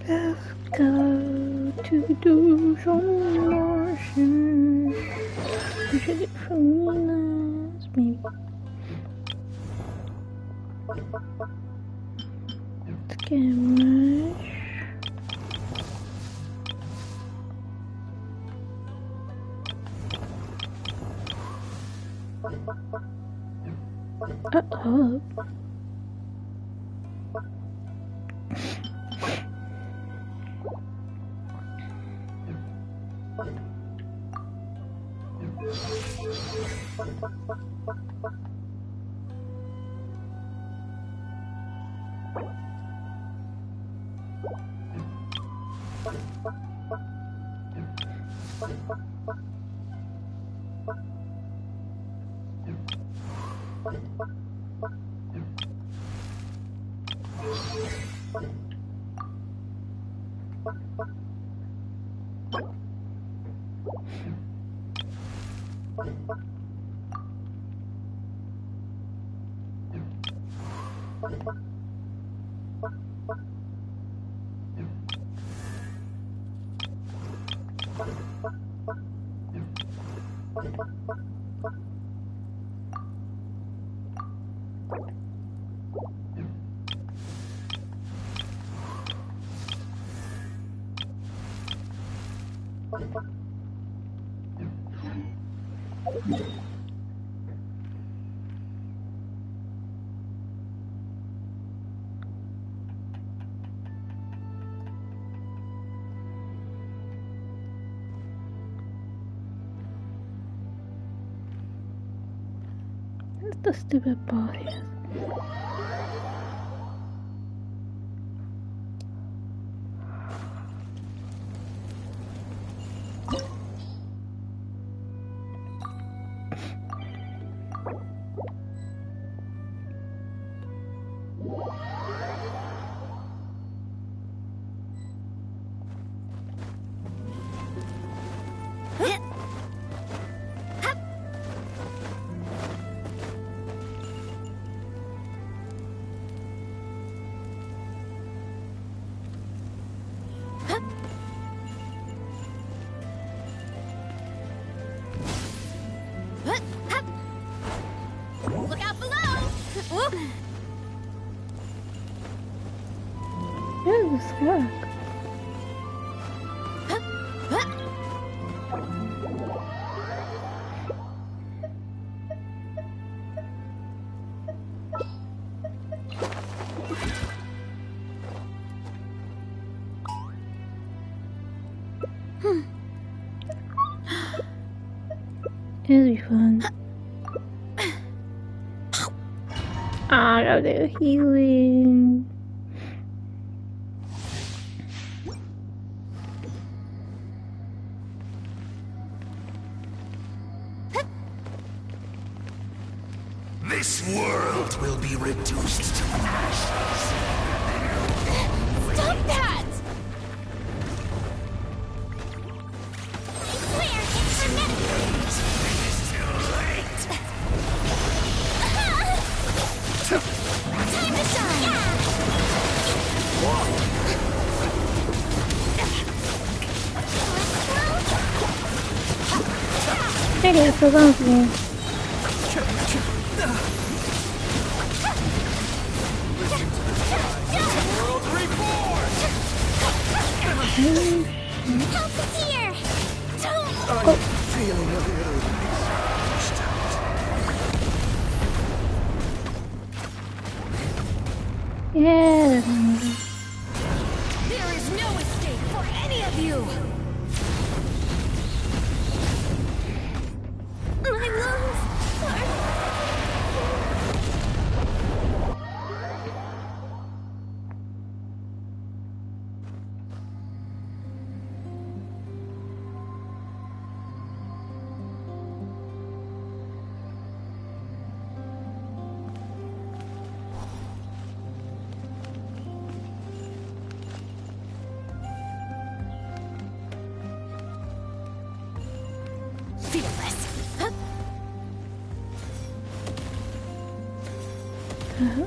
Let's go to do some more shit. We should get from Minas, maybe. Let's get much. Uh-oh. That's the stupid body. Look out below! Whoop. Where's the skunk? It'll be fun. I gotta do healing. This world will be reduced to ashes. Stop that! I swear it's hermetic! It's too late. Time to shine! I did it for both of you. World reborn. Help is here! Don't... I'm feeling a little exhausted. Yeah. There is no escape for any of you! My lungs are... Uh-huh.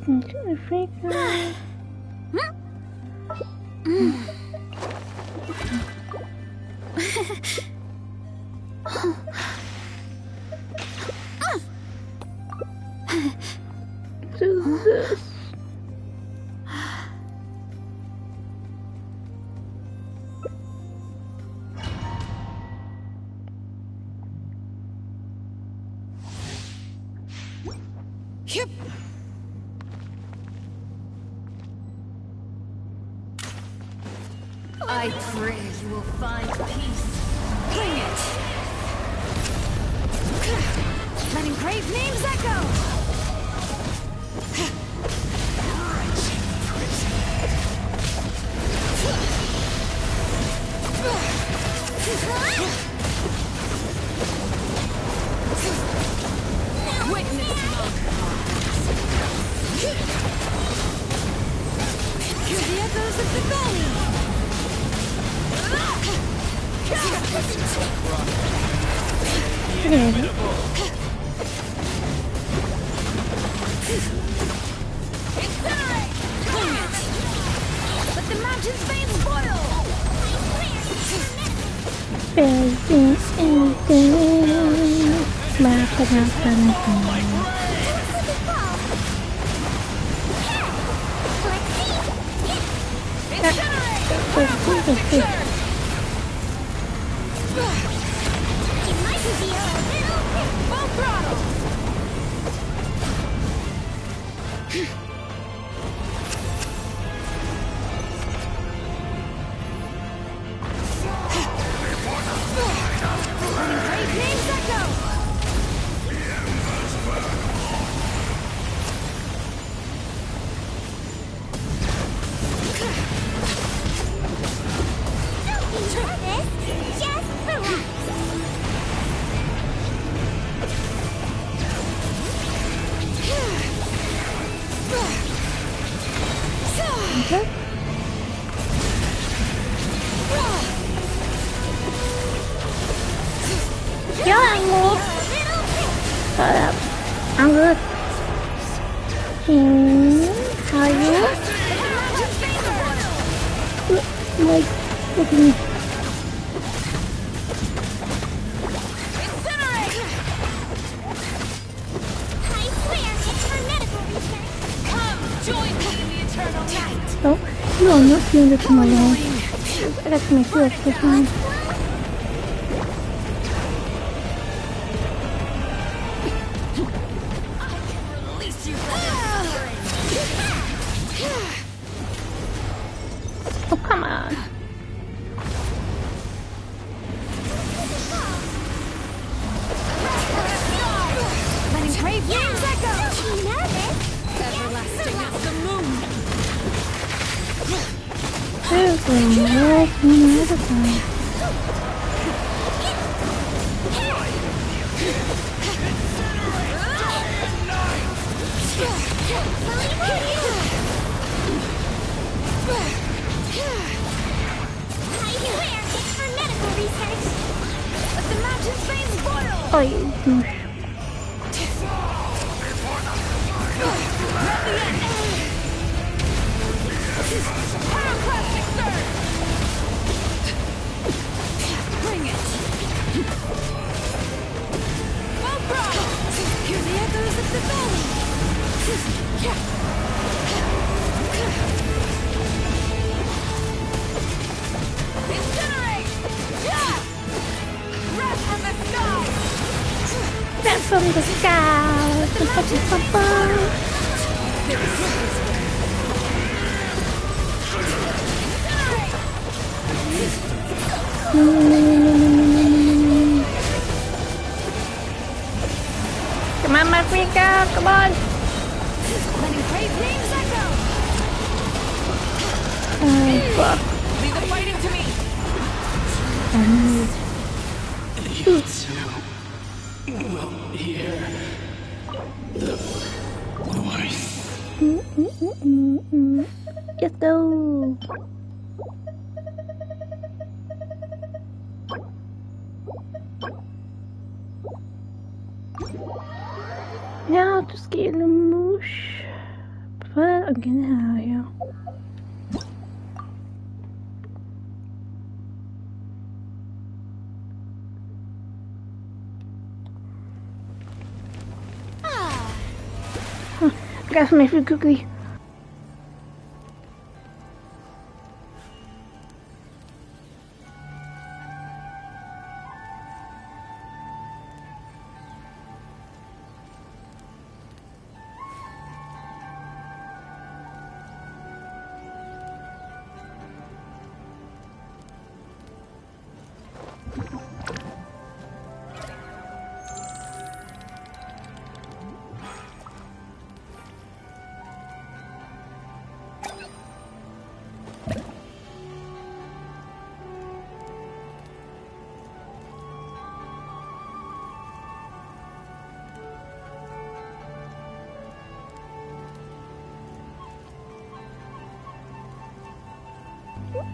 Into the freaker. Do this. Yep. I pray you will find peace. Bring it! Letting grave names echo! Witness hear the echoes of the valley! Incinerate! Bring it! Let the mountain's veins boil! Building anything. Full throttle! Great names echo! Don't be nervous. Just relax. Yo, Angle. Shut up. I'm good. How are you? Like, look at me. I swear it's for medical research. Come, join me in the eternal night! Oh, you are not doing this on my own. I got to make sure it's this time. Release you from this Oh, come on. Letting grave names echo! Don't be nervous. Everlasting as the moon! There's a lot more to find. I swear it's for medical research. Let the mountain's veins boil! Oh, you douche. Pyroclastic surge! Bring it! Full throttle! Hear the echoes of the valley! Incinerate! Yeah! Wrath from the sky! That's from the sky. There is this way. Incinerate! my freak out. Come on. Letting brave names echo. Oh, fuck. Leave the fighting to me. You two will hear the voice. Let's go. Now just getting the moosh. But I'm getting out of here. Huh, I got some food quickly.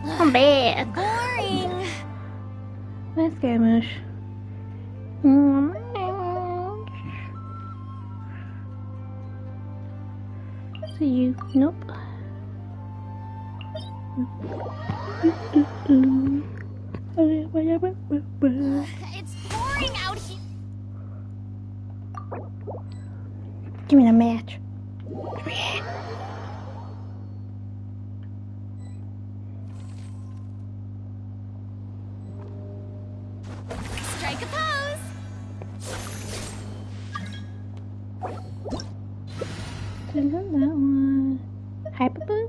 I'm back. Boring. Let's go, Moosh. See you. Nope. It's pouring out here. Give me the match. Strike a pose. That one. Hyperboo?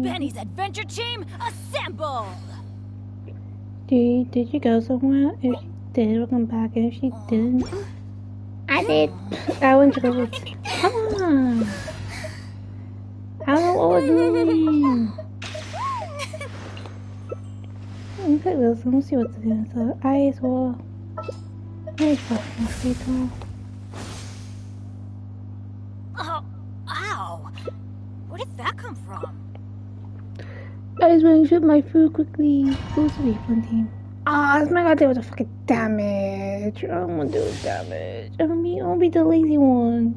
Benny's adventure team, assemble! Did you go somewhere? If she did, we'll come back. And if she didn't, I did. I went to go. Come on. I don't know what we're doing. Okay, let's see what's in it. So, I as well. I fucking free throw. Oh, ow! Where did that come from? I just want to shoot my food quickly. Who's the refund team? Ah, it's not gonna do the fucking damage. I don't wanna do the damage. I wanna be the lazy one.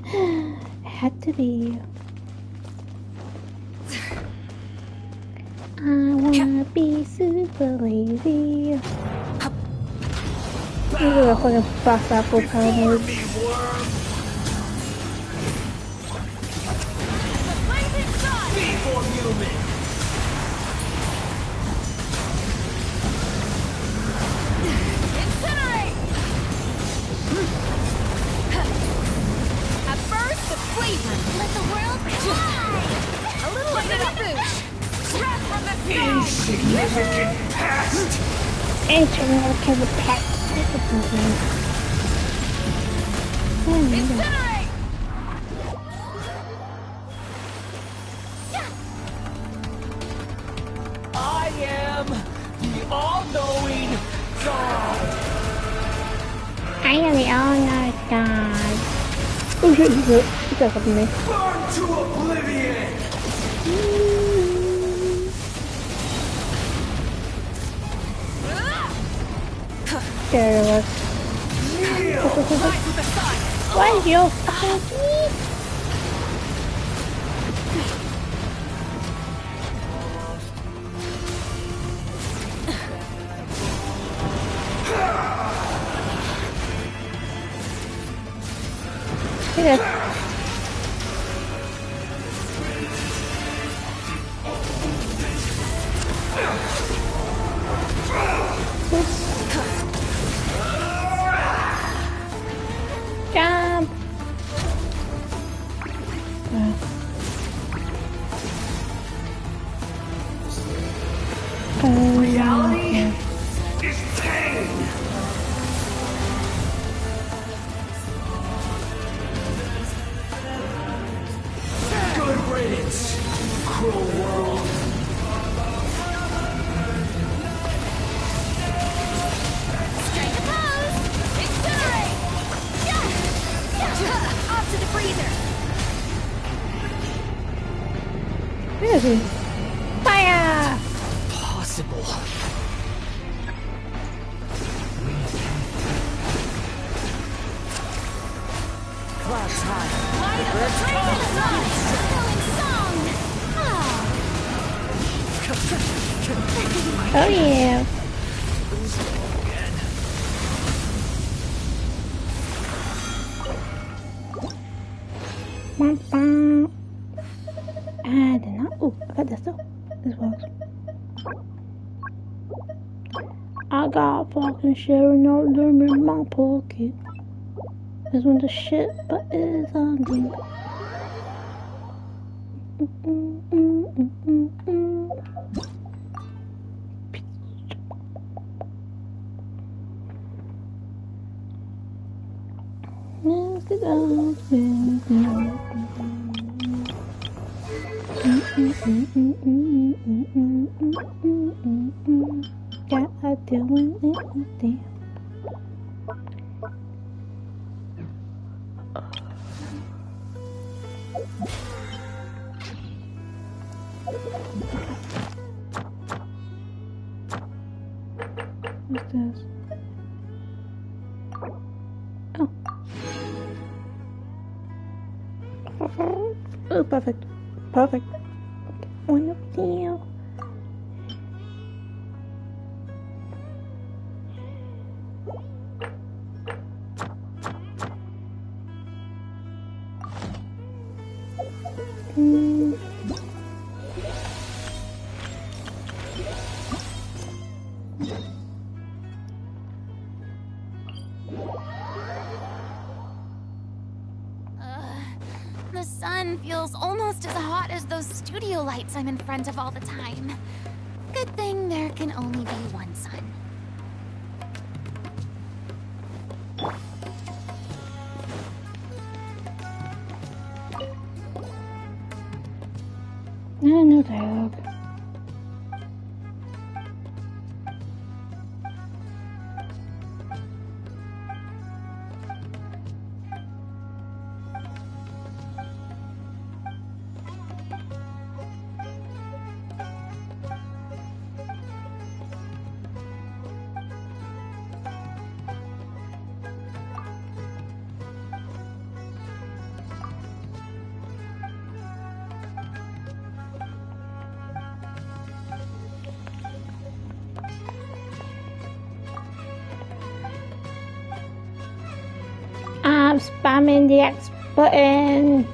It had to be. I wanna be super lazy. I'm gonna fucking bust that full power mode. Incinerate! At first, the flavor. Let the world fly. A little of the boosh. Breath from the sky. Insignificant past! Entering the kill the pet. Incinerate! I am the all-knowing God! I am the all-night god. Oh shit, he's got something there. Burn to oblivion! There it was. Kneel! Rise with the sun. Why is your fucking teeth? Look at jump! Reality Fire! Possible. Clouds high. Oh yeah. I did not. Oh, I got this though. This works. I got fucking sharing out them in my pocket. This one's a shit, but it is on me. Yeah, doing anything. What's this? Oh. Oh, perfect. Perfect. Wonderful. The sun feels almost as hot as those studio lights I'm in front of all the time. Good thing there can only be one sun. No dialogue. I'm spamming the X button.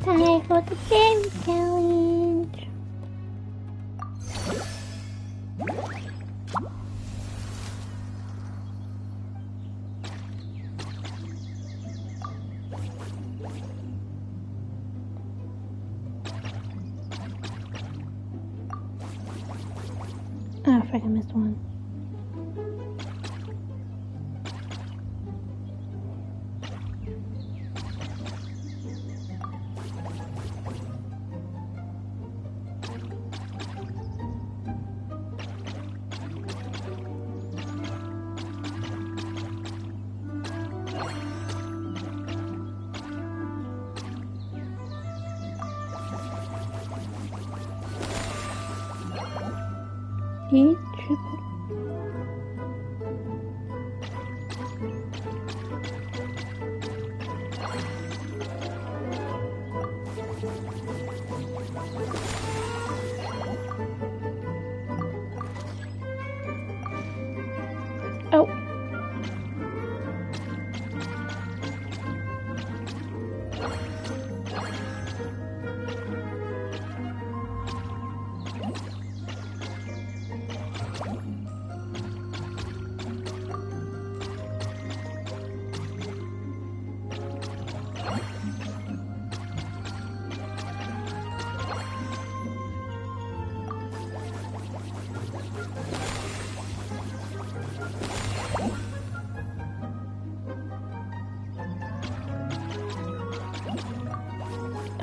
Time for the game challenge. Oh, frick, I missed one. E triple. Oh.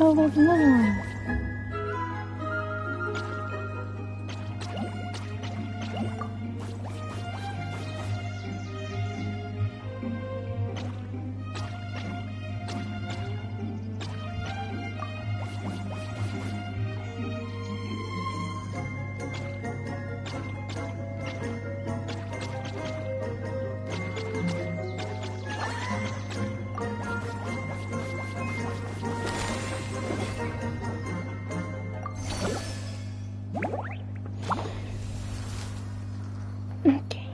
Oh, there's another one. Okay.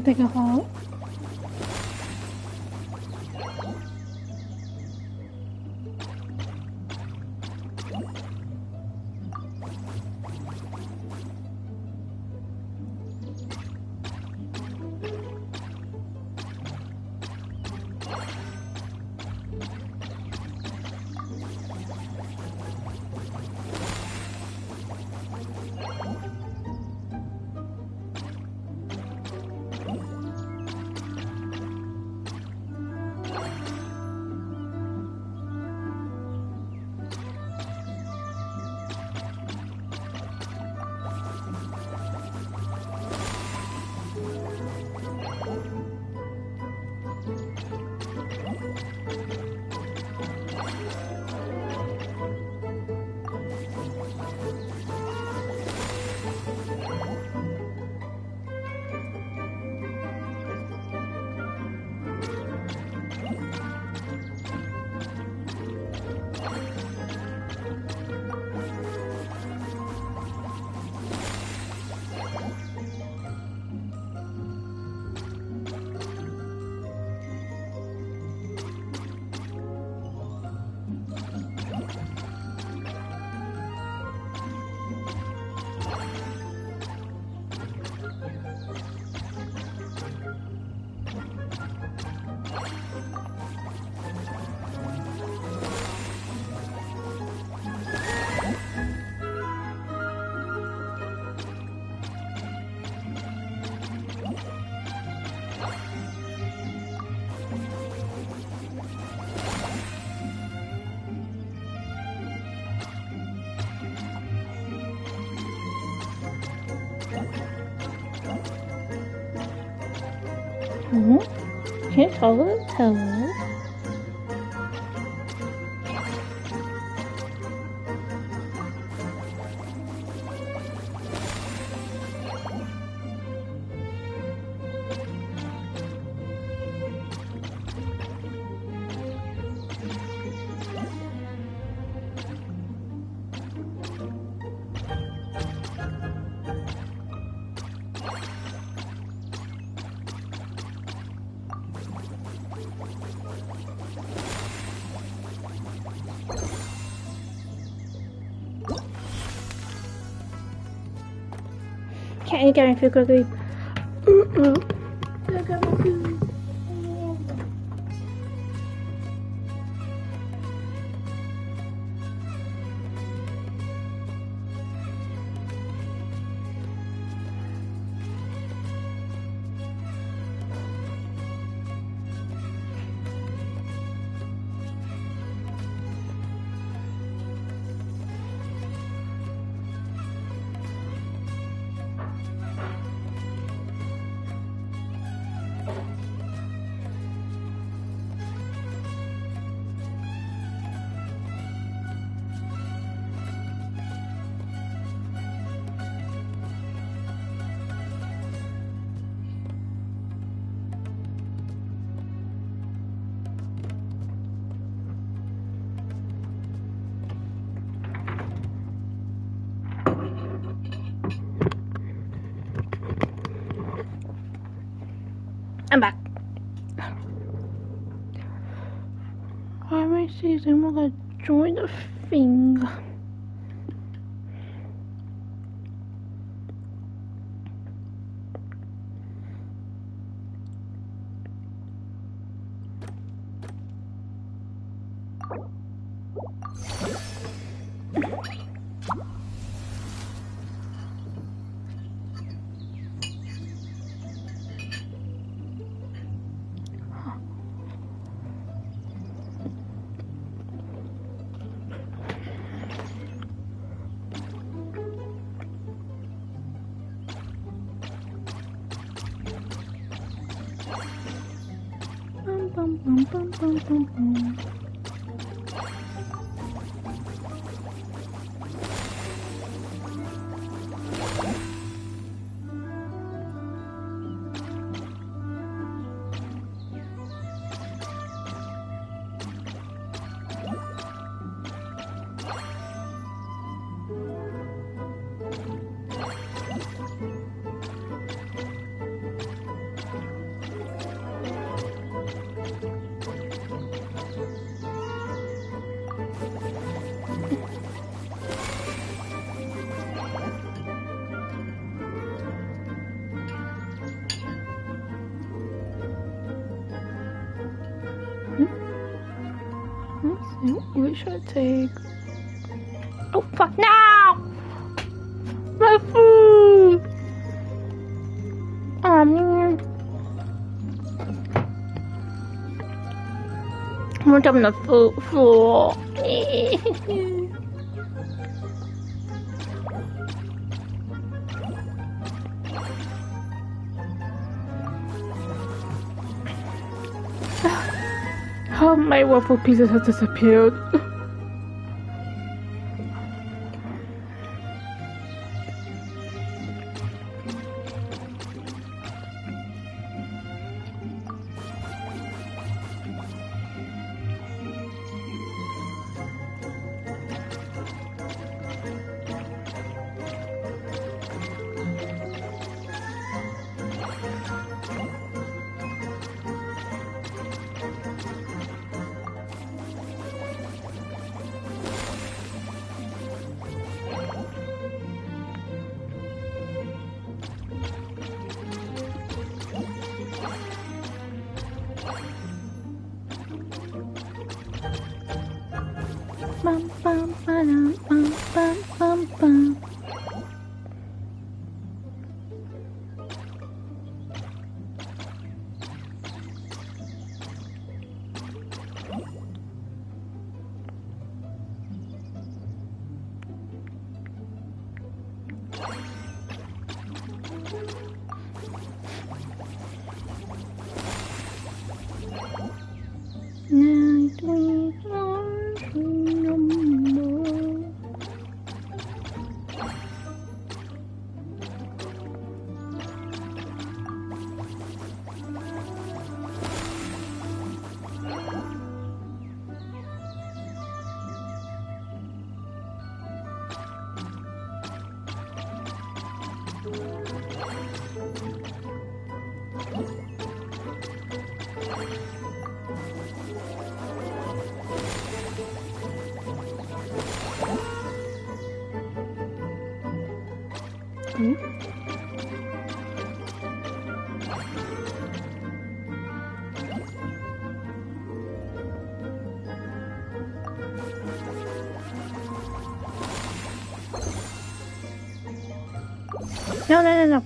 Take a fall. Can't follow the pillow. Can't you get me food quickly? I got my food. I'm back. Why am I saying I'm gonna join the thing? Bum, bum, bum, bum, bum, bum. What should I take? Oh fuck, no! My food! Oh man. I'm gonna on the food floor. How my waffle pieces have disappeared. Bum, bum, ba-dum, bum, bum, bum, bum. Night we are no more. No, no, no, no.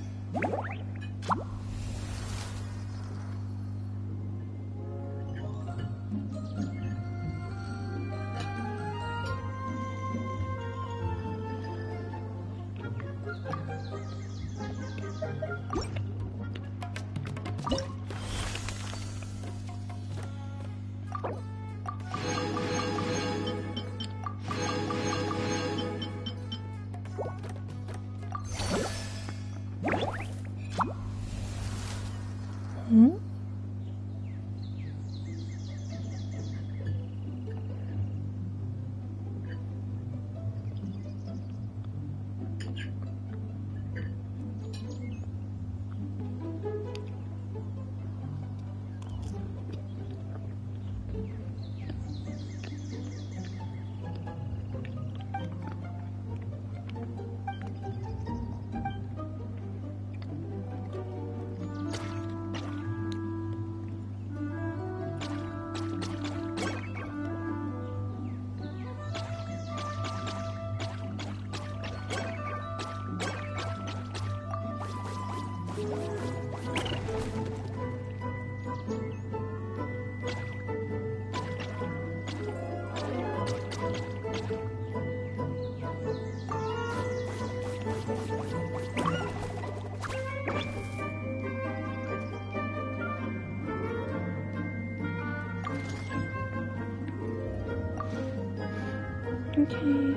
Okay.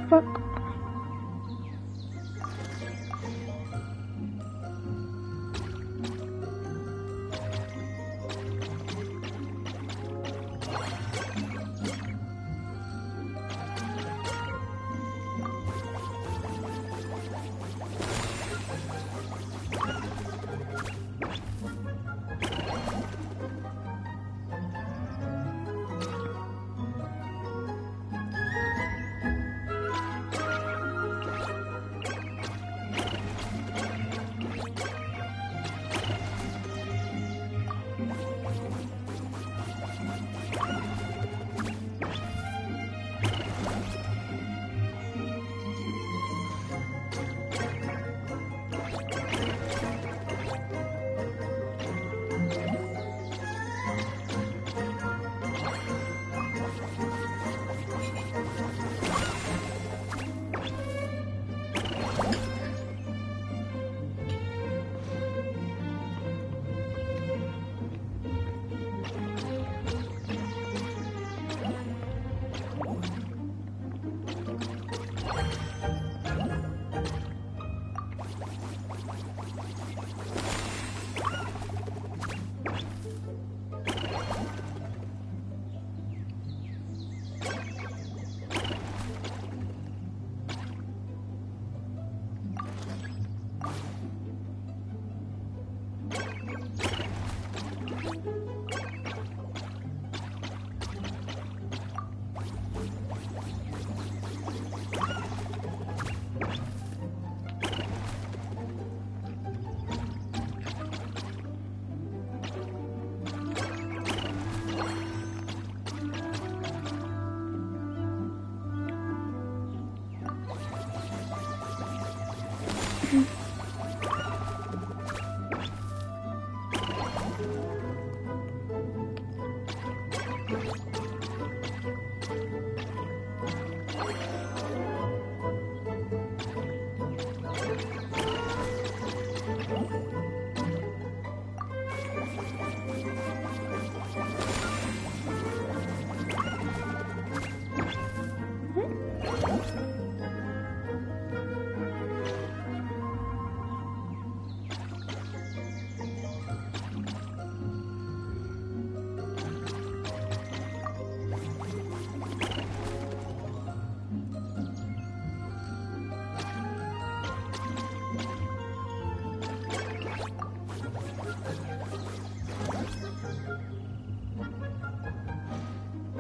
Fuck.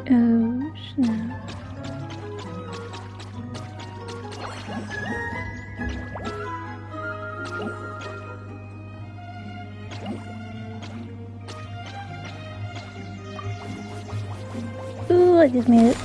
Oh, snap. Ooh, I just made it.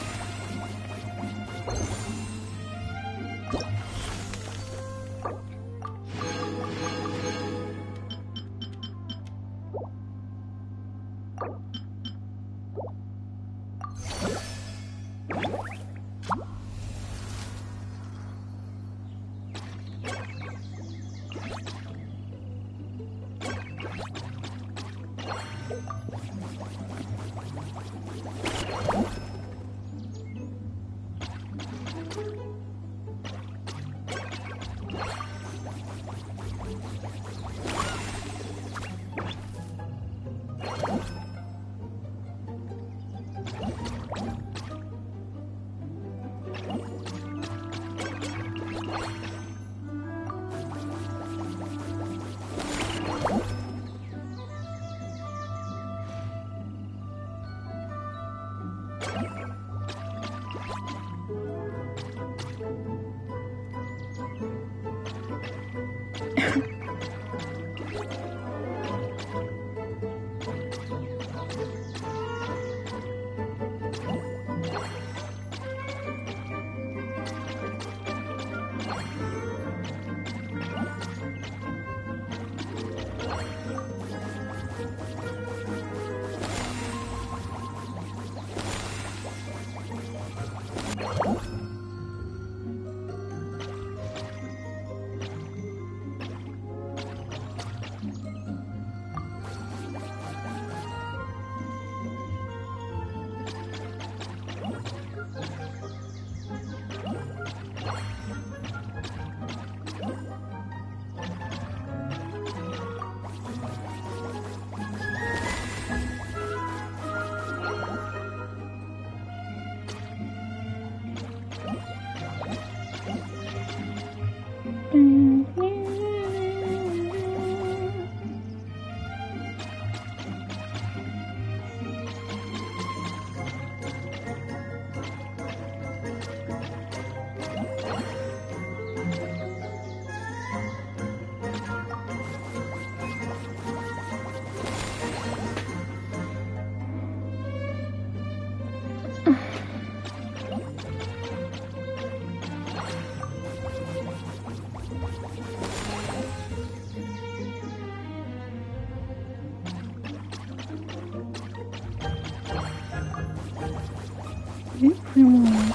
Come on.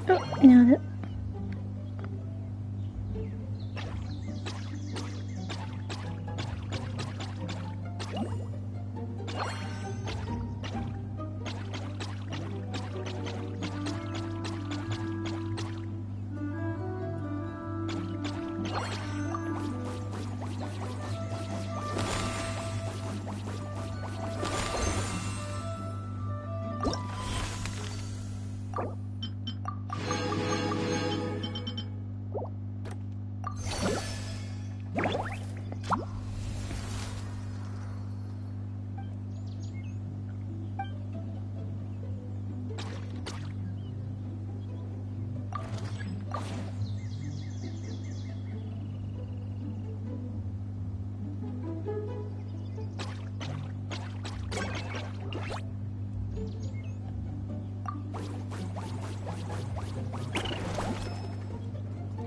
Oh, now that.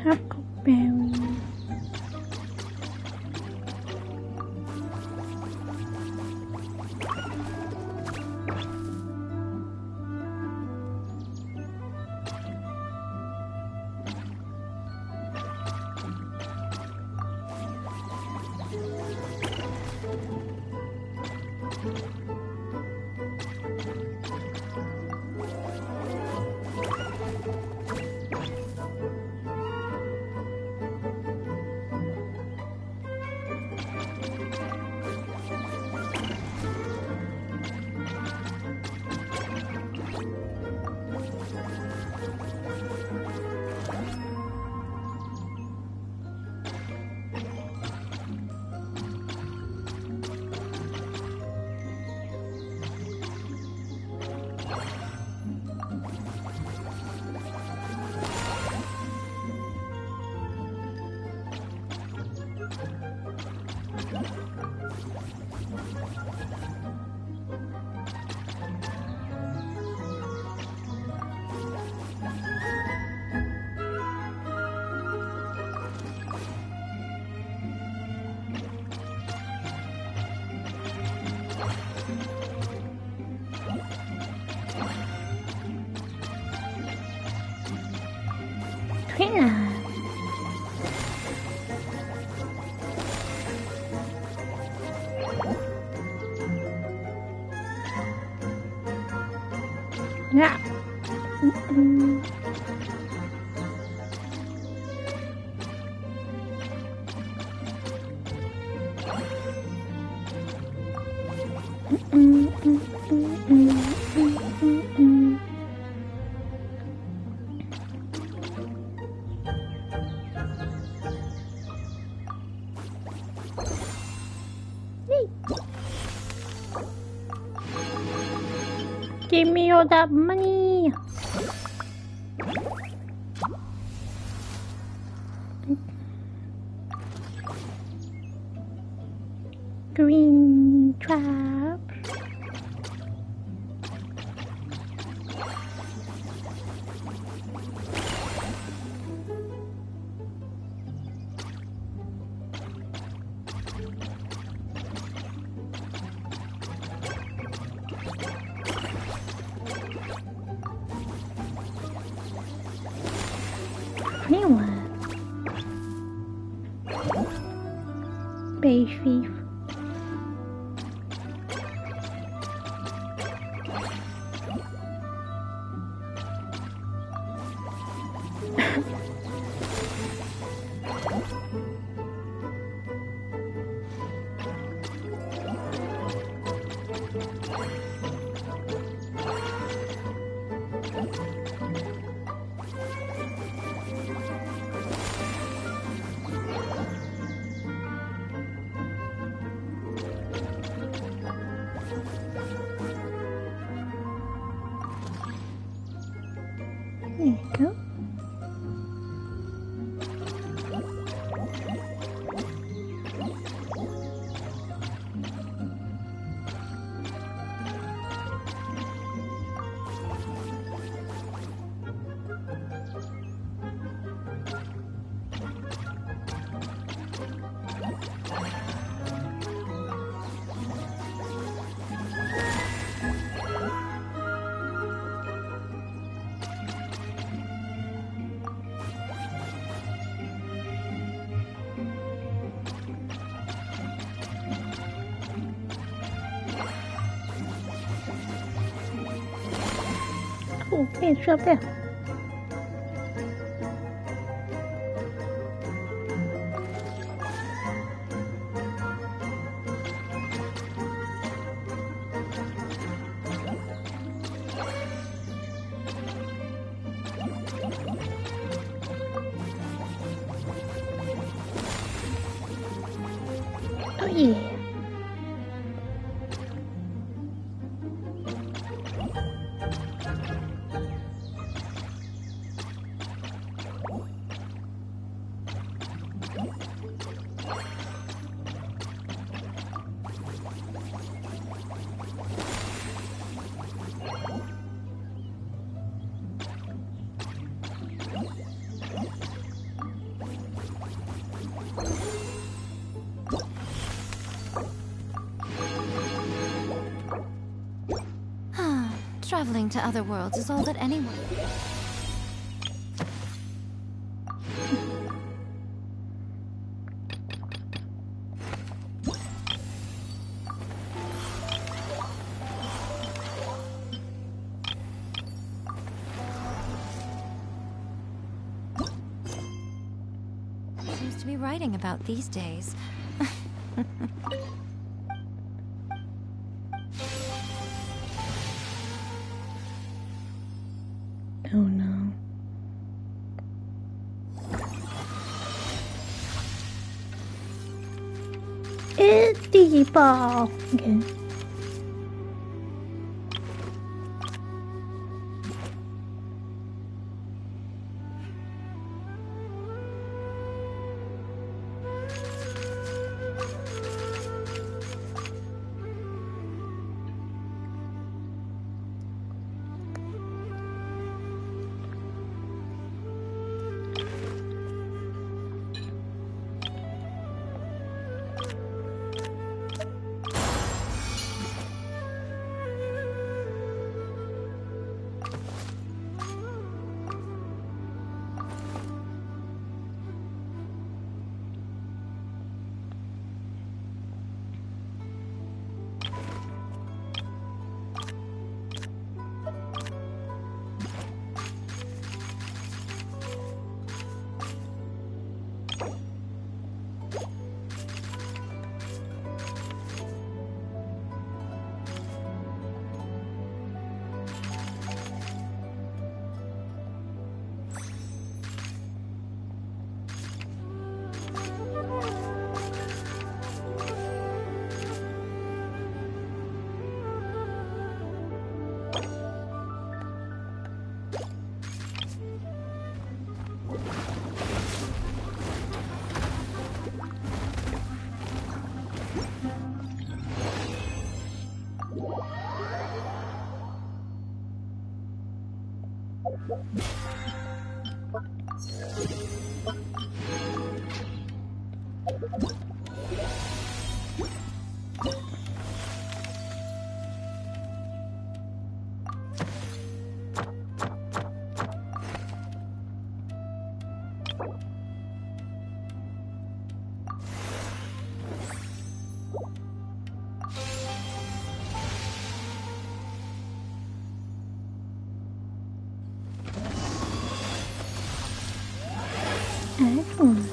Huckleberry. Queen. Yeah. Give me all that money. Green trap. Anyone? Beige thief. There you go. Oh, hey, it's up there. Oh yeah. Traveling to other worlds is all that anyone... seems to be writing about these days. Oh no. It's Digiball. Okay. Excellent.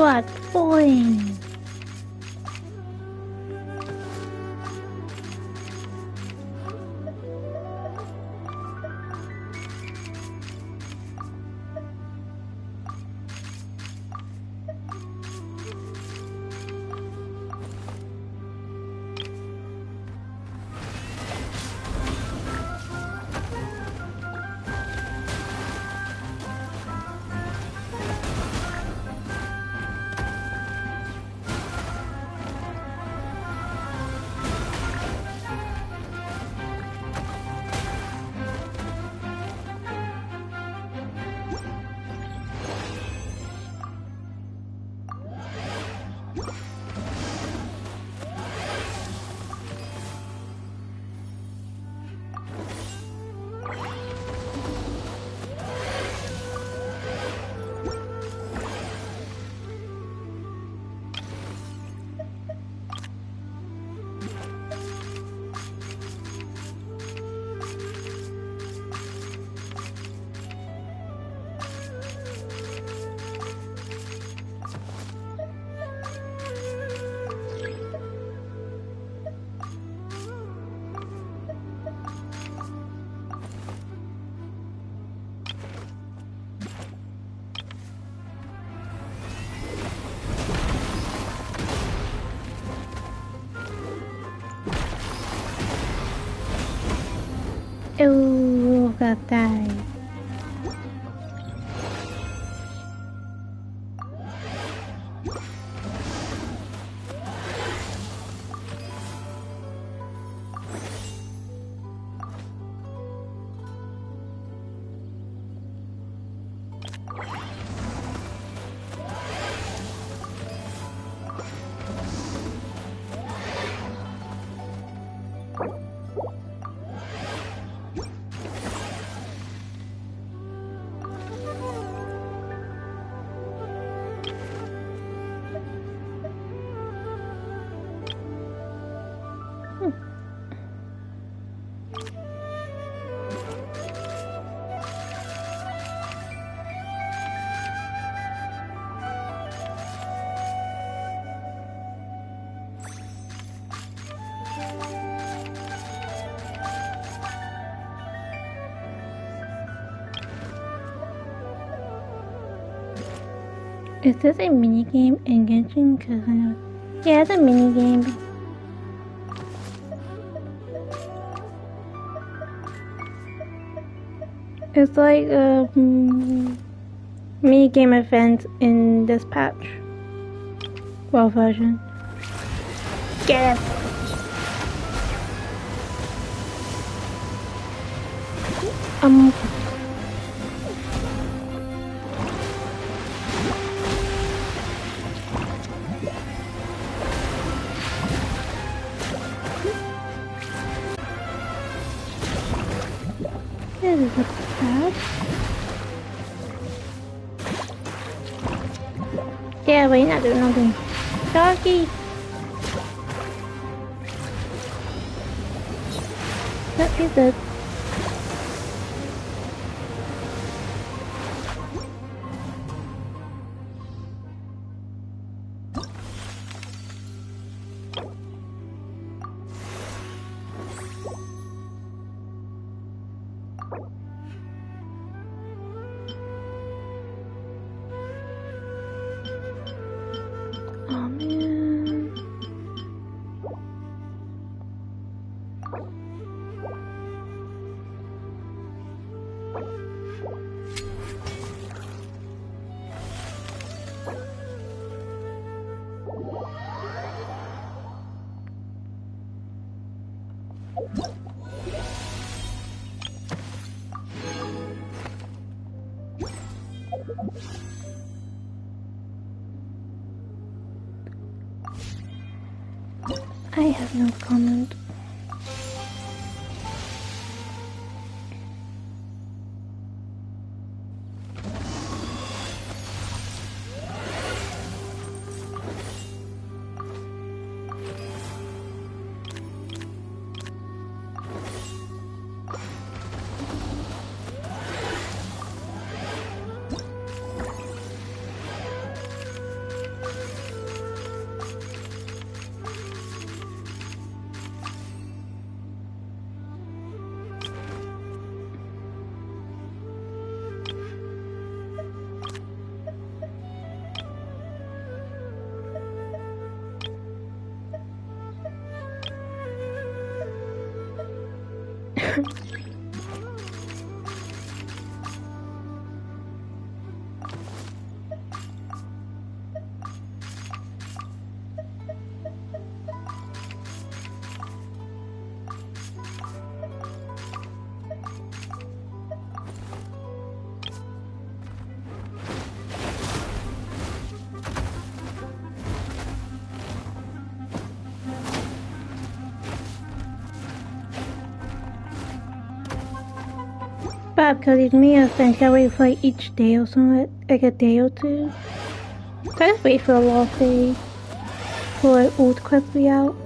What point? Ew, got died. Is this a minigame in Genshin? Cause I know. Yeah, it's a minigame. It's like a minigame event in this patch. Well, version. Get it! This is a patch. Yeah, but you're not doing nothing. Doggy! Yep, he's dead. Oh man. I have no comment. Bob, because it's me and friends gotta wait for like each day or something, like a day or two. So I just wait for a long day for it all to quickly out.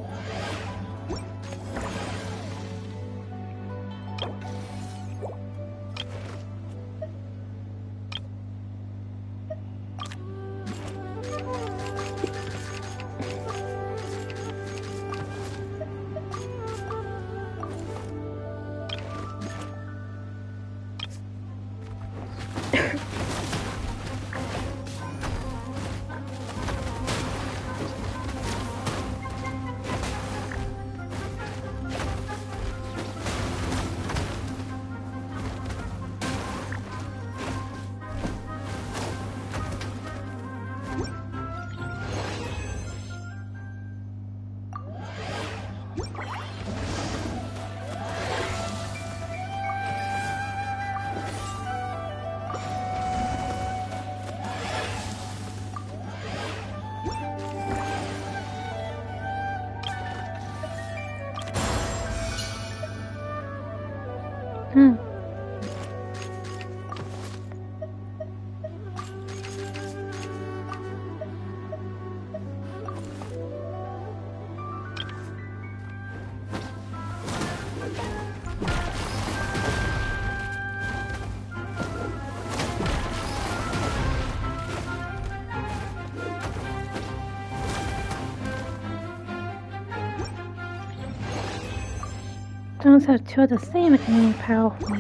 Those are two of the same and powerful.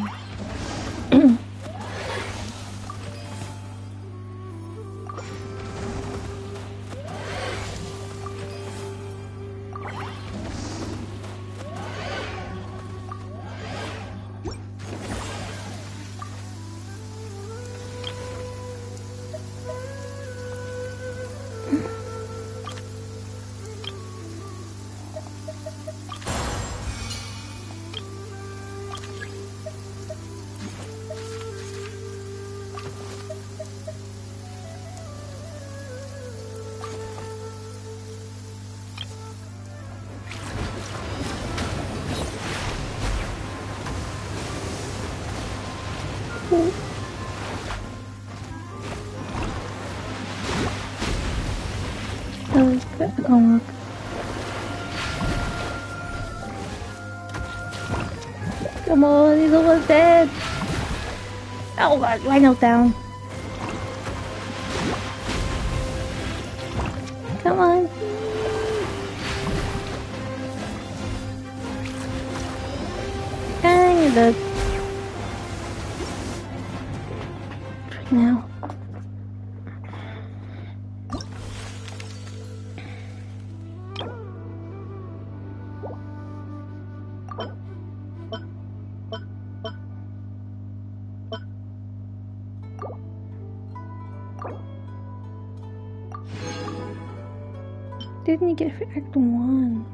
Come on, he's almost dead. Oh god, Rhino's down. Come on. And you're dead. For now. Didn't you get for Act 1?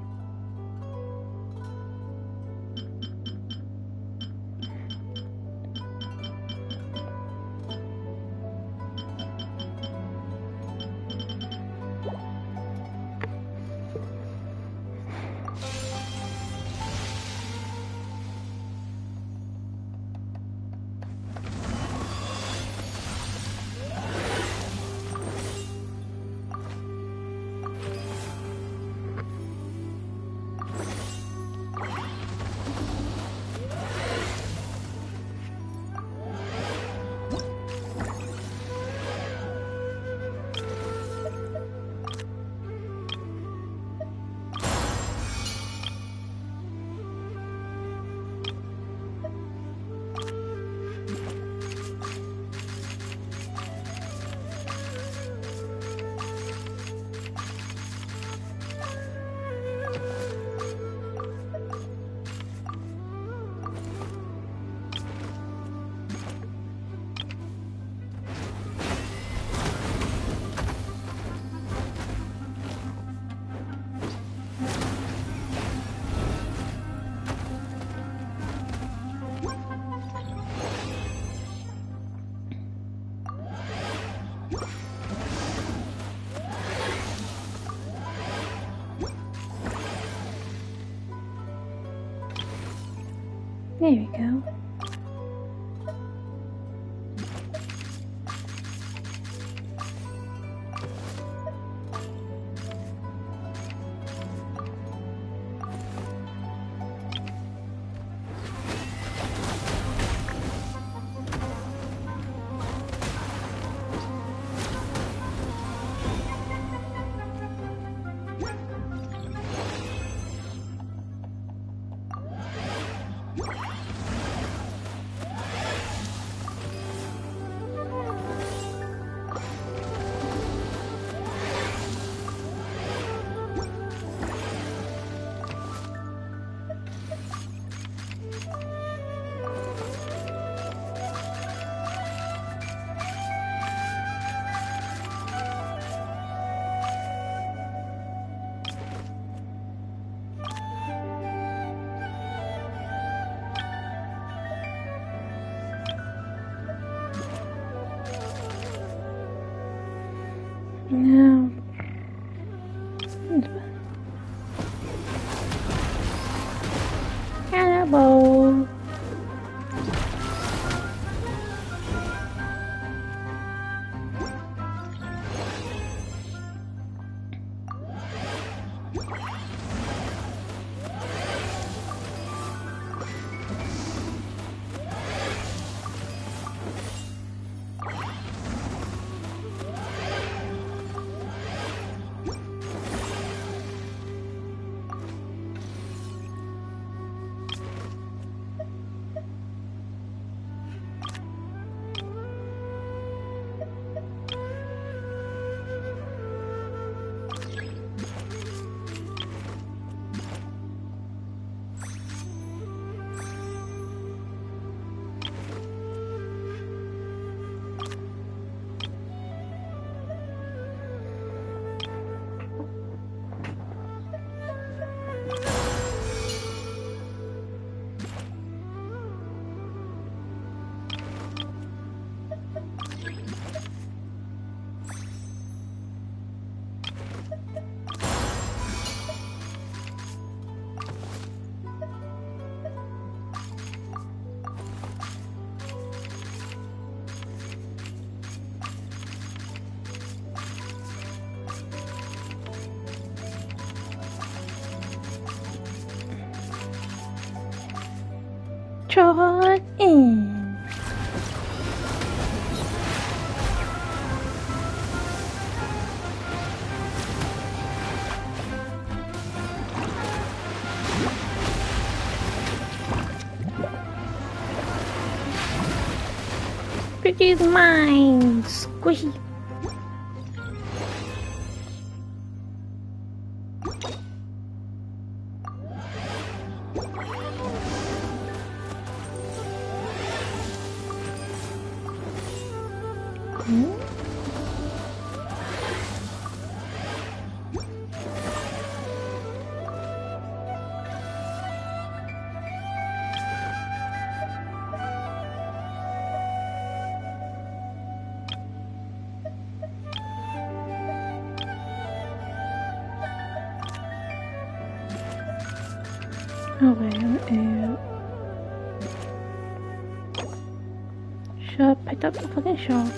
There we go. No. Cannibal. Trot in. Pretty's mine. Squishy. Okay, should have picked up the fucking shark.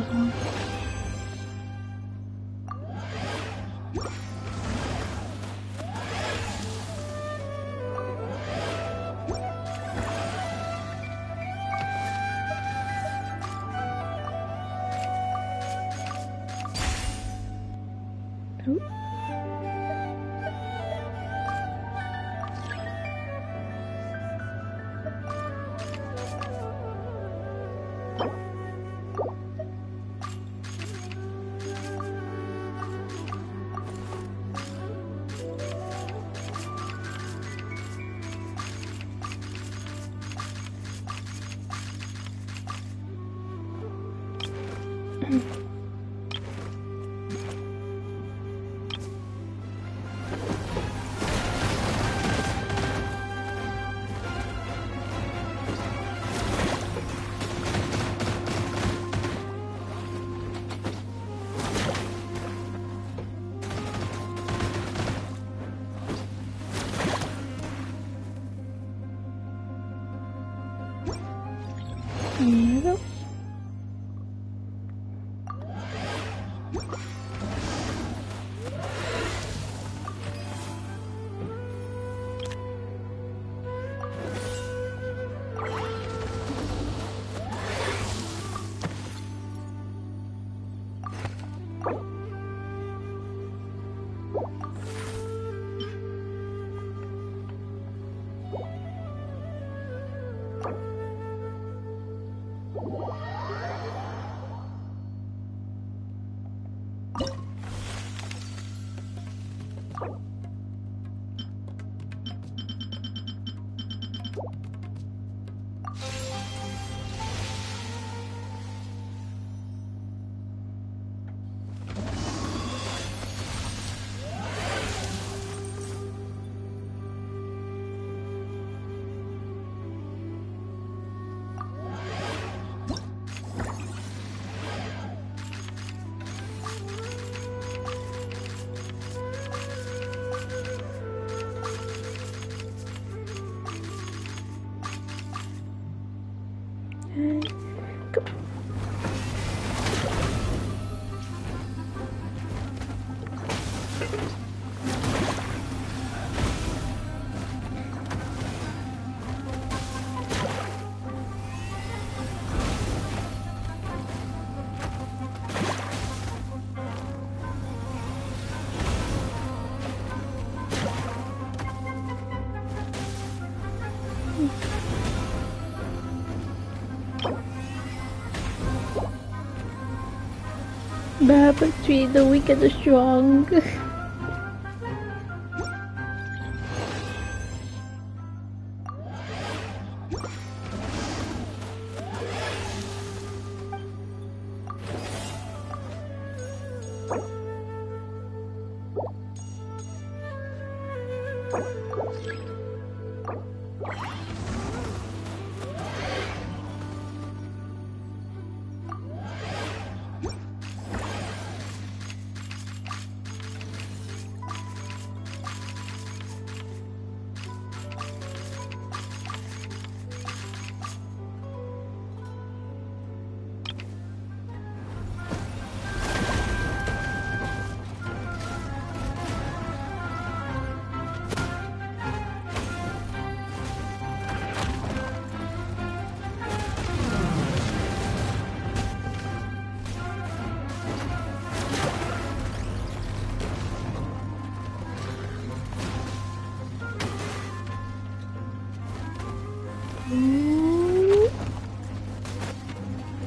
song. Ooh. There we go. Go. Battle between the weak and the strong.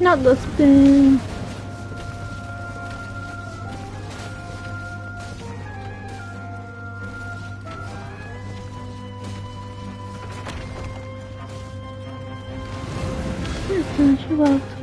Not the spin. She left.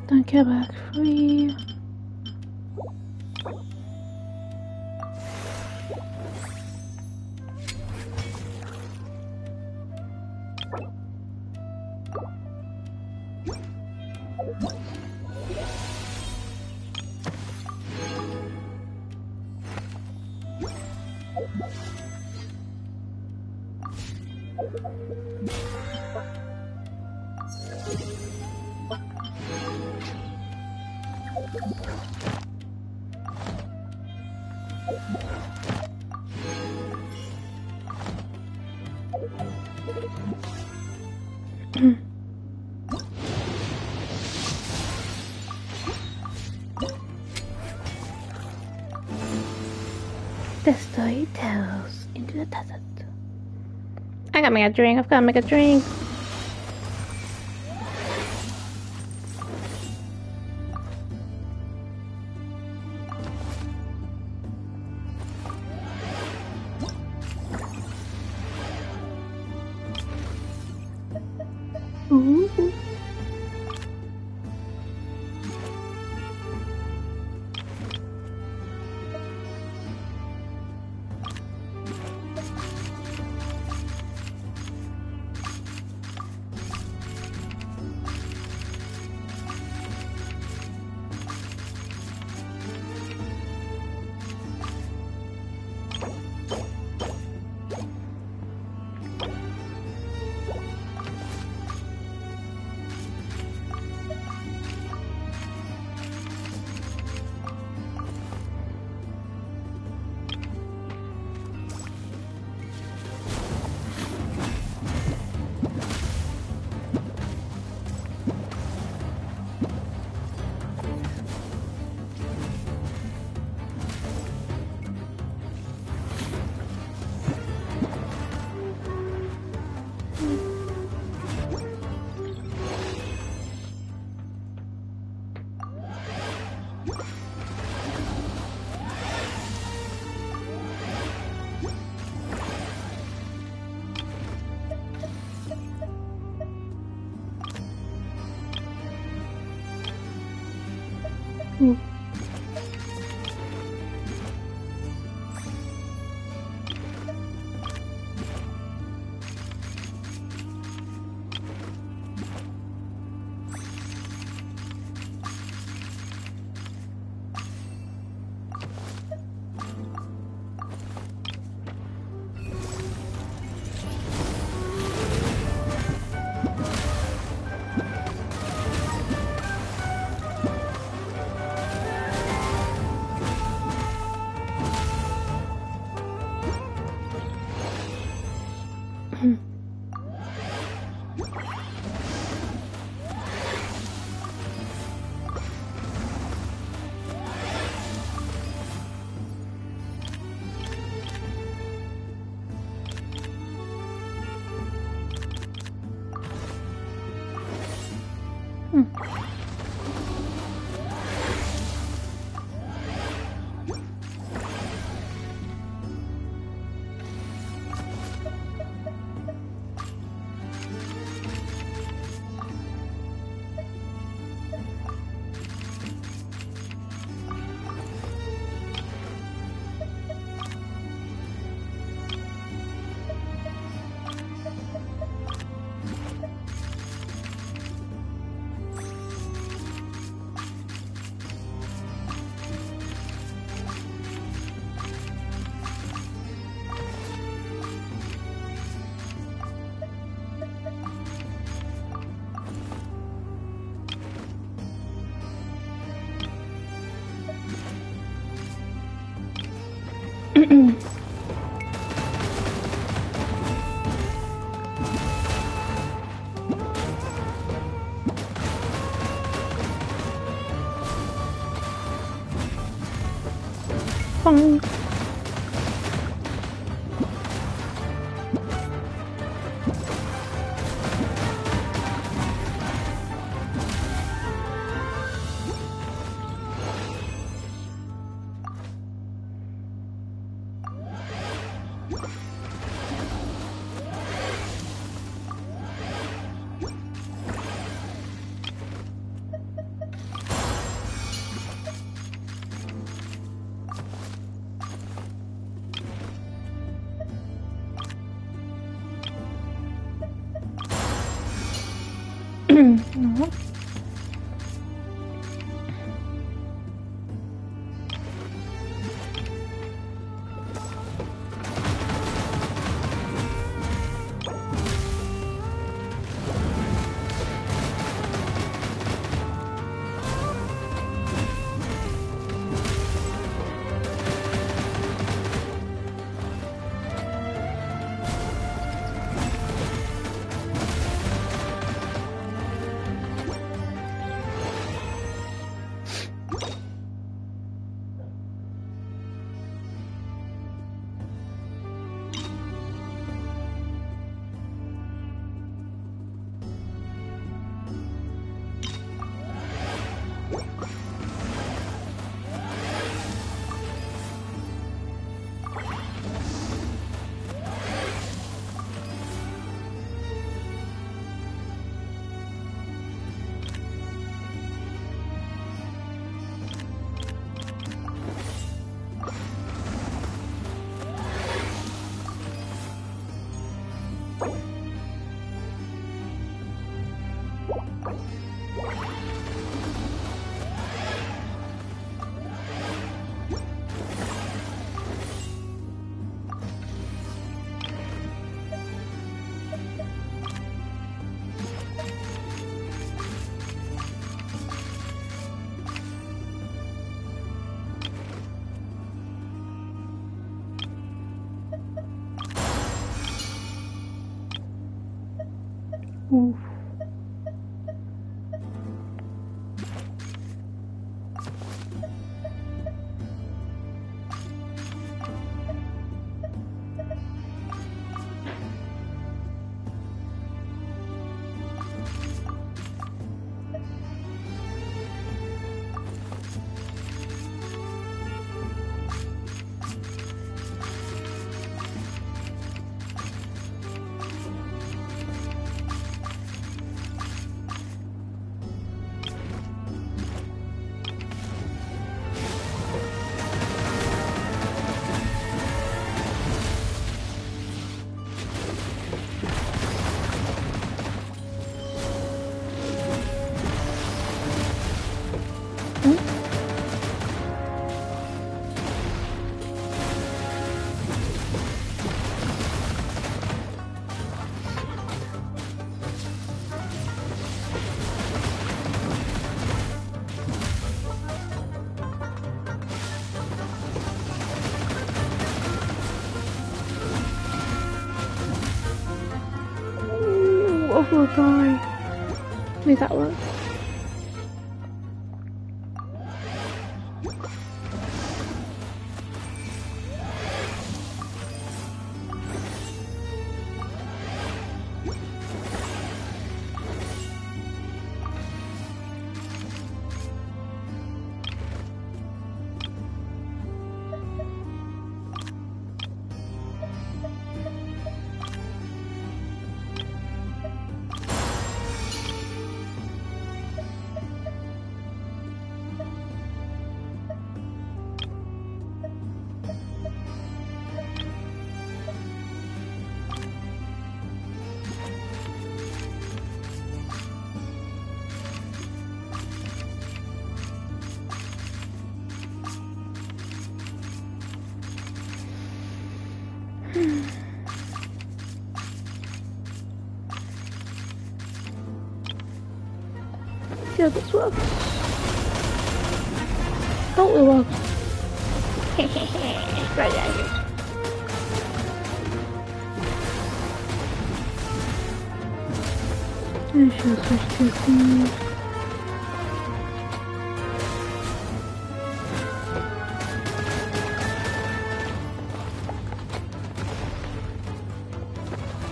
Don't care about free. The story tells into the desert. I gotta make a drink. I've gotta make a drink. Ooh. Fine. No. Oof. What will die? Leave that one. Yeah, this one. Oh, it works. Right there. I should switch to things.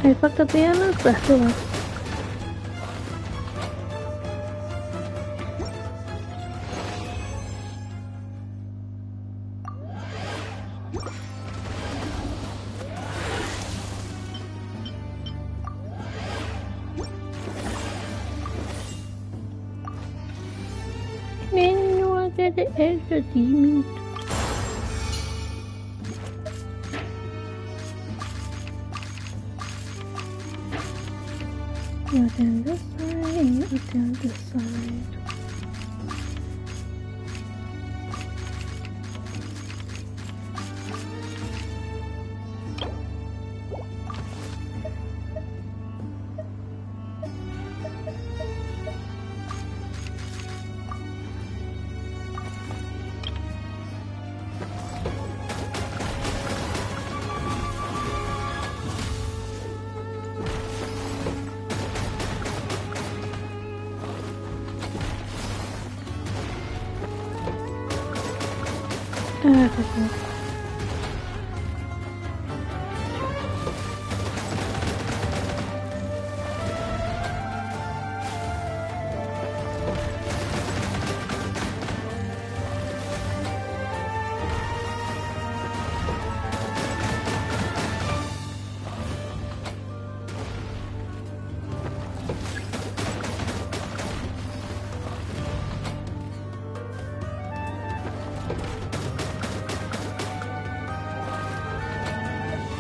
I fucked up the animals, but still works. Man, no, I get the extra demon. You down this side, and you down this side. Okay.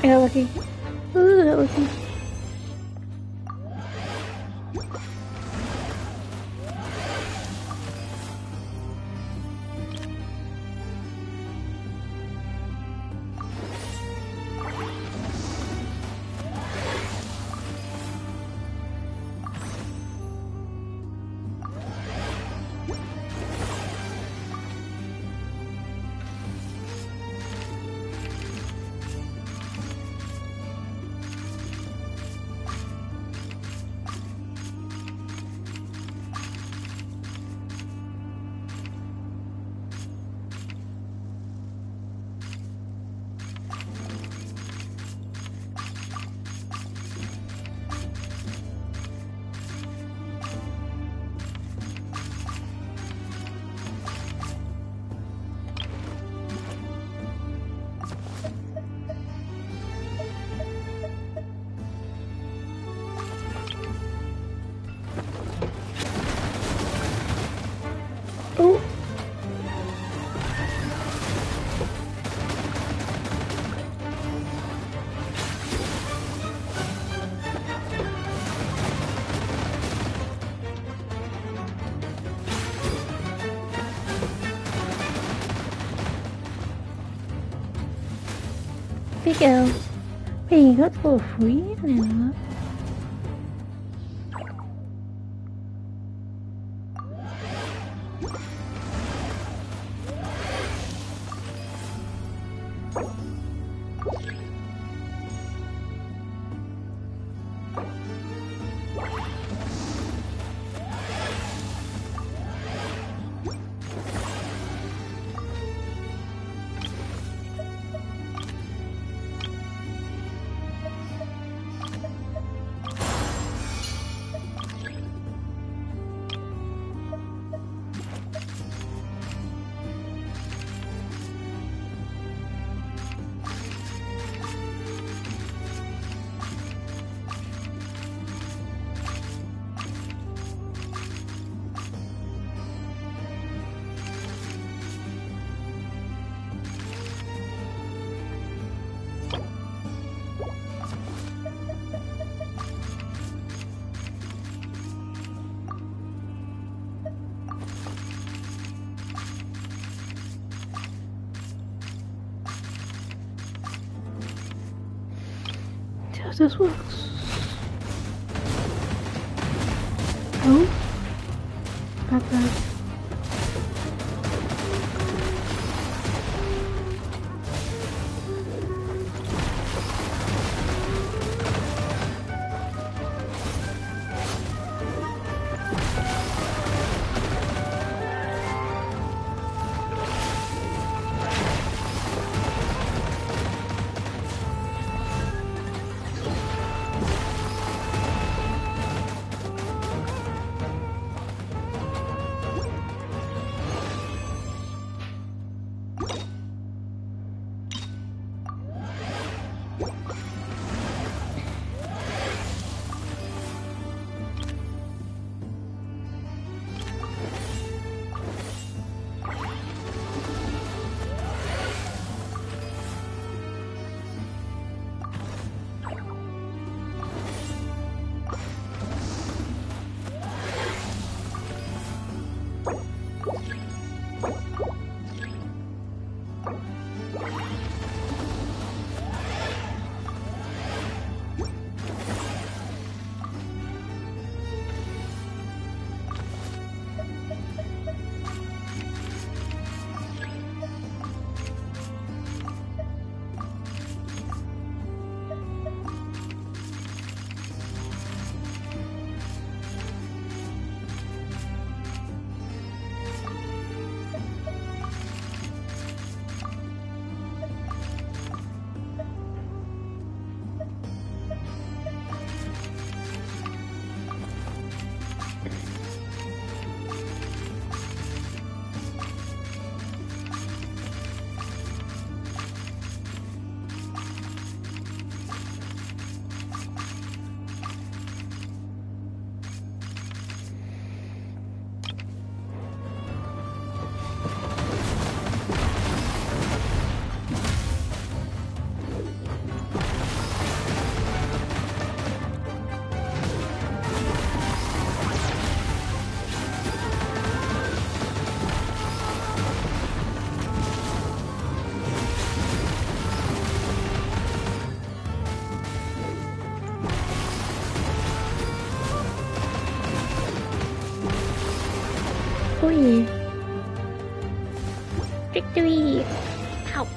I got lucky. Ooh, I got lucky. Oh. Big L. Wait, you got for free? I didn't know that. See how this works. Oh, not bad. Victory! Ow!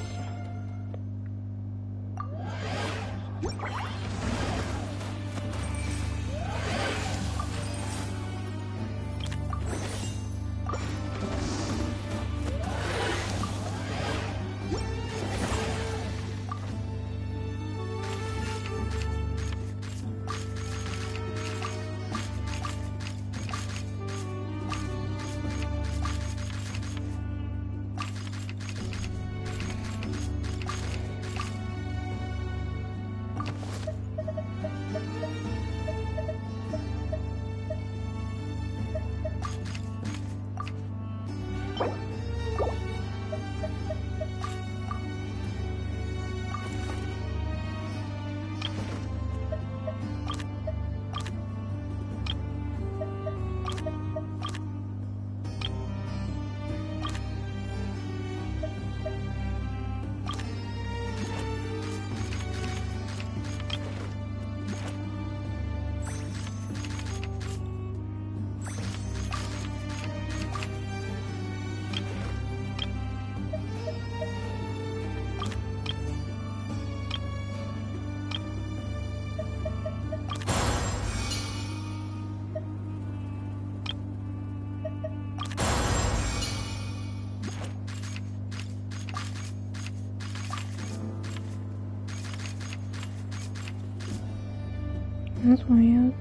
That's weird.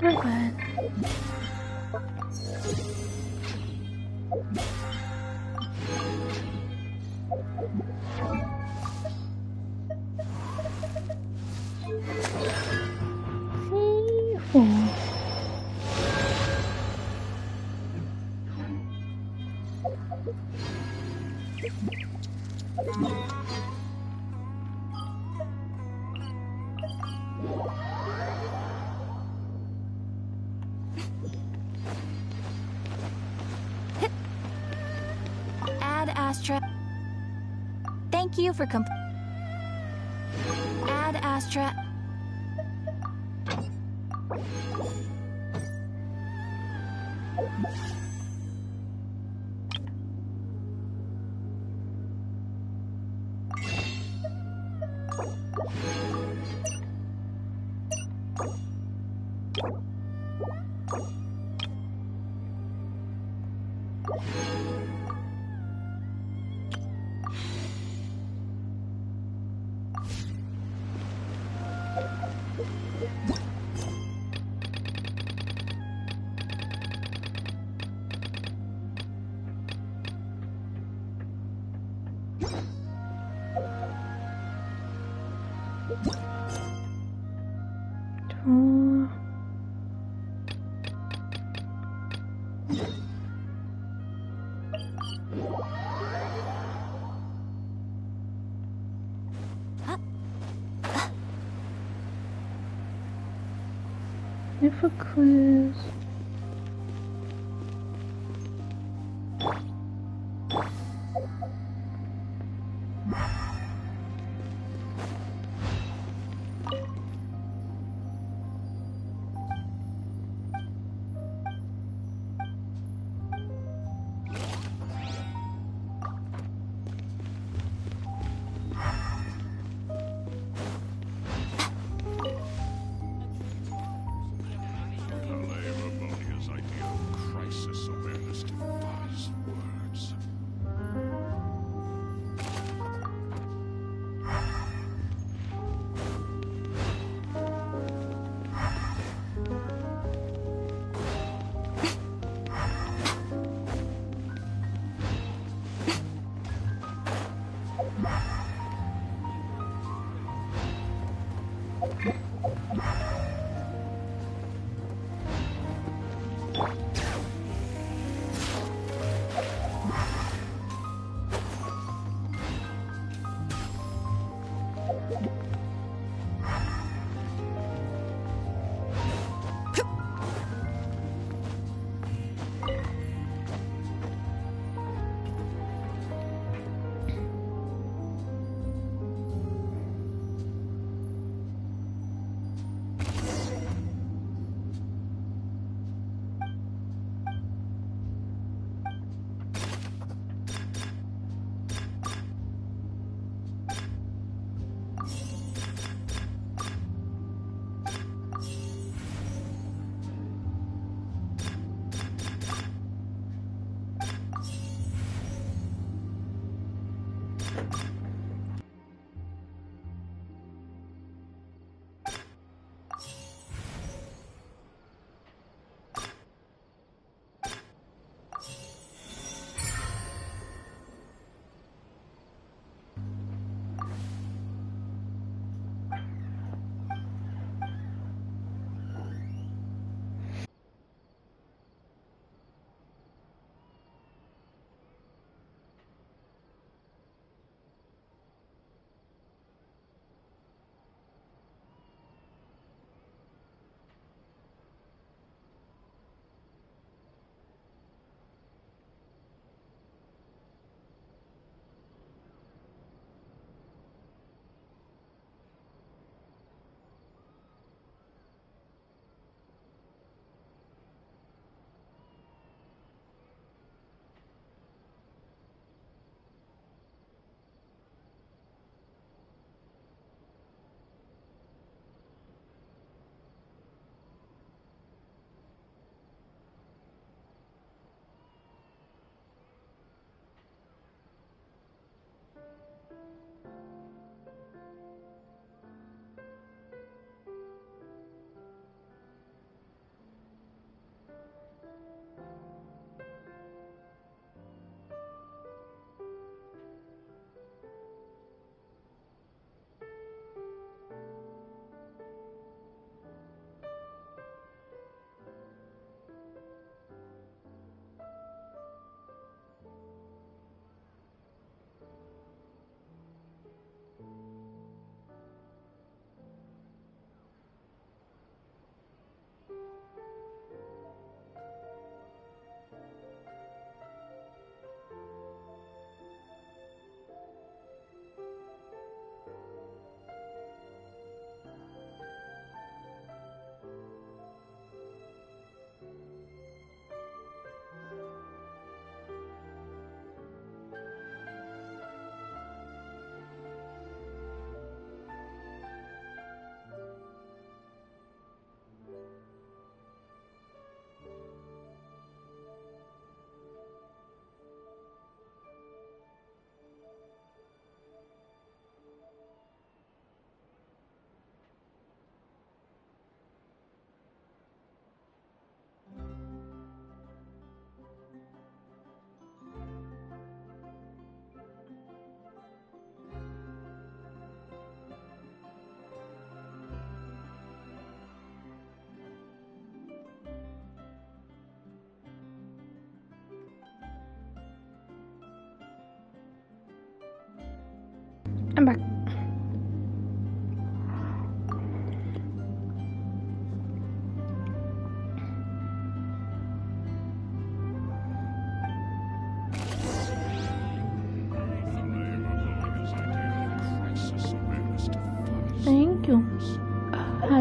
Not bad. See, four. Add Astra. Thank you for Add Astra. Draw. Look for clues. Ammonia's idea of crisis awareness defies words.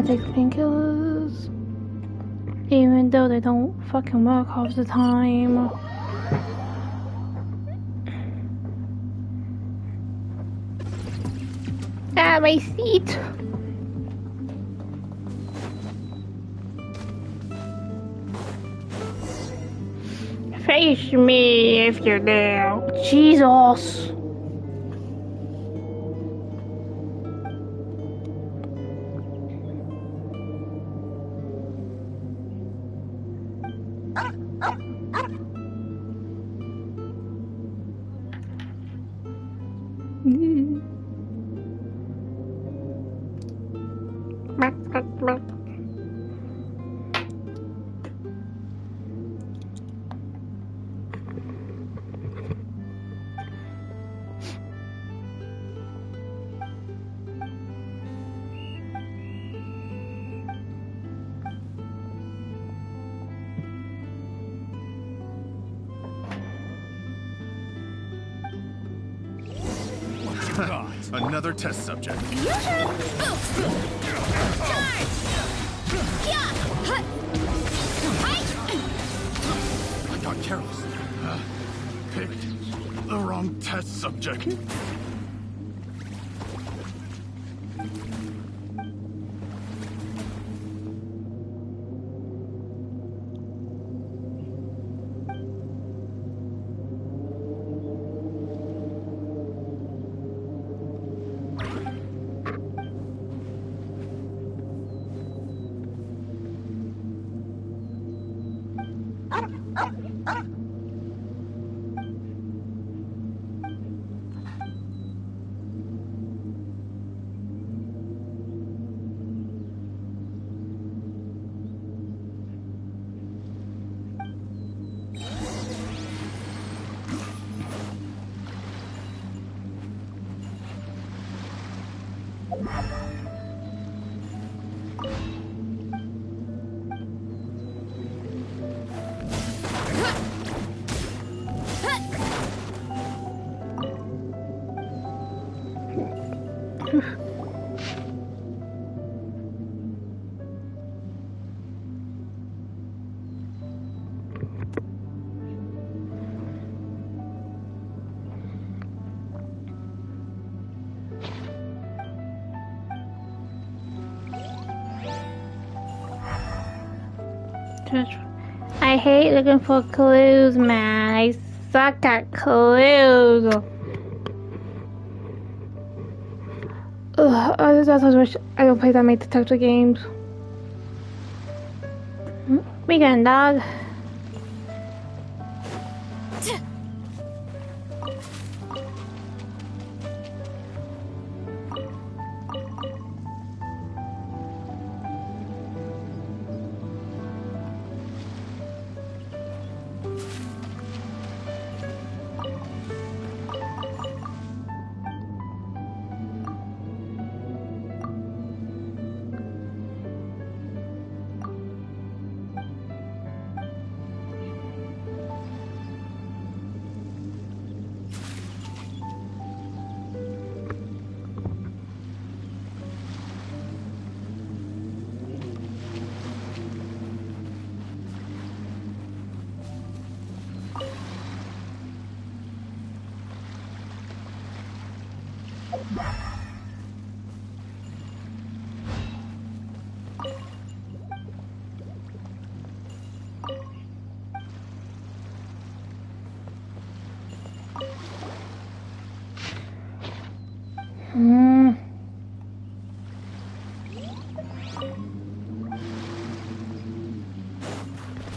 I take painkillers, even though they don't fucking work half the time. Ah, my seat! Face me if you dare. Jesus! Another test subject. I got careless. Picked the wrong test subject. I hate looking for clues, man. I suck at clues. Ugh, I just wish I don't play that many detective games. Weekend, dog.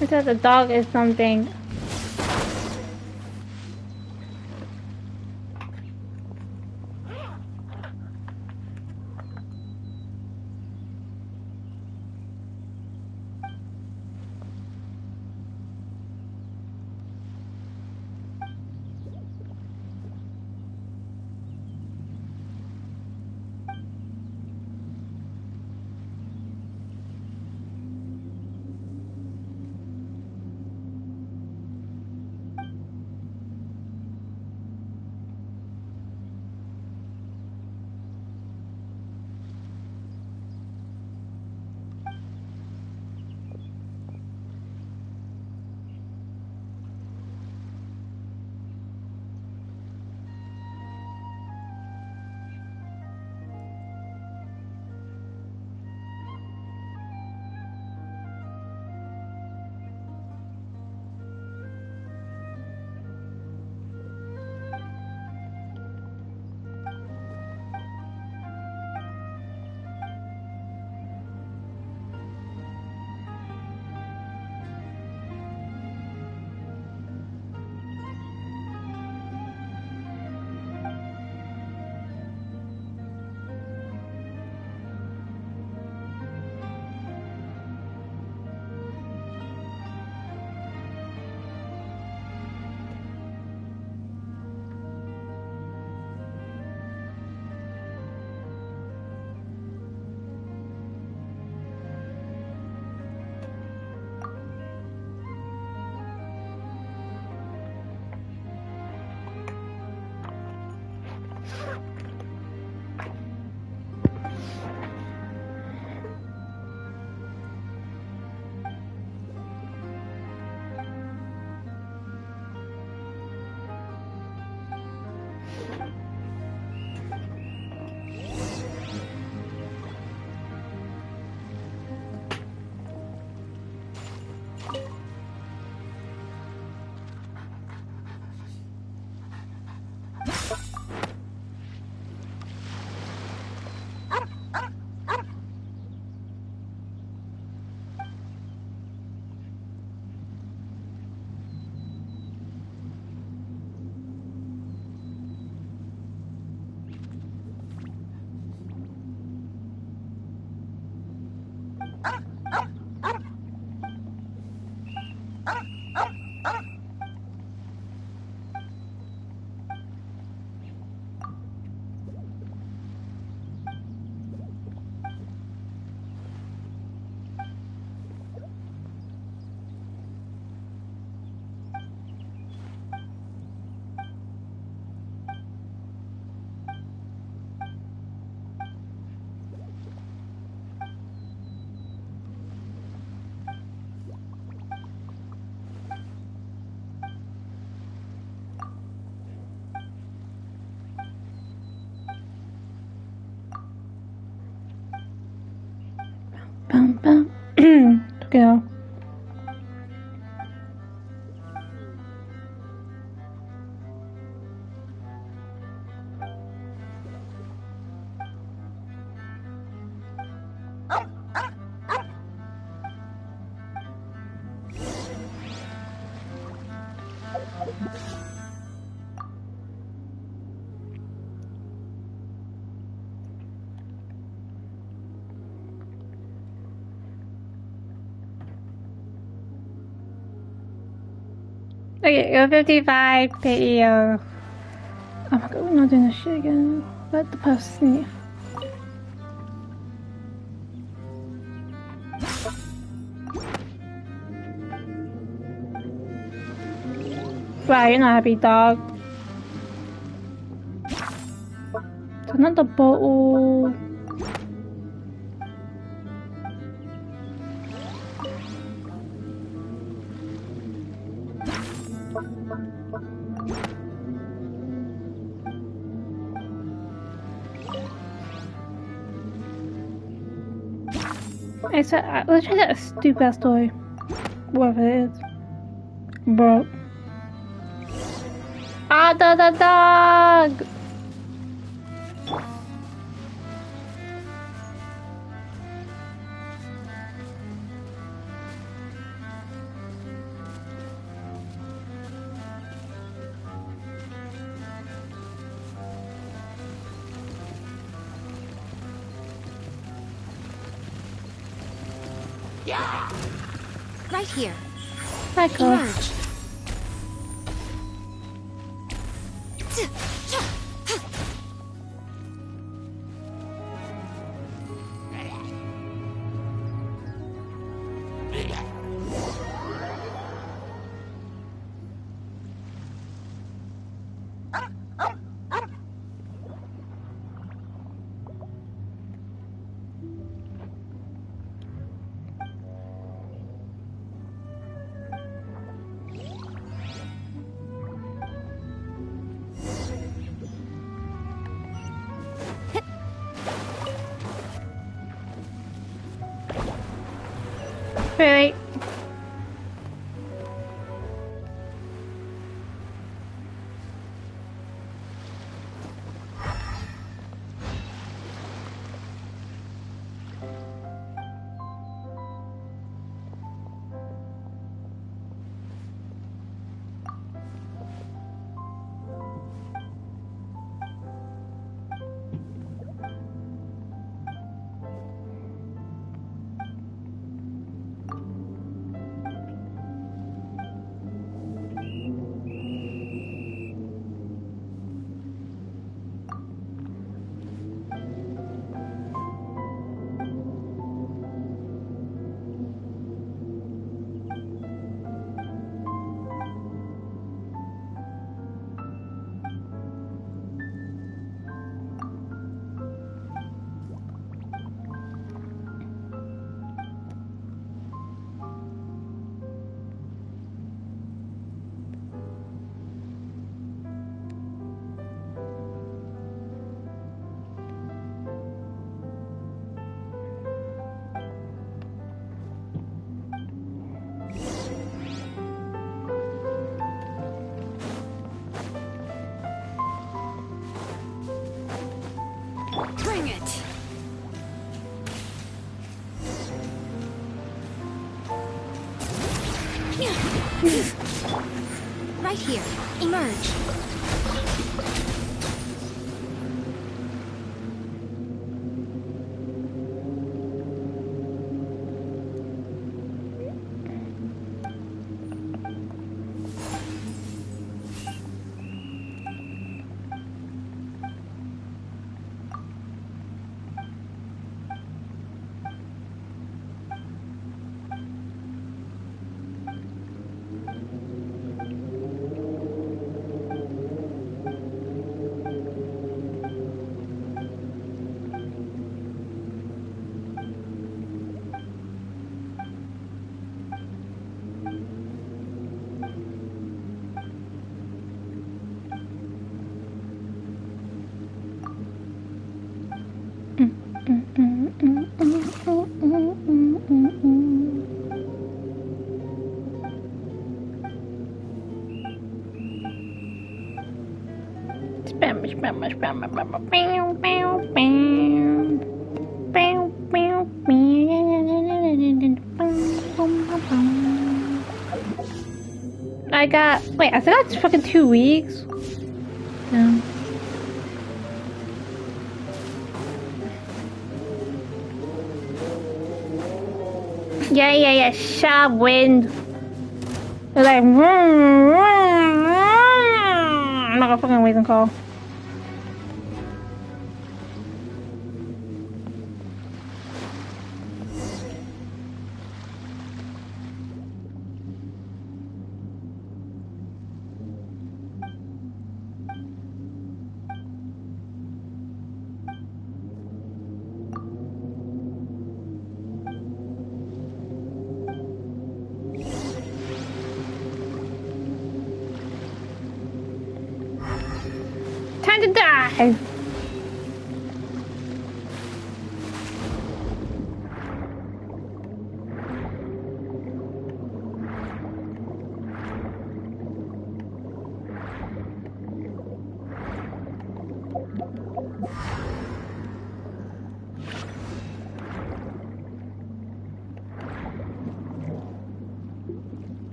It says the dog is something. But, you know. Okay, go 55, video. Oh my god, we're not doing this shit again. Let the puff sniff. Wow, you're not happy, dog. It's another bottle. Let's try that stupid ass toy. Whatever it is. Bro. Ah, the dog! Right here. Michael. Emerge. Really? Bring it. Right here. Emerge. I got... Wait, I still got fucking 2 weeks? No. Yeah. Sharp wind. They're like... I'm not gonna fucking wait and call. Time to die!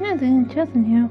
Nothing interesting here.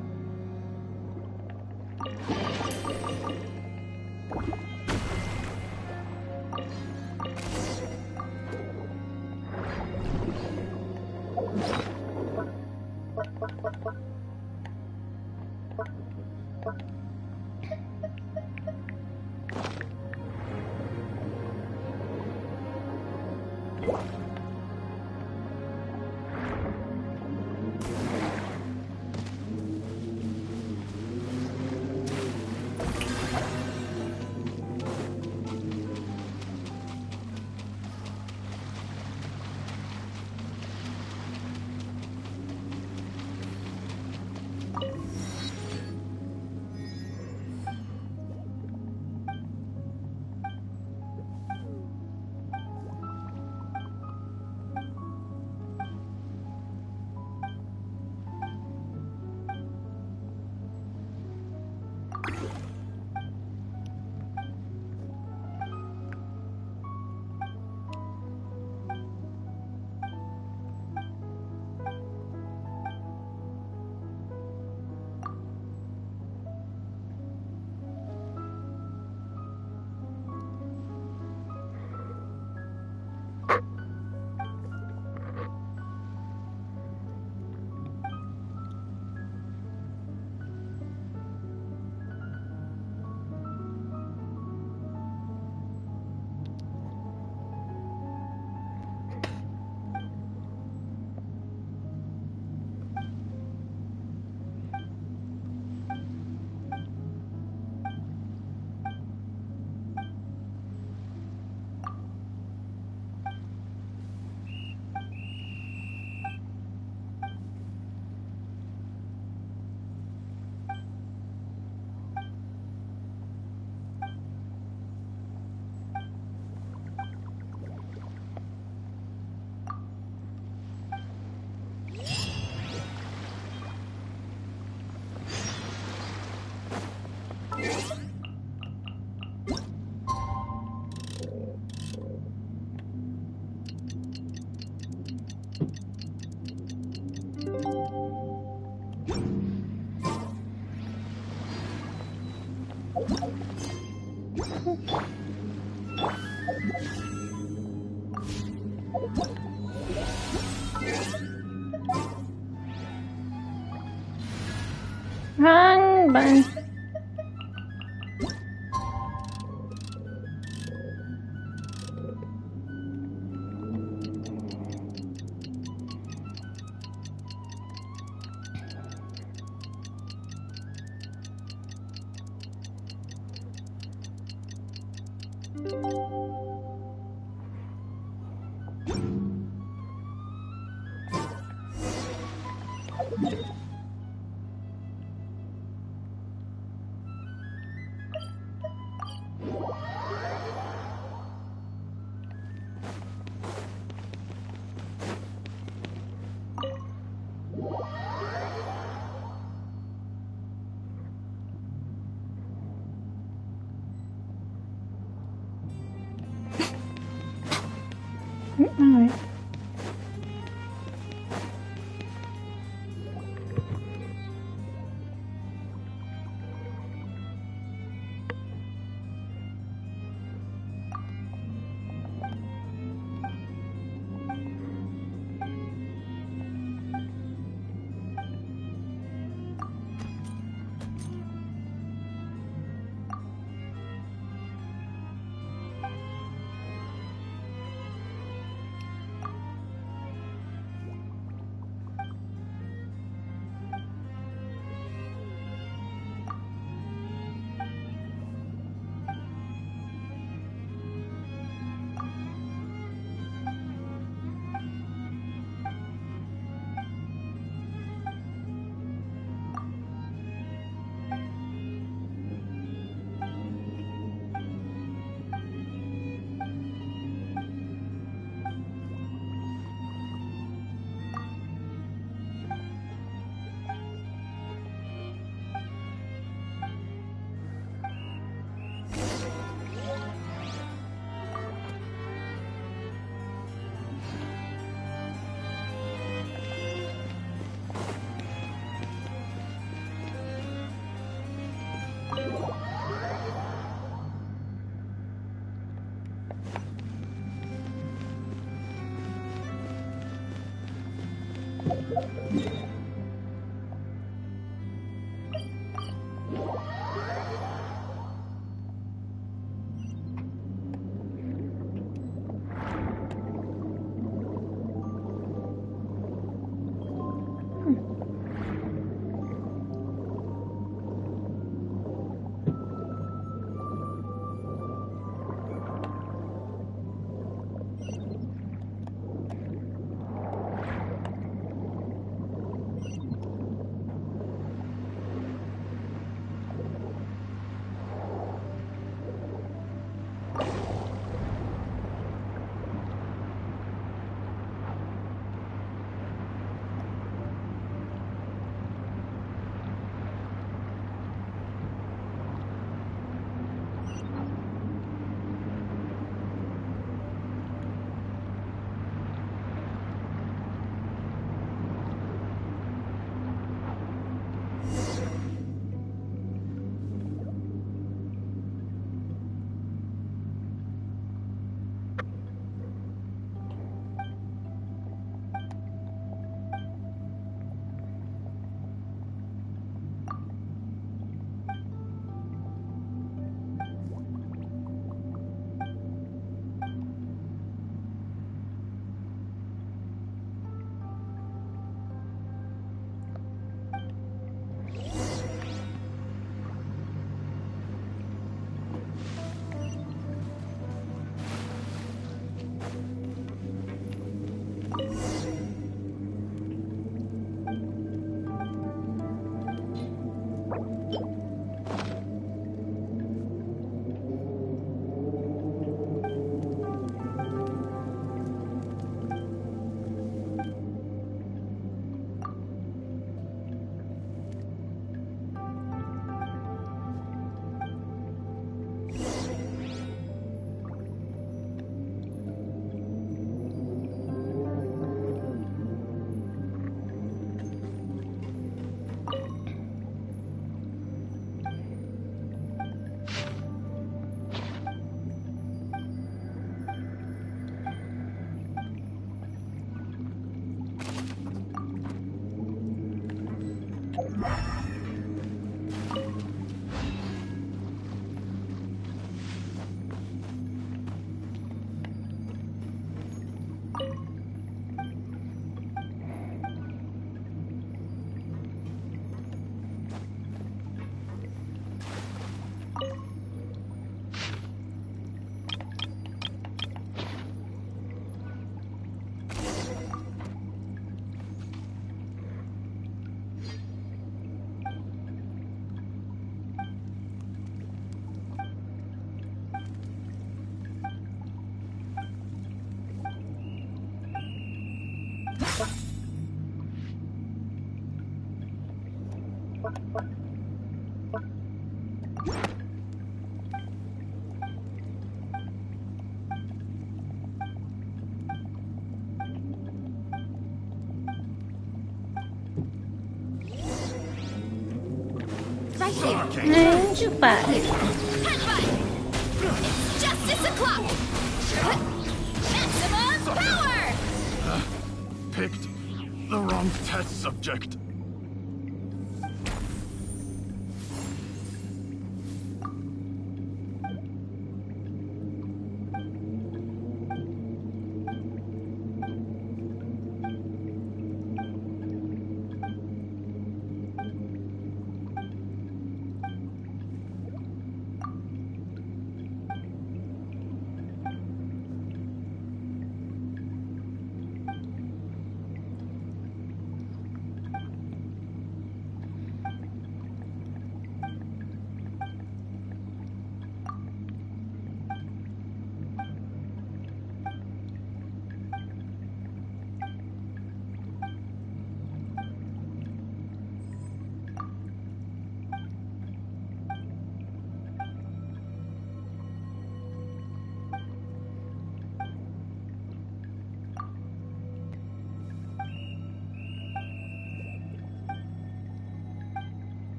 Wrong button. Alright. Right here. Ain't too far. Headbutt! It's justice o'clock! Maximum power! Picked the wrong test subject.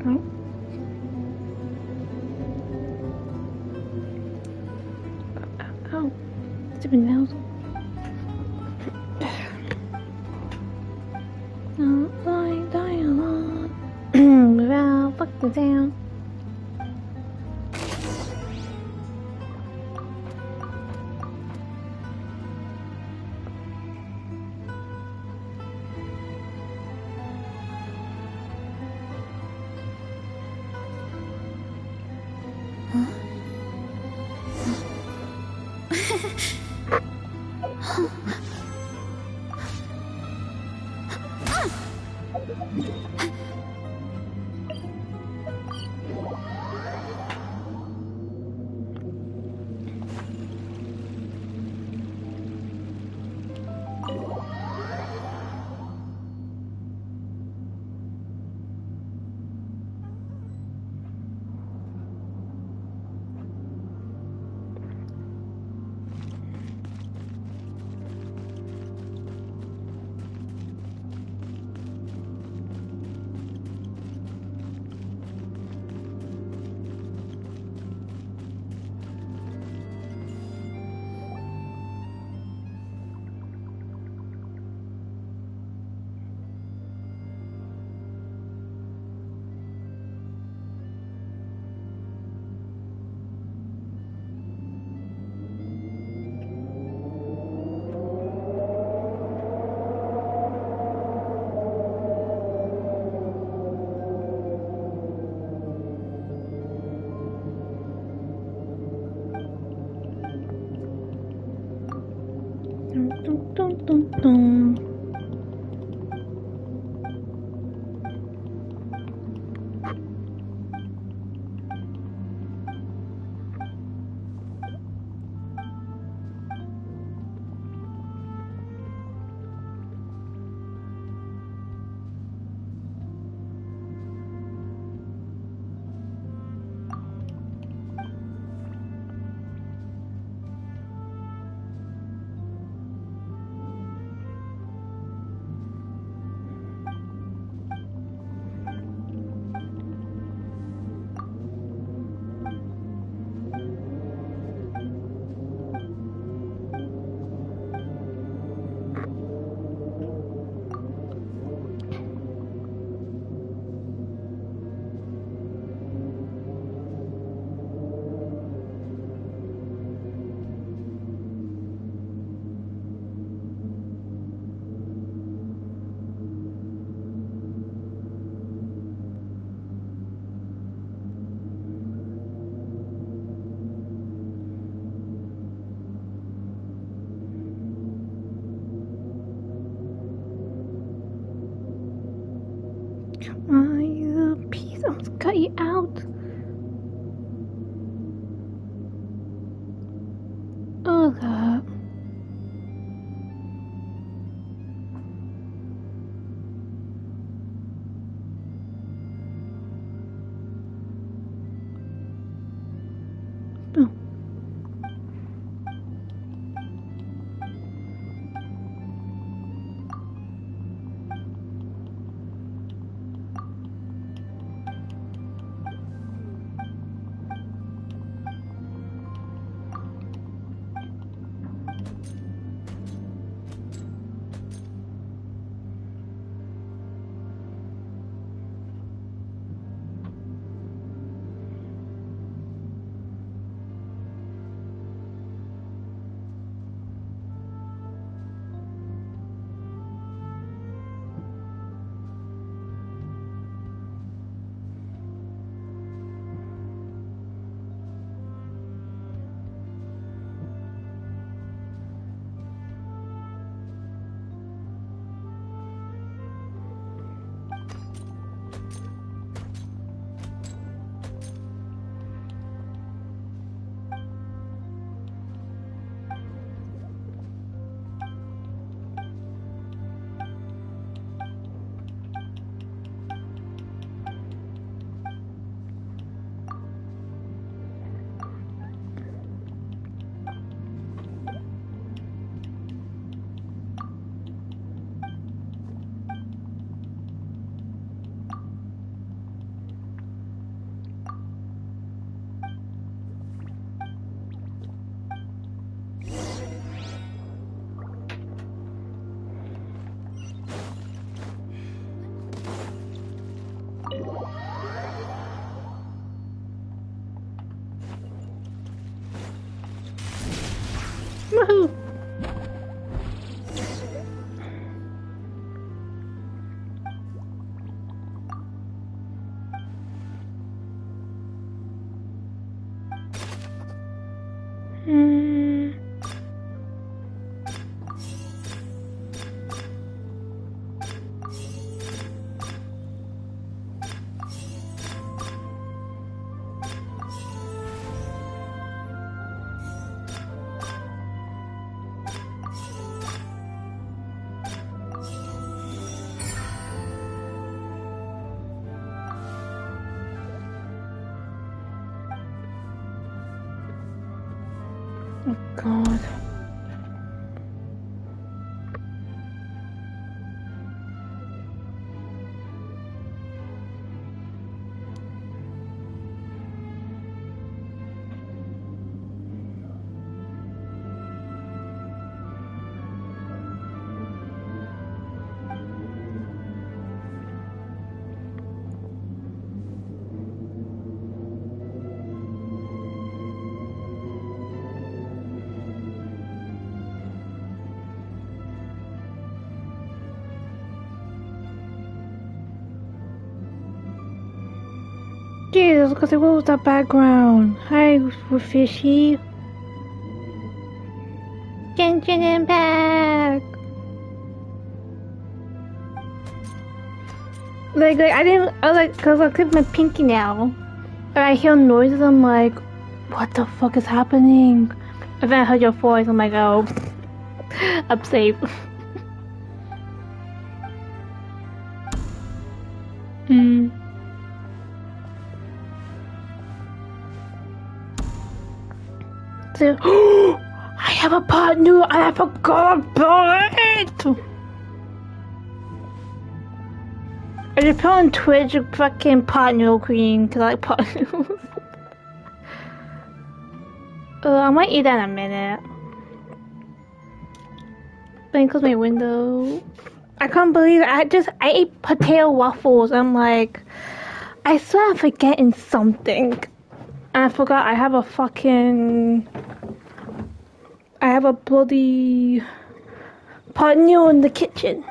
Oh. Oh. Stupid nails. Don't like dialogue without fucking sound. Dun, dun, dun, dun. Come on, you little piece. I'm gonna cut you out. Oh, God. Oh. Woohoo! Oh God. Jesus, because what was that background? Hi, fishy. Genshin Impact. Like I didn't. I was like, cause I clicked my pinky now, and I hear noises. I'm like, what the fuck is happening? And then I heard your voice. I'm like, oh, I'm safe. So, I have a partner and I forgot about it! I just put on Twitch fucking partner queen because I like partners. I might eat that in a minute. Let me close my window. I can't believe it. I ate potato waffles. I'm like, I swear I'm forgetting something. And I forgot I have a bloody partner in the kitchen.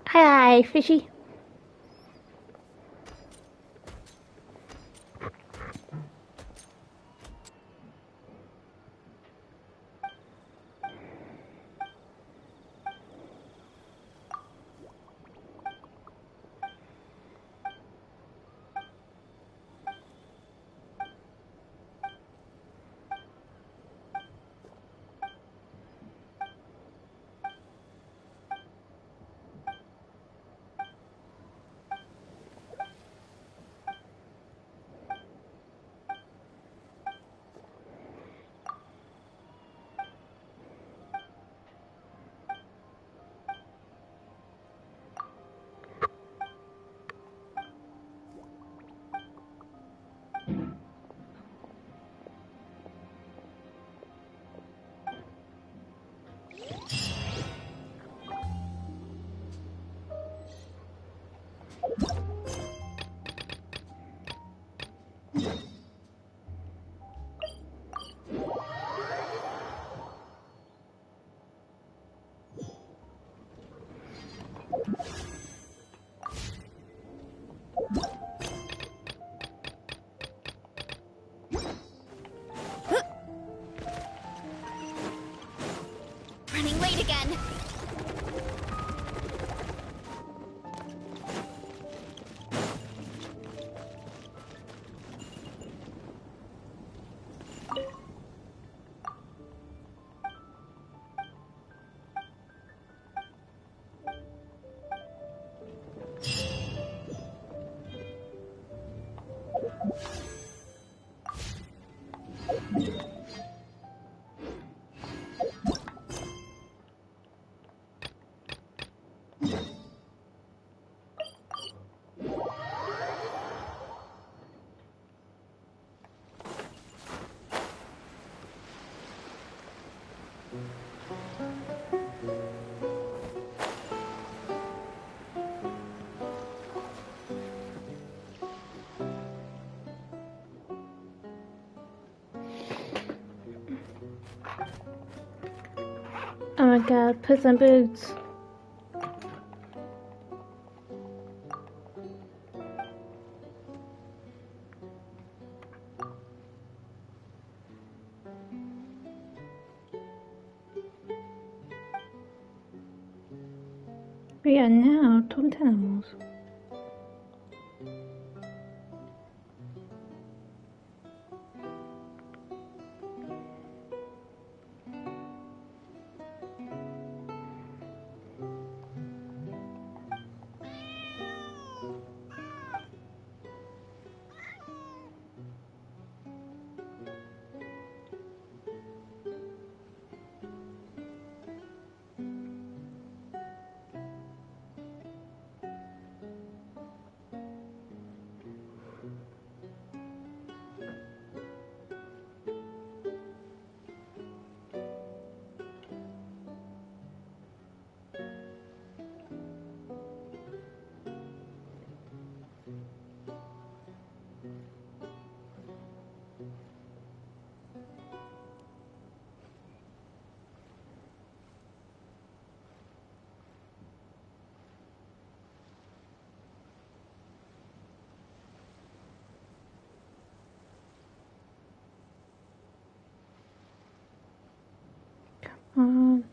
Hi, fishy. my god, Puss in Boots. But yeah, now, talking to animals. Um,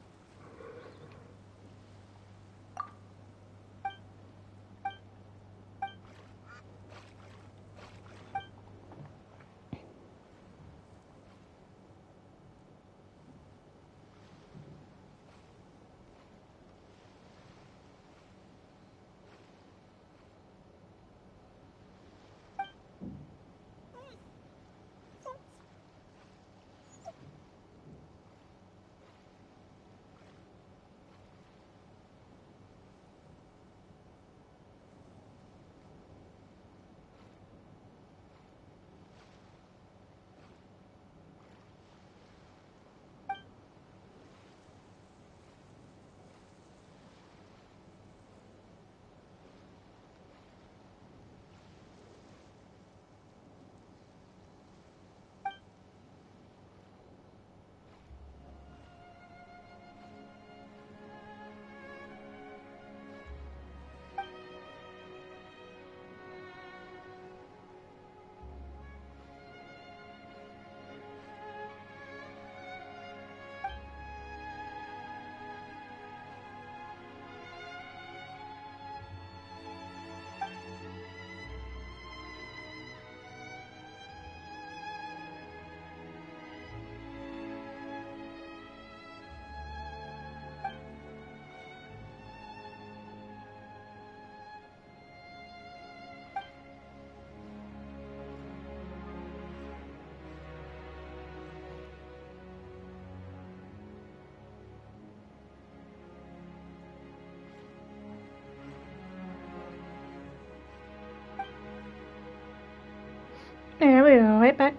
there we go, right back.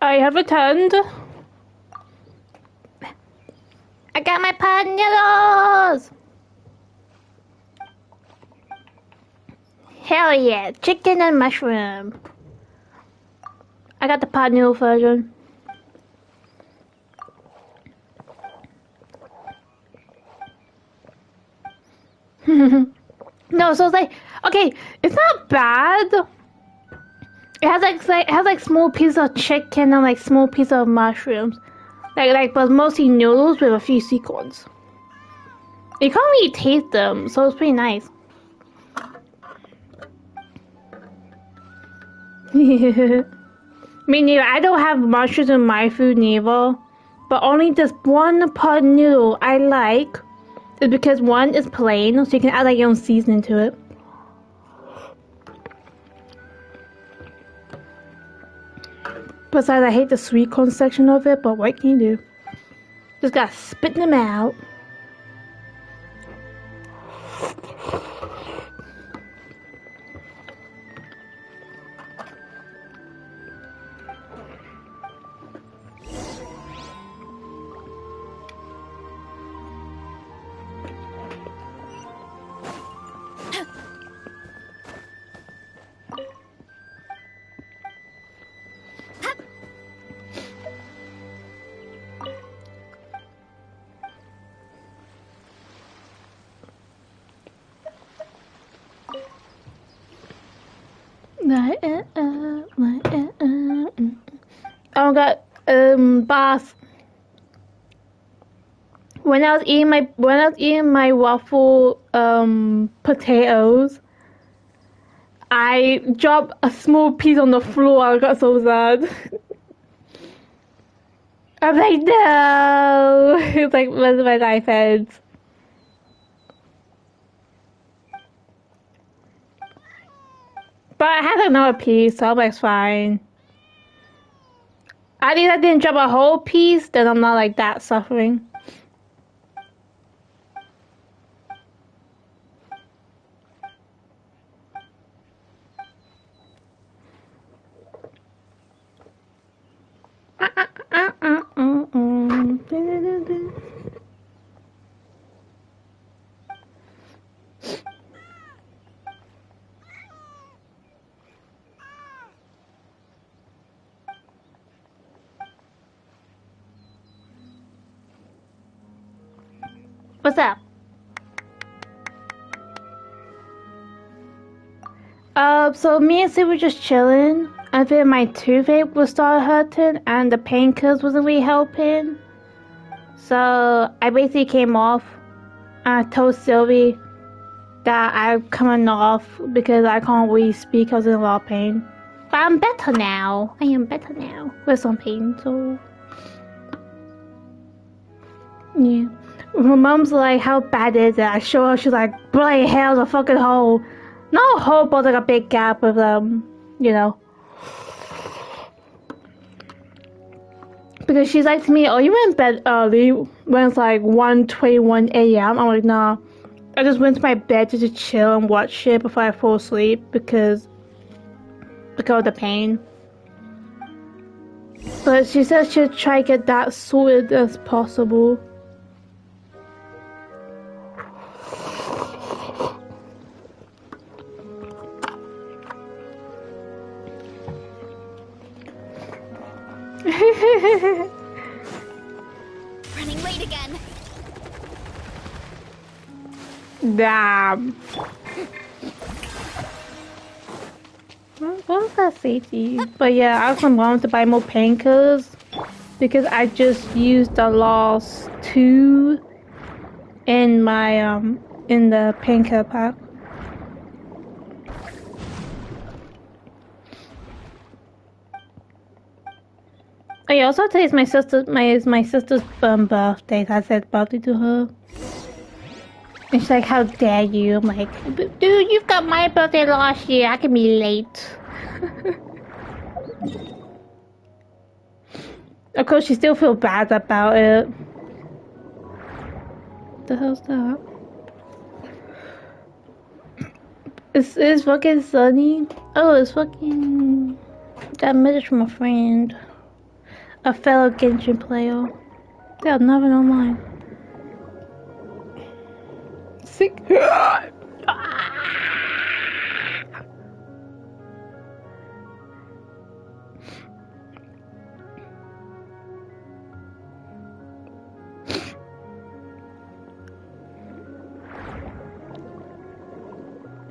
I have returned. I got my pot noodles! Hell yeah, chicken and mushroom. I got the pot noodle version. No, so it's like, okay, it's not bad. It has like small pieces of chicken and like small pieces of mushrooms, but mostly noodles with a few sequins. You can't really taste them, so it's pretty nice. Me neither. I don't have mushrooms in my food neither, but only this one pot noodle I like is because one is plain, so you can add like your own seasoning to it. Besides, I hate the sweet corn section of it, but what can you do? Just gotta spit them out. Oh god, boss. When I was eating my waffle potatoes, I dropped a small piece on the floor. I got so sad. I'm like, no. It's like, where's my knife heads? But I had another piece, so I'm like, it's fine. At least I didn't drop a whole piece, then I'm not like that suffering. What's up? So me and Sid were just chilling, and then my toothache was started hurting, and the painkillers wasn't really helping. So I basically came off. I told Sylvie that I'm coming off because I can't really speak. I was in a lot of pain. But I'm better now. I am better now. With some pain, so yeah. My mom's like, how bad is it? I show her, she's like, bloody hell's a fucking hole. Not a hole, but like a big gap with, you know. Because she's like to me, oh, you went to bed early when it's like 1:21 a.m. I'm like, nah. I just went to my bed just to chill and watch shit before I fall asleep because of the pain. But she said she'll try to get that sorted as possible. Running late again. Damn. What was that safety? But yeah, I also wanted to buy more painkillers because I just used the last 2 in my in the painkiller pack. Oh yeah, also today is my sister's birthday. So I said birthday to her. And she's like, how dare you? I'm like, dude, you've got my birthday last year. I can be late. Of course, she still feels bad about it. What the hell's that? It's fucking sunny. Oh, it's fucking that message from a friend. A fellow Genshin player. They are never online. Sick.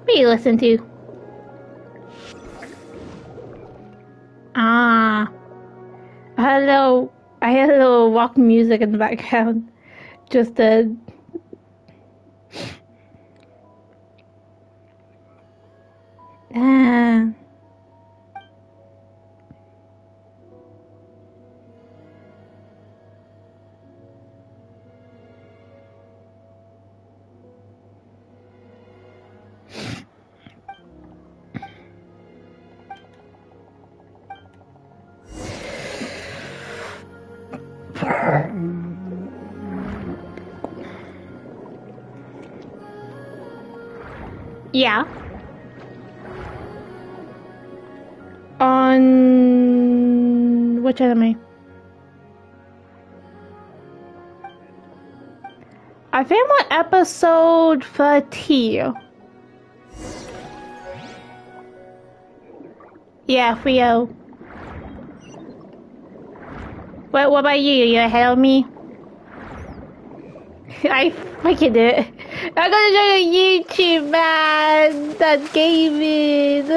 What do you listen to? Ah, I had a little rock music in the background. Just ah. Yeah. On which anime? I think on episode 30. Yeah, 30. What about you? You ahead of me? I fucking do it. I'm gonna show you YouTube, man. That gaming.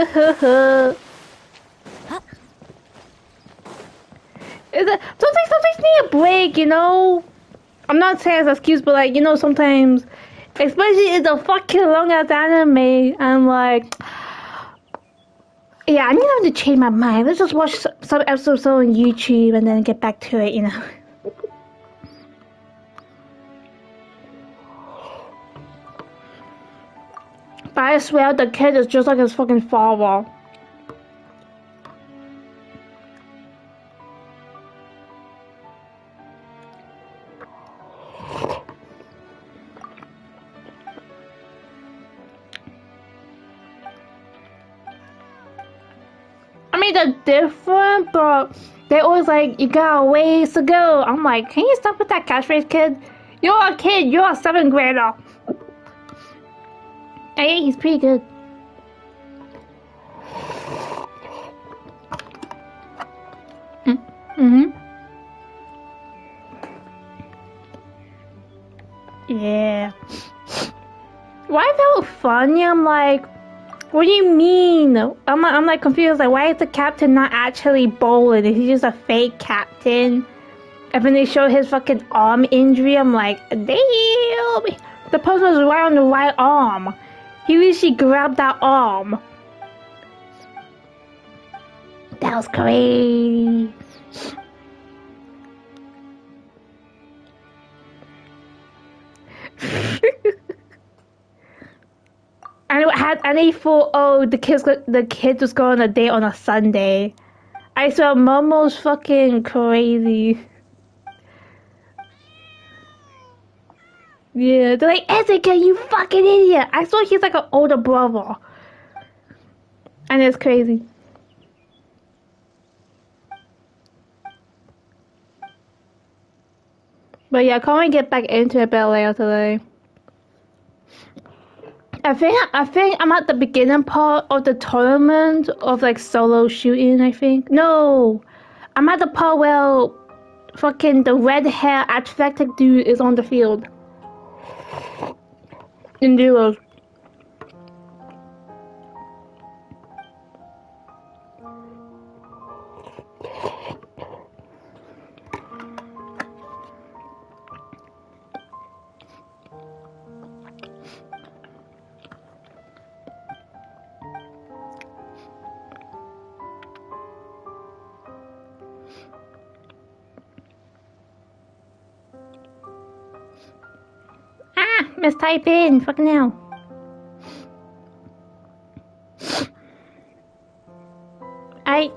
Sometimes need a break, you know. I'm not saying it's an excuse, but like, you know, sometimes, especially it's a fucking long ass anime, I'm like, yeah, I need to change my mind. Let's just watch some episodes on YouTube and then get back to it, you know. But I swear the kid is just like his fucking father. I mean, they're different, but they're always like, you got a ways to go. I'm like, can you stop with that catchphrase, kid? You're a kid. You're a 7th grader. Hey, he's pretty good. Mm-hmm. Yeah. Why felt funny? I'm like, what do you mean? I'm like confused. Like, why is the captain not actually bowling? Is he just a fake captain? And when they show his fucking arm injury, I'm like, damn. The person was right on the right arm. He literally grabbed that arm. That was crazy. And he thought, oh, the kid was going on a date on a Sunday. I swear, Momo's fucking crazy. Yeah, they're like, Etika, you fucking idiot. I swear he's like an older brother. And it's crazy. But yeah, can't we get back into it a bit later today? I think I'm at the beginning part of the tournament of like solo shooting, I think. No! I'm at the part where fucking the red hair athletic dude is on the field. In duos. Mistype in, fucking hell. I.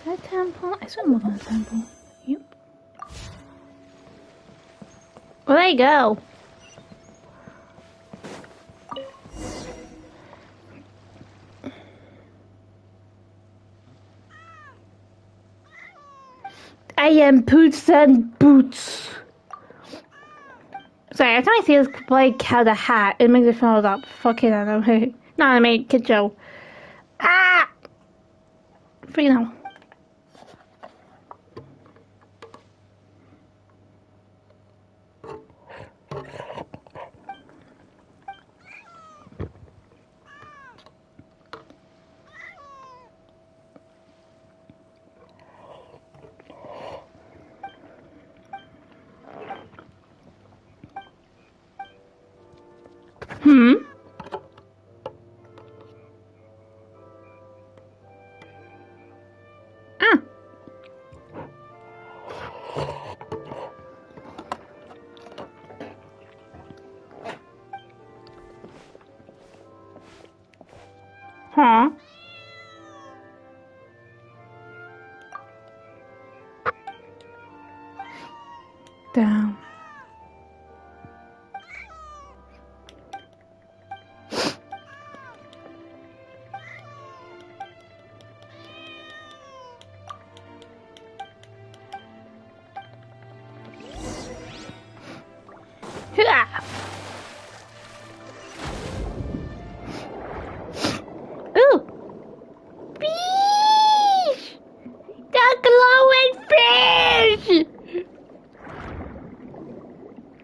that temple? I saw more than a temple. Yep. Where'd I go? I am Boots and Boots. Sorry, every time I see this like had a hat, it makes me feel like fucking anime. Not anime, kid show. Ah! Freaking hell. Hmm? Ah. Huh? Damn. Hurrah! Ooh! Fish! The glowing fish!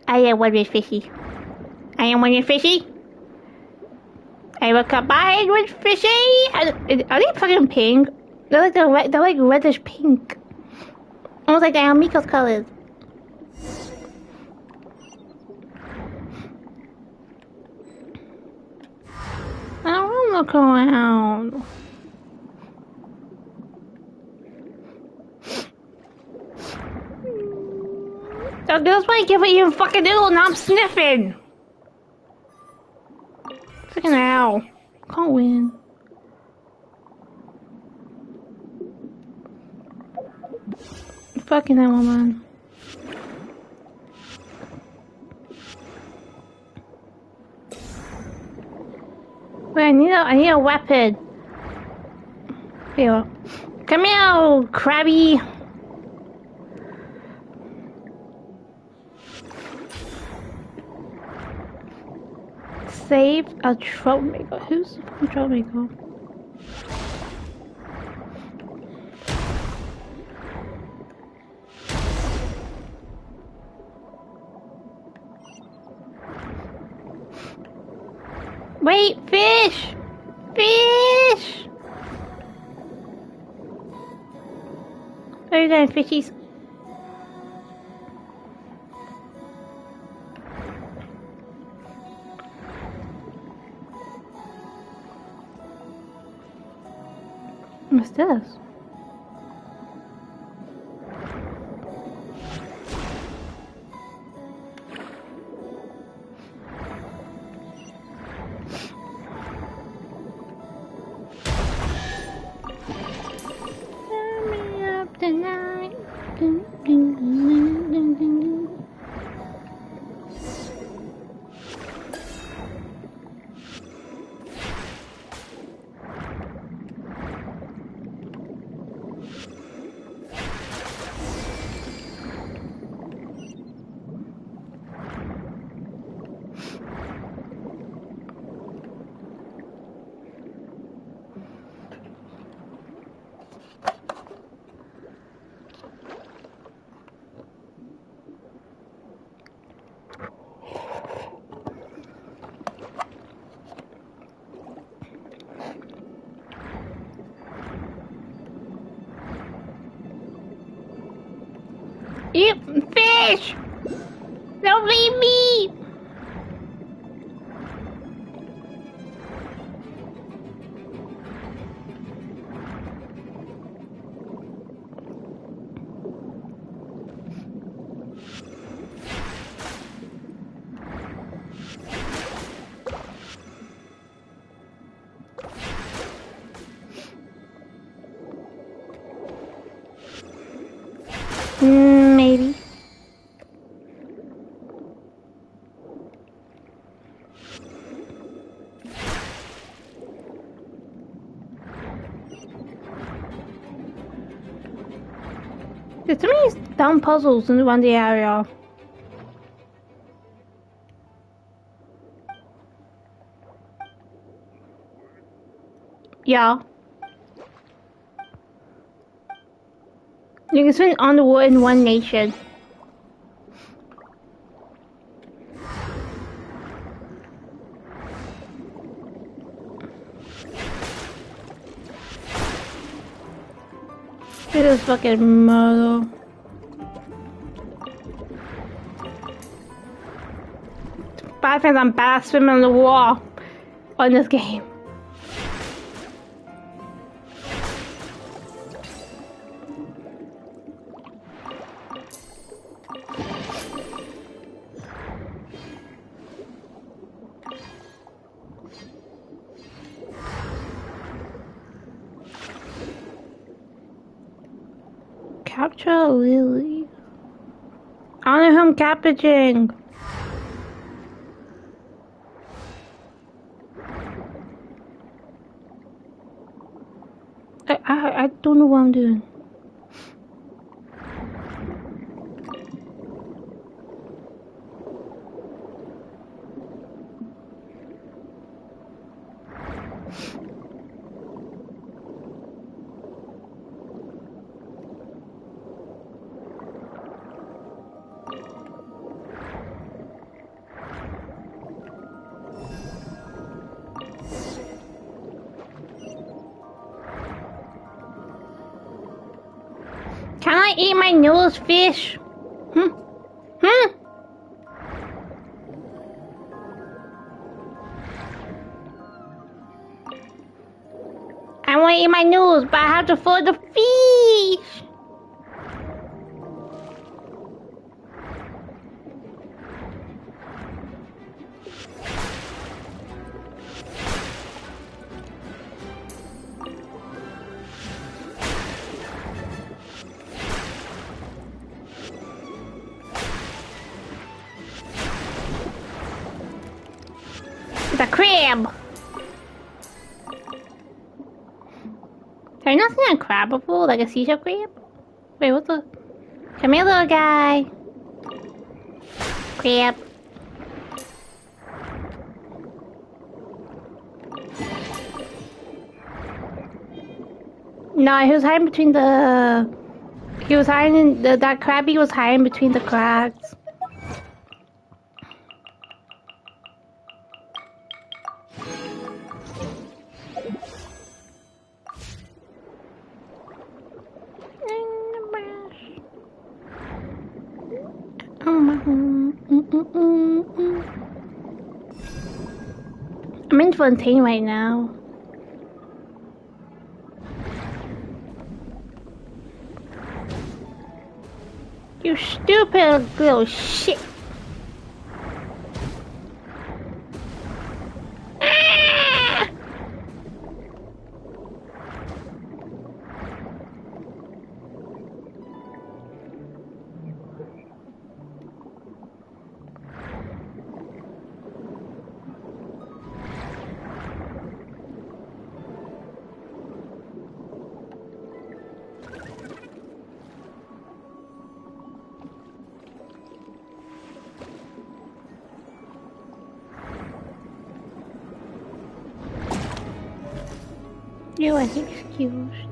I am one with fishy. I am one with fishy. I will combine with fishy. Are they fucking pink? They're like reddish pink. Almost like Miko's colors. I don't want to look around. The girls might give it even fucking ill, and I'm sniffing. Freaking hell. Can't win. Fucking hell, man. Wait, I need a weapon. Here. Come here, Krabby. Save a troublemaker. Who's the fucking troublemaker? Wait, fish! Fish! Where are you going, fishies? What's this? Turn me up tonight. Dun, dun, dun, dun, dun, dun. Eat fish! Don't leave me! Maybe. There's too many dumb puzzles in around the area. Yeah. You can swim underwater in one nation. This is fucking murder. Bad things I'm bad at swimming on the wall on this game. Capture a lily. I don't know who I'm capturing. I don't know what I'm doing. Can I eat my nose fish? I want to eat my noodles, but I have to feed the fish. It's a crab. Have you not seen a crab before? Like a seashell crab? Wait, what's the... Come here, little guy. Crab. No, he was hiding between the... He was hiding... That crabby was hiding between the cracks. I'm in Fontaine right now. You stupid little shit. You are excused.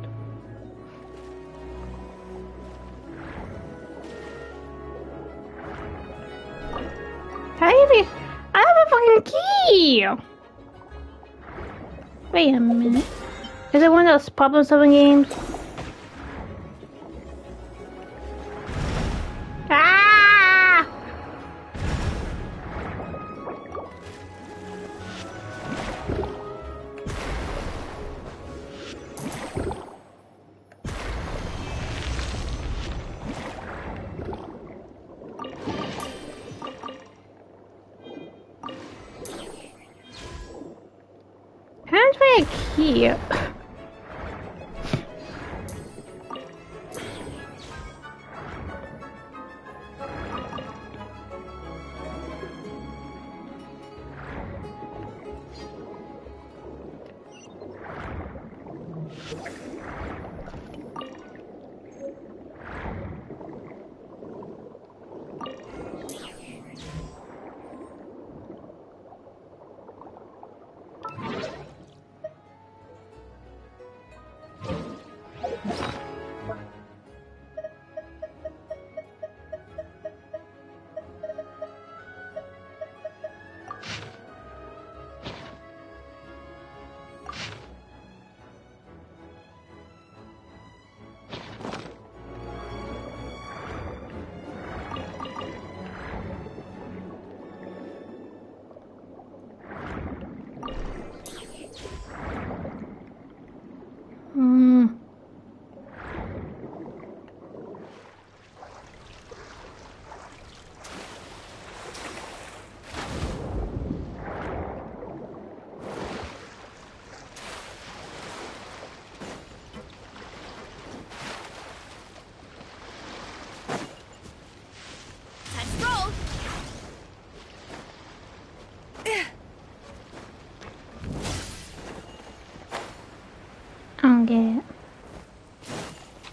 I have a fucking key! Wait a minute. Is it one of those problem-solving games? Ah! How do I key?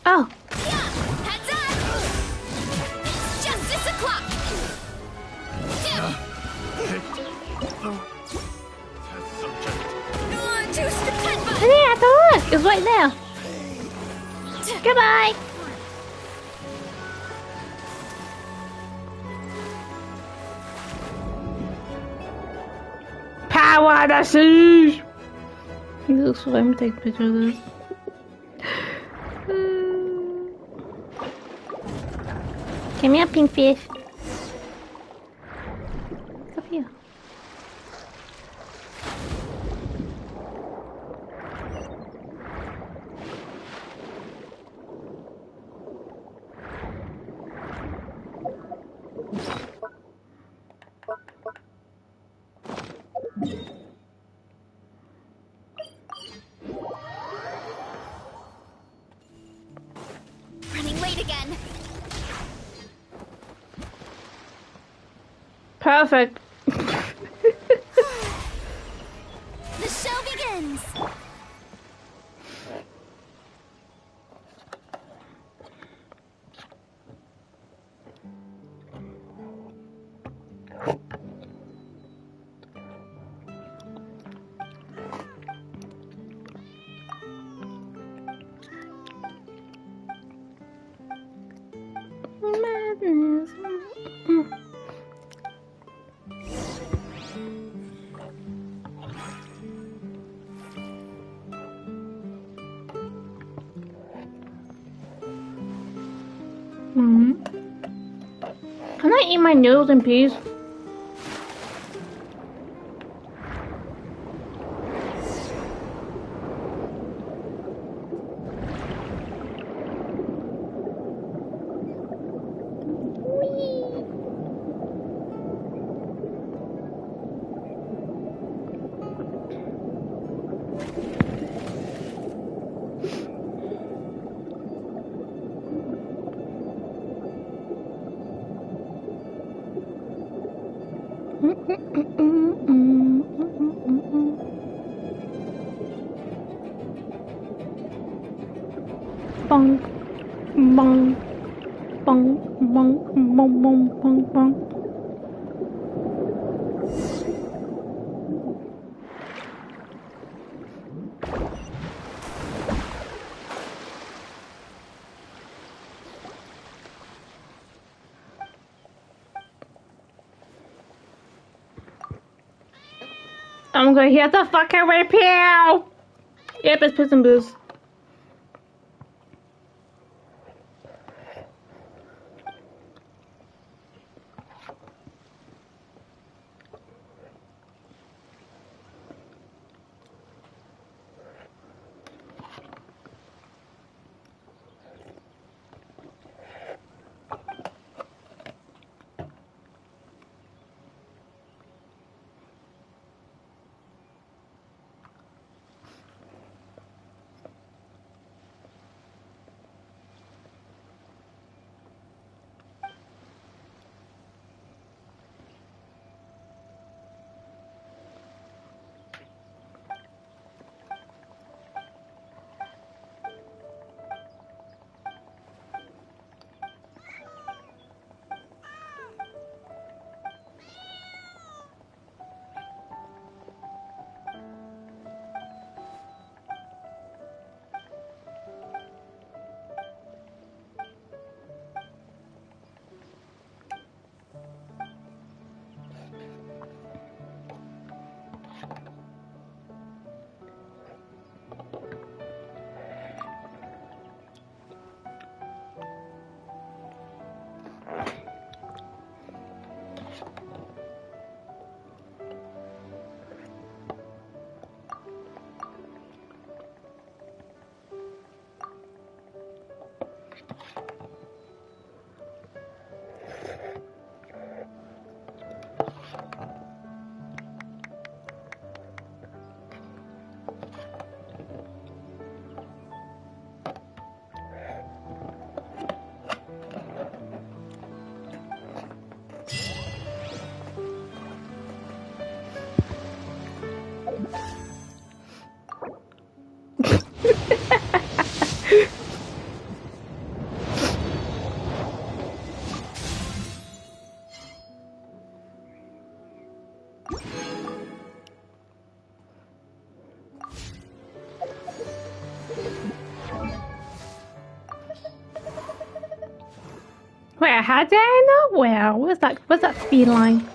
Oh. Yeah, heads up! It's justice o'clock! I didn't have to look. It's right there. Goodbye. Power the siege. Looks like I'm taking a picture of this. Give me a pink fish. Up here. Running late again. Perfect. The show begins. Madness. Can I eat my noodles in peace? Bong, bong, bong, bong, bong, bong, bong, bong. I'm gonna hit the fucking repeal! Yep, it's Piss and Booze. Where? How did I know? Where? Where's that speed line?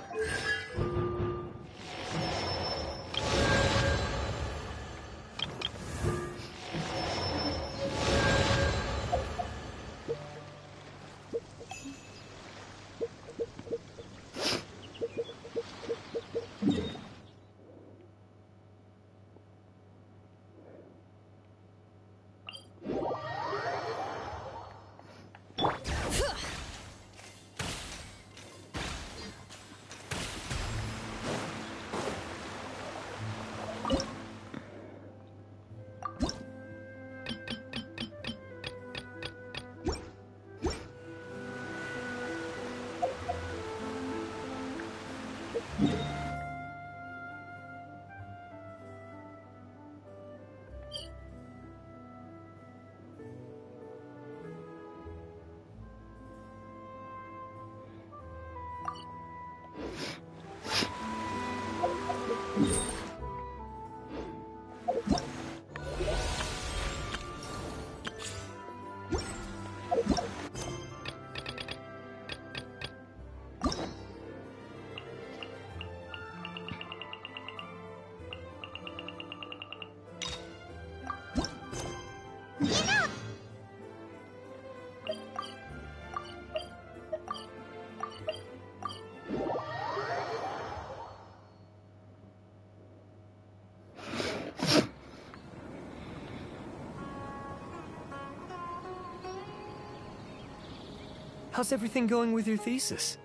How's everything going with your thesis?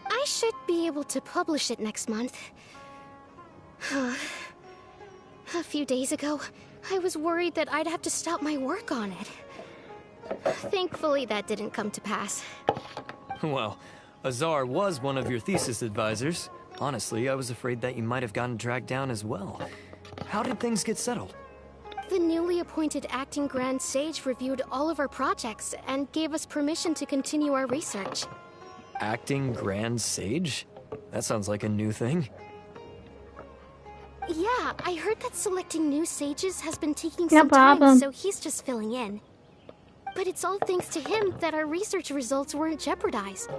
I should be able to publish it next month. A few days ago, I was worried that I'd have to stop my work on it. Thankfully, that didn't come to pass. Well, Azar was one of your thesis advisors. Honestly, I was afraid that you might have gotten dragged down as well. How did things get settled? The newly appointed acting Grand Sage reviewed all of our projects and gave us permission to continue our research. Acting Grand Sage? That sounds like a new thing. Yeah, I heard that selecting new sages has been taking No some problem. time, so he's just filling in. But it's all thanks to him that our research results weren't jeopardized.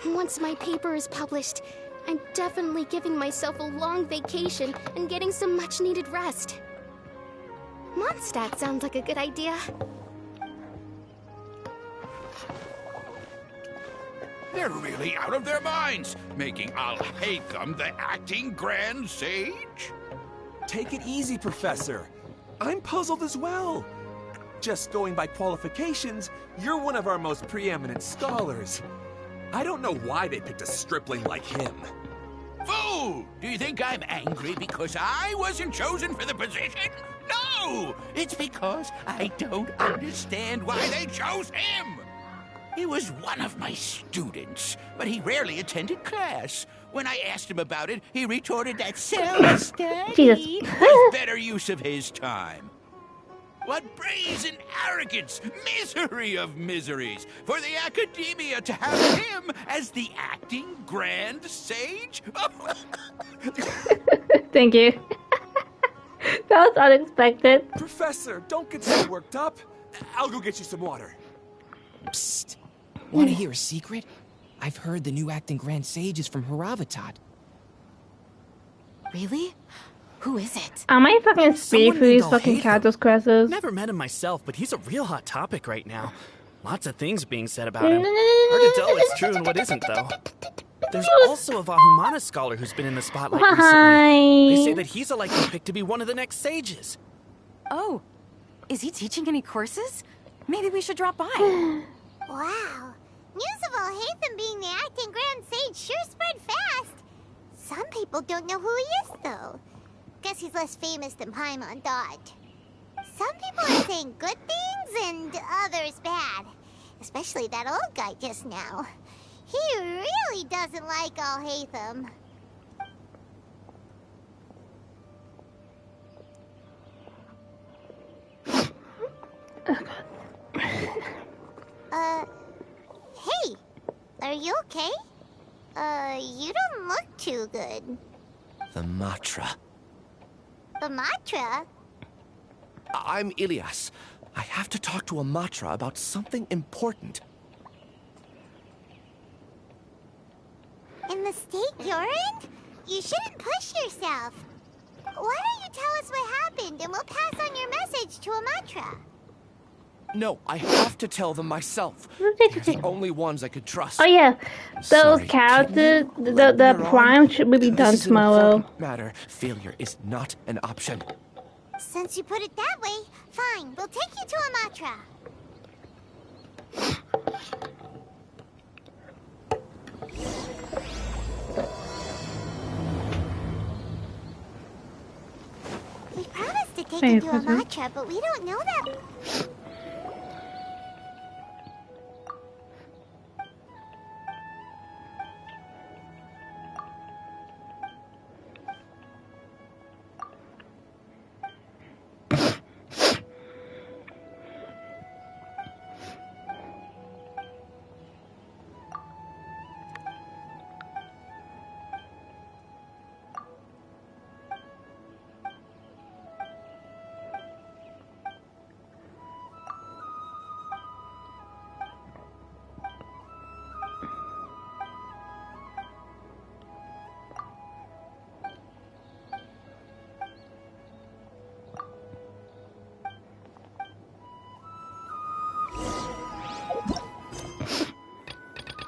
Once my paper is published, I'm definitely giving myself a long vacation and getting some much-needed rest. Mondstadt sounds like a good idea. They're really out of their minds, making Al-Haytham the acting Grand Sage? Take it easy, Professor. I'm puzzled as well. Just going by qualifications, you're one of our most preeminent scholars. I don't know why they picked a stripling like him. Fool! Do you think I'm angry because I wasn't chosen for the position? No! It's because I don't understand why they chose him! He was one of my students, but he rarely attended class. When I asked him about it, he retorted that self-study Jesus. was better use of his time. What brazen arrogance, misery of miseries, for the academia to have him as the acting Grand Sage? Thank you. That was unexpected. Professor, don't get so worked up. I'll go get you some water. Psst. Want to hear a secret? I've heard the new acting Grand Sage is from Haravatat. Really? Who is it? I might fucking speed Someone through these named fucking Al-Haytham. characters crosses. Never met him myself, but he's a real hot topic right now. Lots of things being said about him. Hard to tell what's true and what isn't, though. There's also a Vahumana scholar who's been in the spotlight recently. They say that he's a likely pick to be one of the next sages. Oh, is he teaching any courses? Maybe we should drop by. Wow. News of Al-Haytham being the acting Grand Sage sure spread fast. Some people don't know who he is, though. Guess he's less famous than Paimon thought. Some people are saying good things and others bad. Especially that old guy just now. He really doesn't like Al-Haytham. Hey, are you okay? You don't look too good. The Matra. The Matra? I'm Ilias. I have to talk to Amatra about something important. In the state you're in? You shouldn't push yourself. Why don't you tell us what happened and we'll pass on your message to Amatra? No, I have to tell them myself. They're the only ones I could trust. Oh yeah, those Sorry, characters, can you let the me on? prime should be done This is an tomorrow. important matter. Failure is not an option. Since you put it that way, fine. We'll take you to Amatra. We promised to take you to Amatra, but we don't know that.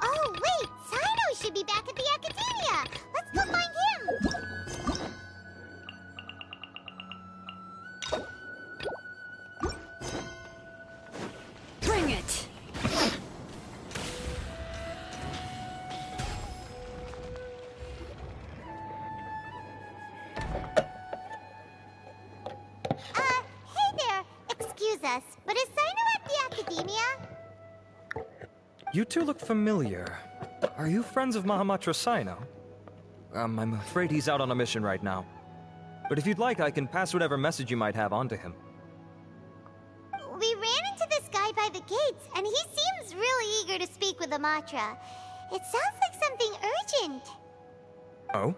Oh, wait! Sino should be back at the Academia! Let's go find him! Bring it! Hey there! Excuse us, but is Sino at the Academia? You two look familiar. Are you friends of Mahamatra Sino? I'm afraid he's out on a mission right now. But if you'd like, I can pass whatever message you might have on to him. We ran into this guy by the gates, and he seems really eager to speak with Amatra. It sounds like something urgent. Oh?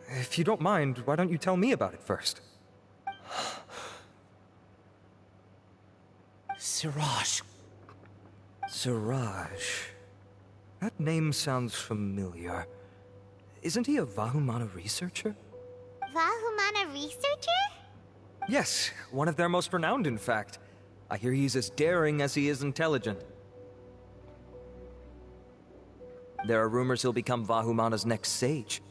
If you don't mind, why don't you tell me about it first? Siraj. Siraj. That name sounds familiar. Isn't he a Vahumana researcher? Vahumana researcher? Yes, one of their most renowned, in fact. I hear he's as daring as he is intelligent. There are rumors he'll become Vahumana's next sage.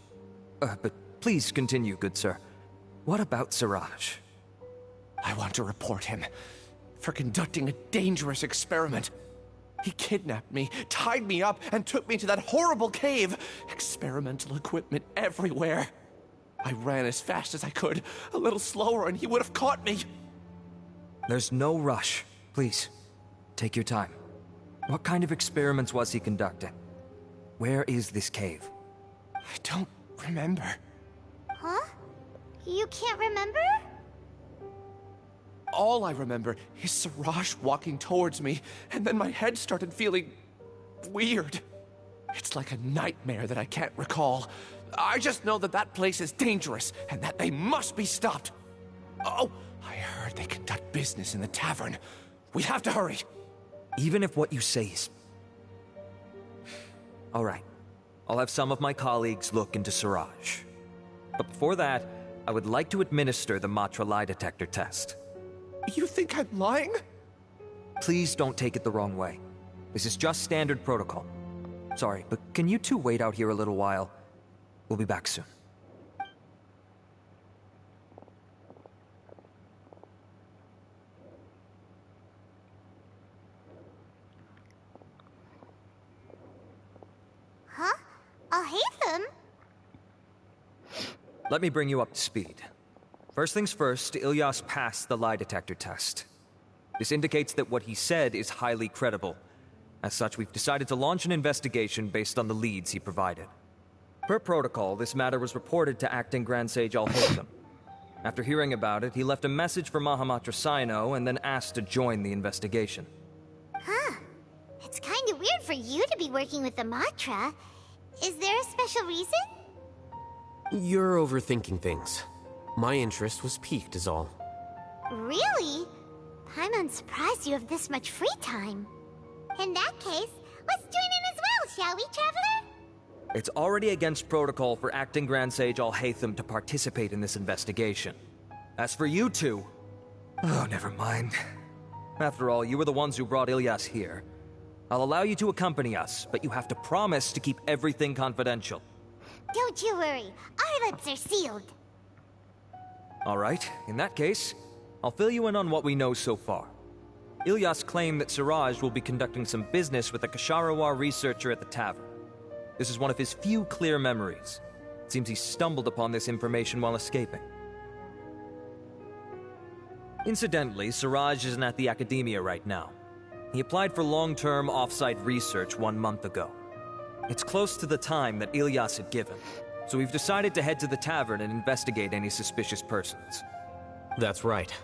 But please continue, good sir. What about Siraj? I want to report him for conducting a dangerous experiment. He kidnapped me, tied me up, and took me to that horrible cave. Experimental equipment everywhere. I ran as fast as I could, a little slower, and he would have caught me. There's no rush. Please, take your time. What kind of experiments was he conducting? Where is this cave? I don't remember. Huh? You can't remember? All I remember is Siraj walking towards me, and then my head started feeling weird. It's like a nightmare that I can't recall. I just know that that place is dangerous, and that they must be stopped. Oh, I heard they conduct business in the tavern. We have to hurry. Even if what you say is... All right. I'll have some of my colleagues look into Siraj. But before that, I would like to administer the Matra lie detector test. You think I'm lying? Please don't take it the wrong way. This is just standard protocol. Sorry, but can you two wait out here a little while? We'll be back soon. Huh? I'll hate them. Let me bring you up to speed. First things first, Ilyas passed the lie detector test. This indicates that what he said is highly credible. As such, we've decided to launch an investigation based on the leads he provided. Per protocol, this matter was reported to Acting Grand Sage Al-Haytham. After hearing about it, he left a message for Mahamatra Sino and then asked to join the investigation. Huh. It's kind of weird for you to be working with the Matra. Is there a special reason? You're overthinking things. My interest was piqued is all. Really? Paimon surprised you have this much free time. In that case, let's join in as well, shall we, Traveler? It's already against protocol for Acting Grand Sage Alhaitham to participate in this investigation. As for you two... Oh, never mind. After all, you were the ones who brought Ilyas here. I'll allow you to accompany us, but you have to promise to keep everything confidential. Don't you worry, our lips are sealed. Alright, in that case, I'll fill you in on what we know so far. Ilyas claimed that Siraj will be conducting some business with a Kasharawar researcher at the tavern. This is one of his few clear memories. It seems he stumbled upon this information while escaping. Incidentally, Siraj isn't at the academia right now. He applied for long-term off-site research 1 month ago. It's close to the time that Ilyas had given, so we've decided to head to the tavern and investigate any suspicious persons. That's right.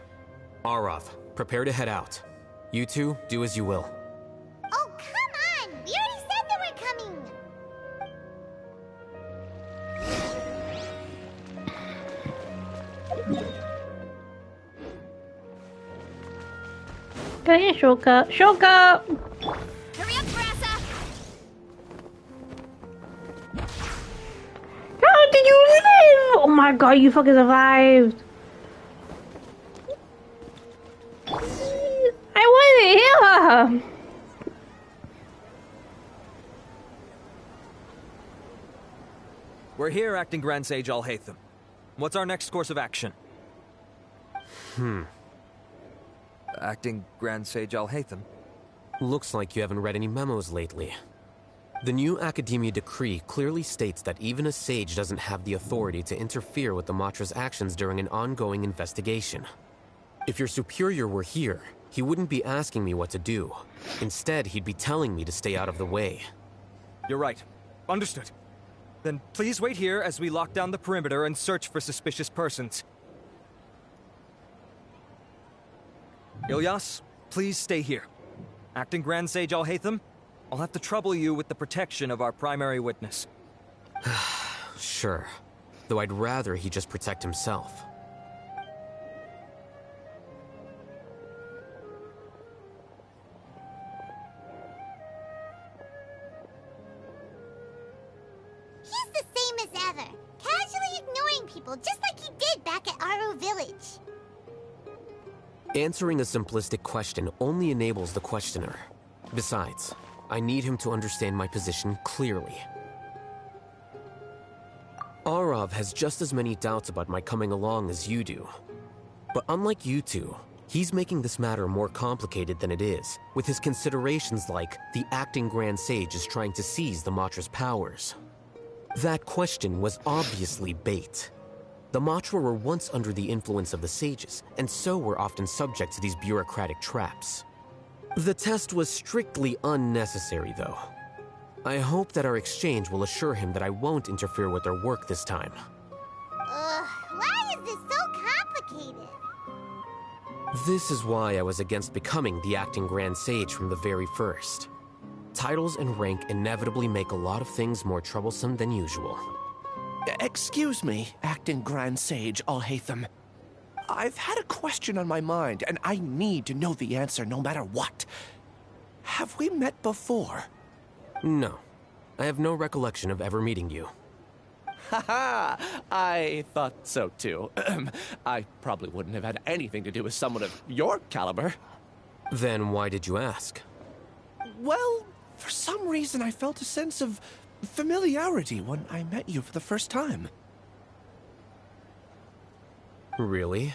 Arav, prepare to head out. You two, do as you will. Oh, come on! We already said that we're coming! Go ahead, shortcut. Shortcut! Hurry up, Grassa! How did you live? Oh my god, you fucking survived. I wasn't here. We're here, Acting Grand Sage Alhaitham. What's our next course of action? Acting Grand Sage Alhaitham? Looks like you haven't read any memos lately. The new Academia decree clearly states that even a sage doesn't have the authority to interfere with the Matra's actions during an ongoing investigation. If your superior were here, he wouldn't be asking me what to do. Instead, he'd be telling me to stay out of the way. You're right. Understood. Then please wait here as we lock down the perimeter and search for suspicious persons. Ilyas, please stay here. Acting Grand Sage Alhaitham, I'll have to trouble you with the protection of our primary witness. Sure. Though I'd rather he just protect himself. He's the same as ever, casually ignoring people just like he did back at Aru Village. Answering a simplistic question only enables the questioner. Besides, I need him to understand my position clearly. Arav has just as many doubts about my coming along as you do. But unlike you two, he's making this matter more complicated than it is, with his considerations like the Acting Grand Sage is trying to seize the Matra's powers. That question was obviously bait. The Matra were once under the influence of the sages, and so were often subject to these bureaucratic traps. The test was strictly unnecessary, though. I hope that our exchange will assure him that I won't interfere with their work this time. Why is this so complicated? This is why I was against becoming the Acting Grand Sage from the very first. Titles and rank inevitably make a lot of things more troublesome than usual. Excuse me, Acting Grand Sage Alhaitham. I've had a question on my mind, and I need to know the answer no matter what. Have we met before? No. I have no recollection of ever meeting you. Haha, I thought so too. I probably wouldn't have had anything to do with someone of your caliber. Then why did you ask? Well, for some reason I felt a sense of familiarity when I met you for the first time. Really?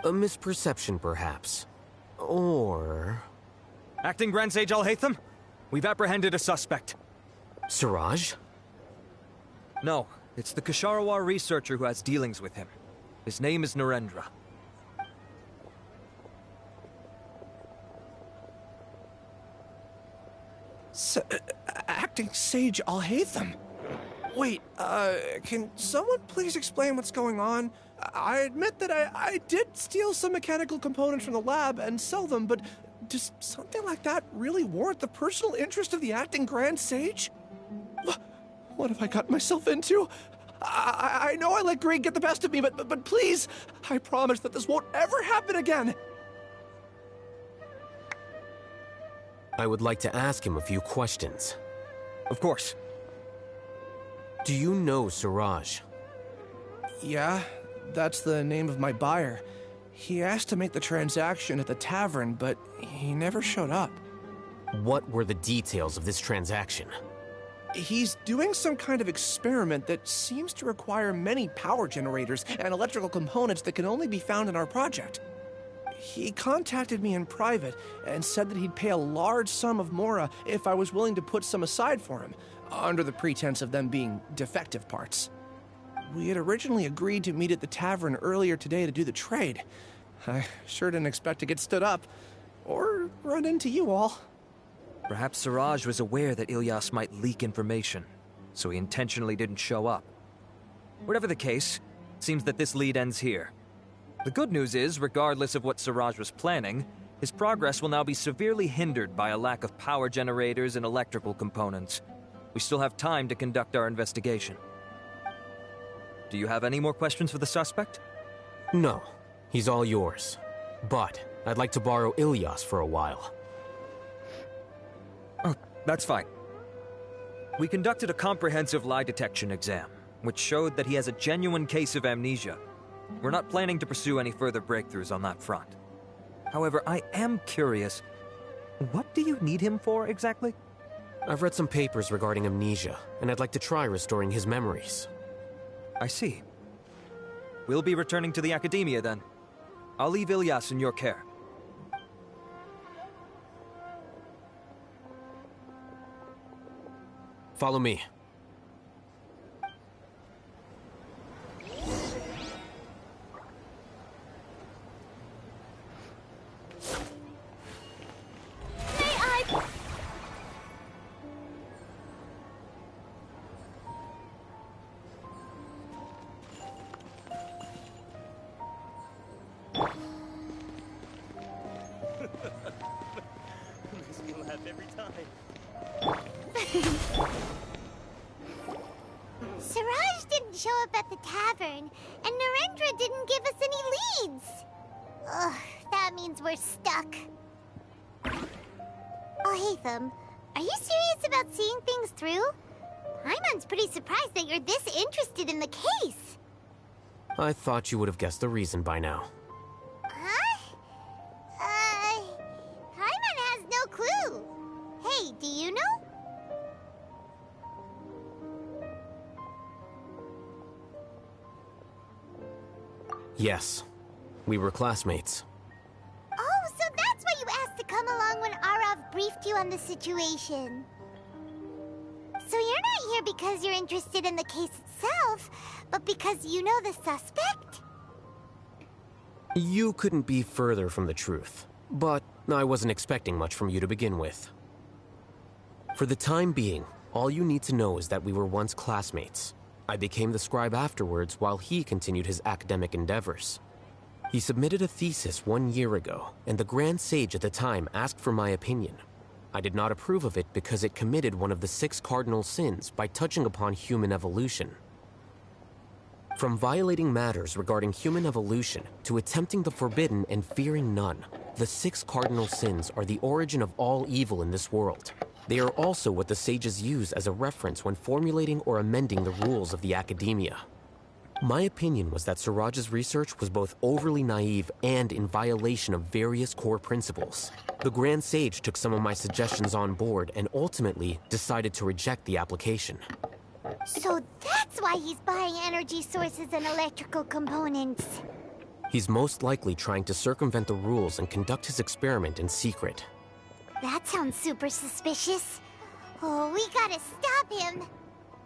A misperception, perhaps. Or... Acting Grand Sage Alhaitham, we've apprehended a suspect. Siraj? No, it's the Kasharawar researcher who has dealings with him. His name is Narendra. Acting Sage Alhaitham? Wait, can someone please explain what's going on? I admit that I did steal some mechanical components from the lab and sell them, but does something like that really warrant the personal interest of the Acting Grand Sage? What have I gotten myself into? I know I let greed get the best of me, but please, I promise that this won't ever happen again. I would like to ask him a few questions. Of course. Do you know Suraj? Yeah, that's the name of my buyer. He asked to make the transaction at the tavern, but he never showed up. What were the details of this transaction? He's doing some kind of experiment that seems to require many power generators and electrical components that can only be found in our project. He contacted me in private and said that he'd pay a large sum of Mora if I was willing to put some aside for him, under the pretense of them being defective parts. We had originally agreed to meet at the tavern earlier today to do the trade. I sure didn't expect to get stood up, or run into you all. Perhaps Suraj was aware that Ilyas might leak information, so he intentionally didn't show up. Whatever the case, it seems that this lead ends here. The good news is, regardless of what Suraj was planning, his progress will now be severely hindered by a lack of power generators and electrical components. We still have time to conduct our investigation. Do you have any more questions for the suspect? No, he's all yours. But I'd like to borrow Ilyas for a while. Oh, that's fine. We conducted a comprehensive lie detection exam, which showed that he has a genuine case of amnesia. We're not planning to pursue any further breakthroughs on that front. However, I am curious, what do you need him for exactly? I've read some papers regarding amnesia, and I'd like to try restoring his memories. I see. We'll be returning to the Academia then. I'll leave Ilyas in your care. Follow me. Siraj didn't show up at the tavern, and Narendra didn't give us any leads. Ugh, that means we're stuck. Oh, Hatham, are you serious about seeing things through? Paimon's pretty surprised that you're this interested in the case. I thought you would have guessed the reason by now. Huh? Paimon has no clue. Hey, do you know? Yes, we were classmates. Oh, so that's why you asked to come along when Arav briefed you on the situation. So you're not here because you're interested in the case itself, but because you know the suspect? You couldn't be further from the truth, but I wasn't expecting much from you to begin with. For the time being, all you need to know is that we were once classmates. I became the scribe afterwards while he continued his academic endeavors. He submitted a thesis 1 year ago, and the Grand Sage at the time asked for my opinion. I did not approve of it because it committed one of the 6 cardinal sins by touching upon human evolution. From violating matters regarding human evolution to attempting the forbidden and fearing none, the 6 cardinal sins are the origin of all evil in this world. They are also what the sages use as a reference when formulating or amending the rules of the Academia. My opinion was that Suraj's research was both overly naive and in violation of various core principles. The Grand Sage took some of my suggestions on board and ultimately decided to reject the application. So that's why he's buying energy sources and electrical components. He's most likely trying to circumvent the rules and conduct his experiment in secret. That sounds super suspicious. Oh, we gotta stop him.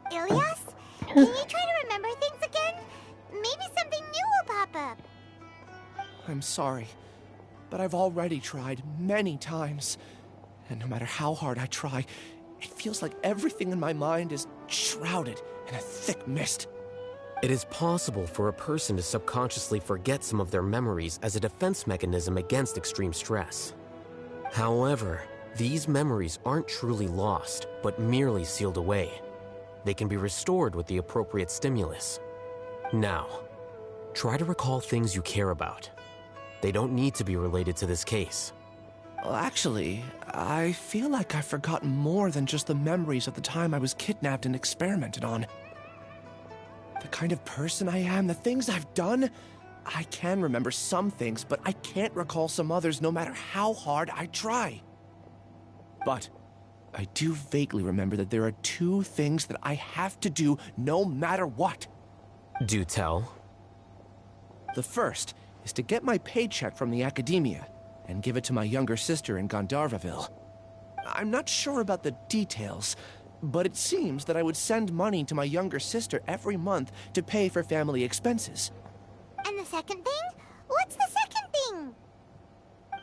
Ilyas, can you try to remember things again? Maybe something new will pop up. I'm sorry, but I've already tried many times. And no matter how hard I try, it feels like everything in my mind is shrouded in a thick mist. It is possible for a person to subconsciously forget some of their memories as a defense mechanism against extreme stress. However, these memories aren't truly lost, but merely sealed away. They can be restored with the appropriate stimulus. Now, try to recall things you care about. They don't need to be related to this case. Well, actually, I feel like I've forgotten more than just the memories of the time I was kidnapped and experimented on. The kind of person I am, the things I've done, I can remember some things, but I can't recall some others no matter how hard I try. But I do vaguely remember that there are 2 things that I have to do no matter what. Do tell. The first is to get my paycheck from the academia and give it to my younger sister in Gandharvaville. I'm not sure about the details, but it seems that I would send money to my younger sister every month to pay for family expenses. And the second thing? What's the second thing?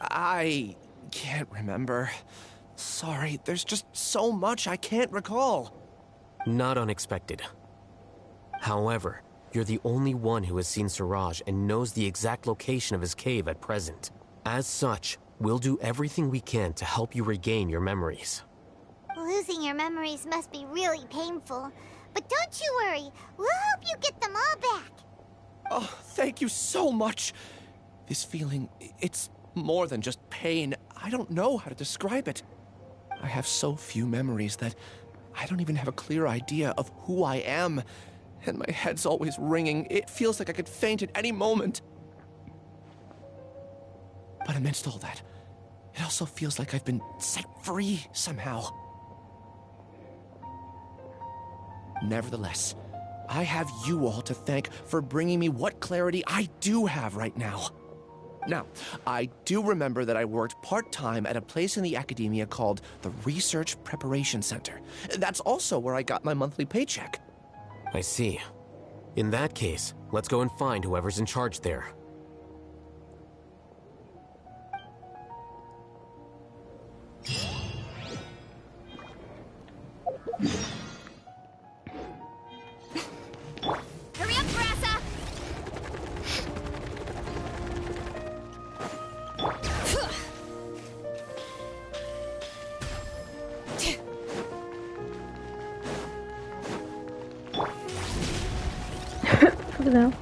I can't remember. Sorry, there's just so much I can't recall. Not unexpected. However, you're the only one who has seen Suraj and knows the exact location of his cave at present. As such, we'll do everything we can to help you regain your memories. Losing your memories must be really painful. But don't you worry, we'll help you get them all back. Oh, thank you so much. This feeling, it's more than just pain. I don't know how to describe it. I have so few memories that I don't even have a clear idea of who I am. And my head's always ringing. It feels like I could faint at any moment. But amidst all that, it also feels like I've been set free somehow. Nevertheless, I have you all to thank for bringing me what clarity I do have right now. Now, I do remember that I worked part-time at a place in the academia called the Research Preparation Center. That's also where I got my monthly paycheck. I see. In that case, let's go and find whoever's in charge there. Hurry up, Grassa! No.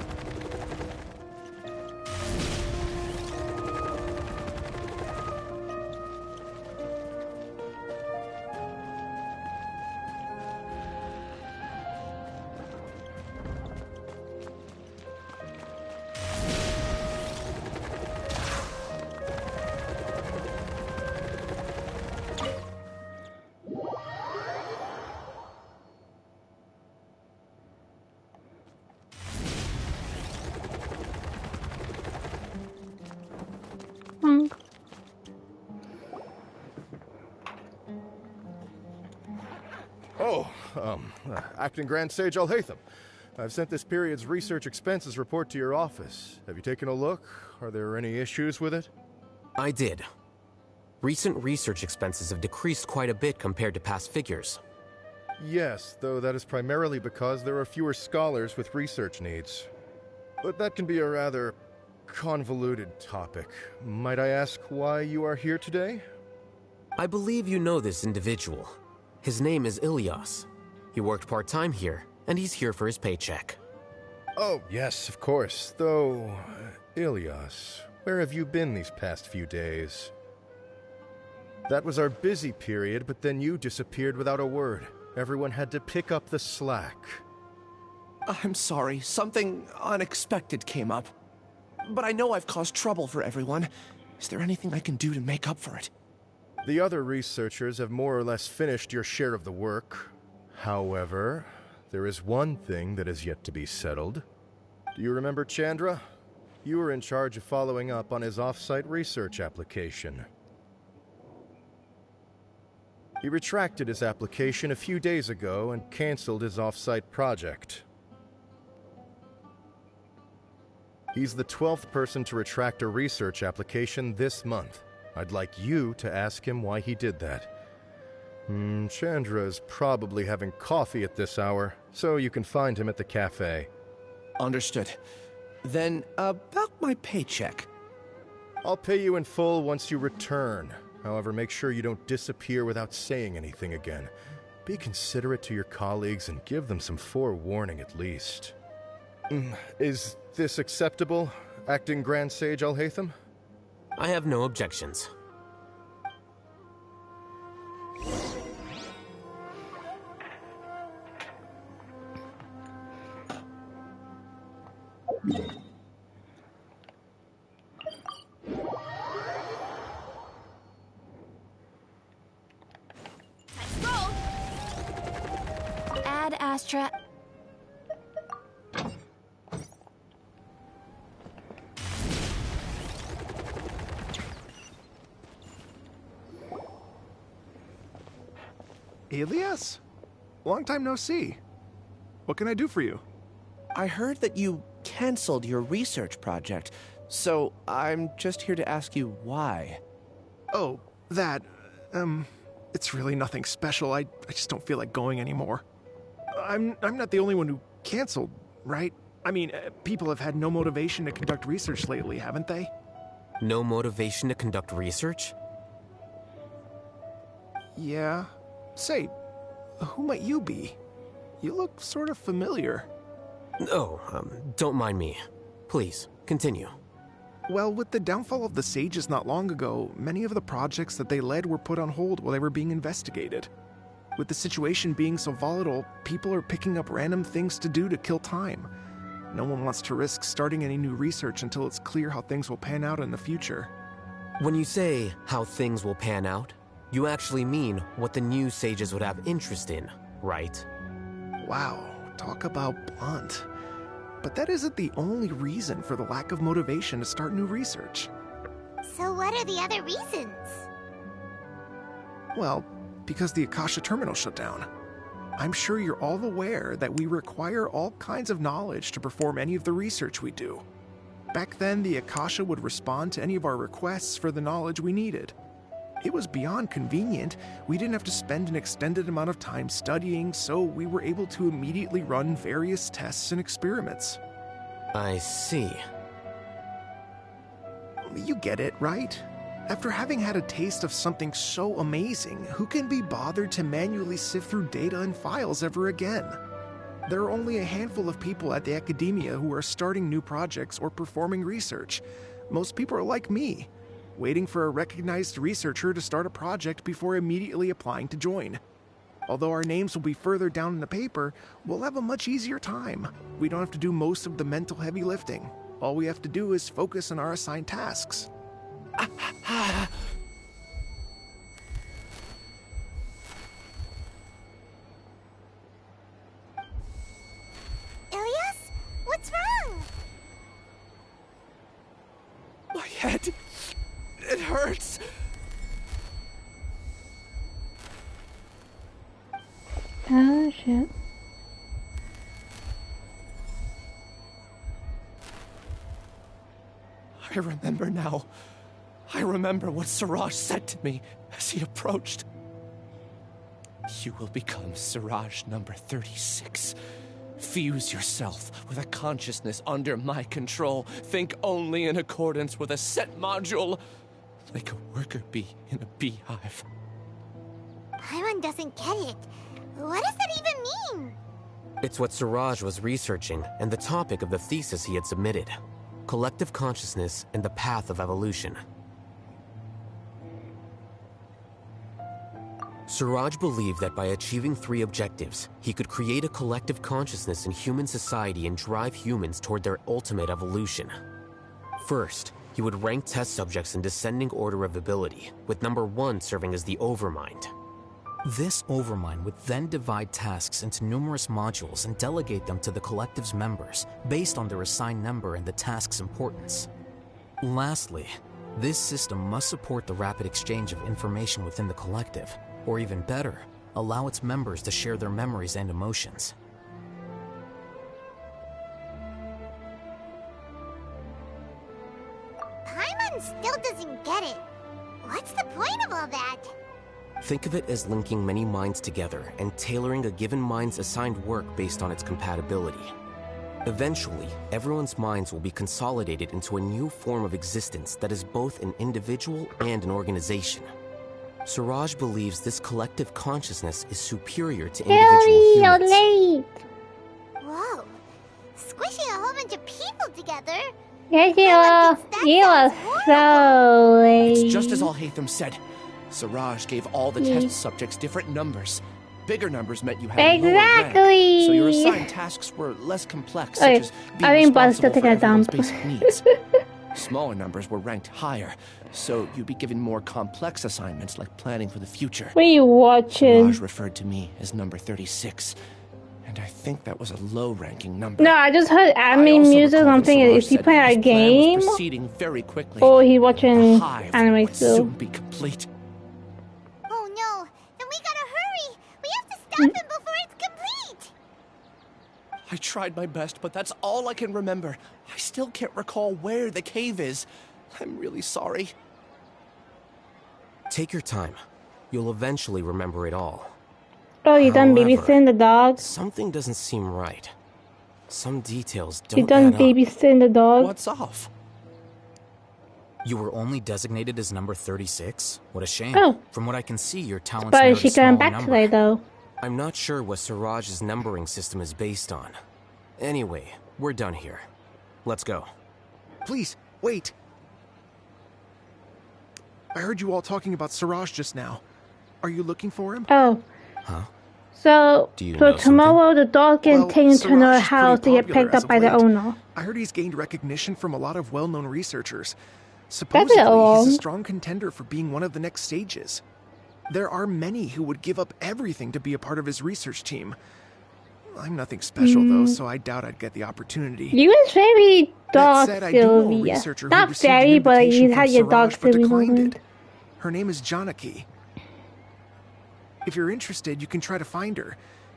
Acting Grand Sage Alhaitham. I've sent this period's research expenses report to your office. Have you taken a look? Are there any issues with it? I did. Recent research expenses have decreased quite a bit compared to past figures. Yes, though that is primarily because there are fewer scholars with research needs. But that can be a rather convoluted topic. Might I ask why you are here today? I believe you know this individual. His name is Ilyas. He worked part-time here, and he's here for his paycheck. Oh, yes, of course. Though, Ilyas, where have you been these past few days? That was our busy period, but then you disappeared without a word. Everyone had to pick up the slack. I'm sorry, something unexpected came up. But I know I've caused trouble for everyone. Is there anything I can do to make up for it? The other researchers have more or less finished your share of the work. However, there is one thing that is yet to be settled. Do you remember Chandra? You were in charge of following up on his off-site research application. He retracted his application a few days ago and canceled his off-site project. He's the 12th person to retract a research application this month. I'd like you to ask him why he did that. Chandra is probably having coffee at this hour, so you can find him at the cafe. Understood. Then, about my paycheck. I'll pay you in full once you return. However, make sure you don't disappear without saying anything again. Be considerate to your colleagues and give them some forewarning at least. Is this acceptable, Acting Grand Sage Alhaitham? I have no objections. bad, Astra. Ilias? Long time no see. What can I do for you? I heard that you canceled your research project, so I'm just here to ask you why. Oh, that... it's really nothing special. I just don't feel like going anymore. I'm not the only one who canceled, right? I mean, people have had no motivation to conduct research lately, haven't they? No motivation to conduct research? Yeah. Say, who might you be? You look sort of familiar. Oh, don't mind me. Please, continue. Well, with the downfall of the Sages not long ago, many of the projects that they led were put on hold while they were being investigated. With the situation being so volatile, people are picking up random things to do to kill time. No one wants to risk starting any new research until it's clear how things will pan out in the future. When you say how things will pan out, you actually mean what the new Sages would have interest in, right? Wow, talk about blunt. But that isn't the only reason for the lack of motivation to start new research. So what are the other reasons? Well, because the Akasha terminal shut down. I'm sure you're all aware that we require all kinds of knowledge to perform any of the research we do. Back then, the Akasha would respond to any of our requests for the knowledge we needed. It was beyond convenient. We didn't have to spend an extended amount of time studying, so we were able to immediately run various tests and experiments. I see. You get it, right? After having had a taste of something so amazing, who can be bothered to manually sift through data and files ever again? There are only a handful of people at the academia who are starting new projects or performing research. Most people are like me, waiting for a recognized researcher to start a project before immediately applying to join. Although our names will be further down in the paper, we'll have a much easier time. We don't have to do most of the mental heavy lifting. All we have to do is focus on our assigned tasks. Ilias? What's wrong? My head... it hurts. Oh, shit. I remember now. I remember what Siraj said to me as he approached. You will become Siraj number 36. Fuse yourself with a consciousness under my control. Think only in accordance with a set module, like a worker bee in a beehive. Paimon doesn't get it. What does that even mean? It's what Siraj was researching and the topic of the thesis he had submitted. Collective consciousness and the path of evolution. Siraj believed that by achieving 3 objectives, he could create a collective consciousness in human society and drive humans toward their ultimate evolution. First, he would rank test subjects in descending order of ability, with number 1 serving as the Overmind. This Overmind would then divide tasks into numerous modules and delegate them to the collective's members, based on their assigned number and the task's importance. Lastly, this system must support the rapid exchange of information within the collective, or even better, allow its members to share their memories and emotions. Paimon still doesn't get it. What's the point of all that? Think of it as linking many minds together and tailoring a given mind's assigned work based on its compatibility. Eventually, everyone's minds will be consolidated into a new form of existence that is both an individual and an organization. Siraj believes this collective consciousness is superior to individual humans. Late. Whoa. Squishing a whole bunch of people together? Yes, you are so late. It's just as Al-Haytham said. Siraj gave all the test subjects different numbers. Bigger numbers meant you had lower rank, so your assigned tasks were less complex, such as being responsible for everyone's basic needs. Smaller numbers were ranked higher, so you'd be given more complex assignments like planning for the future. What are you watching? Siraj referred to me as number 36. And I think that was a low-ranking number. No, I just heard anime music. I'm thinking, is he playing a game? Proceeding very quickly. Or he watching The hive anime would still? soon be complete. Oh no, then we gotta hurry. We have to stop him before it's complete. I tried my best, but that's all I can remember. I still can't recall where the cave is. I'm really sorry. Take your time. You'll eventually remember it all. Oh, you done However, babysitting the dog? Something doesn't seem right. Some details You don't done add up. babysitting the dog? What's off? You were only designated as number 36? What a shame. Oh. From what I can see, your talents But merit she a small coming back number. today, though. I'm not sure what Siraj's numbering system is based on. Anyway, we're done here. Let's go. Please, wait. I heard you all talking about Siraj just now. Are you looking for him? Oh. Huh? So, Do you so know tomorrow the dog can take into Siraj her is house to pretty get popular picked as up by of the late. owner. I heard he's gained recognition from a lot of well-known researchers. That's Supposedly, it, he's a Alon. strong contender for being one of the next sages. There are many who would give up everything to be a part of his research team. I'm nothing special, though, so I doubt I'd get the opportunity. You is very dog That said, I do know a Sylvia. researcher who Not received an very, but invitation you had from your dog Siraj but Sylvia declined moment. it. Her name is Janaki. If you're interested, you can try to find her.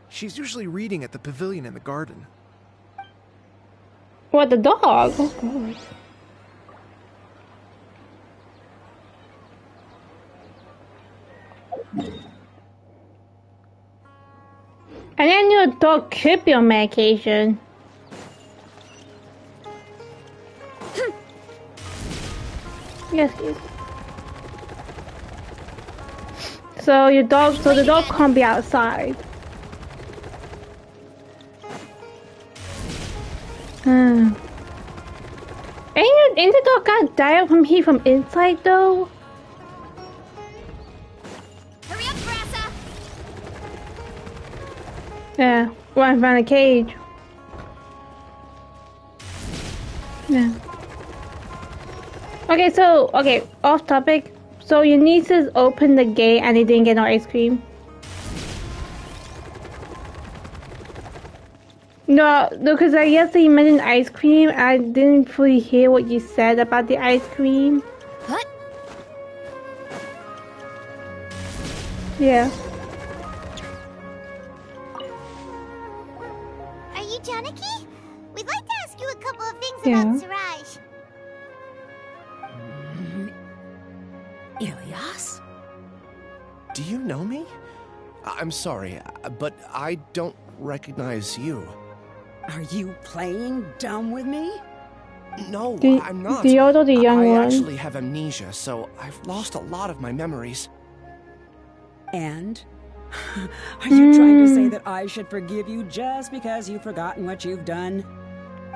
She's usually reading at the pavilion in the garden. What, the dog? Of course. And then your dog could be on medication. Yes, yes. So your dog, so the dog can't be outside. Ain't the dog gonna die from heat from inside though? Hurry up, Grassa! Yeah, right in front of the cage. Yeah. Okay, off topic. So your nieces opened the gate and they didn't get no ice cream? No, because I guess you mentioned ice cream. I didn't fully hear what you said about the ice cream. What? Yeah. Are you Janaki? We'd like to ask you a couple of things Yeah. about Siraj. Ilyas? Do you know me? I'm sorry, but I don't recognize you. Are you playing dumb with me? No, The- I'm not. the older, the young I one. actually have amnesia, so I've lost a lot of my memories. And? Are you trying to say that I should forgive you just because you've forgotten what you've done?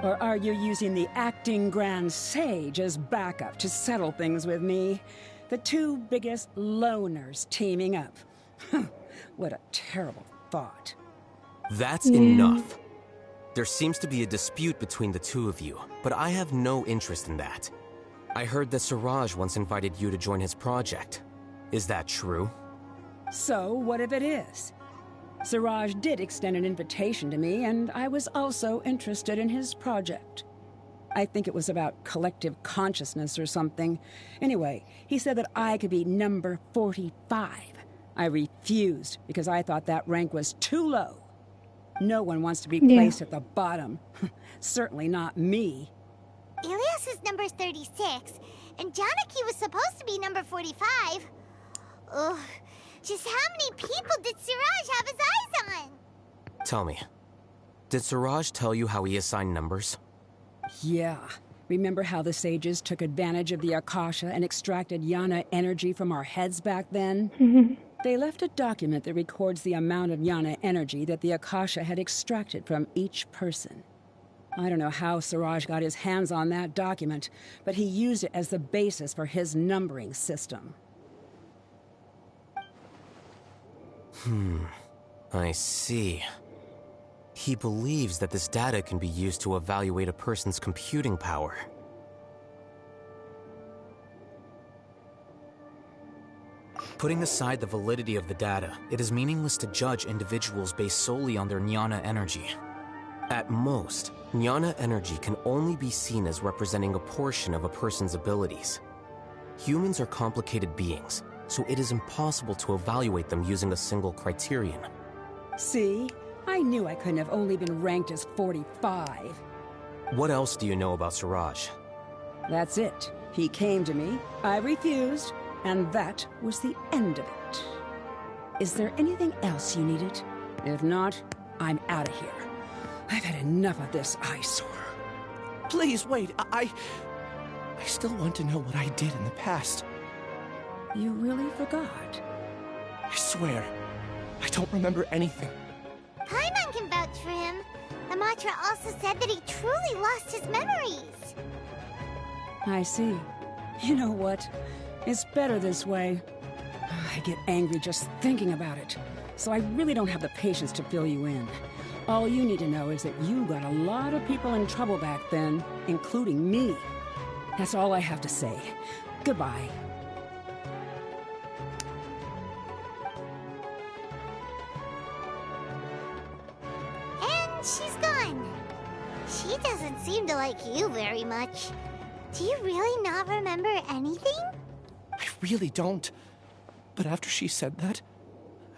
Or are you using the acting Grand Sage as backup to settle things with me? The two biggest loners teaming up. What a terrible thought. That's enough. There seems to be a dispute between the two of you, but I have no interest in that. I heard that Siraj once invited you to join his project. Is that true? So, what if it is? Siraj did extend an invitation to me, and I was also interested in his project. I think it was about collective consciousness or something. Anyway, he said that I could be number 45. I refused because I thought that rank was too low. No one wants to be placed at the bottom. Certainly not me. Ilyas is number 36, and Janaki was supposed to be number 45. Ugh, just how many people did Siraj have his eyes on? Tell me, did Siraj tell you how he assigned numbers? Yeah. Remember how the sages took advantage of the Akasha and extracted Yana energy from our heads back then? They left a document that records the amount of Yana energy that the Akasha had extracted from each person. I don't know how Siraj got his hands on that document, but he used it as the basis for his numbering system. I see. He believes that this data can be used to evaluate a person's computing power. Putting aside the validity of the data, it is meaningless to judge individuals based solely on their jnana energy. At most, jnana energy can only be seen as representing a portion of a person's abilities. Humans are complicated beings, so it is impossible to evaluate them using a single criterion. See? I knew I couldn't have only been ranked as 45. What else do you know about Siraj? That's it. He came to me, I refused, and that was the end of it. Is there anything else you needed? If not, I'm out of here. I've had enough of this eyesore. Please, wait. I still want to know what I did in the past. You really forgot? I swear, I don't remember anything. Paimon can vouch for him. The mantra also said that he truly lost his memories. I see. You know what? It's better this way. I get angry just thinking about it, so I really don't have the patience to fill you in. All you need to know is that you got a lot of people in trouble back then, including me. That's all I have to say. Goodbye. And she's gone. She doesn't seem to like you very much. Do you really not remember anything? I really don't. But after she said that,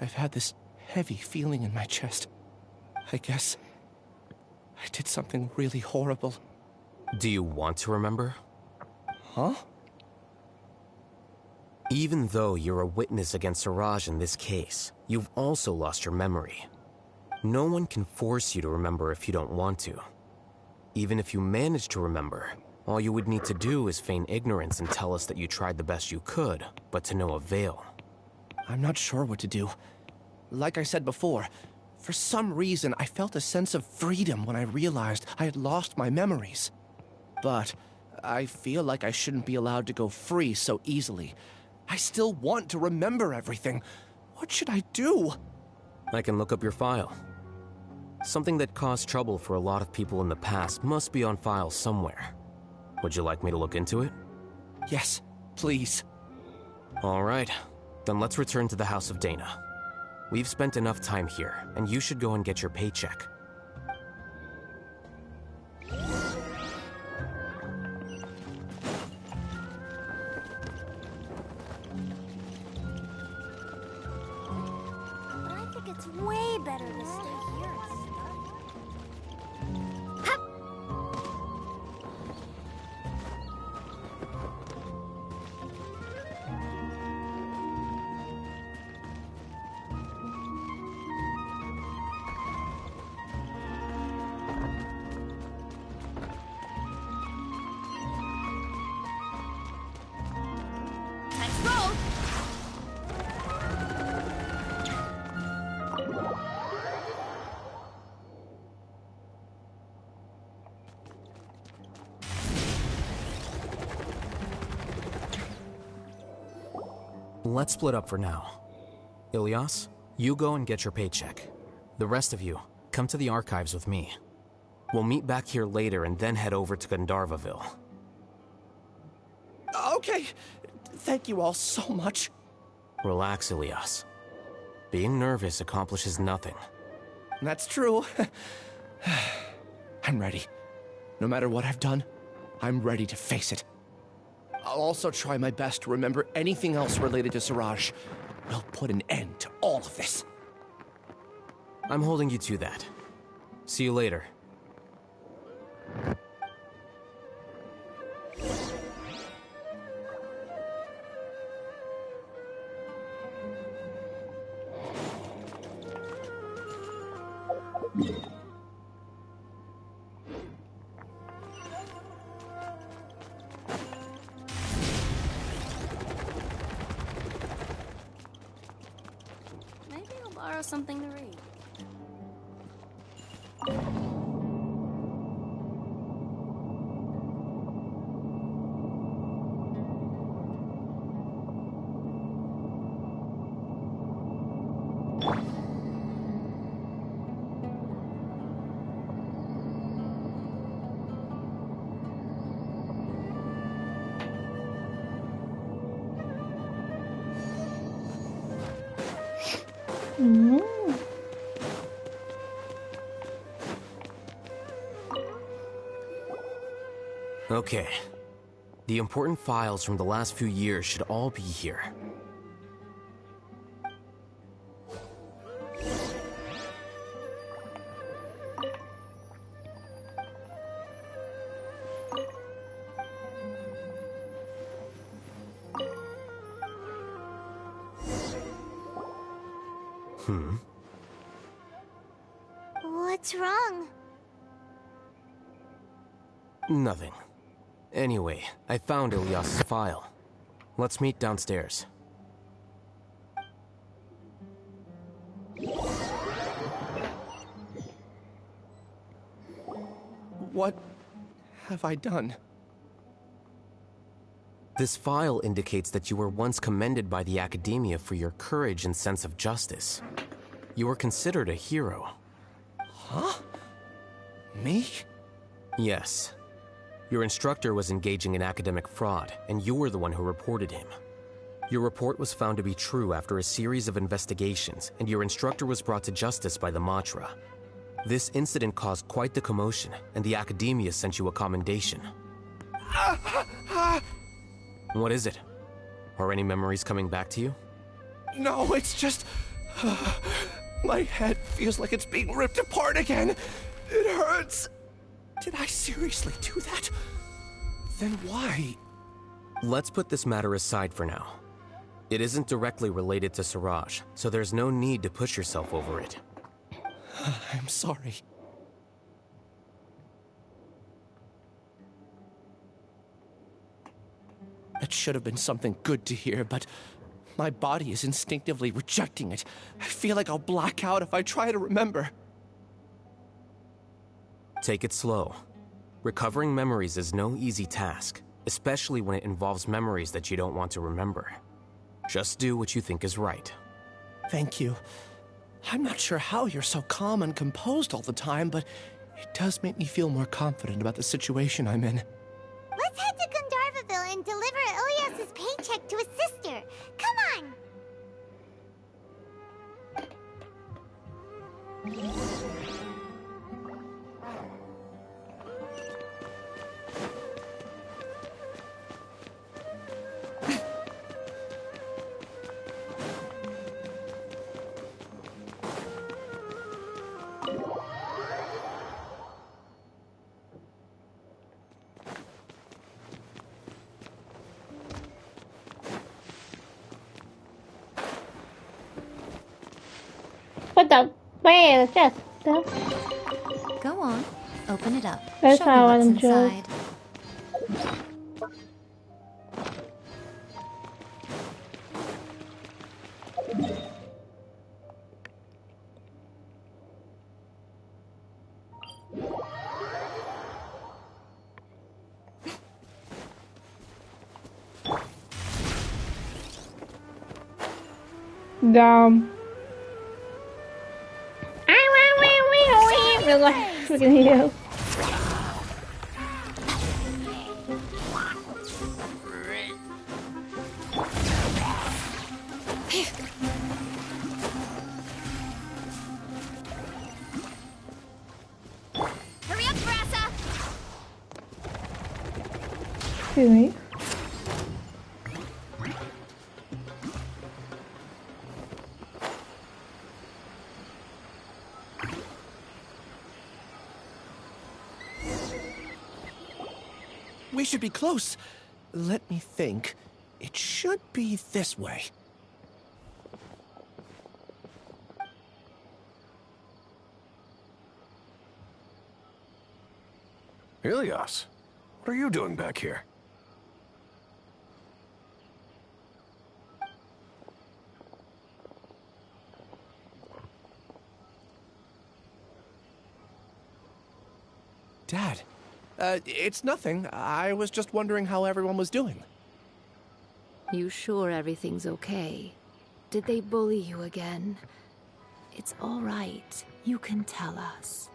I've had this heavy feeling in my chest. I guess I did something really horrible. Do you want to remember? Huh? Even though you're a witness against Siraj in this case, you've also lost your memory. No one can force you to remember if you don't want to. Even if you manage to remember, all you would need to do is feign ignorance and tell us that you tried the best you could, but to no avail. I'm not sure what to do. Like I said before, for some reason I felt a sense of freedom when I realized I had lost my memories. But I feel like I shouldn't be allowed to go free so easily. I still want to remember everything. What should I do? I can look up your file. Something that caused trouble for a lot of people in the past must be on file somewhere. Would you like me to look into it? Yes, please. All right, then let's return to the House of Dana. We've spent enough time here, and you should go and get your paycheck. But I think it's way better to stay here and study. Hup! Let's roll! Let's split up for now. Ilyas, you go and get your paycheck. The rest of you, come to the archives with me. We'll meet back here later and then head over to Gandharvaville. Okay. Thank you all so much. Relax, Ilyas. Being nervous accomplishes nothing. That's true. I'm ready. No matter what I've done, I'm ready to face it. I'll also try my best to remember anything else related to Siraj. We'll put an end to all of this. I'm holding you to that. See you later. Maybe I'll borrow something to read. Mm. Okay. The important files from the last few years should all be here. What's wrong? Nothing. Anyway, I found Ilyas's file. Let's meet downstairs. What have I done? This file indicates that you were once commended by the academia for your courage and sense of justice. You were considered a hero. Huh? Me? Yes. Your instructor was engaging in academic fraud, and you were the one who reported him. Your report was found to be true after a series of investigations, and your instructor was brought to justice by the Matra. This incident caused quite the commotion, and the academia sent you a commendation. What is it? Are any memories coming back to you? No, it's just... my head feels like it's being ripped apart again. It hurts. Did I seriously do that? Then why? Let's put this matter aside for now. It isn't directly related to Siraj, so there's no need to push yourself over it. I'm sorry. It should have been something good to hear, but my body is instinctively rejecting it. I feel like I'll black out if I try to remember. Take it slow. Recovering memories is no easy task, especially when it involves memories that you don't want to remember. Just do what you think is right. Thank you. I'm not sure how you're so calm and composed all the time, but it does make me feel more confident about the situation I'm in. Let's head to Gandharvaville and deliver Ilyas's paycheck to his sister. Come on! What the? Where is this? Go on, open it up. That's Show me how what's I'm just. inside. Dumb. Freaking hell. Hurry up, Brassa! Excuse me. We should be close. Let me think. It should be this way. Ilyas, what are you doing back here? Dad, it's nothing. I was just wondering how everyone was doing. You sure everything's okay? Did they bully you again? It's all right. You can tell us.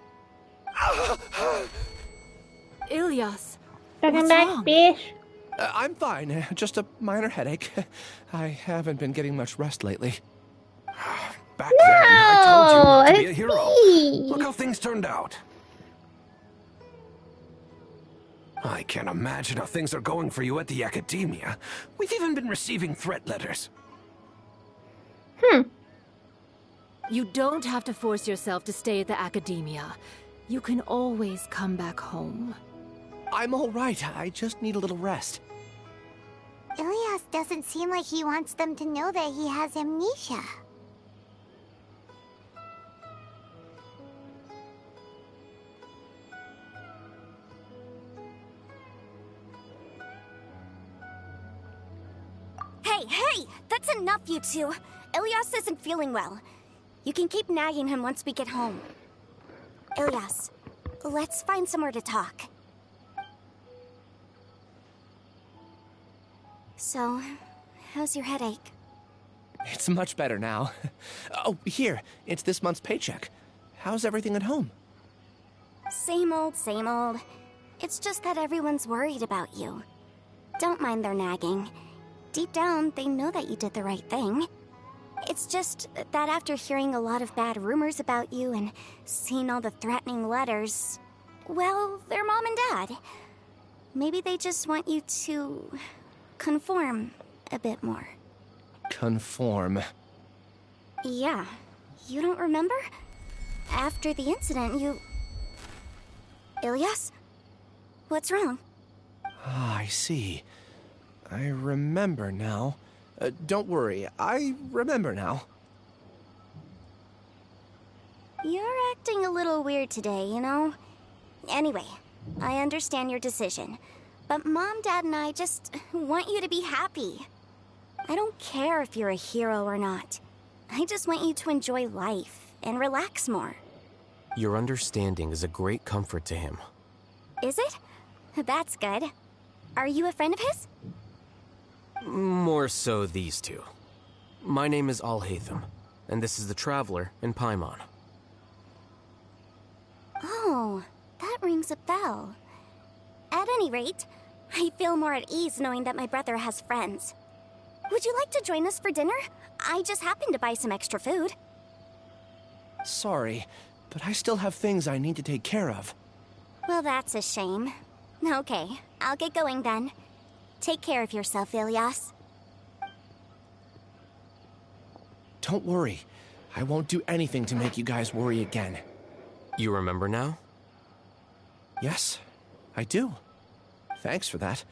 Ilyas, Welcome what's back, wrong? bitch. I'm fine. Just a minor headache. I haven't been getting much rest lately. Back then, I told you not to be a it's hero. me. Look how things turned out. I can't imagine how things are going for you at the Academia. We've even been receiving threat letters. You don't have to force yourself to stay at the Academia. You can always come back home. I'm all right. I just need a little rest. Ilias doesn't seem like he wants them to know that he has amnesia. Hey! That's enough, you two. Ilias isn't feeling well. You can keep nagging him once we get home. Ilias, let's find somewhere to talk. So, how's your headache? It's much better now. Oh, here. It's this month's paycheck. How's everything at home? Same old, same old. It's just that everyone's worried about you. Don't mind their nagging. Deep down, they know that you did the right thing. It's just that after hearing a lot of bad rumors about you and seeing all the threatening letters, well, they're mom and dad. Maybe they just want you to conform a bit more. Conform. Yeah. You don't remember? After the incident, you... Ilias? What's wrong? Ah, I see. I remember now. Don't worry, I remember now. You're acting a little weird today, you know? Anyway, I understand your decision. But Mom, Dad, and I just want you to be happy. I don't care if you're a hero or not. I just want you to enjoy life and relax more. Your understanding is a great comfort to him. Is it? That's good. Are you a friend of his? More so these two. My name is Alhaitham, and this is the Traveler in Paimon. Oh, that rings a bell. At any rate, I feel more at ease knowing that my brother has friends. Would you like to join us for dinner? I just happened to buy some extra food. Sorry, but I still have things I need to take care of. Well, that's a shame. Okay, I'll get going then. Take care of yourself, Ilias. Don't worry. I won't do anything to make you guys worry again. You remember now? Yes, I do. Thanks for that.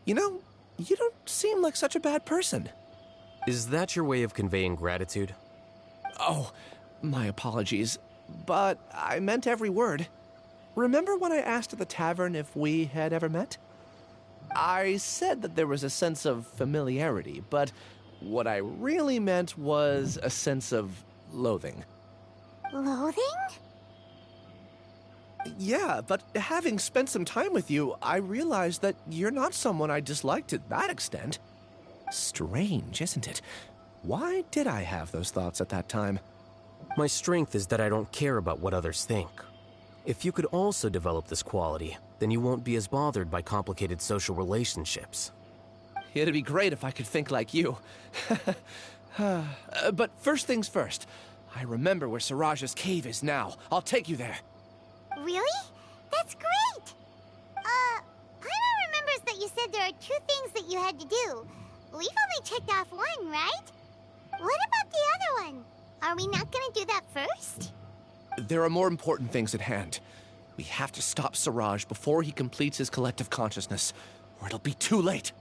You know, you don't seem like such a bad person. Is that your way of conveying gratitude? Oh, my apologies. But I meant every word. Remember when I asked at the tavern if we had ever met? I said that there was a sense of familiarity, but what I really meant was a sense of loathing. Loathing? Yeah, but having spent some time with you, I realized that you're not someone I dislike to that extent. Strange, isn't it? Why did I have those thoughts at that time? My strength is that I don't care about what others think. If you could also develop this quality, then you won't be as bothered by complicated social relationships. It'd be great if I could think like you. But first things first. I remember where Siraj's cave is now. I'll take you there. Really? That's great! Paimon remembers that you said there are 2 things that you had to do. We've only checked off 1, right? What about the other one? Are we not gonna do that first? There are more important things at hand. We have to stop Siraj before he completes his collective consciousness, or it'll be too late.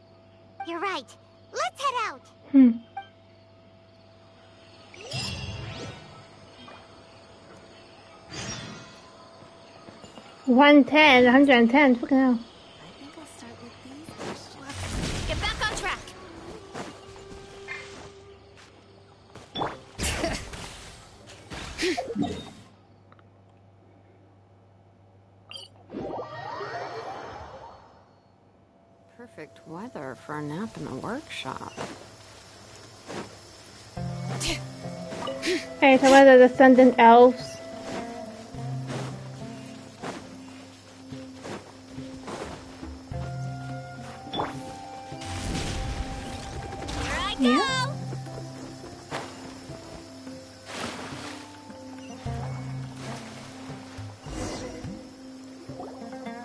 You're right. Let's head out. 110, fucking hell. Get back on track. Perfect weather for a nap in the workshop. Hey, so what are the descendant elves?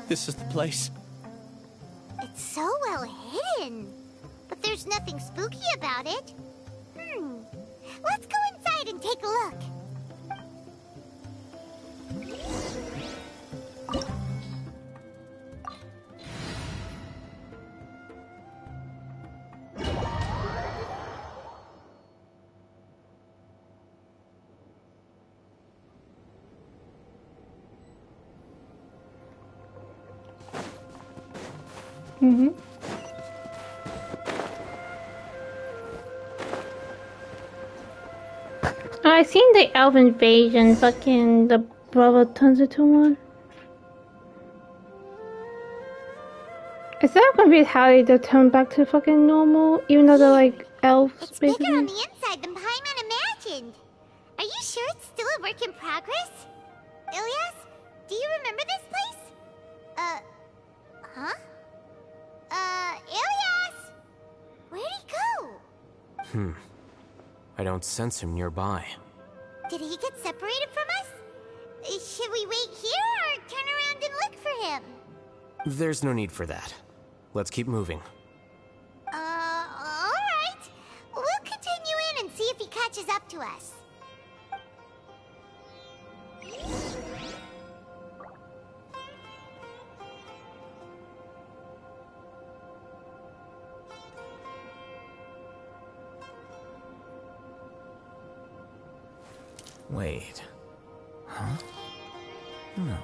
This is the place. It's so well hidden. But there's nothing spooky about it. Let's go inside and take a look. I seen the elf invasion, fucking the Bravo Tunzitu one. Is that gonna be how they turn back to fucking normal, even though they're like elves? It's basically? bigger on the inside than Paimon imagined. Are you sure it's still a work in progress? Ilias, do you remember this place? Huh? Ilias! Where'd he go? I don't sense him nearby. Did he get separated from us? Should we wait here or turn around and look for him? There's no need for that. Let's keep moving. Alright. We'll continue in and see if he catches up to us. Wait. Huh? No.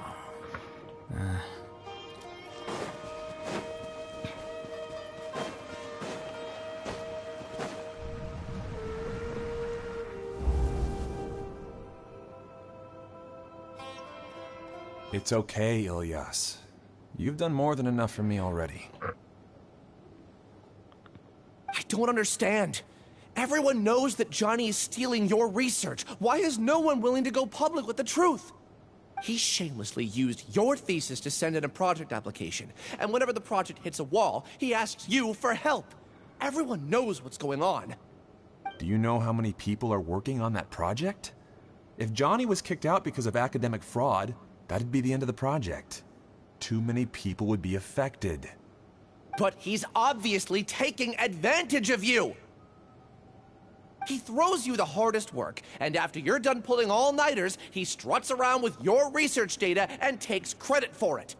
It's okay, Ilias. You've done more than enough for me already. I don't understand. Everyone knows that Johnny is stealing your research. Why is no one willing to go public with the truth? He shamelessly used your thesis to send in a project application, and whenever the project hits a wall, he asks you for help. Everyone knows what's going on. Do you know how many people are working on that project? If Johnny was kicked out because of academic fraud, that'd be the end of the project. Too many people would be affected. But he's obviously taking advantage of you! He throws you the hardest work, and after you're done pulling all-nighters, he struts around with your research data and takes credit for it.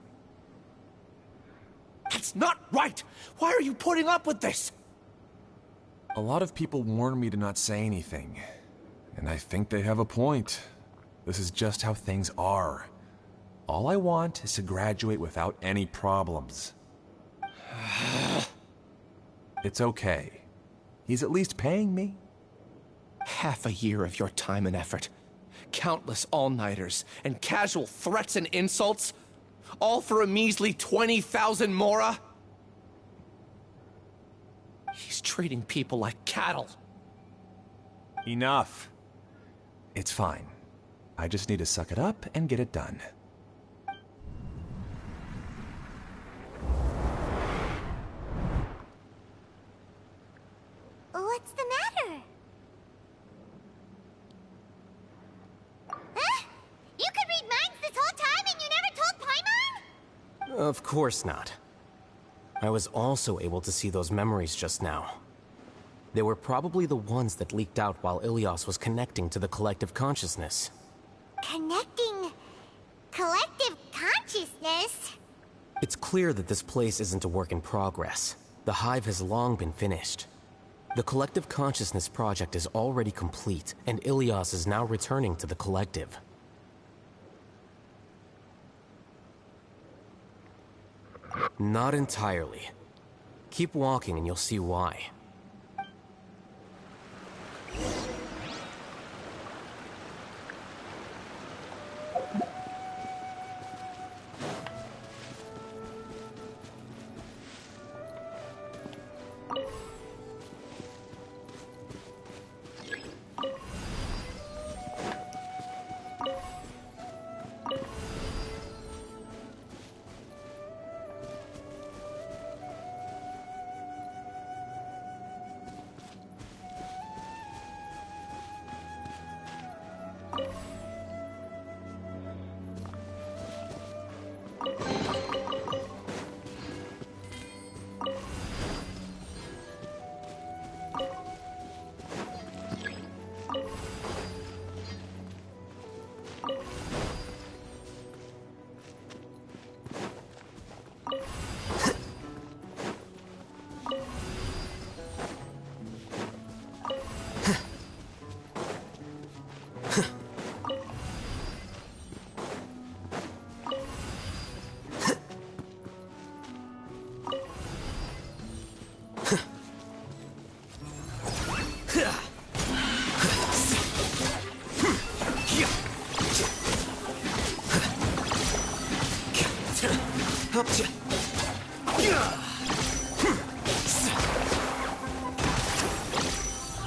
That's not right! Why are you putting up with this? A lot of people warn me to not say anything, and I think they have a point. This is just how things are. All I want is to graduate without any problems. It's okay. He's at least paying me. Half a year of your time and effort. Countless all-nighters and casual threats and insults. All for a measly 20,000 mora? He's treating people like cattle. Enough. It's fine. I just need to suck it up and get it done. What's the matter? Huh? You could read minds this whole time and you never told Paimon? Of course not. I was also able to see those memories just now. They were probably the ones that leaked out while Ilias was connecting to the collective consciousness. Connecting collective consciousness? It's clear that this place isn't a work in progress. The hive has long been finished. The collective consciousness project is already complete, and Ilias is now returning to the collective. Not entirely. Keep walking and you'll see why.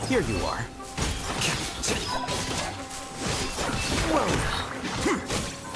Here you are. Well now.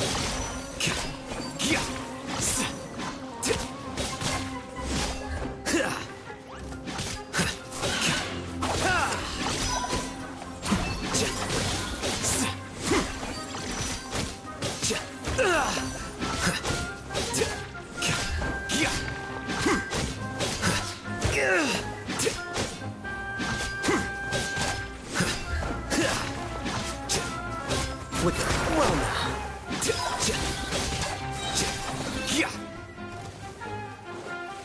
Flicker. Well now.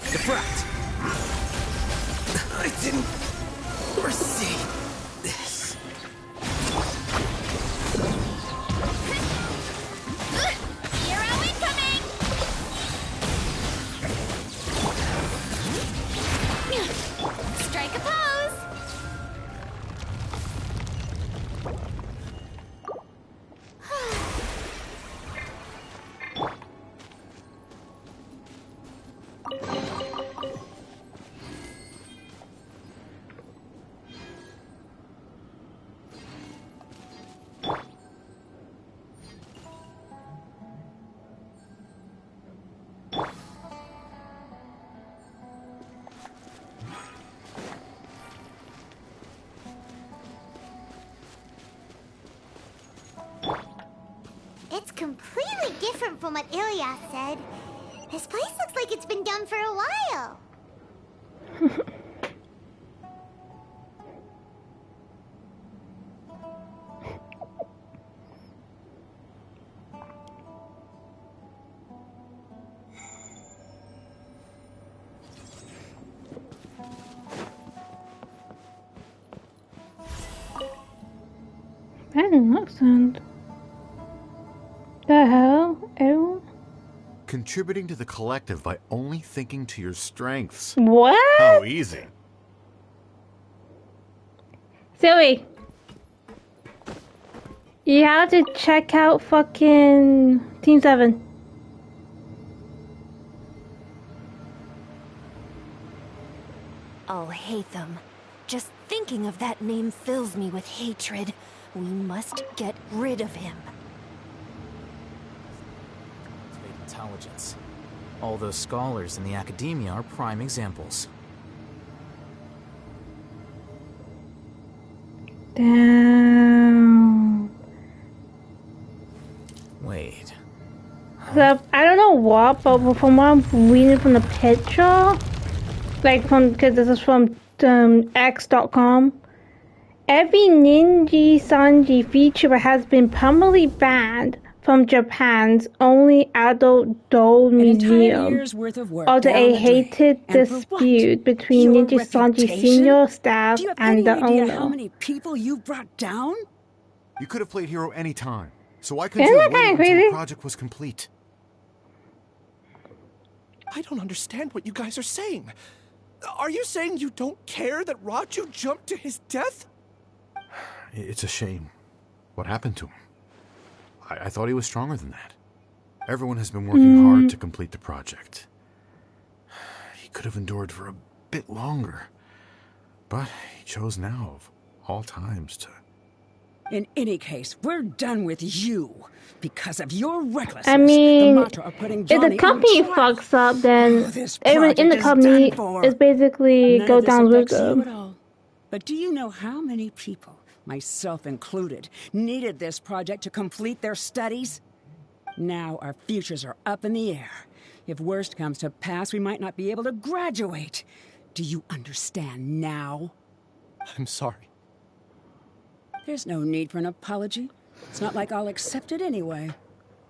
Defract. I didn't foresee this. Hero incoming! Strike a pose! It's completely different from what Ilyas said. This place looks like it's been done for a while. That didn't look sound. The hell? Everyone? Contributing to the collective by only thinking to your strengths. What? How easy. Zoe. You have to check out fucking Team 7. I'll hate them. Just thinking of that name fills me with hatred. We must get rid of him. Intelligence. All those scholars in the academia are prime examples. Damn. Wait. So, I don't know what, but from what I'm reading from the picture, like because this is from X.com, every Ninji Sanji feature has been permanently banned from Japan's only adult doll museum after a heated dispute between Ninja Sanji senior staff and the Any idea how owner. many people you brought down? You could have played hero anytime, so why couldn't Isn't you that have waited kinda until crazy? the project was complete? I don't understand what you guys are saying. Are you saying you don't care that Raju jumped to his death? It's a shame. What happened to him? I thought he was stronger than that. Everyone has been working hard to complete the project. He could have endured for a bit longer. But he chose now, of all times, to... In any case, we're done with you. Because of your recklessness, I mean, the Matra are putting if Johnny the company on trial. fucks up, then This everyone in the project is company done for. is basically None go of this down with affects you at them. all. But do you know how many people, myself included, needed this project to complete their studies? Now our futures are up in the air. If worst comes to pass, we might not be able to graduate. Do you understand now? I'm sorry. There's no need for an apology. It's not like I'll accept it anyway.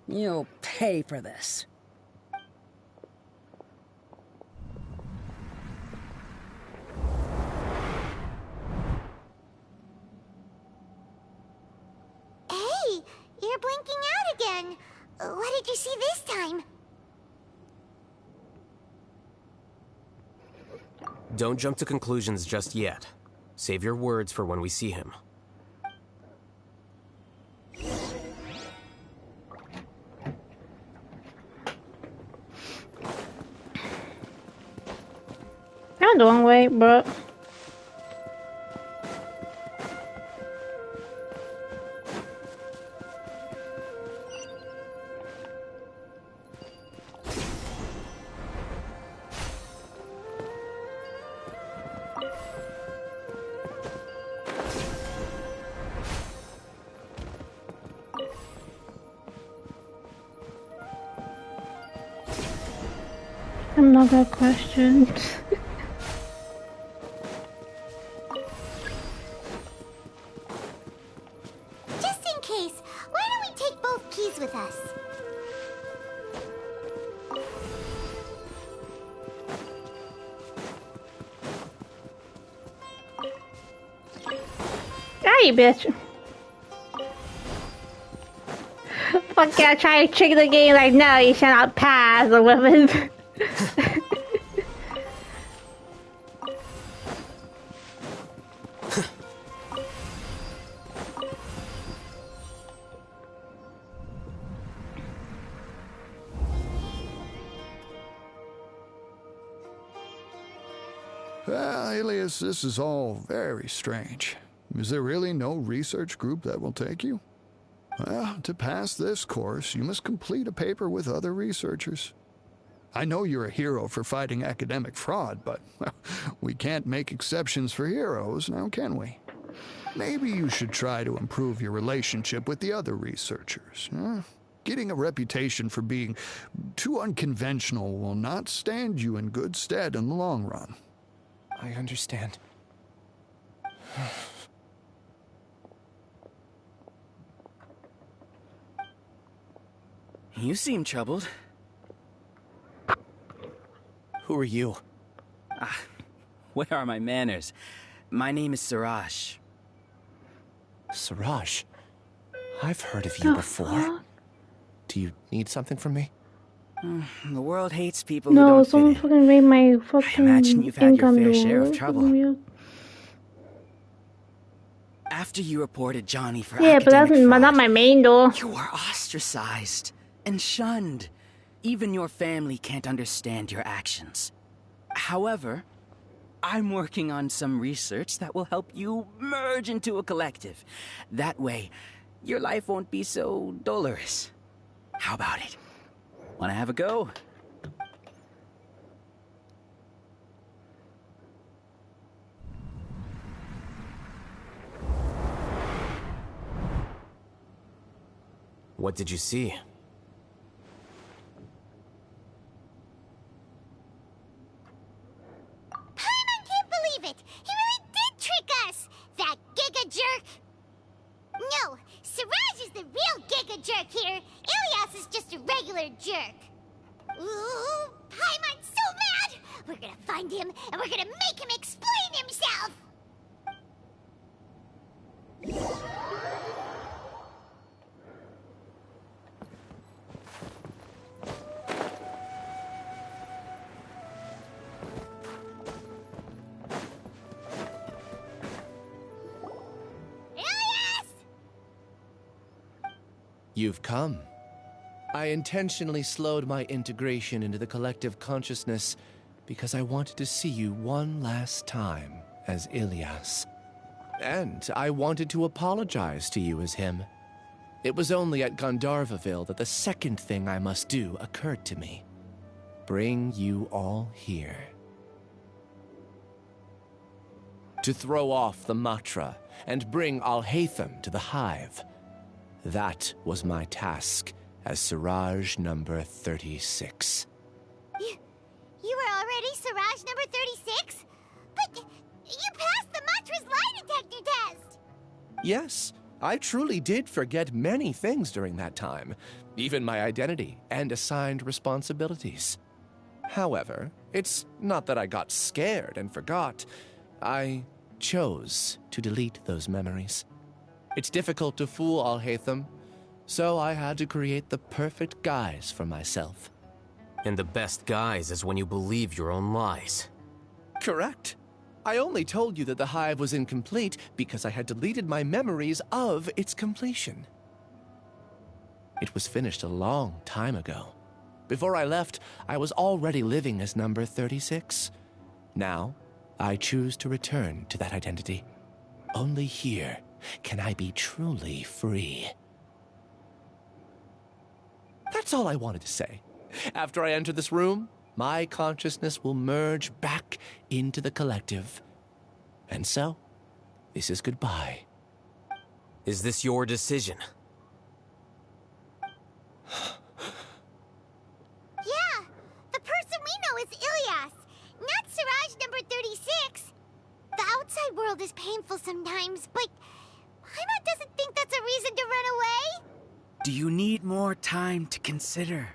You'll pay for this. Hey, you're blinking out again. What did you see this time? Don't jump to conclusions just yet. Save your words for when we see him. went the wrong way, but... Another question. Just in case, why don't we take both keys with us? Ah, you bitch. Fuck yeah, try to trick the game like, no, you shall not pass or whatever. Alias, this is all very strange. Is there really no research group that will take you? Well, to pass this course, you must complete a paper with other researchers. I know you're a hero for fighting academic fraud, but well, we can't make exceptions for heroes, now can we? Maybe you should try to improve your relationship with the other researchers. Getting a reputation for being too unconventional will not stand you in good stead in the long run. I understand. You seem troubled. Who are you? Where are my manners? My name is Siraj. Siraj? I've heard of you before. Do you need something from me? The world hates people who No, don't someone fit in. fucking raid my fucking I imagine you've had your income fair share of door. trouble. After you reported Johnny for Yeah, but that's academic fraud, not my main door. you were ostracized and shunned. Even your family can't understand your actions. However, I'm working on some research that will help you merge into a collective. That way, your life won't be so dolorous. How about it? Wanna have a go? What did you see? Paimon can't believe it! He really did trick us! That giga jerk! No, Siraj is the real giga jerk here. Ilias is just a regular jerk. Ooh, Paimon's so mad! We're gonna find him and we're gonna make him explain himself! You've come. I intentionally slowed my integration into the collective consciousness because I wanted to see you one last time as Ilias. And I wanted to apologize to you as him. It was only at Gandharvaville that the second thing I must do occurred to me. Bring you all here. To throw off the Matra and bring Alhaitham to the Hive. That was my task as Siraj number 36. You were already Siraj number 36? But you passed the Matra's lie detector test! Yes, I truly did forget many things during that time, even my identity and assigned responsibilities. However, it's not that I got scared and forgot. I chose to delete those memories. It's difficult to fool Alhaitham, so I had to create the perfect guise for myself. And the best guise is when you believe your own lies. Correct. I only told you that the Hive was incomplete because I had deleted my memories of its completion. It was finished a long time ago. Before I left, I was already living as number 36. Now, I choose to return to that identity. Only here can I be truly free. That's all I wanted to say. After I enter this room, my consciousness will merge back into the collective. And so, this is goodbye. Is this your decision? Yeah, the person we know is Ilyas, not Siraj number 36. The outside world is painful sometimes, but Paimon doesn't think that's a reason to run away. Do you need more time to consider,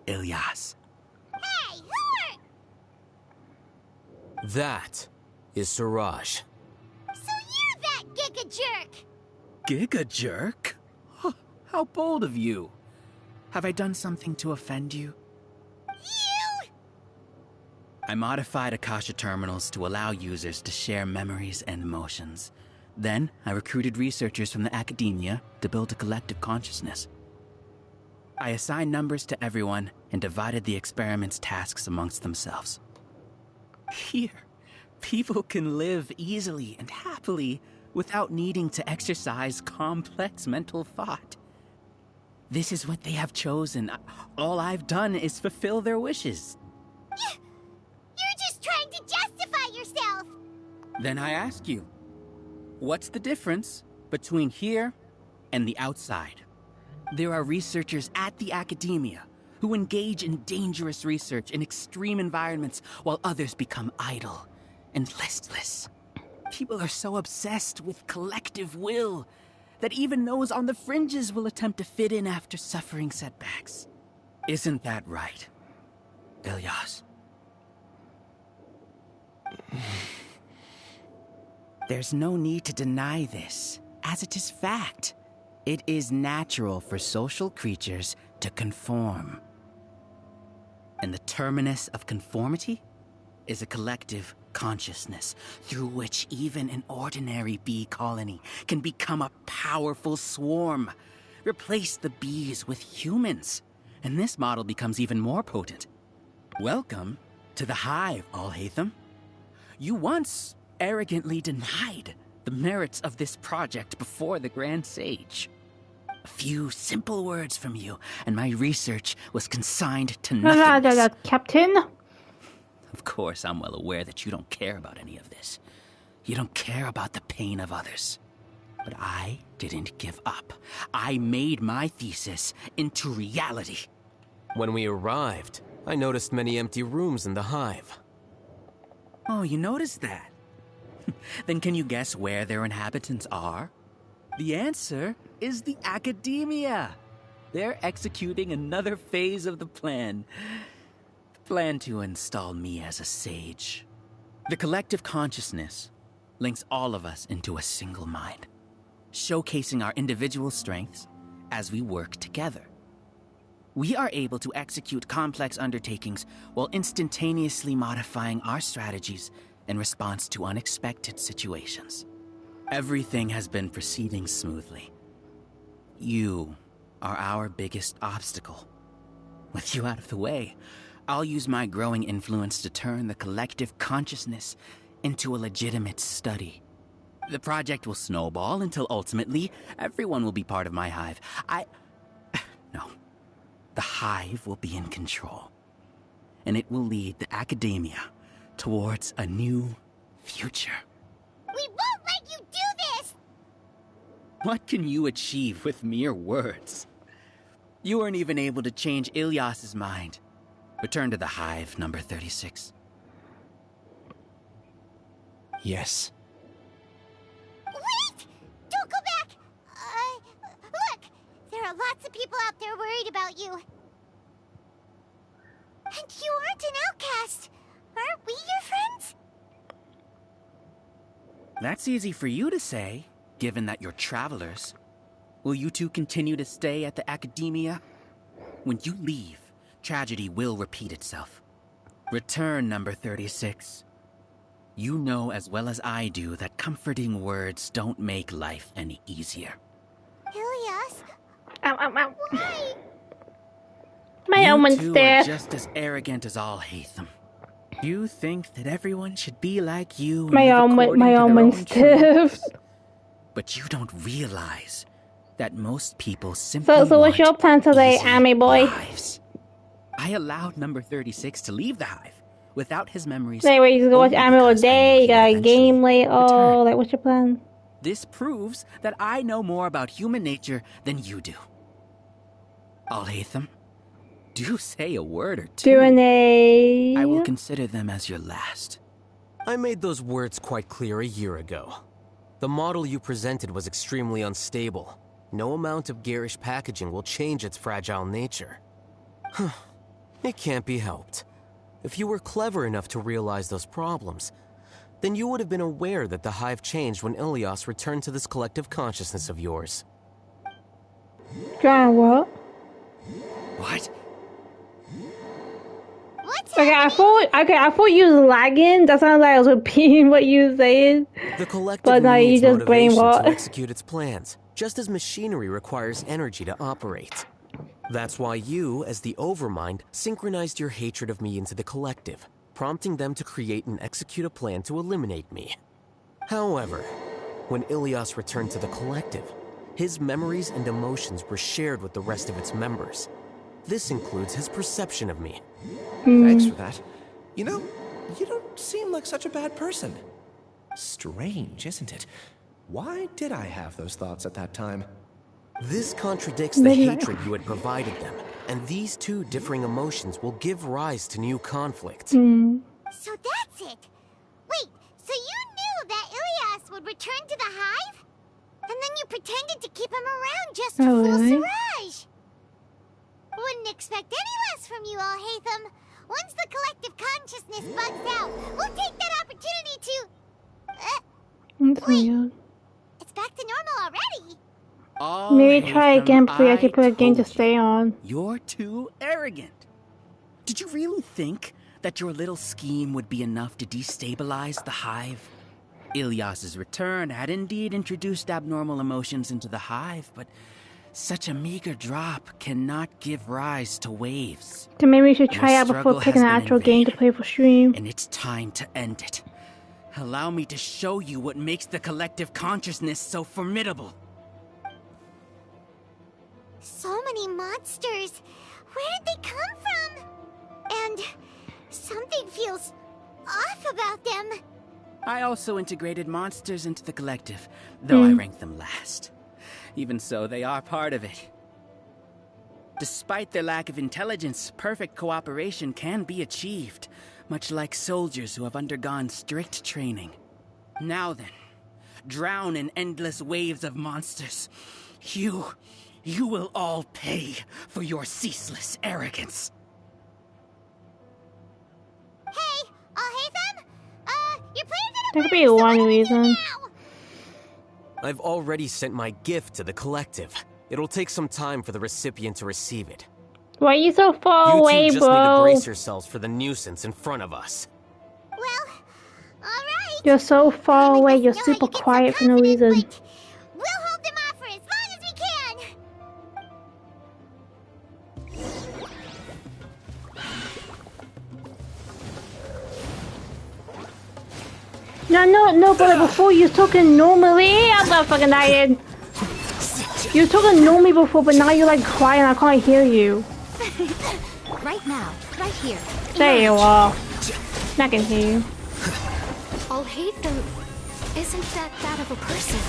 Ilyas? Hey, who are... That is Siraj. So you're that giga jerk! Giga jerk? Huh, how bold of you. Have I done something to offend you? You! I modified Akasha terminals to allow users to share memories and emotions. Then, I recruited researchers from the academia to build a collective consciousness. I assigned numbers to everyone and divided the experiment's tasks amongst themselves. Here, people can live easily and happily without needing to exercise complex mental thought. This is what they have chosen. All I've done is fulfill their wishes. You're just trying to justify yourself! Then I ask you, what's the difference between here and the outside? There are researchers at the academia who engage in dangerous research in extreme environments while others become idle and listless. People are so obsessed with collective will that even those on the fringes will attempt to fit in after suffering setbacks. Isn't that right, Ilyas? There's no need to deny this, as it is fact. It is natural for social creatures to conform. And the terminus of conformity is a collective consciousness through which even an ordinary bee colony can become a powerful swarm. Replace the bees with humans, and this model becomes even more potent. Welcome to the hive, Alhaitham. You once arrogantly denied the merits of this project before the Grand Sage. A few simple words from you, and my research was consigned to nothingness. Captain? Of course, I'm well aware that you don't care about any of this. You don't care about the pain of others. But I didn't give up. I made my thesis into reality. When we arrived, I noticed many empty rooms in the hive. Oh, you noticed that? Then can you guess where their inhabitants are? The answer is the academia. They're executing another phase of the plan. The plan to install me as a sage. The collective consciousness links all of us into a single mind, showcasing our individual strengths as we work together. We are able to execute complex undertakings while instantaneously modifying our strategies in response to unexpected situations. Everything has been proceeding smoothly. You are our biggest obstacle. With you out of the way, I'll use my growing influence to turn the collective consciousness into a legitimate study. The project will snowball until ultimately everyone will be part of my hive. No. The hive will be in control. And it will lead the academia towards a new future. We won't let you do this! What can you achieve with mere words? You weren't even able to change Ilyas's mind. Return to the hive, number 36. Yes. Wait! Don't go back! Look! There are lots of people out there worried about you. And you aren't an outcast. Aren't we your friends? That's easy for you to say, given that you're travelers. Will you two continue to stay at the academia? When you leave, tragedy will repeat itself. Return, number 36. You know as well as I do that comforting words don't make life any easier. Ilyas? Ow, ow, ow. Why? My You omen's two there. are just as arrogant as Alhaitham. You think that everyone should be like you and My live arm according my to arm their went own stiff. truths. But you don't realize that most people simply So what's your plan today, easy Amy boy? lives. I allowed number 36 to leave the hive without his memories. Anyway, you can watch only Amy all because I knew day, you he would got a eventually game later, return. like what's your plan? This proves that I know more about human nature than you do. Alhaitham, do say a word or two. I will consider them as your last. I made those words quite clear a year ago. The model you presented was extremely unstable. No amount of garish packaging will change its fragile nature. It can't be helped. If you were clever enough to realize those problems, then you would have been aware that the hive changed when Ilias returned to this collective consciousness of yours. John, what? What? I thought you was lagging. That sounded like I was repeating what you were saying. The collective but no, you needs just brain motivation rot. to execute its plans, just as machinery requires energy to operate. That's why you, as the Overmind, synchronized your hatred of me into the collective, prompting them to create and execute a plan to eliminate me. However, when Ilias returned to the collective, his memories and emotions were shared with the rest of its members. This includes his perception of me. Thanks for that. You know, you don't seem like such a bad person. Strange, isn't it? Why did I have those thoughts at that time? This contradicts the hatred you had provided them, and these two differing emotions will give rise to new conflict. So that's it. Wait, so you knew that Ilias would return to the hive? And then you pretended to keep him around just to fool Siraj? Wouldn't expect any less from you, Alhaitham. Once the collective consciousness bugs out, we'll take that opportunity to... wait, it's back to normal already. Maybe try again before you actually put a game to stay on. You're too arrogant. Did you really think that your little scheme would be enough to destabilize the hive? Ilias's return had indeed introduced abnormal emotions into the hive, but such a meager drop cannot give rise to waves. So maybe we should try out before picking an actual game to play for stream. And it's time to end it. Allow me to show you what makes the collective consciousness so formidable. So many monsters. Where did they come from? And something feels off about them. I also integrated monsters into the collective, though I ranked them last. Even so, they are part of it. Despite their lack of intelligence, perfect cooperation can be achieved, much like soldiers who have undergone strict training. Now then, drown in endless waves of monsters. You will all pay for your ceaseless arrogance. Hey, Alhaitham? Your plans are There could be one reason. I've already sent my gift to the collective. It'll take some time for the recipient to receive it. Why are you so far away, You two just bro? need to brace yourselves for the nuisance in front of us. Well, alright. You're so far away, you're super quiet for no reason. We'll hold them off for as long as we can. No, but before you was talking normally. I'm not fucking dying. You were talking normally before, but now you're like quiet and I can't hear you. Right now, right here. There you are. I can hear you. Alhaitham isn't that of a person.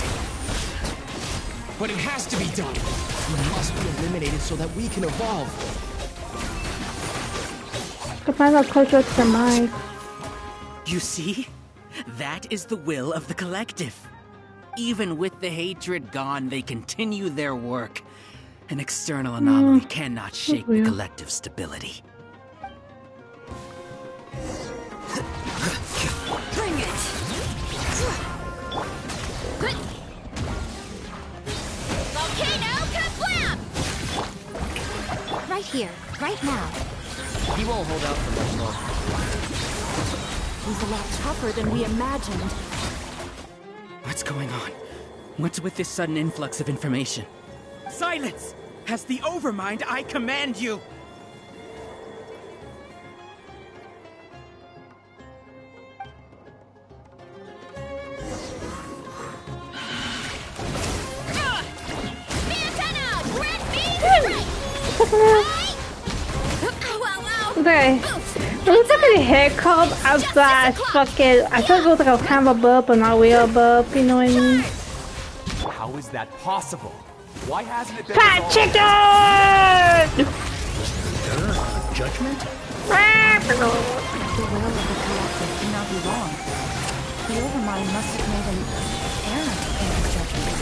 But it has to be done. You must be eliminated so that we can evolve. Could find out closer to the mic. You see? That is the will of the collective. Even with the hatred gone, they continue their work. An external anomaly cannot shake the collective stability. Bring it! Volcano kablam! Right here, right now. He won't hold out for much longer. He's a lot tougher than we imagined. What's going on? What's with this sudden influx of information? Silence! As the Overmind, I command you! Okay. It looks like a hiccup outside fucking. I thought it was like a kind of a burp, but not real burp, you know what I mean? How is that possible? Why hasn't it been Fat chicken! Judgment? The will of the collective cannot be wrong. The Overmind must have made an error in its judgment.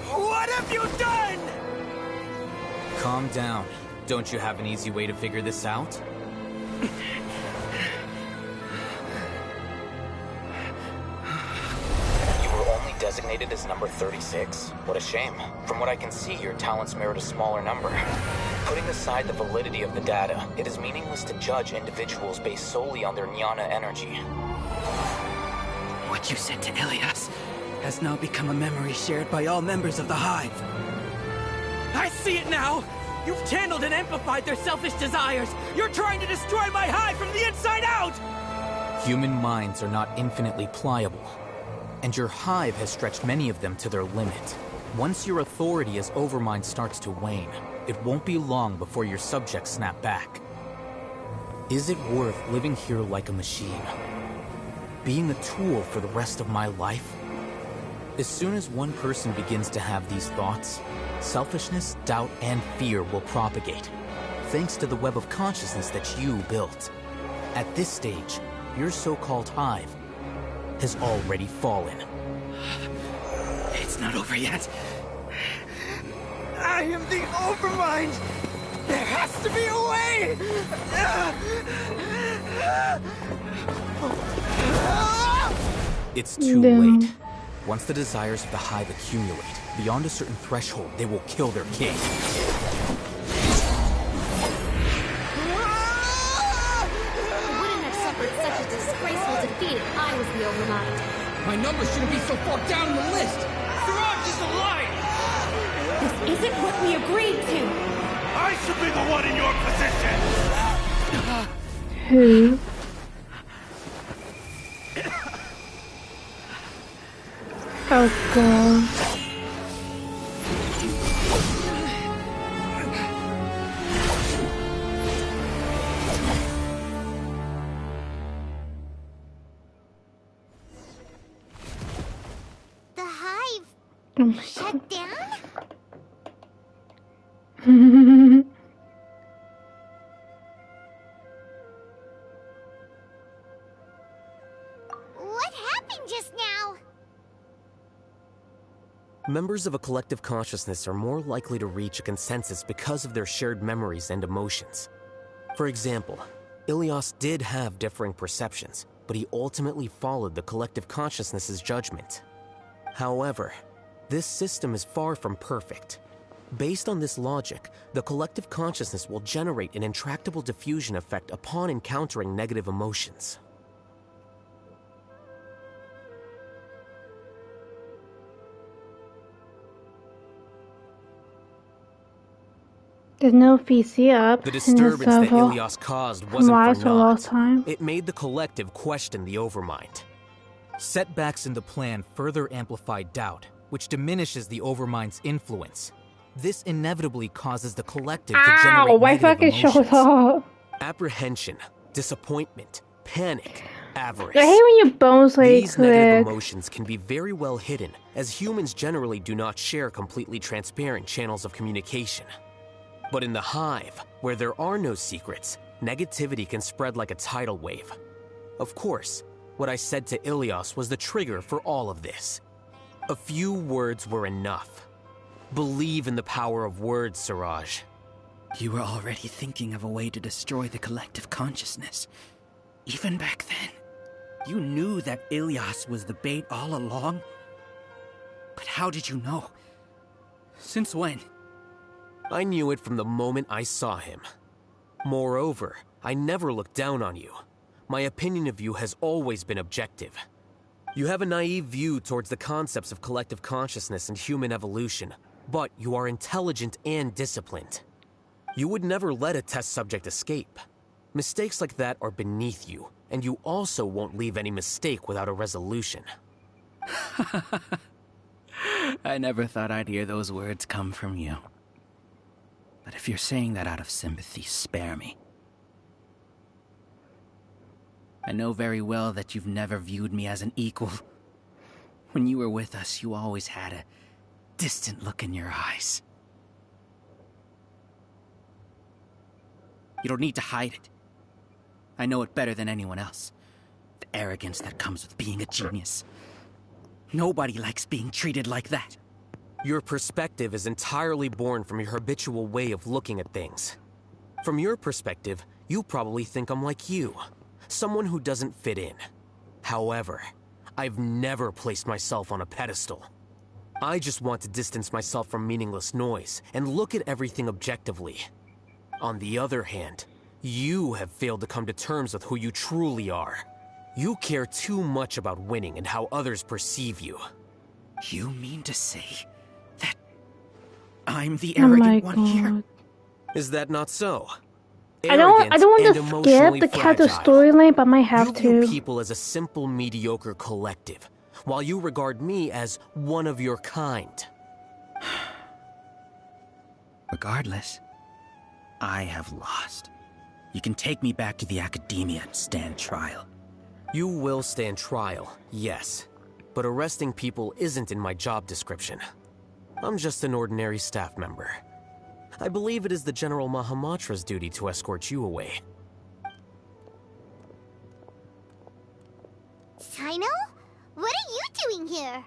What have you done? Calm down. Don't you have an easy way to figure this out? You were only designated as number 36? What a shame. From what I can see, your talents merit a smaller number. Putting aside the validity of the data, it is meaningless to judge individuals based solely on their jnana energy. What you said to Ilias has now become a memory shared by all members of the Hive. I see it now! You've channeled and amplified their selfish desires! You're trying to destroy my Hive from the inside out! Human minds are not infinitely pliable, and your Hive has stretched many of them to their limit. Once your authority as Overmind starts to wane, it won't be long before your subjects snap back. Is it worth living here like a machine? Being a tool for the rest of my life? As soon as one person begins to have these thoughts, selfishness, doubt, and fear will propagate, thanks to the web of consciousness that you built. At this stage, your so-called Hive has already fallen. It's not over yet. I am the Overmind! There has to be a way! It's too late. Once the desires of the Hive accumulate, beyond a certain threshold, they will kill their king. I wouldn't have suffered such a disgraceful defeat if I was the Overmind. My number shouldn't be so far down the list! Siraj is alive! This isn't what we agreed to! I should be the one in your position! Who? Oh god. The Hive shut down? What happened just now? Members of a collective consciousness are more likely to reach a consensus because of their shared memories and emotions. For example, Ilias did have differing perceptions, but he ultimately followed the collective consciousness's judgment. However, this system is far from perfect. Based on this logic, the collective consciousness will generate an intractable diffusion effect upon encountering negative emotions. There's no PC up. The disturbance that Ilias caused wasn't for naught. It made the collective question the Overmind. Setbacks in the plan further amplified doubt, which diminishes the Overmind's influence. This inevitably causes the collective to generate negative emotions. Apprehension, disappointment, panic, avarice. I hate when your bones like These negative emotions can be very well hidden, as humans generally do not share completely transparent channels of communication. But in the Hive, where there are no secrets, negativity can spread like a tidal wave. Of course, what I said to Ilias was the trigger for all of this. A few words were enough. Believe in the power of words, Siraj. You were already thinking of a way to destroy the collective consciousness. Even back then, you knew that Ilias was the bait all along? But how did you know? Since when? I knew it from the moment I saw him. Moreover, I never looked down on you. My opinion of you has always been objective. You have a naive view towards the concepts of collective consciousness and human evolution, but you are intelligent and disciplined. You would never let a test subject escape. Mistakes like that are beneath you, and you also won't leave any mistake without a resolution. I never thought I'd hear those words come from you. But if you're saying that out of sympathy, spare me. I know very well that you've never viewed me as an equal. When you were with us, you always had a distant look in your eyes. You don't need to hide it. I know it better than anyone else. The arrogance that comes with being a genius. Nobody likes being treated like that. Your perspective is entirely born from your habitual way of looking at things. From your perspective, you probably think I'm like you. Someone who doesn't fit in. However, I've never placed myself on a pedestal. I just want to distance myself from meaningless noise and look at everything objectively. On the other hand, you have failed to come to terms with who you truly are. You care too much about winning and how others perceive you. You mean to say that I'm the arrogant one here? Is that not so? I don't want to skip the character storyline, but I might have to. You view people as a simple, mediocre collective, while you regard me as one of your kind. Regardless, I have lost. You can take me back to the academia and stand trial. You will stand trial, yes. But arresting people isn't in my job description. I'm just an ordinary staff member. I believe it is the General Mahamatra's duty to escort you away. Sino? What are you doing here?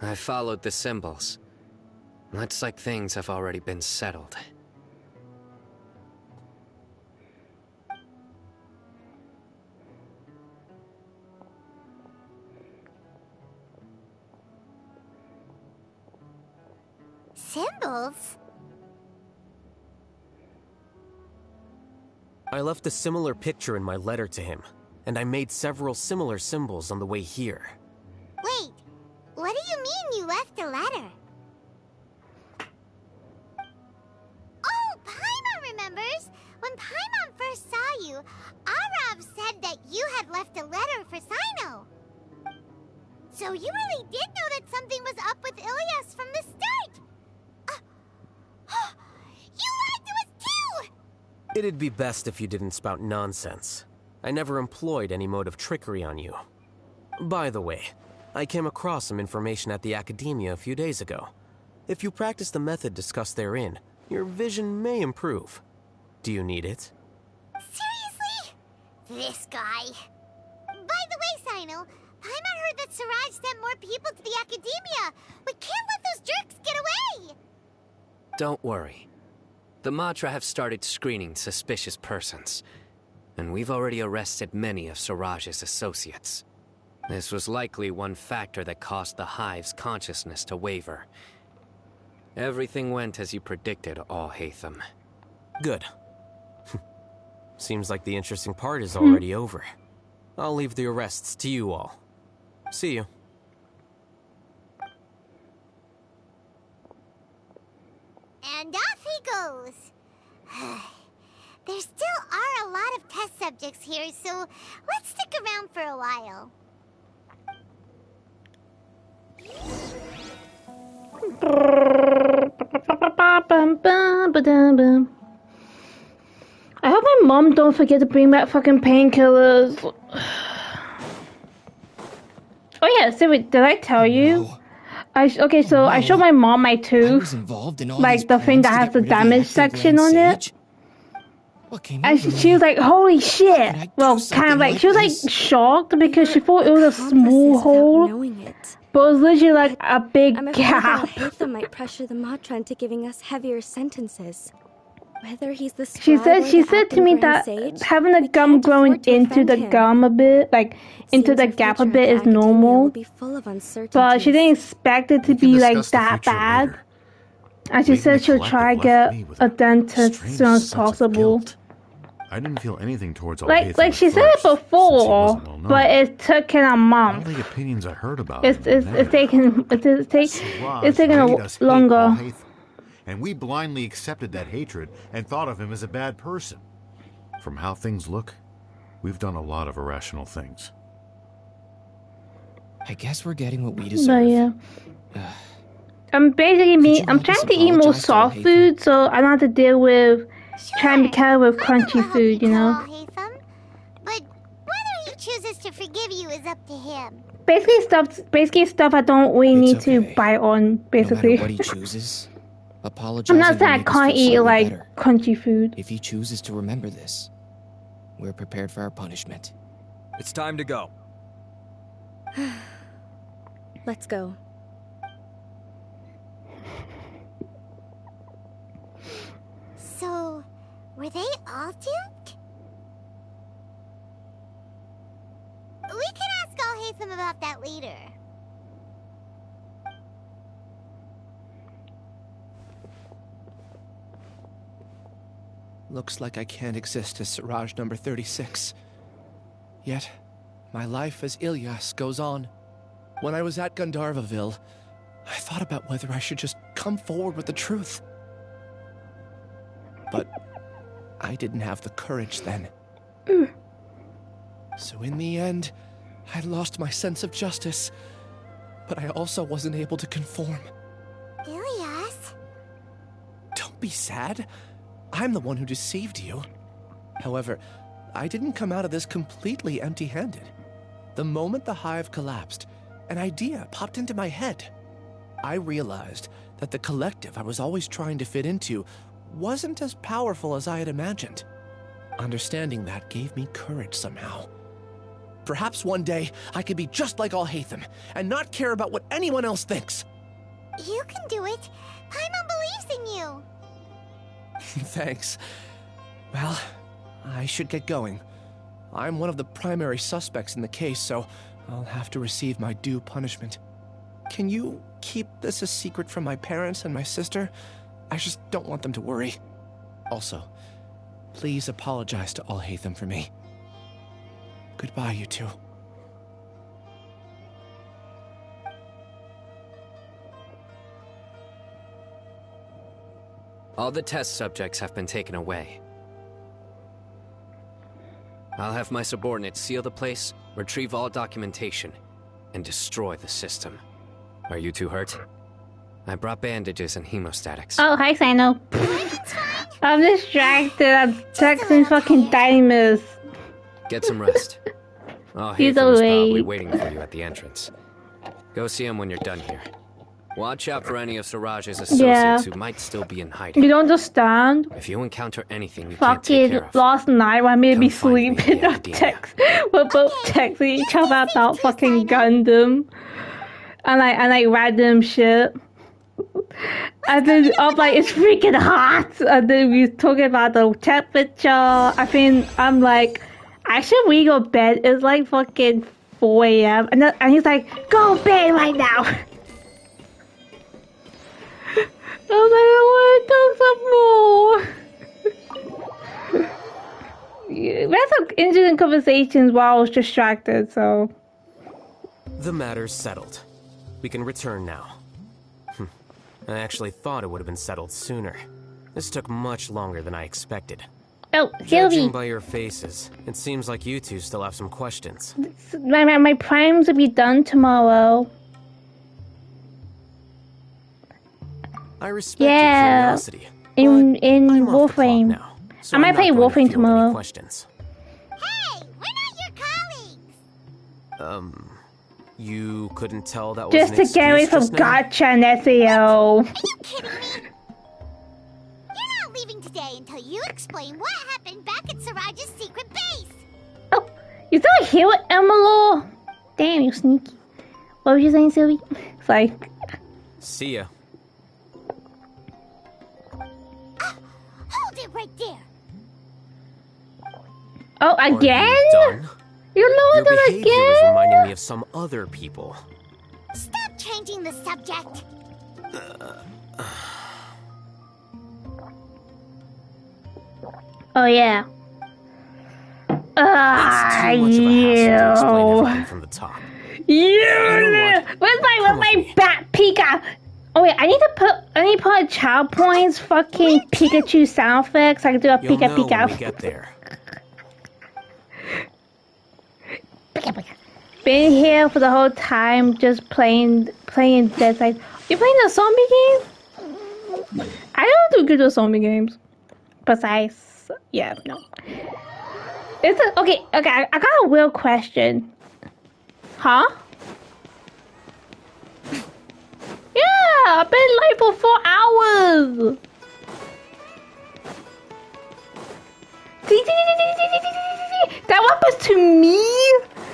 I followed the symbols. Looks like things have already been settled. Symbols? I left a similar picture in my letter to him, and I made several similar symbols on the way here. Wait, what do you mean you left a letter? Oh, Paimon remembers! When Paimon first saw you, Arav said that you had left a letter for Sino. So you really did know that something was up with Ilias from the start! You lied to us too! It'd be best if you didn't spout nonsense. I never employed any mode of trickery on you. By the way, I came across some information at the Academia a few days ago. If you practice the method discussed therein, your vision may improve. Do you need it? Seriously? This guy. By the way, Sino, Paimon heard that Siraj sent more people to the Academia. We can't let those jerks get away! Don't worry. The Matra have started screening suspicious persons, and we've already arrested many of Siraj's associates. This was likely one factor that caused the Hive's consciousness to waver. Everything went as you predicted, All-Hatham. Good. Seems like the interesting part is already over. I'll leave the arrests to you all. See you. And off he goes. There still are a lot of test subjects here, so let's stick around for a while. I hope my mom don't forget to bring back fucking painkillers. Oh yeah, so wait, did I tell you? I showed my mom my tooth, like the thing that has the damage section on it. And she was like, holy shit. Well, kind of like, she was like shocked because she thought it was a small hole. But it was literally like a big gap. Hatham might pressure the Matra into giving us heavier sentences. Whether he's the she said to me that having the gum growing into the gum a bit, like into the gap a bit, is normal. But she didn't expect it to be like that bad. And she said she'll try to get a dentist as soon as possible. I didn't feel anything towards like she said it before, but it took a month. All the opinions I heard about it's taking longer. and we blindly accepted that hatred and thought of him as a bad person. From how things look, we've done a lot of irrational things. I guess we're getting what we deserve. But yeah. I'm basically I'm trying to eat more soft food so I don't have to deal with trying to be careful with crunchy food, you know? But whether he chooses to forgive you is up to him. Basically stuff I don't really need to bite on, basically. No matter what he chooses, I'm not saying I can't eat like crunchy food. If he chooses to remember this, we're prepared for our punishment. It's time to go. Let's go. So, were they all duped? We can ask Al-Haytham about that later. Looks like I can't exist as Siraj number 36. Yet, my life as Ilyas goes on. When I was at Gandharvaville, I thought about whether I should just come forward with the truth. But I didn't have the courage then. So in the end, I lost my sense of justice. But I also wasn't able to conform. Ilyas? Don't be sad. I'm the one who deceived you. However, I didn't come out of this completely empty-handed. The moment the hive collapsed, an idea popped into my head. I realized that the collective I was always trying to fit into wasn't as powerful as I had imagined. Understanding that gave me courage somehow. Perhaps one day I could be just like Al-Haytham and not care about what anyone else thinks. You can do it. Paimon believes in you. Thanks. Well, I should get going. I'm one of the primary suspects in the case, so I'll have to receive my due punishment. Can you keep this a secret from my parents and my sister? I just don't want them to worry. Also, please apologize to Al-Haytham for me. Goodbye, you two. All the test subjects have been taken away. I'll have my subordinates seal the place, retrieve all documentation, and destroy the system. Are you two hurt? I brought bandages and hemostatics. Oh, hi, Sino. I'm distracted. I'm texting fucking Dimus. Get some rest. Oh, He's Haytham's away. probably waiting for you at the entrance. Go see him when you're done here. Watch out for any of Siraj's associates who might still be in hiding. You don't understand? If you encounter anything you can't take Fucking care of, last night when I made me sleeping, I text. We're both texting each other about fucking Gundam. And like random shit. And then I'm like, it's freaking hot. And then we was talking about the temperature. I think I'm like, actually we go to bed. It's like fucking 4 a.m. And he's like, go to bed right now. I was like, I want to talk some more. Yeah, we had some interesting conversations while I was distracted, so. The matter's settled. We can return now. I actually thought it would have been settled sooner. This took much longer than I expected. Oh, Judging Sylvie. by your faces, it seems like you two still have some questions. My primes will be done tomorrow. I respect your curiosity. In Warframe. Now, so I might play Warframe tomorrow. Questions. Hey, we're not your colleagues. You couldn't tell that was Just to get away from gotcha and SEO. Are you kidding me? You're not leaving today until you explain what happened back at Siraj's secret base. Oh, you still here with Emerald? Damn, you sneaky. What was you saying, Sylvie? Sorry. See ya. Hold it right there. Oh, again? You Your lowered them behavior is again? reminding me of some other people. Stop changing the subject. Oh, yeah. It's too much of a hassle to explain everything from the top. Where's my bat Pika? Oh wait, I need to put child points fucking Pikachu sound effects so I can do a You'll Pika know Pika. when we get there. Pika Pika. Been here for the whole time just playing Dead Space. You playing the zombie game? I don't do good at zombie games. Besides, yeah, no. Okay, I got a real question. Huh? Yeah, I've been late for 4 hours. That happens to me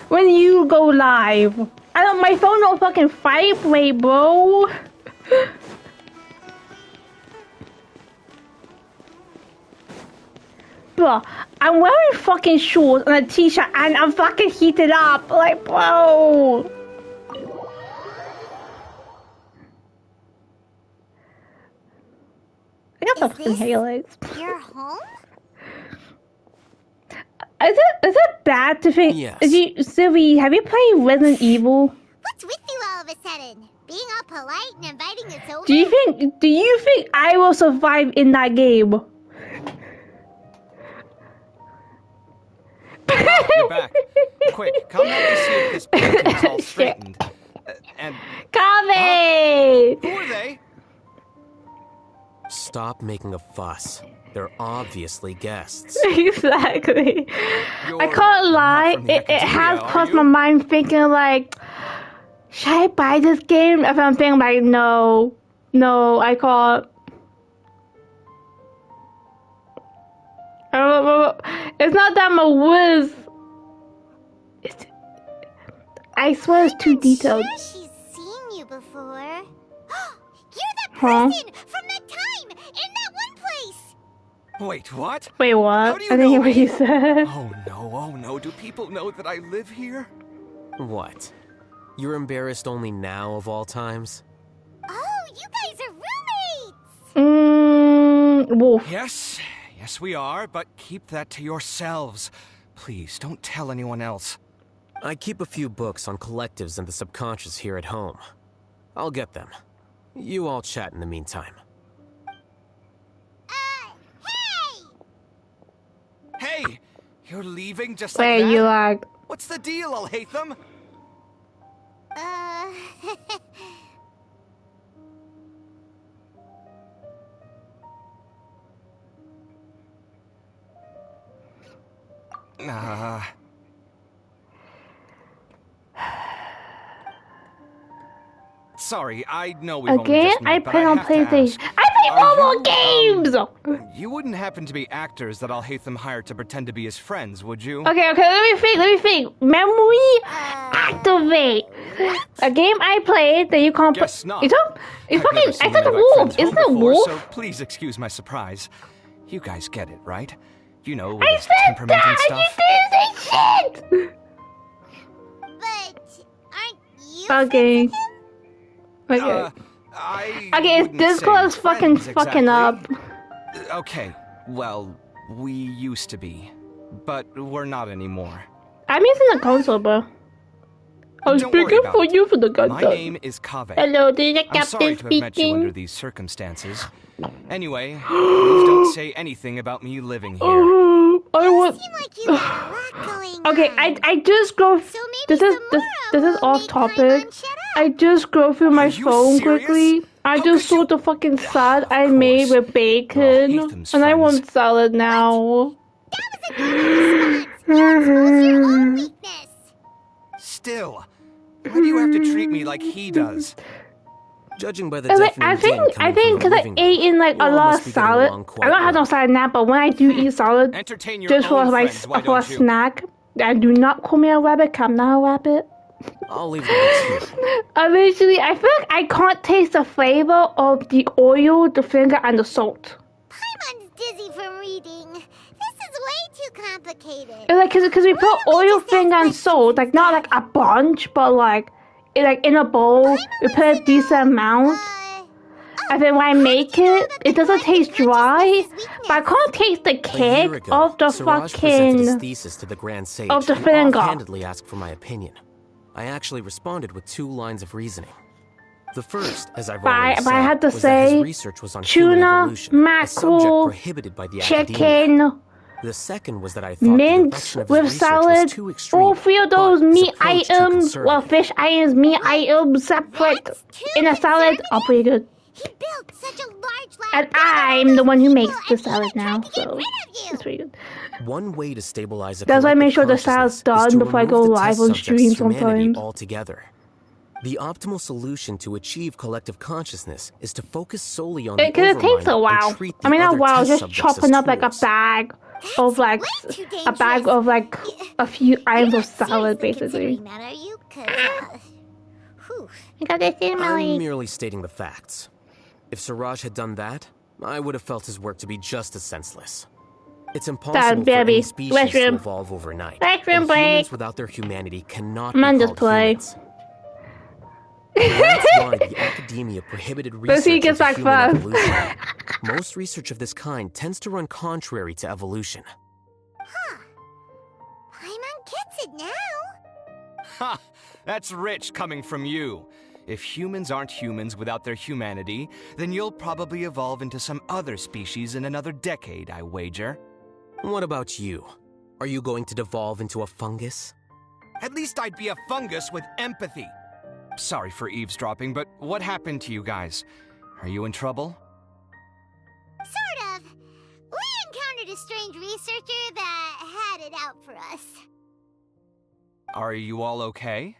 when you go live. My phone don't fucking vibrate, bro. Bro, I'm wearing fucking shorts and a t-shirt and I'm fucking heated up. Like, bro. I got some fucking highlights. Your home? Is it bad to think? Yes. Sylvie, have you played Resident Evil? What's with you all of a sudden? Being all polite and inviting us over? Do you think I will survive in that game? You're back. Quick, come help me see if this painting is all straightened. And Kaveh! Who are they? Stop making a fuss. They're obviously guests. Exactly. I can't lie. It has crossed my mind thinking like, should I buy this game? If I'm thinking like, no, I can't. It's not that I'm a whiz. I swear it's too detailed. Sure she's seen you before. You're that person from that time in that one place. Wait, what? Wait, what? How do you I didn't hear know what me? you said. Oh no, do people know that I live here? What? You're embarrassed only now of all times? Oh, you guys are roommates. Wolf. Yes, we are, but keep that to yourselves. Please, don't tell anyone else. I keep a few books on collectives and the subconscious here at home. I'll get them. You all chat in the meantime. Hey! You're leaving just like Wait, that? you are. What's the deal, Alhaitham? Sorry, I know we've only just met, I but play on have to ask, PlayStation. I play mobile games! You wouldn't happen to be actors that Alhaitham hired to pretend to be his friends, would you? Okay, let me think. Memory activate. A game I played that you can't play. Guess not. It's fucking. I said the wolf. Isn't it wolf? So please excuse my surprise. You guys get it, right? You know, with his temperament and stuff. You didn't say shit! But aren't you Okay. Okay. It's Discord's fucking up. Okay, well, we used to be, but we're not anymore. I'm using the console, bro. I was speaking for you for the console. My name is Kaveh. Hello, this is the I'm captain sorry to have met you speaking. under these circumstances. Anyway, please don't say anything about me living here. I want. Okay, I just go. This is off topic. I just go through my phone quickly. I just saw the fucking salad I made with bacon, and I want salad now. Still, why do you have to treat me like he does? Judging by the deafening I din think coming because from the I living ate in like a room, lot must of be getting salad. along I quite don't have no well. salad now, but when I do eat salad, Entertain your just for own my friends, why for a don't you? snack, and do not call me a rabbit. 'Cause I'm not a rabbit. I'll leave the books here. Eventually, I feel like I can't taste the flavor of the oil, the finger, and the salt. Paimon's dizzy from reading. This is way too complicated. It's like because we put oil, finger, and salt, like not like a bunch, but like in a bowl. We put a decent amount. And then when I make it, it doesn't taste dry, but I can't taste the kick of the Siraj presented his fucking thesis to the Grand Sage of the and finger. offhandedly asked for my opinion. I actually responded with 2 lines of reasoning. The first, as I've But I already said, had to was that his say, research was on human tuna, evolution, a subject mackerel, prohibited by the academia. chicken, The second was that I thought the mint direction of his with research salad. was too extreme, All three of those but his meat approach too items, well, conservative. fish items, meat items separate in a salad are pretty good. He built such a large lab. And I'm the one who makes the salad now, so it's pretty good. One way to stabilize a That's why I make collective sure the salad's consciousness is done to before I go remove the live test on subject's stream humanity sometimes. altogether. The optimal solution to achieve collective consciousness is to focus solely on It, the 'cause it takes overmind a while. and treat I the mean, not a other while, test just subjects chopping as up like a tools. bag of like a bag of like a few items of salad, basically. That, are you? I got this in my I'm merely stating the facts. If Siraj had done that, I would have felt his work to be just as senseless. It's impossible for any species to evolve overnight, and humans without their humanity cannot be called humans. That's why the academia prohibited research into human evolution. Most research of this kind tends to run contrary to evolution. Huh. Paimon gets it now. Ha! That's rich coming from you. If humans aren't humans without their humanity, then you'll probably evolve into some other species in another decade, I wager. What about you? Are you going to devolve into a fungus? At least I'd be a fungus with empathy. Sorry for eavesdropping, but what happened to you guys? Are you in trouble? Sort of. We encountered a strange researcher that had it out for us. Are you all okay?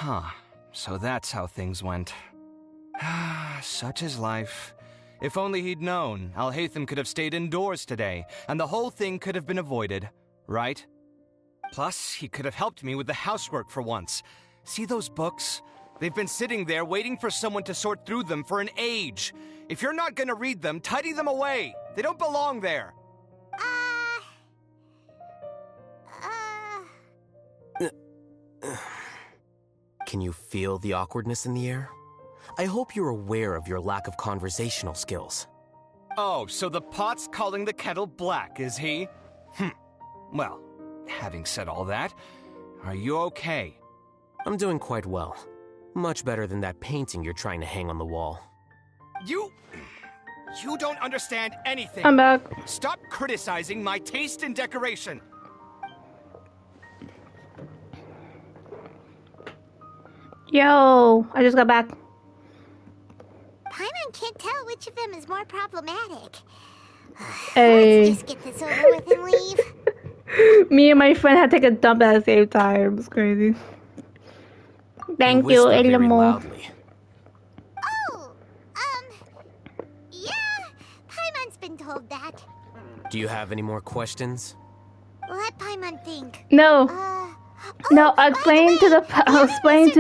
Huh. So that's how things went. Such is life. If only he'd known, Alhaitham could have stayed indoors today, and the whole thing could have been avoided, right? Plus, he could have helped me with the housework for once. See those books? They've been sitting there waiting for someone to sort through them for an age. If you're not gonna read them, tidy them away. They don't belong there. Can you feel the awkwardness in the air? I hope you're aware of your lack of conversational skills. Oh, so the pot's calling the kettle black, is he? Well, having said all that, are you okay? I'm doing quite well. Much better than that painting you're trying to hang on the wall. You don't understand anything. I'm back. Stop criticizing my taste in decoration. Yo, I just got back. Paimon can't tell which of them is more problematic. Hey. Let's just get this over with and leave. Me and my friend had to take a dump at the same time. It was crazy. Thank you, Elmo. Yeah, Paimon's been told that. Do you have any more questions? Let Paimon think. No. No, explain to the I was explaining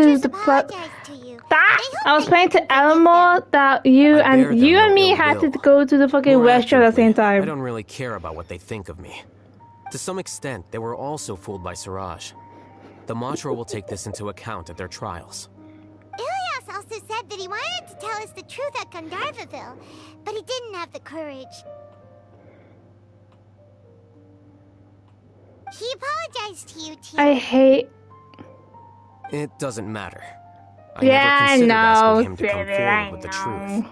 to Elmo that you and me had to go to the fucking restaurant at the same time. I don't really care about what they think of me. To some extent, they were also fooled by Siraj. The Matra will take this into account at their trials. Ilias also said that he wanted to tell us the truth at Gandharvaville, but he didn't have the courage. He apologized to you, too. I hate... It doesn't matter. I never considered know. asking him to come forward with the truth.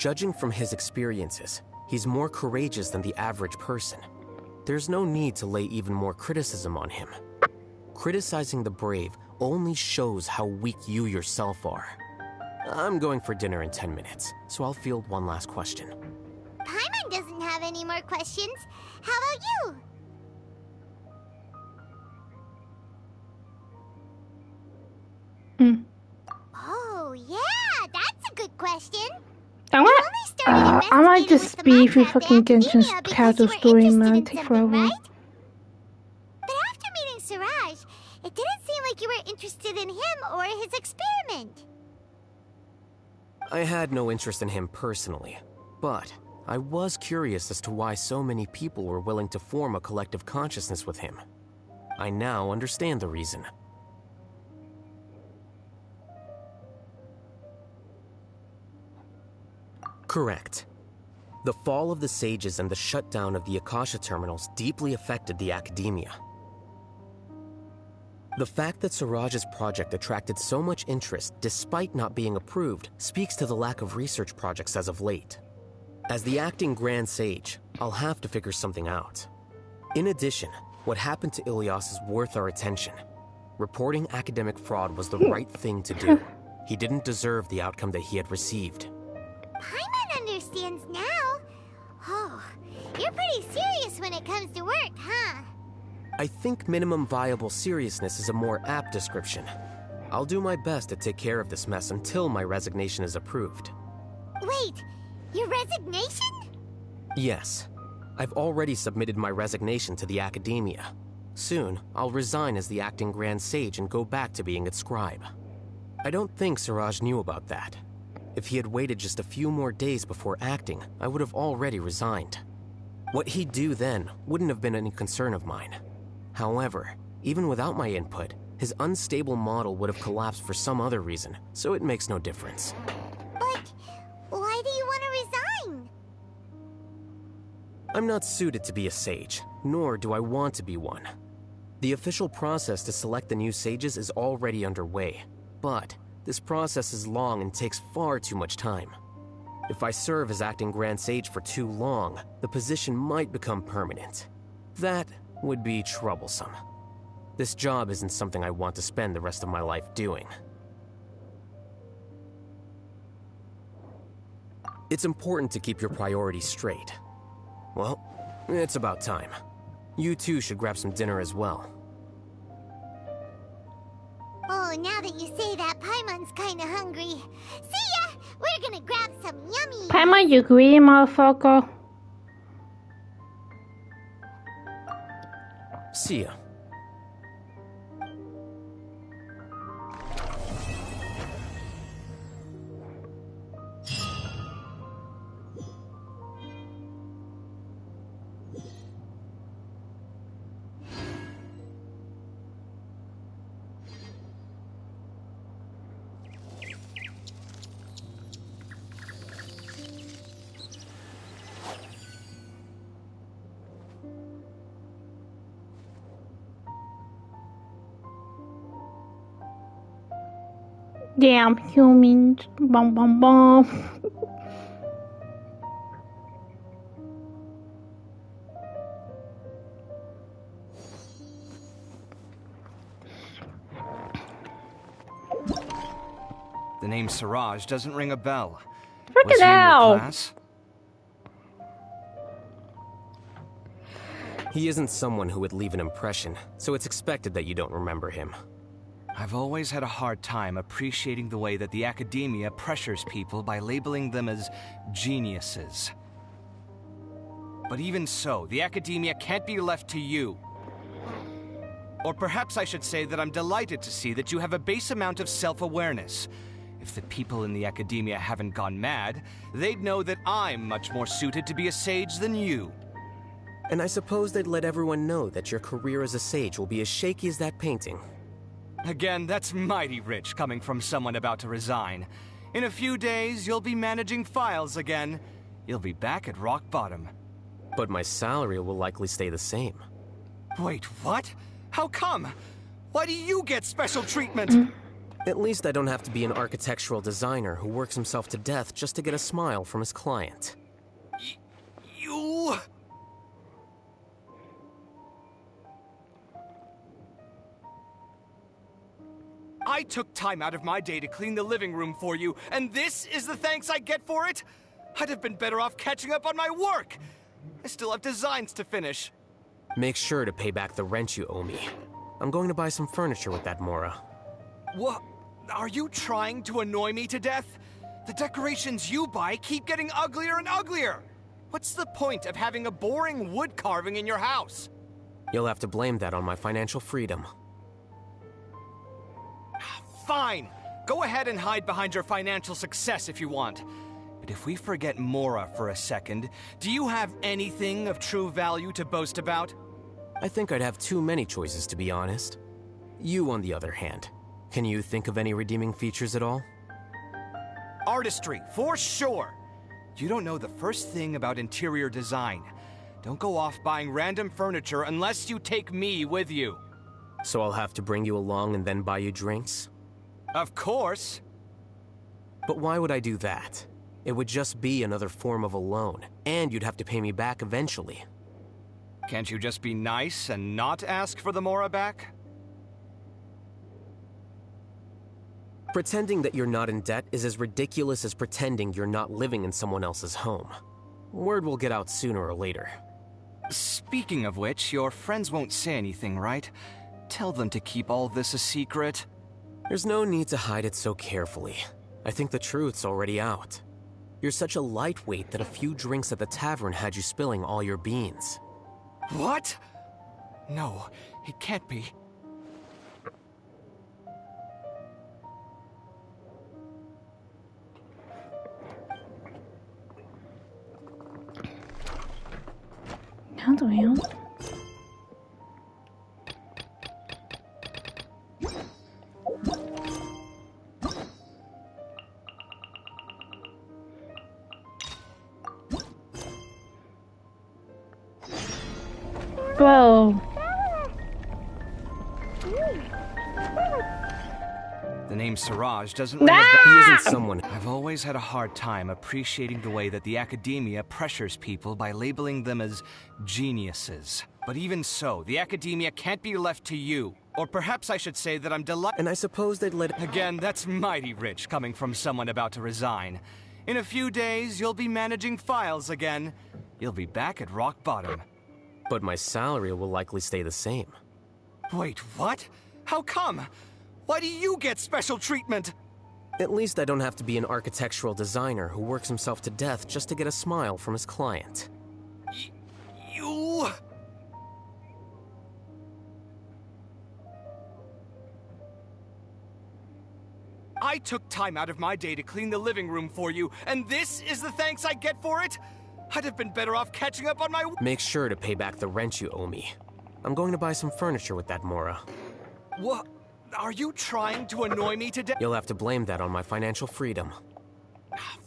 Judging from his experiences, he's more courageous than the average person. There's no need to lay even more criticism on him. Criticizing the brave only shows how weak you yourself are. I'm going for dinner in 10 minutes, so I'll field one last question. Paimon doesn't have any more questions. How about you? Oh, yeah, that's a good question. I might just speed through fucking Genshin's character story, man. Take forever. Right? But after meeting Siraj, it didn't seem like you were interested in him or his experiment. I had no interest in him personally, but I was curious as to why so many people were willing to form a collective consciousness with him. I now understand the reason. Correct. The fall of the sages and the shutdown of the Akasha terminals deeply affected the academia. The fact that Siraj's project attracted so much interest despite not being approved speaks to the lack of research projects as of late. As the acting Grand Sage, I'll have to figure something out. In addition, what happened to Ilias is worth our attention. Reporting academic fraud was the right thing to do. He didn't deserve the outcome that he had received. Paimon understands now. Oh, you're pretty serious when it comes to work, huh? I think minimum viable seriousness is a more apt description. I'll do my best to take care of this mess until my resignation is approved. Wait, your resignation? Yes. I've already submitted my resignation to the academia. Soon, I'll resign as the acting Grand Sage and go back to being its scribe. I don't think Siraj knew about that. If he had waited just a few more days before acting, I would have already resigned. What he'd do then wouldn't have been any concern of mine. However, even without my input, his unstable model would have collapsed for some other reason, so it makes no difference. But why do you want to resign? I'm not suited to be a sage, nor do I want to be one. The official process to select the new sages is already underway, but this process is long and takes far too much time. If I serve as acting Grand Sage for too long, the position might become permanent. That would be troublesome. This job isn't something I want to spend the rest of my life doing. It's important to keep your priorities straight. Well, it's about time. You two should grab some dinner as well. Oh, Oh, now that you say that, Paimon's kinda hungry. See ya! We're gonna grab some yummy... Paimon, you greedy motherfucker. See ya. Damn humans. Bum bum bum. The name Siraj doesn't ring a bell. Freaking Was he in your hell. class? He isn't someone who would leave an impression, so it's expected that you don't remember him. I've always had a hard time appreciating the way that the academia pressures people by labeling them as geniuses. But even so, the academia can't be left to you. Or perhaps I should say that I'm delighted to see that you have a base amount of self-awareness. If the people in the academia haven't gone mad, they'd know that I'm much more suited to be a sage than you. And I suppose they'd let everyone know that your career as a sage will be as shaky as that painting. Again, that's mighty rich coming from someone about to resign. In a few days, you'll be managing files again. You'll be back at rock bottom. But my salary will likely stay the same. Wait, what? How come? Why do you get special treatment? At least I don't have to be an architectural designer who works himself to death just to get a smile from his client. You... I took time out of my day to clean the living room for you, and this is the thanks I get for it? I'd have been better off catching up on my work. I still have designs to finish. Make sure to pay back the rent you owe me. I'm going to buy some furniture with that Mora. What? Are you trying to annoy me to death? The decorations you buy keep getting uglier and uglier. What's the point of having a boring wood carving in your house? You'll have to blame that on my financial freedom. Fine. Go ahead and hide behind your financial success if you want. But if we forget Mora for a second, do you have anything of true value to boast about? I think I'd have too many choices, to be honest. You, on the other hand, can you think of any redeeming features at all? Artistry, for sure. You don't know the first thing about interior design. Don't go off buying random furniture unless you take me with you. So I'll have to bring you along and then buy you drinks? Of course. But why would I do that? It would just be another form of a loan, and you'd have to pay me back eventually. Can't you just be nice and not ask for the Mora back? Pretending that you're not in debt is as ridiculous as pretending you're not living in someone else's home. Word will get out sooner or later. Speaking of which, your friends won't say anything, right? Tell them to keep all this a secret. There's no need to hide it so carefully. I think the truth's already out. You're such a lightweight that a few drinks at the tavern had you spilling all your beans. What? No, it can't be. How do I open? Bro. The name Siraj doesn't ring a bell. He isn't someone. I've always had a hard time appreciating the way that the academia pressures people by labeling them as geniuses. But even so, the academia can't be left to you. Or perhaps I should say that I'm delighted. And I suppose they'd let... Again, that's mighty rich coming from someone about to resign. In a few days, you'll be managing files again. You'll be back at rock bottom. But my salary will likely stay the same. Wait, what? How come? Why do you get special treatment? At least I don't have to be an architectural designer who works himself to death just to get a smile from his client. You... I took time out of my day to clean the living room for you, and this is the thanks I get for it? I'd have been better off catching up on my... Make sure to pay back the rent you owe me. I'm going to buy some furniture with that, Mora. What? Are you trying to annoy me today? You'll have to blame that on my financial freedom.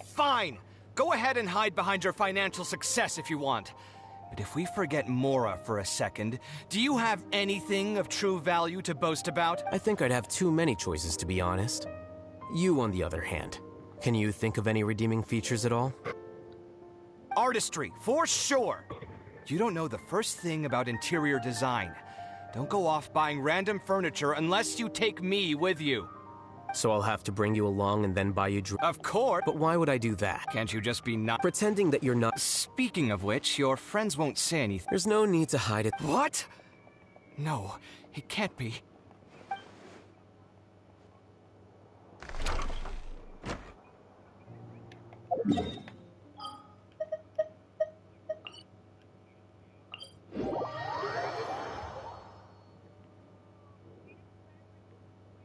Fine. Go ahead and hide behind your financial success if you want. But if we forget Mora for a second, do you have anything of true value to boast about? I think I'd have too many choices, to be honest. You, on the other hand, can you think of any redeeming features at all? Artistry, for sure. You don't know the first thing about interior design. Don't go off buying random furniture unless you take me with you. So I'll have to bring you along and then buy you Of course. But why would I do that? Can't you just be not... Pretending that you're not... Speaking of which, your friends won't say anything. There's no need to hide it. What? No, it can't be.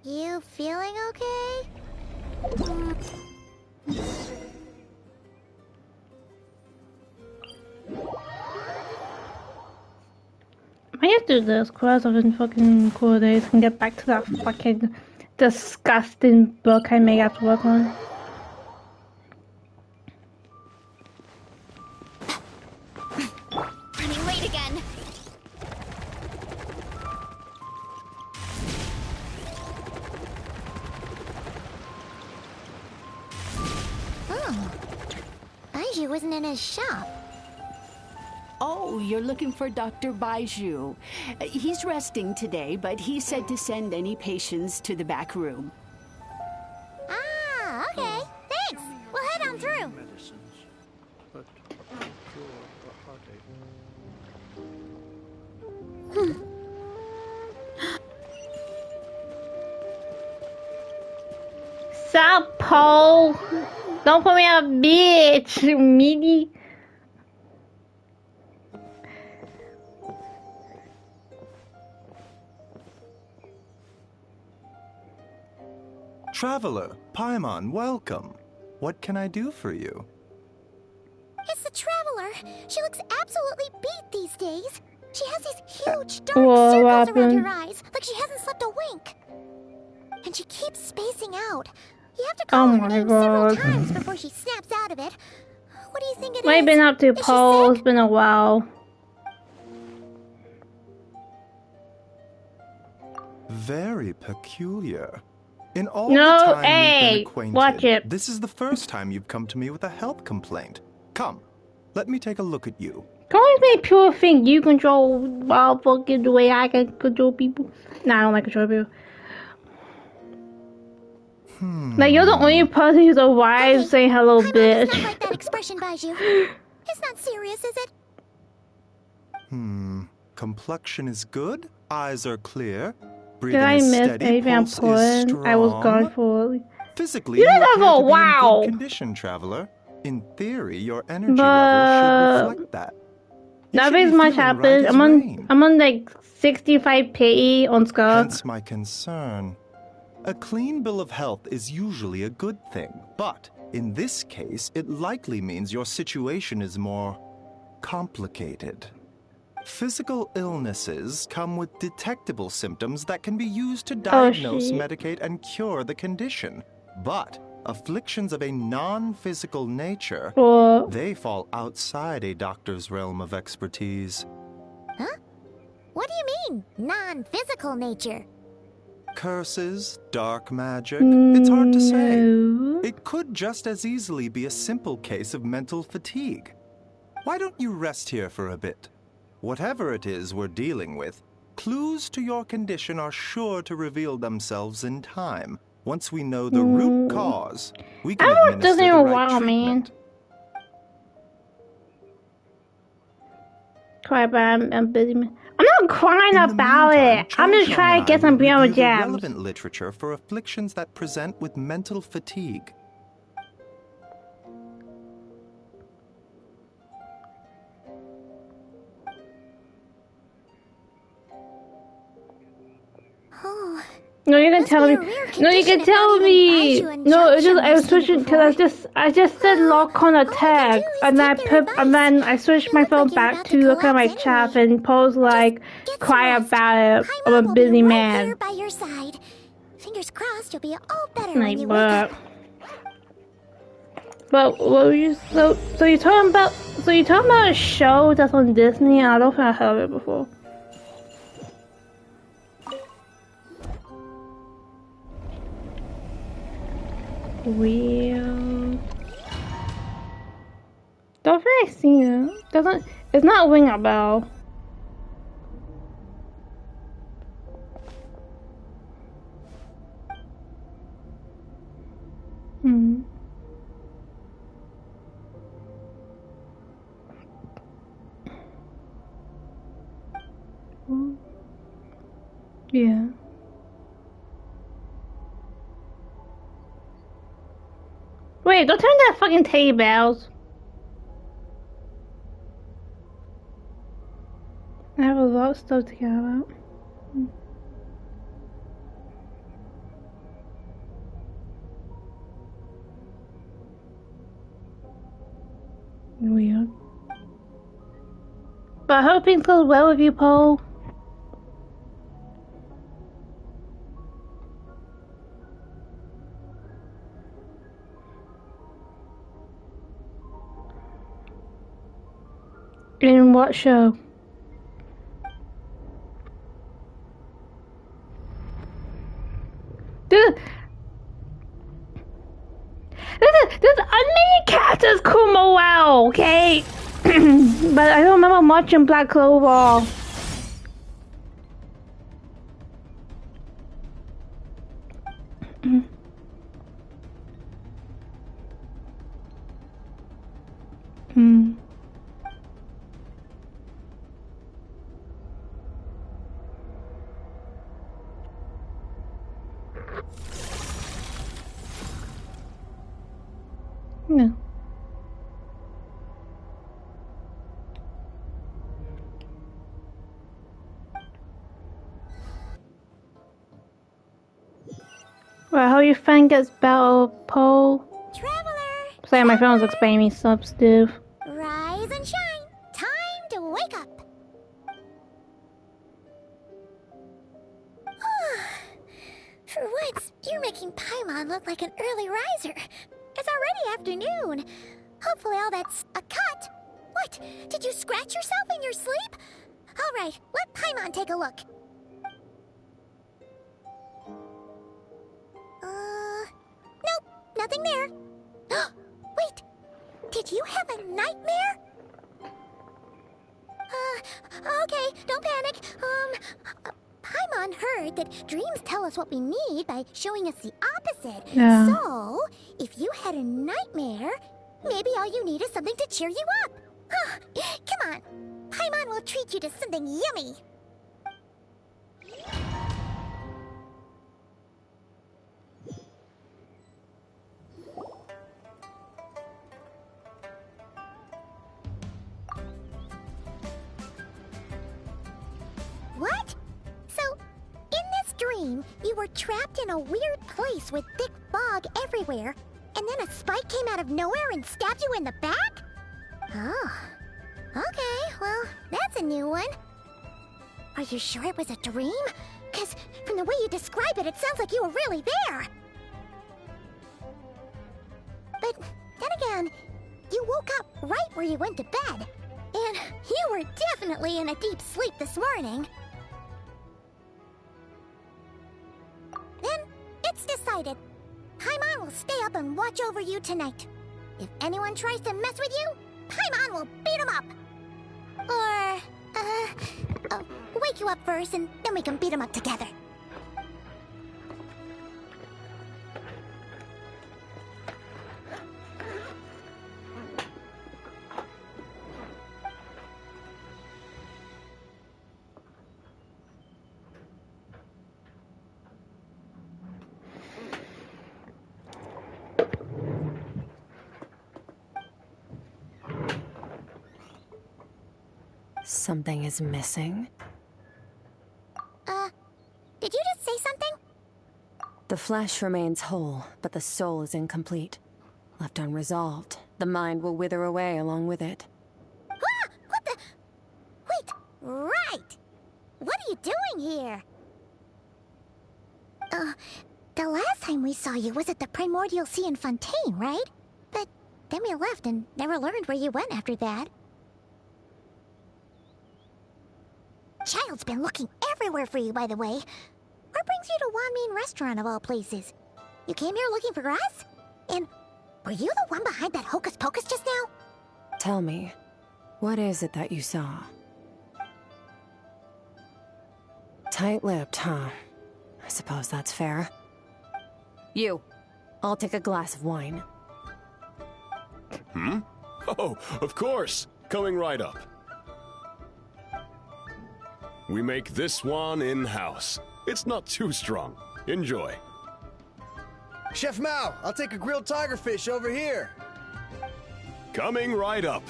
You feeling okay? I have to do this quest in fucking cool days and get back to that fucking disgusting book I may have to work on. Running late again. Oh, Baiju wasn't in his shop. Oh, you're looking for Dr. Baiju. He's resting today, but he said to send any patients to the back room. Ah, okay. Thanks. We'll head on through. Stop, Paul! Don't put me on a bitch, meaty. Traveler, Paimon, welcome. What can I do for you? It's the Traveler. She looks absolutely beat these days. She has these huge dark Whoa, circles what around her happened? eyes, like she hasn't slept a wink. And she keeps spacing out. You have to call her my name several God. times before she snaps out of it. What do you think it What have you is? been up to, Is she Paul? sick? It's been a while. Very peculiar. In all No, the time hey, we've been acquainted, watch it. this is the first time you've come to me with a health complaint. Come, let me take a look at you. Don't always make people think you control wild fucking the way I can control people. Nah, I don't like control people. Like, you're the only person who's alive saying hello, bitch. Not like that expression, Baiju. It's not serious, is it? Complexion is good, eyes are clear, Did breathing I is miss steady, anything pulse is important? I was strong. gone for... Physically, You you did that appear for a to be in while. good condition, traveler. In theory, your energy But level should reflect that. You should nothing be much feeling happened. right as rain. I'm on like 65 PE on Scar. Hence my concern. A clean bill of health is usually a good thing, but in this case, it likely means your situation is more complicated. Physical illnesses come with detectable symptoms that can be used to diagnose, shit. medicate, and cure the condition. But afflictions of a non-physical nature, they fall outside a doctor's realm of expertise. Huh? What do you mean, non-physical nature? Curses, dark magic, it's hard to say. No. It could just as easily be a simple case of mental fatigue. Why don't you rest here for a bit? Whatever it is we're dealing with, clues to your condition are sure to reveal themselves in time. Once we know the root cause, we can I haven't administer done it in the a right while, treatment. man. cry about I'm busy. I'm not crying about it. I'm just trying to get some Bioma review the jams. relevant literature for afflictions that present with mental fatigue. Oh. No, you can tell me. No, you can tell me. No, it's just I was switching because I just said lock on a text and then I switched my phone back to look at my chat and post like cry about it. I'm a busy man. Here by your side. Fingers crossed you'll be all better Like when you wake up. But what were you so you're talking about a show that's on Disney? I don't think I heard of it before. Weird. Don't think I've seen it. It's not ring a bell. Yeah. Wait, don't turn that fucking teddy bells. I have a lot of stuff to care about. Weird. But I hope things go well with you, Paul. In what show? This unnamed characters come well, okay? But I don't remember much in Black Clover. No. Well, how your friend gets better, Paul? Traveler! Sorry, my phone's explaining me some stuff. Rise and shine! Time to wake up! For once, you're making Paimon look like an early riser. It's already afternoon. Hopefully all that's a cut. What? Did you scratch yourself in your sleep? All right, let Paimon take a look. Nope, nothing there. Wait, did you have a nightmare? Okay, don't panic. Paimon heard that dreams tell us what we need by showing us the opposite. Yeah. So, if you had a nightmare, maybe all you need is something to cheer you up. Come on, Paimon will treat you to something yummy. What? So, in this dream, you were trapped in a weird place with thick fog everywhere, and then a spike came out of nowhere and stabbed you in the back? Oh. Okay, well, that's a new one. Are you sure it was a dream? Because from the way you describe it, it sounds like you were really there. But then again, you woke up right where you went to bed. And you were definitely in a deep sleep this morning. Then, it's decided. Paimon will stay up and watch over you tonight. If anyone tries to mess with you, Paimon will beat him up. Or, wake you up first and then we can beat him up together. Something is missing. Did you just say something? The flesh remains whole, but the soul is incomplete. Left unresolved, the mind will wither away along with it. Ah! What the? Wait, right! What are you doing here? The last time we saw you was at the Primordial Sea in Fontaine, right? But then we left and never learned where you went after that. Child's been looking everywhere for you, by the way. What brings you to Wanmin Restaurant of all places? You came here looking for us? And were you the one behind that hocus pocus just now? Tell me, what is it that you saw? Tight-lipped, huh? I suppose that's fair. You, I'll take a glass of wine. Hmm? Oh, of course! Coming right up. We make this one in-house. It's not too strong. Enjoy. Chef Mao, I'll take a grilled tigerfish over here. Coming right up.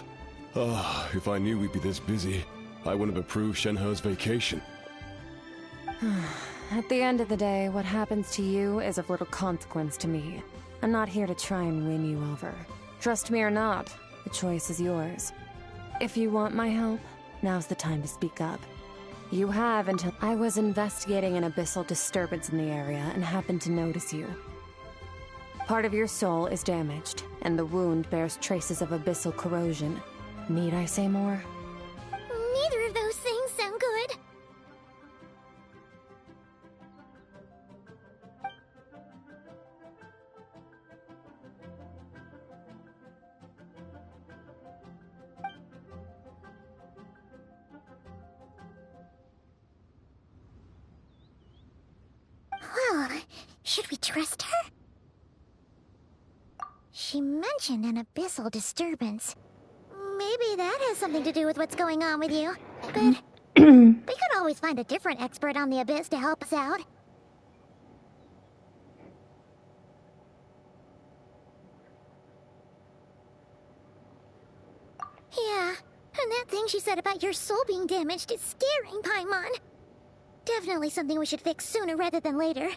If I knew we'd be this busy, I wouldn't have approved Shenhe's vacation. At the end of the day, what happens to you is of little consequence to me. I'm not here to try and win you over. Trust me or not, the choice is yours. If you want my help, now's the time to speak up. You have until I was investigating an abyssal disturbance in the area and happened to notice you. Part of your soul is damaged, and the wound bears traces of abyssal corrosion. Need I say more? Neither of those things sound good. Well, should we trust her? She mentioned an abyssal disturbance. Maybe that has something to do with what's going on with you. But we could always find a different expert on the abyss to help us out. Yeah, and that thing she said about your soul being damaged is scaring, Paimon. Definitely something we should fix sooner rather than later.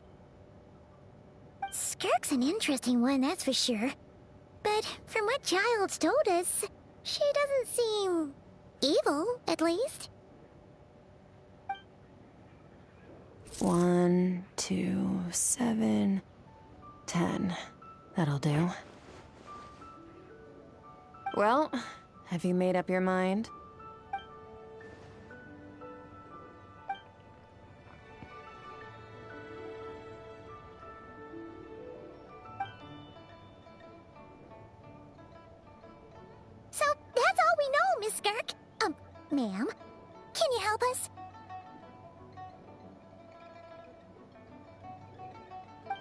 Skirk's an interesting one, that's for sure. But from what Childs told us, she doesn't seem evil, at least. 1, 2, 7, 10. That'll do. Well, have you made up your mind? So, that's all we know, Miss Skirk. Ma'am, can you help us?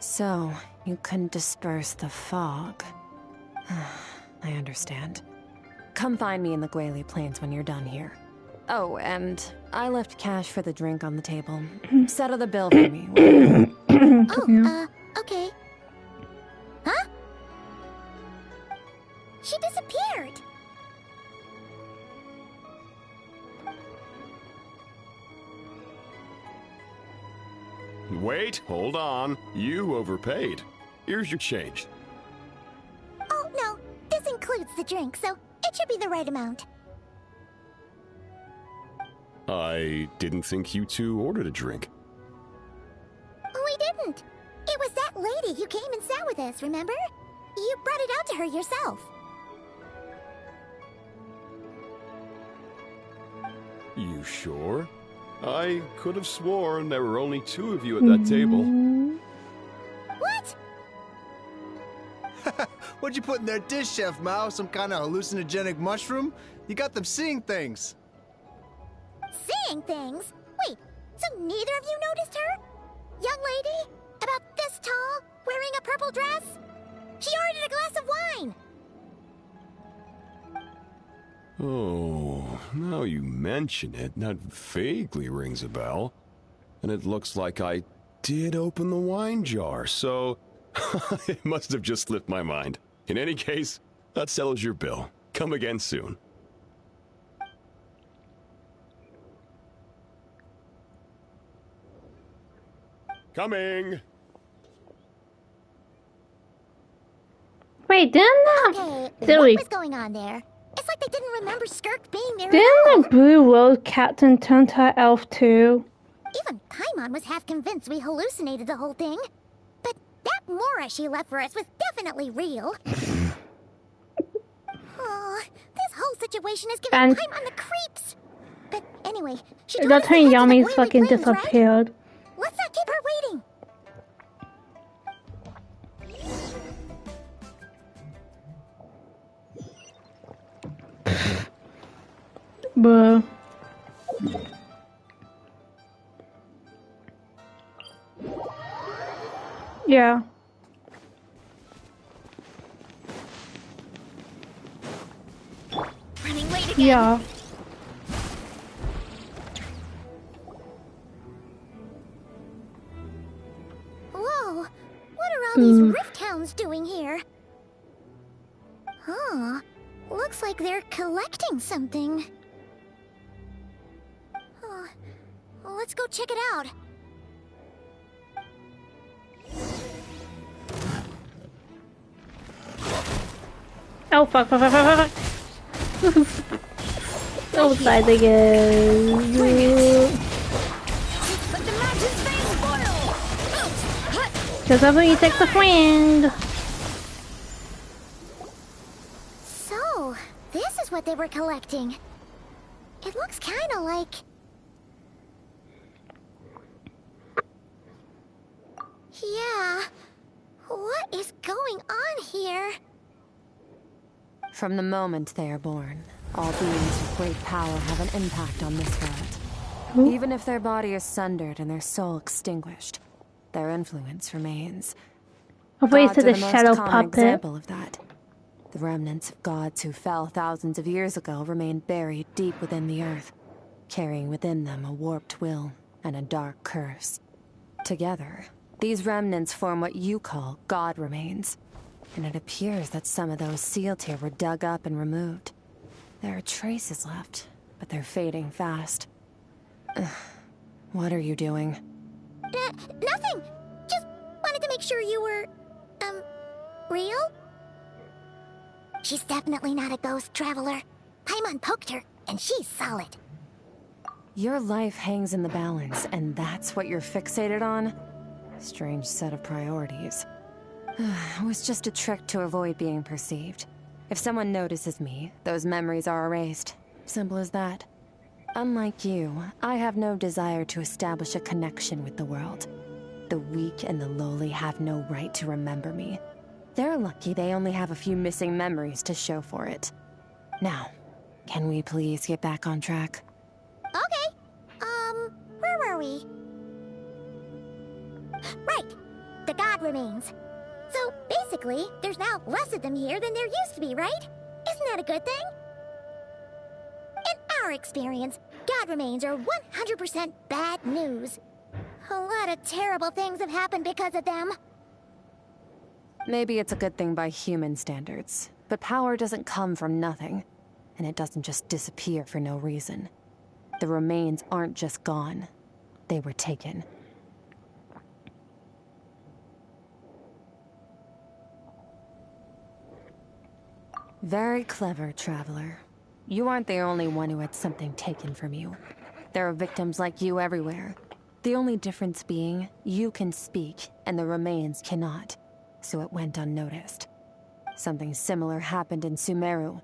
So, you can disperse the fog. I understand. Come find me in the Guili Plains when you're done here. Oh, and I left cash for the drink on the table. Settle the bill for me. Okay. Huh? She disappeared. Wait, hold on. You overpaid. Here's your change. Oh, no. This includes the drink, so it should be the right amount. I didn't think you two ordered a drink. We didn't. It was that lady who came and sat with us, remember? You brought it out to her yourself. You sure? I could have sworn there were only 2 of you at that table. What? What'd you put in their dish, Chef Mao? Some kind of hallucinogenic mushroom? You got them seeing things. Seeing things? Wait, so neither of you noticed her? Young lady? About this tall? Wearing a purple dress? She ordered a glass of wine! Oh, now you mention it, that vaguely rings a bell. And it looks like I did open the wine jar, so it must have just slipped my mind. In any case, that settles your bill. Come again soon. Coming. Wait, didn't Okay, did what we was going on there? It's like they didn't remember Skirk being there at didn't all. the Blue Road Captain turn to elf too? Even Paimon was half convinced we hallucinated the whole thing. But that Mora she left for us was definitely real. Oh, this whole situation is giving And Paimon the creeps. But anyway, she told that's us when to head to the Yami's Oily fucking Plains, right? disappeared. Let's not keep her waiting. Bruh. Yeah. Running late again. Yeah. Whoa, what are all these rift hounds doing here? Huh, looks like they're collecting something. Huh. Let's go check it out. Oh fuck, fuck, fuck, fuck, fuck. So excited again. Because that's when you take the friend. So, this is what they were collecting. It looks kinda like... Yeah. What is going on here? From the moment they are born, all beings with great power have an impact on this world. Even if their body is sundered and their soul extinguished, their influence remains. I've waited Gods for are the the most shadow common puppet. example of that. The remnants of gods who fell thousands of years ago remain buried deep within the earth, carrying within them a warped will and a dark curse. Together, these remnants form what you call god remains. And it appears that some of those sealed here were dug up and removed. There are traces left, but they're fading fast. What are you doing? Nothing! Just wanted to make sure you were... real? She's definitely not a ghost traveler. Paimon poked her, and she's solid. Your life hangs in the balance, and that's what you're fixated on? Strange set of priorities. It was just a trick to avoid being perceived. If someone notices me, those memories are erased. Simple as that. Unlike you, I have no desire to establish a connection with the world. The weak and the lowly have no right to remember me. They're lucky they only have a few missing memories to show for it. Now, can we please get back on track? Okay. Where were we? Right. The god remains. So, basically, there's now less of them here than there used to be, right? Isn't that a good thing? In our experience, god remains are 100% bad news. A lot of terrible things have happened because of them. Maybe it's a good thing by human standards, but power doesn't come from nothing, and it doesn't just disappear for no reason. The remains aren't just gone. They were taken. Very clever, traveler. You aren't the only one who had something taken from you. There are victims like you everywhere. The only difference being, you can speak, and the remains cannot. So it went unnoticed. Something similar happened in Sumeru.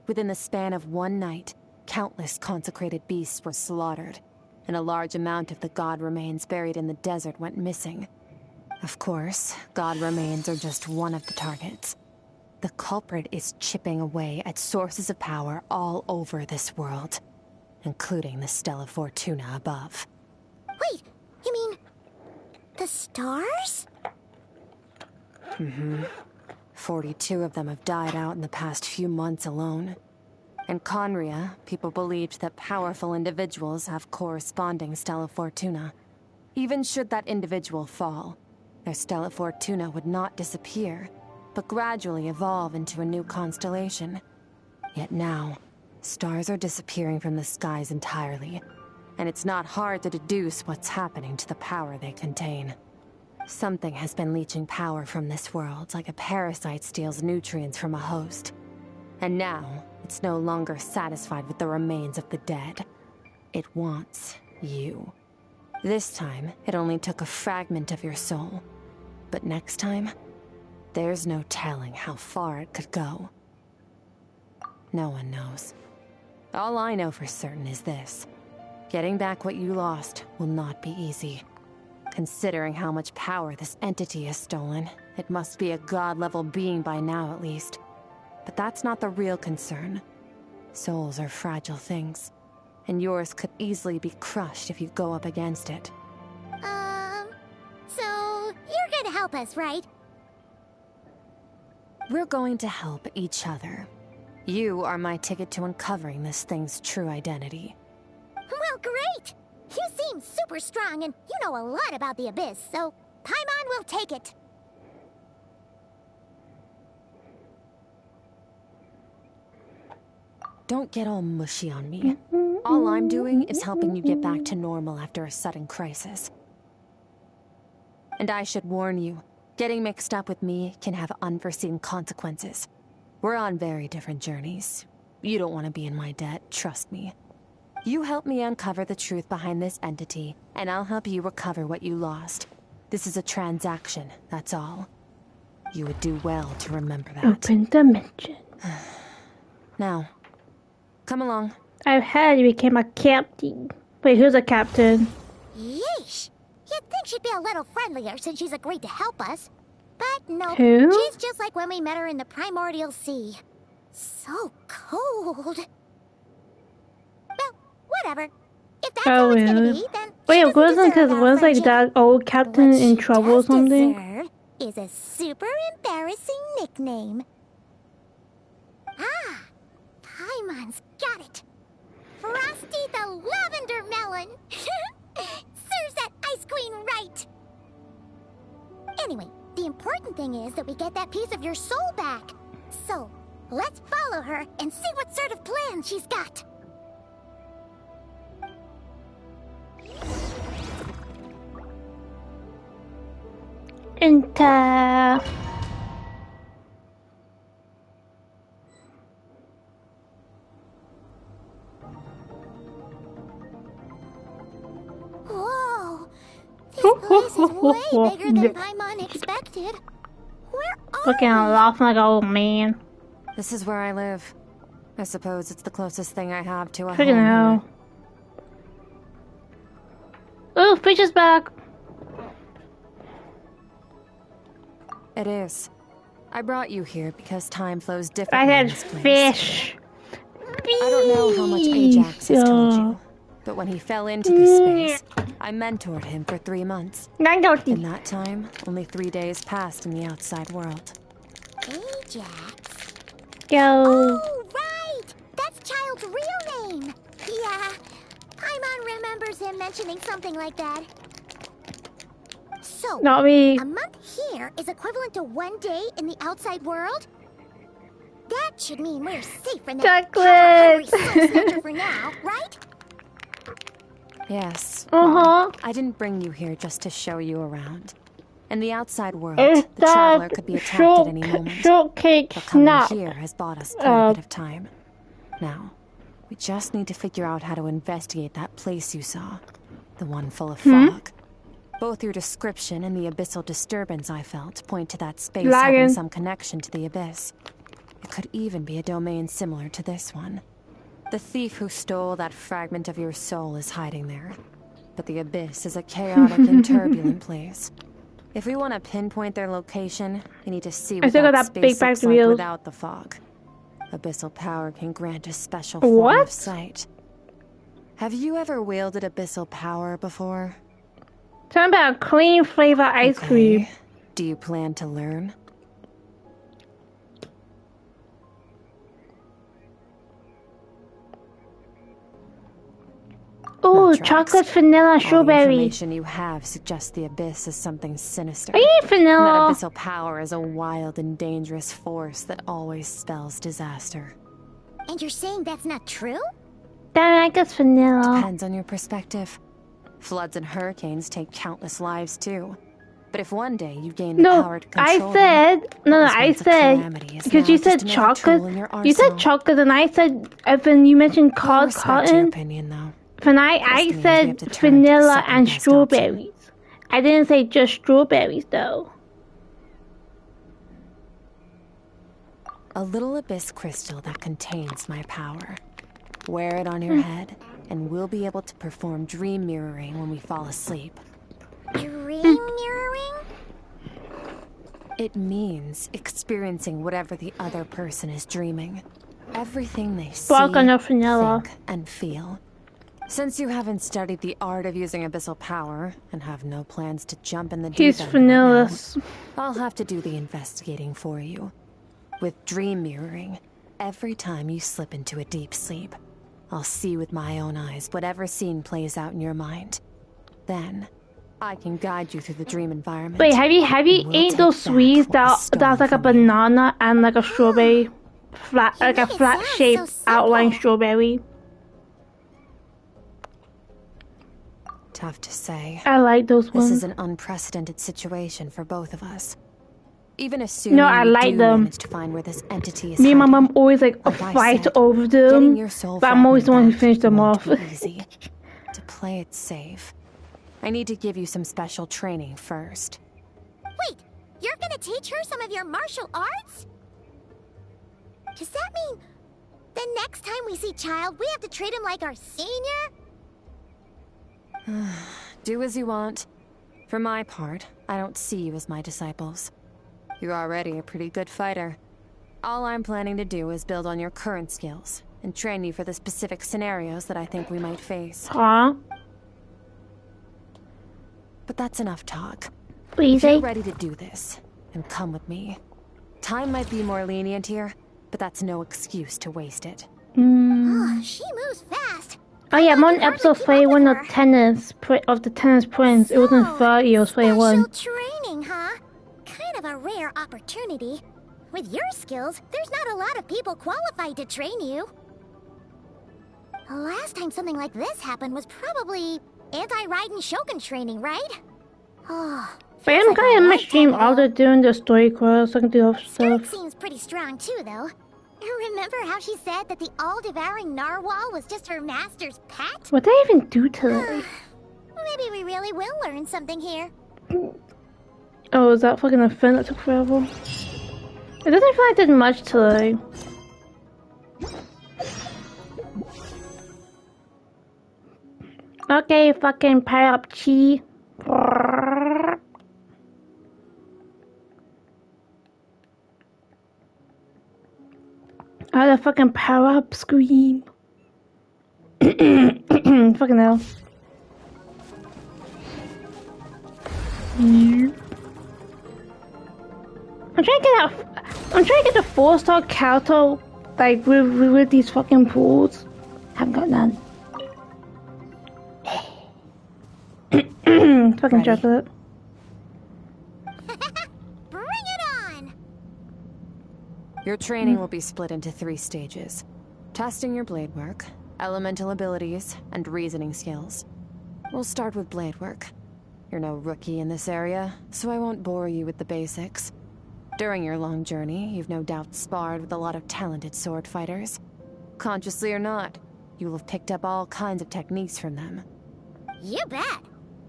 Within the span of one night, countless consecrated beasts were slaughtered, and a large amount of the god remains buried in the desert went missing. Of course, god remains are just one of the targets. The culprit is chipping away at sources of power all over this world, including the Stella Fortuna above. Wait, you mean... the stars? Mm-hmm. 42 of them have died out in the past few months alone. In Conria, people believed that powerful individuals have corresponding Stella Fortuna. Even should that individual fall, their Stella Fortuna would not disappear, but gradually evolve into a new constellation. Yet now, stars are disappearing from the skies entirely, and it's not hard to deduce what's happening to the power they contain. Something has been leeching power from this world like a parasite steals nutrients from a host. And now, it's no longer satisfied with the remains of the dead. It wants you. This time, it only took a fragment of your soul. But next time, there's no telling how far it could go. No one knows. All I know for certain is this. Getting back what you lost will not be easy. Considering how much power this entity has stolen, it must be a god-level being by now at least. But that's not the real concern. Souls are fragile things, and yours could easily be crushed if you go up against it. So you're gonna help us, right? We're going to help each other. You are my ticket to uncovering this thing's true identity. Well, great! You seem super strong, and you know a lot about the Abyss, so Paimon will take it. Don't get all mushy on me. All I'm doing is helping you get back to normal after a sudden crisis. And I should warn you, getting mixed up with me can have unforeseen consequences. We're on very different journeys. You don't want to be in my debt, trust me. You help me uncover the truth behind this entity, and I'll help you recover what you lost. This is a transaction, that's all. You would do well to remember that. Open dimension. Now, come along. I've heard you became a captain. Wait, who's a captain? Yeesh! You'd think she'd be a little friendlier since she's agreed to help us. But no, Who? she's just like when we met her in the Primordial Sea. So cold. Well, whatever. If that's how it's gonna be, then wait, wasn't because was like that old captain in trouble or something? Deserve is a super embarrassing nickname. Ah, Paimon's got it. Frosty the Lavender Melon. Serves that ice queen right. Anyway, the important thing is that we get that piece of your soul back. So, let's follow her and see what sort of plan she's got. Enter. Whoa! This place is way bigger than Paimon expected. Where are Looking and laughing like an old man. This is where I live. I suppose it's the closest thing I have to a Freaking home. Ooh, fish is back. It is. I brought you here because time flows I differently in had this place. fish. I don't know how much Ajax has told you, but when he fell into this space, I mentored him for 3 months. In that time, only 3 days passed in the outside world. Ajax? Go. Oh, right! That's Child's real name. Yeah, Paimon remembers him mentioning something like that. So, Not me. a month here is equivalent to 1 day in the outside world? That should mean we're safe from that power-hungry soul snatcher for now, right? Yes. Uh-huh. Well, I didn't bring you here just to show you around. In the outside world, Is the traveler could be attacked at any moment. Shortcake But coming snap. here has bought us quite a bit of time. Now, we just need to figure out how to investigate that place you saw. The one full of fog. Both your description and the abyssal disturbance I felt point to that space having some connection to the abyss. It could even be a domain similar to this one. The thief who stole that fragment of your soul is hiding there. But the abyss is a chaotic and turbulent place. If we want to pinpoint their location, we need to see what that space looks like without the fog. Abyssal power can grant a special form of sight. Have you ever wielded abyssal power before? Talking about clean flavor ice cream. Do you plan to learn? Ooh, chocolate, vanilla, strawberry. All the information you have suggests the abyss is something sinister. I eat vanilla. That abyssal power is a wild and dangerous force that always spells disaster. And you're saying that's not true? Damn, I guess vanilla. Depends on your perspective. Floods and hurricanes take countless lives too. But if one day you gain the power to control I said because you said chocolate. You said chocolate, and I said, then you mentioned cotton. Opinion, though. Then I said vanilla and strawberries. I didn't say just strawberries, though. A little abyss crystal that contains my power. Wear it on your head, and we'll be able to perform dream mirroring when we fall asleep. Dream mirroring? It means experiencing whatever the other person is dreaming. Everything they see, think, and feel. Since you haven't studied the art of using abyssal power and have no plans to jump in the deep end right now, I'll have to do the investigating for you. With dream mirroring, every time you slip into a deep sleep, I'll see with my own eyes whatever scene plays out in your mind. Then, I can guide you through the dream environment. Wait, have you ate those sweets that's like a banana and like a strawberry, like a flat shaped outline strawberry? Tough to say. I like those ones. This is an unprecedented situation for both of us. Even assuming I like them. To find where this entity is Me and my hiding, mom always like fight over them, but I'm always the one who finished them off. Easy. To play it safe, I need to give you some special training first. Wait, you're gonna teach her some of your martial arts? Does that mean the next time we see Child, we have to treat him like our senior? Do as you want. For my part, I don't see you as my disciples. You're already a pretty good fighter. All I'm planning to do is build on your current skills and train you for the specific scenarios that I think we might face. Huh? But that's enough talk. Please, if you're ready to do this, then come with me. Time might be more lenient here, but that's no excuse to waste it. Oh, she moves fast. Oh yeah, I'm on episode 31 of the Tennis Prince. It wasn't 30, it was 31. Special training, huh? Kind of a rare opportunity. With your skills, there's not a lot of people qualified to train you. The last time something like this happened was probably anti-Raiden Shogun training, right? Oh, but I'm kind of in my stream after doing the story quest, so I can do other stuff. Seems pretty strong too, though. Remember how she said that the all-devouring narwhal was just her master's pet? What did I even do today? Maybe we really will learn something here. Oh, is that fucking a fin that took forever? It doesn't feel like I did much today. Okay, fucking power up chi. I had a fucking power up scream. Fucking hell. I'm trying to get the 4-star Kyoto, like with these fucking pools. Haven't got none. Fucking chocolate. Bring it on! Your training will be split into 3 stages. Testing your blade work, elemental abilities, and reasoning skills. We'll start with blade work. You're no rookie in this area, so I won't bore you with the basics. During your long journey, you've no doubt sparred with a lot of talented sword fighters. Consciously or not, you will have picked up all kinds of techniques from them. You bet!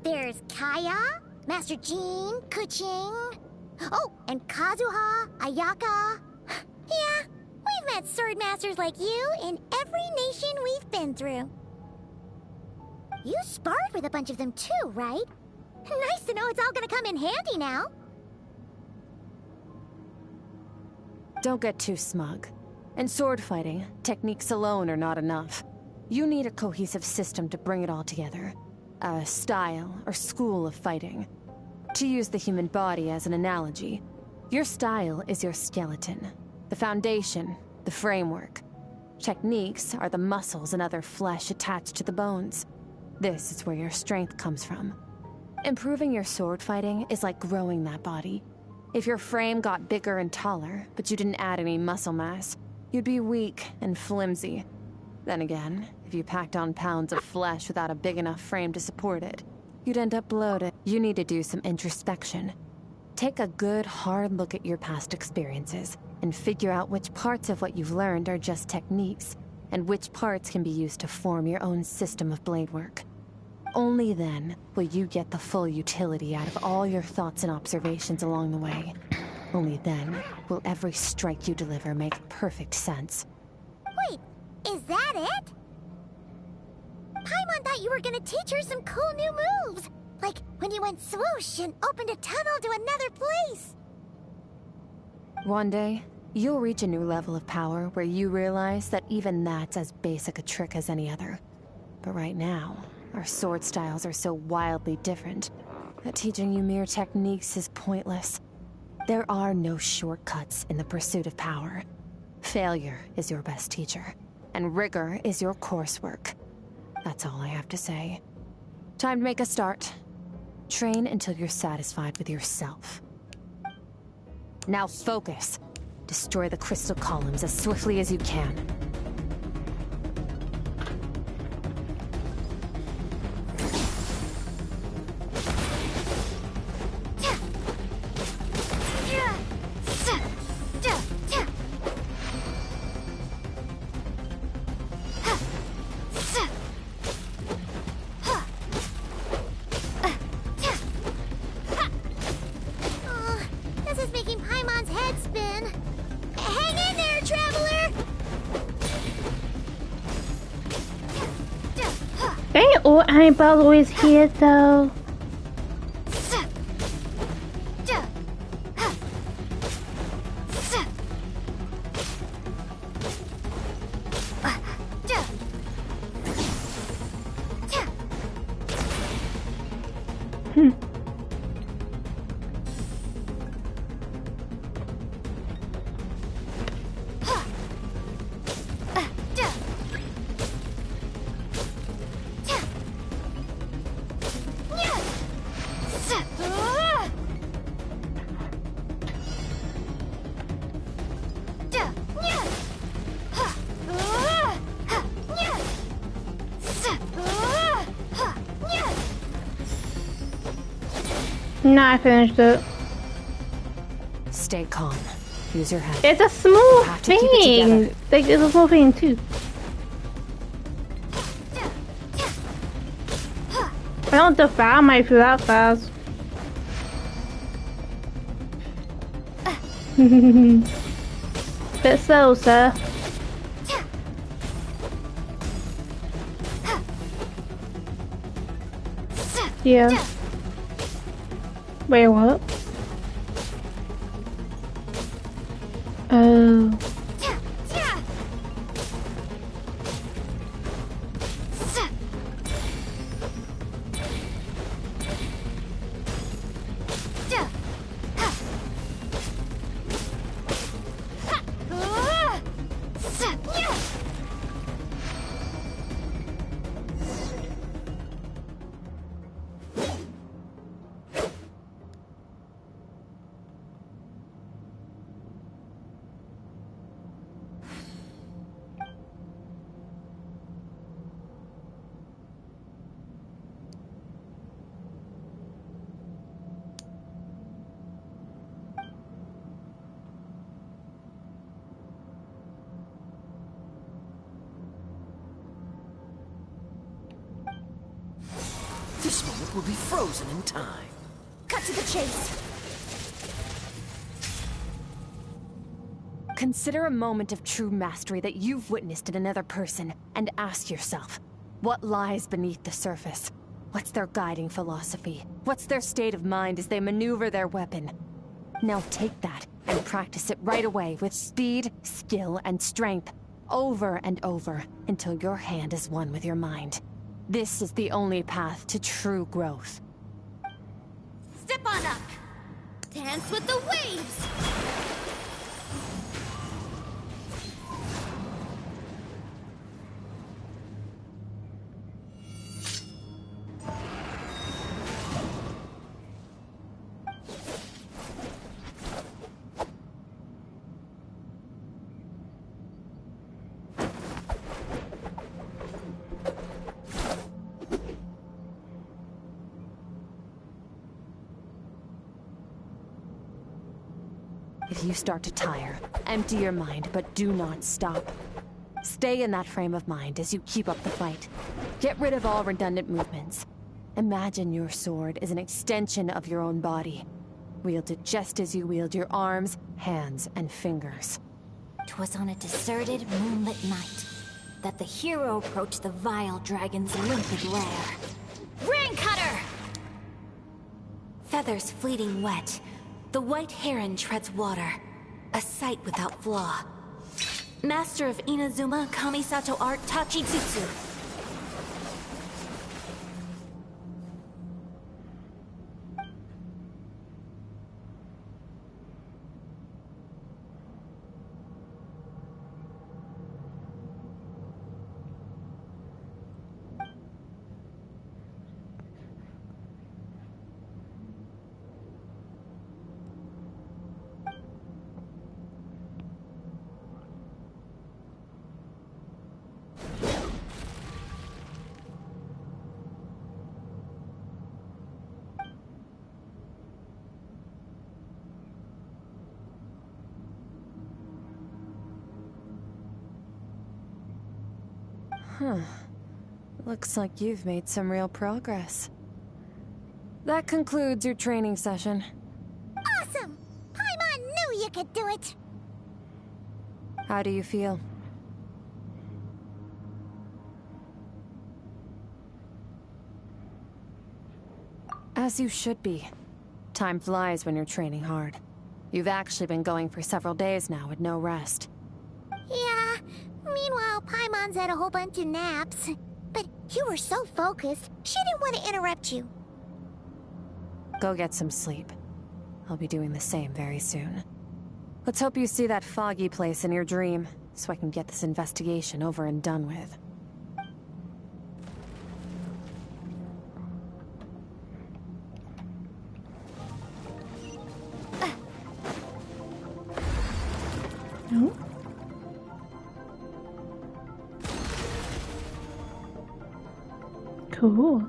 There's Kaya, Master Jean, Kuching... Oh, and Kazuha, Ayaka... Yeah, we've met sword masters like you in every nation we've been through. You sparred with a bunch of them too, right? Nice to know it's all gonna come in handy now. Don't get too smug. In sword fighting, techniques alone are not enough. You need a cohesive system to bring it all together. A style or school of fighting. To use the human body as an analogy, your style is your skeleton, the foundation, the framework. Techniques are the muscles and other flesh attached to the bones. This is where your strength comes from. Improving your sword fighting is like growing that body. If your frame got bigger and taller, but you didn't add any muscle mass, you'd be weak and flimsy. Then again, if you packed on pounds of flesh without a big enough frame to support it, you'd end up bloated. You need to do some introspection. Take a good, hard look at your past experiences and figure out which parts of what you've learned are just techniques, and which parts can be used to form your own system of blade work. Only then will you get the full utility out of all your thoughts and observations along the way. Only then will every strike you deliver make perfect sense. Wait, is that it? Paimon thought you were gonna teach her some cool new moves. Like when you went swoosh and opened a tunnel to another place. One day, you'll reach a new level of power where you realize that even that's as basic a trick as any other. But right now, our sword styles are so wildly different that teaching you mere techniques is pointless. There are no shortcuts in the pursuit of power. Failure is your best teacher, and rigor is your coursework. That's all I have to say. Time to make a start. Train until you're satisfied with yourself. Now focus. Destroy the crystal columns as swiftly as you can. All eyeballs always here though. No, I finished it. Stay calm. Use your head. It's a small thing. Like, it's a small thing too. I don't defile my food that fast. Bit slow, sir. Yeah. Wait, what? Oh. This moment will be frozen in time. Cut to the chase. Consider a moment of true mastery that you've witnessed in another person, and ask yourself, what lies beneath the surface? What's their guiding philosophy? What's their state of mind as they maneuver their weapon? Now take that and practice it right away with speed, skill, and strength, over and over, until your hand is one with your mind. This is the only path to true growth. Step on up. Dance with the waves. If you start to tire, empty your mind, but do not stop. Stay in that frame of mind as you keep up the fight. Get rid of all redundant movements. Imagine your sword is an extension of your own body. Wield it just as you wield your arms, hands, and fingers. 'Twas on a deserted, moonlit night that the hero approached the vile dragon's limpid lair. Ring cutter! Feathers fleeting wet, the white heron treads water, a sight without flaw. Master of Inazuma Kamisato art Tachijutsu. Huh. Looks like you've made some real progress. That concludes your training session. Awesome! Paimon knew you could do it! How do you feel? As you should be. Time flies when you're training hard. You've actually been going for several days now with no rest. Yeah, meanwhile Paimon's had a whole bunch of naps. But you were so focused, she didn't want to interrupt you. Go get some sleep. I'll be doing the same very soon. Let's hope you see that foggy place in your dream, so I can get this investigation over and done with. No? Cool.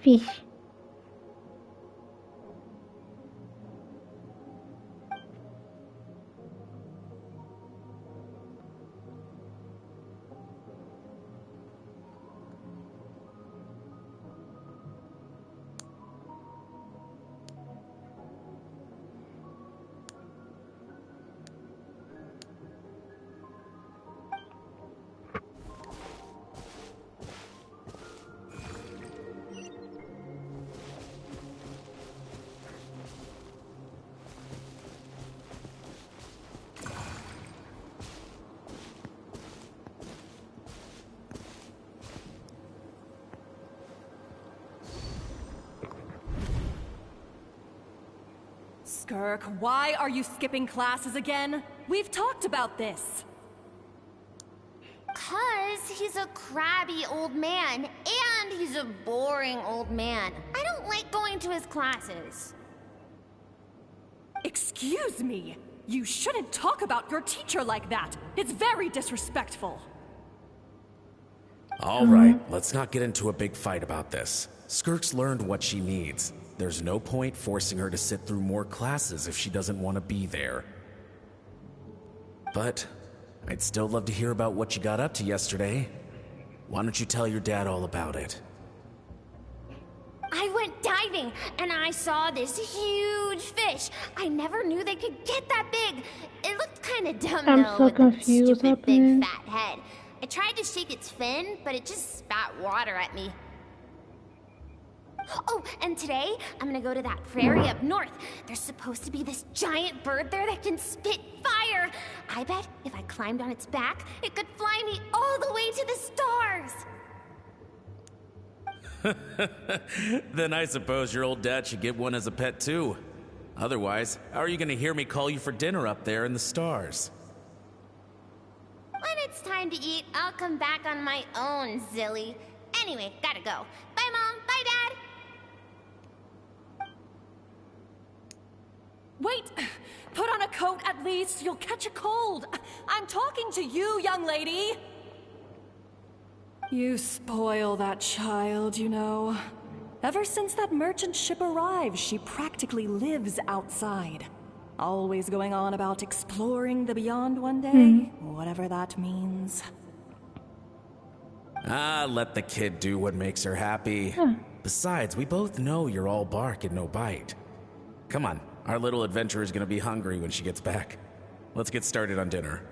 Fish. Skirk, why are you skipping classes again? We've talked about this. 'Cause he's a crabby old man, and he's a boring old man. I don't like going to his classes. Excuse me! You shouldn't talk about your teacher like that! It's very disrespectful! All right, let's not get into a big fight about this. Skirk's learned what she needs. There's no point forcing her to sit through more classes if she doesn't want to be there. But I'd still love to hear about what you got up to yesterday. Why don't you tell your dad all about it? I went diving, and I saw this huge fish. I never knew they could get that big. It looked kind of dumb, I'm though, so with confused. that stupid Happening. big fat head. I tried to shake its fin, but it just spat water at me. Oh, and today, I'm gonna go to that prairie up north. There's supposed to be this giant bird there that can spit fire. I bet if I climbed on its back, it could fly me all the way to the stars. Then I suppose your old dad should get one as a pet too. Otherwise, how are you gonna hear me call you for dinner up there in the stars? When it's time to eat, I'll come back on my own, Zilly. Anyway, gotta go. Bye, Mom. Bye, Dad. Wait! Put on a coat at least, you'll catch a cold! I'm talking to you, young lady! You spoil that child, you know. Ever since that merchant ship arrived, she practically lives outside. Always going on about exploring the beyond one day, whatever that means. Let the kid do what makes her happy. Besides, we both know you're all bark and no bite. Come on, our little adventurer is gonna be hungry when she gets back. Let's get started on dinner.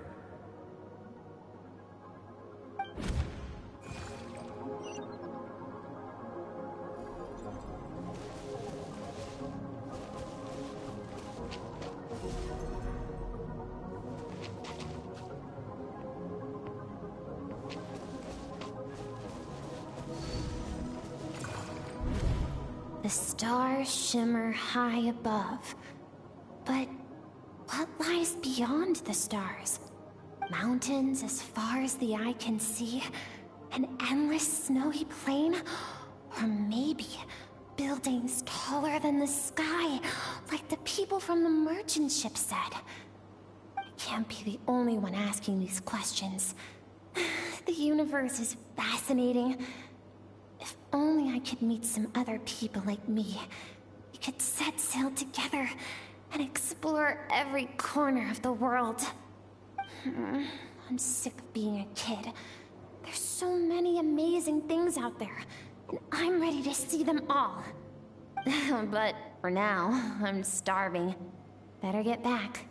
The stars shimmer high above. But what lies beyond the stars? Mountains as far as the eye can see? An endless snowy plain? Or maybe buildings taller than the sky, like the people from the merchant ship said? I can't be the only one asking these questions. The universe is fascinating. If only I could meet some other people like me. We could set sail together and explore every corner of the world. I'm sick of being a kid. There's so many amazing things out there, and I'm ready to see them all. But for now, I'm starving. Better get back.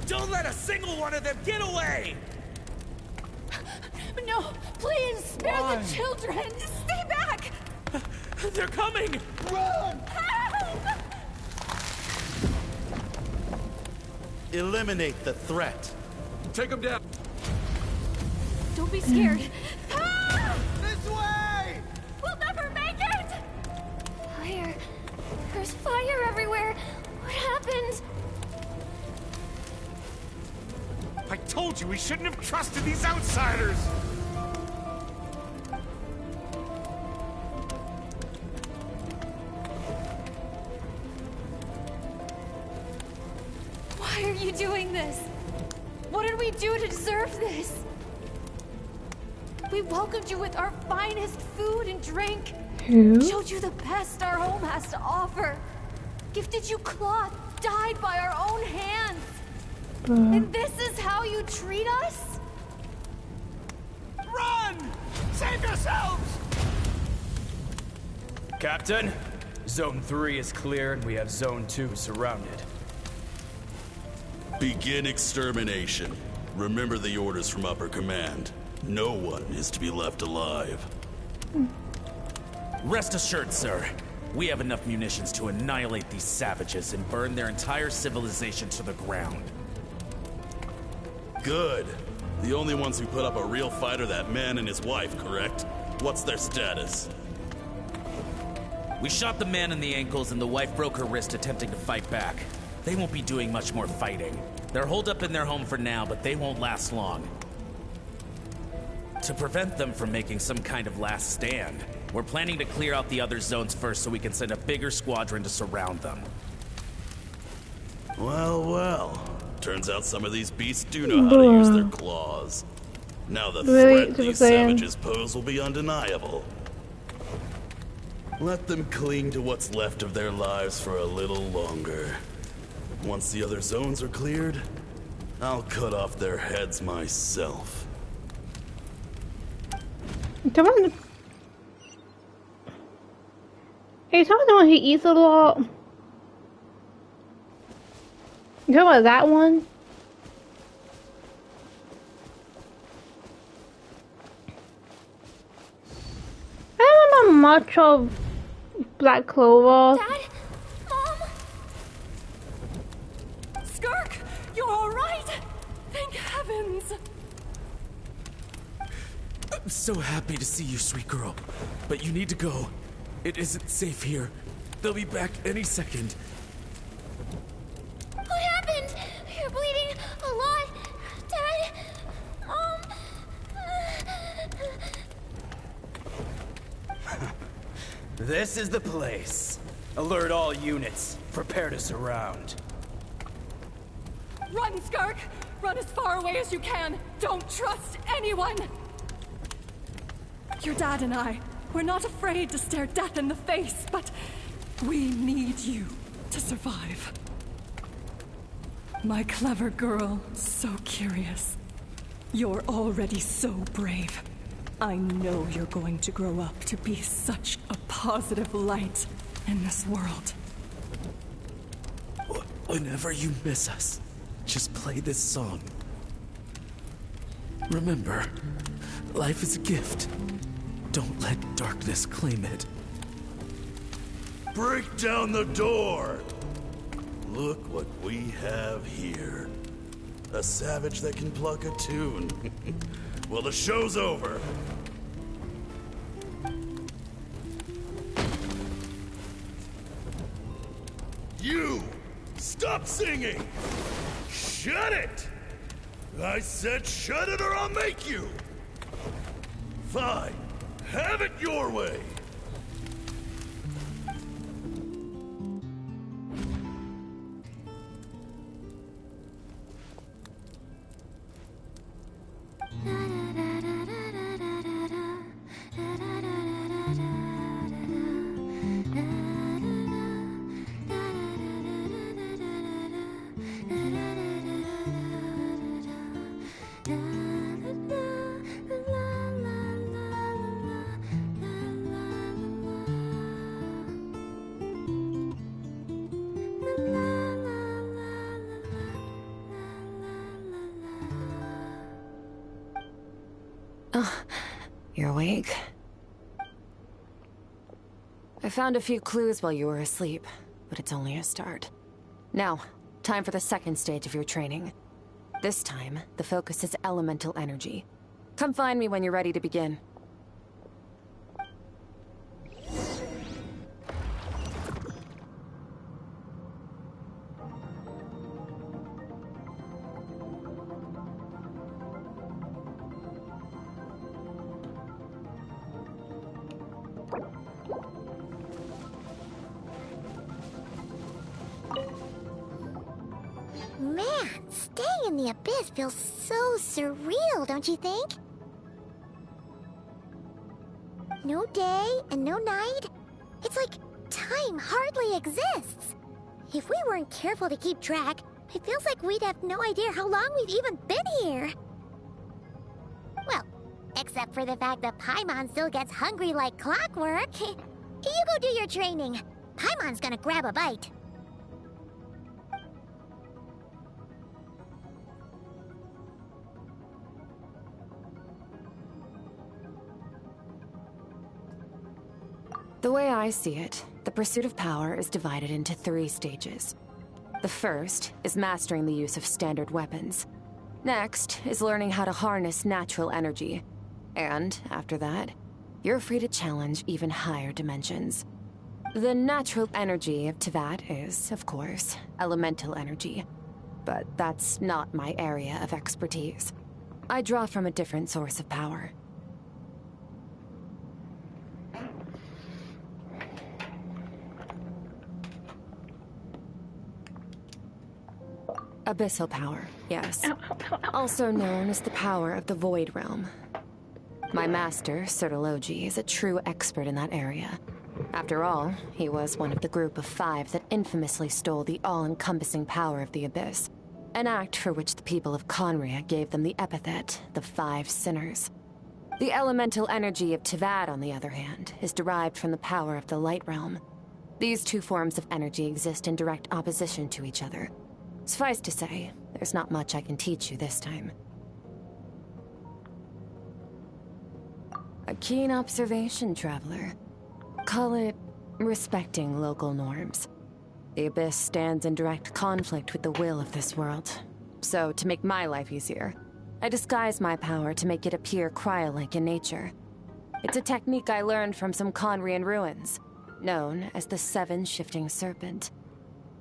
Don't let a single one of them get away! No, please, spare Why? the children! Stay back! They're coming! Run! Help! Eliminate the threat. Take them down. Don't be scared. This way! We'll never make it! Fire. There's fire everywhere. What happened? I told you we shouldn't have trusted these outsiders! Why are you doing this? What did we do to deserve this? We welcomed you with our finest food and drink. Who? Showed you the best our home has to offer. Gifted you cloth dyed by our own hands. And this is how you treat us? Run! Save yourselves! Captain, Zone 3 is clear and we have Zone 2 surrounded. Begin extermination. Remember the orders from upper command. No one is to be left alive. Rest assured, sir. We have enough munitions to annihilate these savages and burn their entire civilization to the ground. Good. The only ones who put up a real fight are that man and his wife, correct? What's their status? We shot the man in the ankles and the wife broke her wrist attempting to fight back. They won't be doing much more fighting. They're holed up in their home for now, but they won't last long. To prevent them from making some kind of last stand, we're planning to clear out the other zones first so we can send a bigger squadron to surround them. Well, well. Turns out some of these beasts do know how to use their claws. Now the threat these savages pose will be undeniable. Let them cling to what's left of their lives for a little longer. Once the other zones are cleared, I'll cut off their heads myself. Come on. Hey, someone know he eats a lot. You talking about that one? I don't remember much of Black Clover. Dad? Mom? Skirk, you're alright! Thank heavens! I'm so happy to see you, sweet girl. But you need to go. It isn't safe here. They'll be back any second. What happened? You're bleeding a lot. Dad? This is the place. Alert all units. Prepare to surround. Run, Skirk! Run as far away as you can! Don't trust anyone! Your dad and I, we're not afraid to stare death in the face, but we need you to survive. My clever girl, so curious. You're already so brave. I know you're going to grow up to be such a positive light in this world. Whenever you miss us, just play this song. Remember, life is a gift. Don't let darkness claim it. Break down the door! Look what we have here. A savage that can pluck a tune. Well, the show's over. You! Stop singing! Shut it! I said shut it or I'll make you! Fine. Have it your way! You're awake? I found a few clues while you were asleep, but it's only a start. Now, time for the second stage of your training. This time, the focus is elemental energy. Come find me when you're ready to begin. Man, staying in the abyss feels so surreal, don't you think? No day and no night. It's like time hardly exists. If we weren't careful to keep track, it feels like we'd have no idea how long we've even been here. Well, except for the fact that Paimon still gets hungry like clockwork. You go do your training. Paimon's gonna grab a bite. way I see it, the pursuit of power is divided into 3 stages. The first is mastering the use of standard weapons. Next is learning how to harness natural energy. And after that, you're free to challenge even higher dimensions. The natural energy of Teyvat is, of course, elemental energy. But that's not my area of expertise. I draw from a different source of power. Abyssal power, yes. Also known as the power of the Void Realm. My master, Sertologi, is a true expert in that area. After all, he was one of the group of 5 that infamously stole the all-encompassing power of the Abyss. An act for which the people of Conria gave them the epithet, the 5 Sinners. The elemental energy of Teyvat, on the other hand, is derived from the power of the Light Realm. These 2 forms of energy exist in direct opposition to each other. Suffice to say, there's not much I can teach you this time. A keen observation, traveler. Call it respecting local norms. The Abyss stands in direct conflict with the will of this world. So, to make my life easier, I disguise my power to make it appear cryo-like in nature. It's a technique I learned from some Conrian ruins, known as the 7 Shifting Serpent.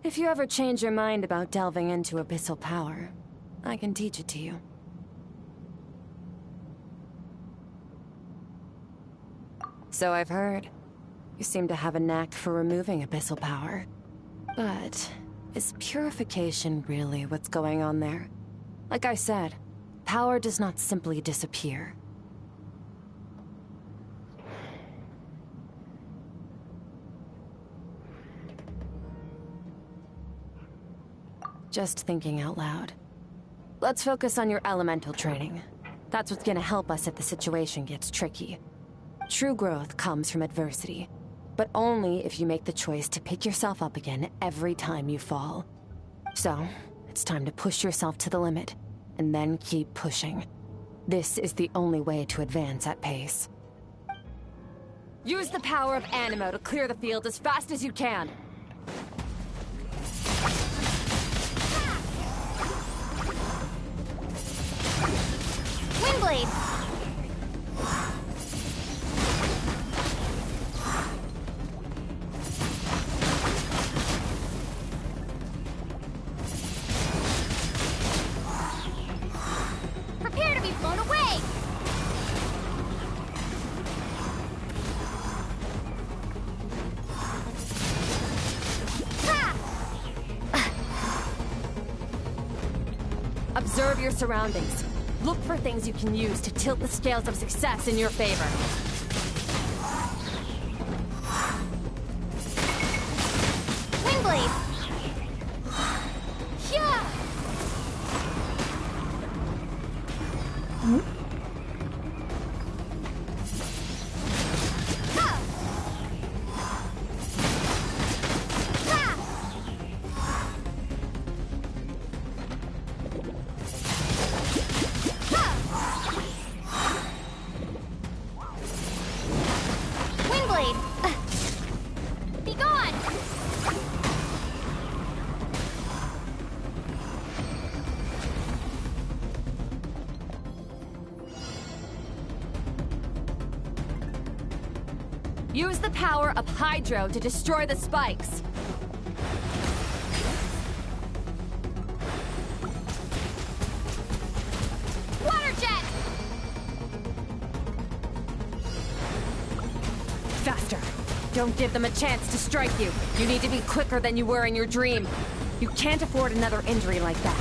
If you ever change your mind about delving into abyssal power, I can teach it to you. So I've heard. You seem to have a knack for removing abyssal power. But is purification really what's going on there? Like I said, power does not simply disappear. Just thinking out loud. Let's focus on your elemental training. That's what's gonna help us if the situation gets tricky. True growth comes from adversity, but only if you make the choice to pick yourself up again every time you fall. So, it's time to push yourself to the limit, and then keep pushing. This is the only way to advance at pace. Use the power of Animo to clear the field as fast as you can. Windblade! Prepare to be blown away! Observe your surroundings. Look for things you can use to tilt the scales of success in your favor. Windblade! Yeah! Be gone! Use the power of Hydro to destroy the spikes. Water jet! Faster. Don't give them a chance to strike you. You need to be quicker than you were in your dream. You can't afford another injury like that.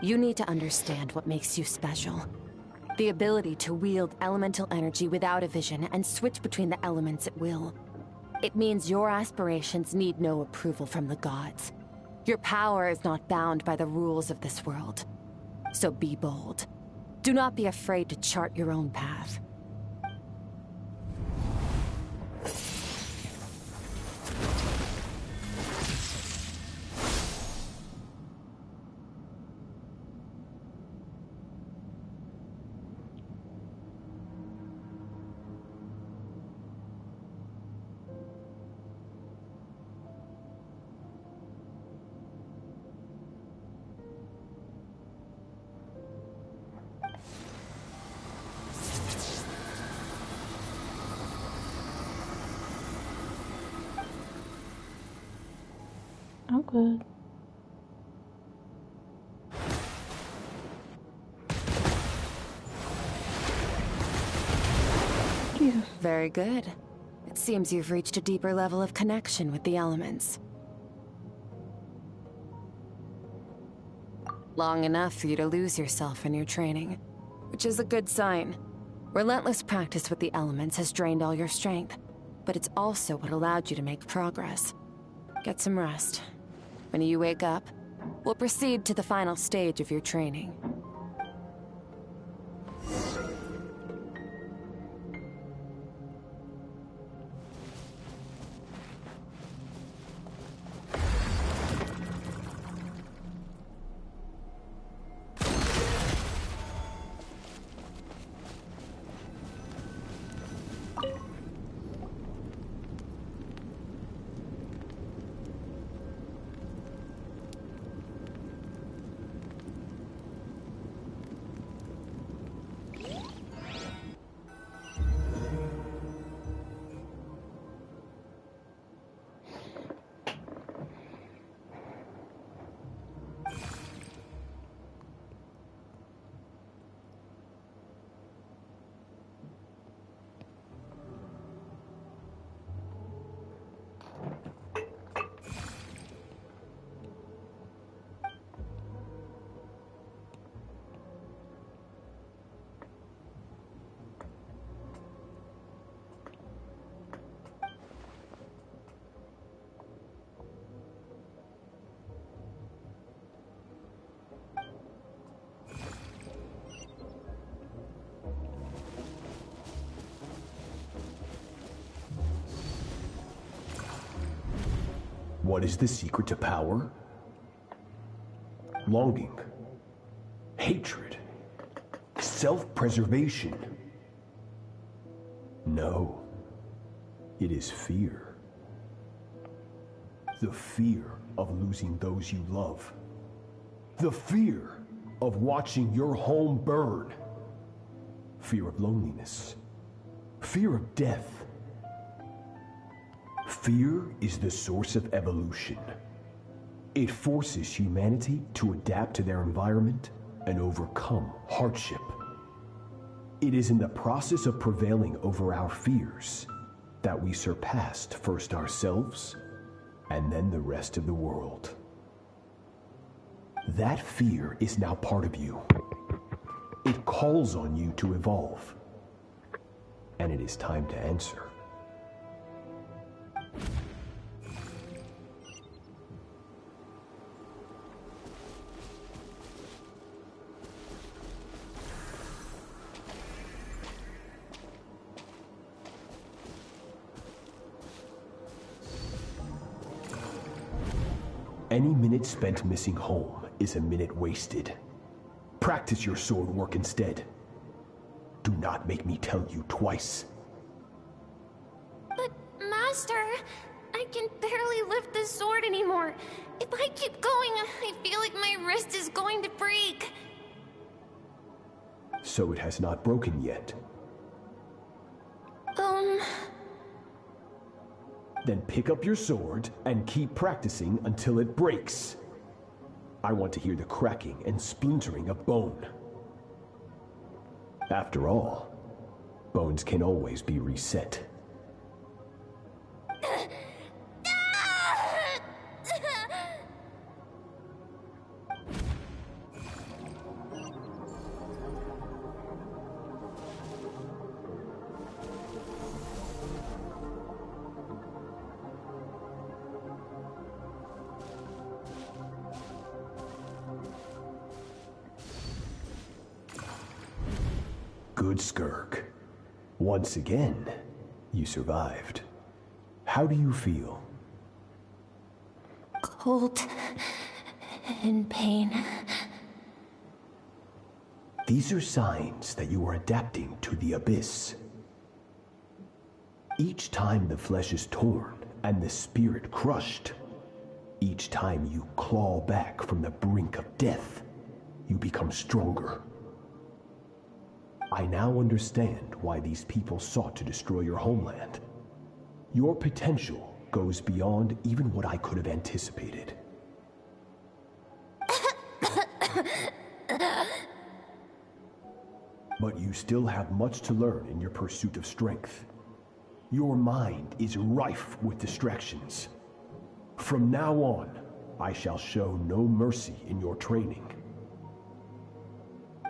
You need to understand what makes you special. The ability to wield elemental energy without a vision and switch between the elements at will. It means your aspirations need no approval from the gods. Your power is not bound by the rules of this world. So be bold. Do not be afraid to chart your own path. I'm good. Jesus. Very good. It seems you've reached a deeper level of connection with the elements. Long enough for you to lose yourself in your training, which is a good sign. Relentless practice with the elements has drained all your strength, but it's also what allowed you to make progress. Get some rest. When you wake up, we'll proceed to the final stage of your training. What is the secret to power? Longing, hatred, self-preservation. No, it is fear. The fear of losing those you love. The fear of watching your home burn. Fear of loneliness. Fear of death. Fear is the source of evolution. It forces humanity to adapt to their environment and overcome hardship. It is in the process of prevailing over our fears that we surpassed first ourselves and then the rest of the world. That fear is now part of you. It calls on you to evolve. And it is time to answer. Any minute spent missing home is a minute wasted. Practice your sword work instead. Do not make me tell you twice. But, Master, I can barely lift the sword anymore. If I keep going, I feel like my wrist is going to break. So it has not broken yet. Then pick up your sword and keep practicing until it breaks. I want to hear the cracking and splintering of bone. After all, bones can always be reset. Good, Skirk. Once again, you survived. How do you feel? Cold. In pain. These are signs that you are adapting to the abyss. Each time the flesh is torn and the spirit crushed, each time you claw back from the brink of death, you become stronger. I now understand why these people sought to destroy your homeland. Your potential goes beyond even what I could have anticipated. But you still have much to learn in your pursuit of strength. Your mind is rife with distractions. From now on, I shall show no mercy in your training.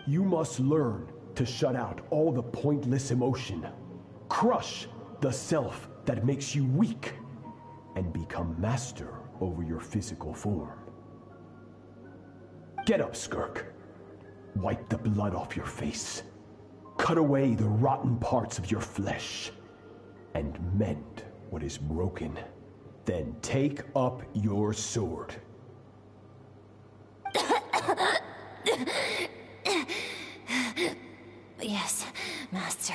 You must learn to shut out all the pointless emotion, crush the self that makes you weak, and become master over your physical form. Get up, Skirk. Wipe the blood off your face. Cut away the rotten parts of your flesh, and mend what is broken. Then take up your sword. Yes, Master.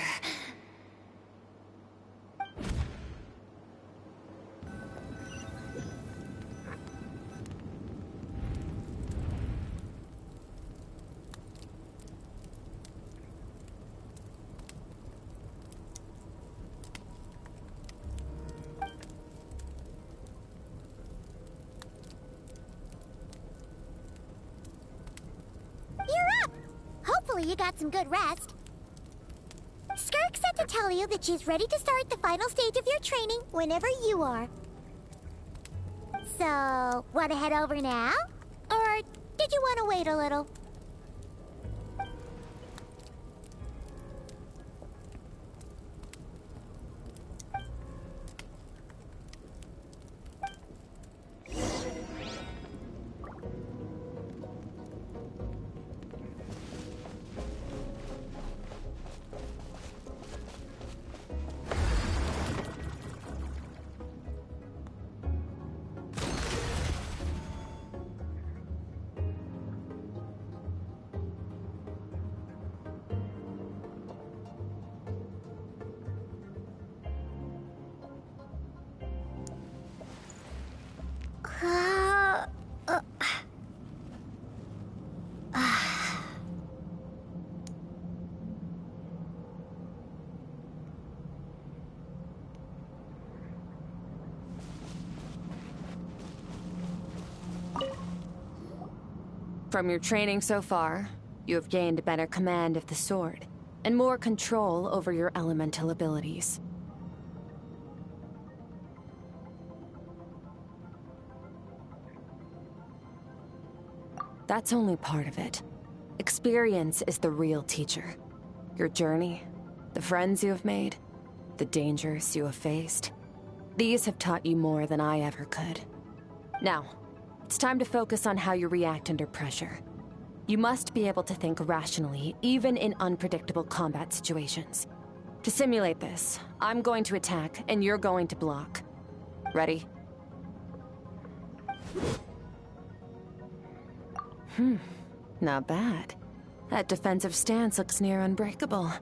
You're up! Hopefully you got some good rest. Skirk said to tell you that she's ready to start the final stage of your training whenever you are. So, want to head over now? Or did you want to wait a little? From your training so far, you have gained better command of the sword, and more control over your elemental abilities. That's only part of it. Experience is the real teacher. Your journey, the friends you have made, the dangers you have faced. These have taught you more than I ever could. Now, it's time to focus on how you react under pressure. You must be able to think rationally, even in unpredictable combat situations. To simulate this, I'm going to attack, and you're going to block. Ready? Not bad. That defensive stance looks near unbreakable.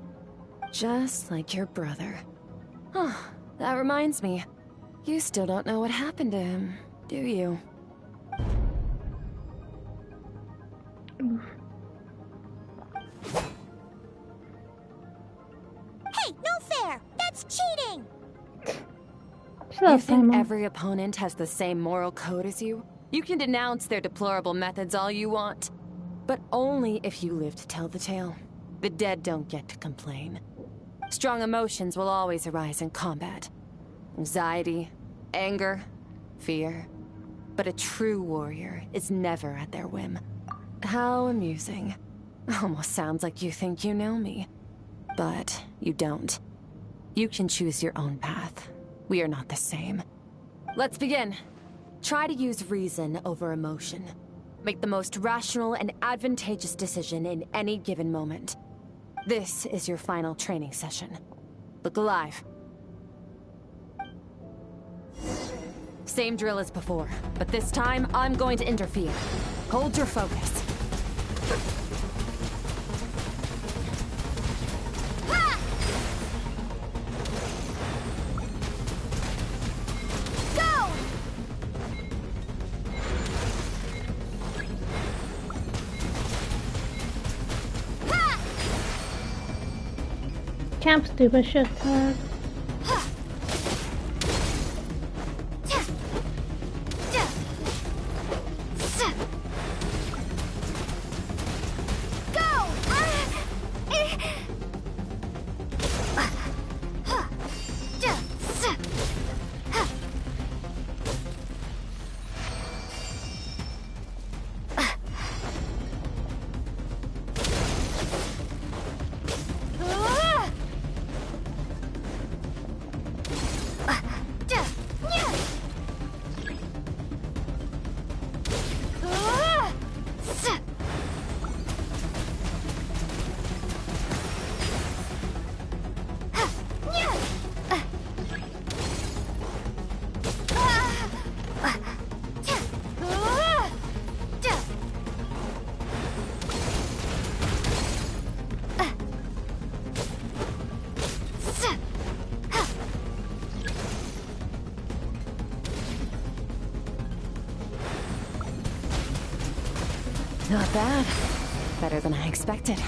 Just like your brother. Oh, that reminds me. You still don't know what happened to him, do you? Hey, no fair! That's cheating! You think every opponent has the same moral code as you? You can denounce their deplorable methods all you want. But only if you live to tell the tale. The dead don't get to complain. Strong emotions will always arise in combat. Anxiety, anger, fear. But a true warrior is never at their whim. How amusing. Almost sounds like you think you know me. But you don't. You can choose your own path. We are not the same. Let's begin. Try to use reason over emotion. Make the most rational and advantageous decision in any given moment. This is your final training session. Look alive. Same drill as before, but this time I'm going to interfere. Hold your focus. Can't stupid shit tag. Not bad. Better than I expected.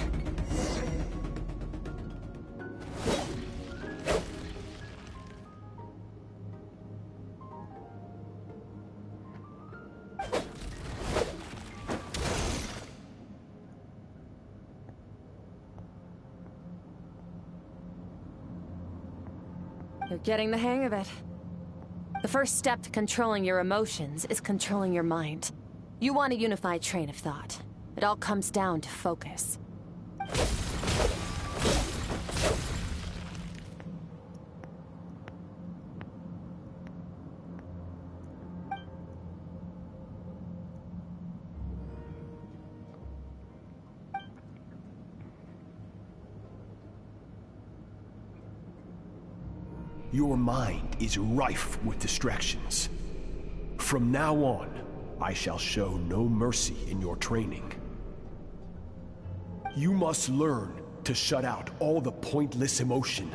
You're getting the hang of it. The first step to controlling your emotions is controlling your mind. You want a unified train of thought. It all comes down to focus. Your mind is rife with distractions. From now on, I shall show no mercy in your training. You must learn to shut out all the pointless emotion,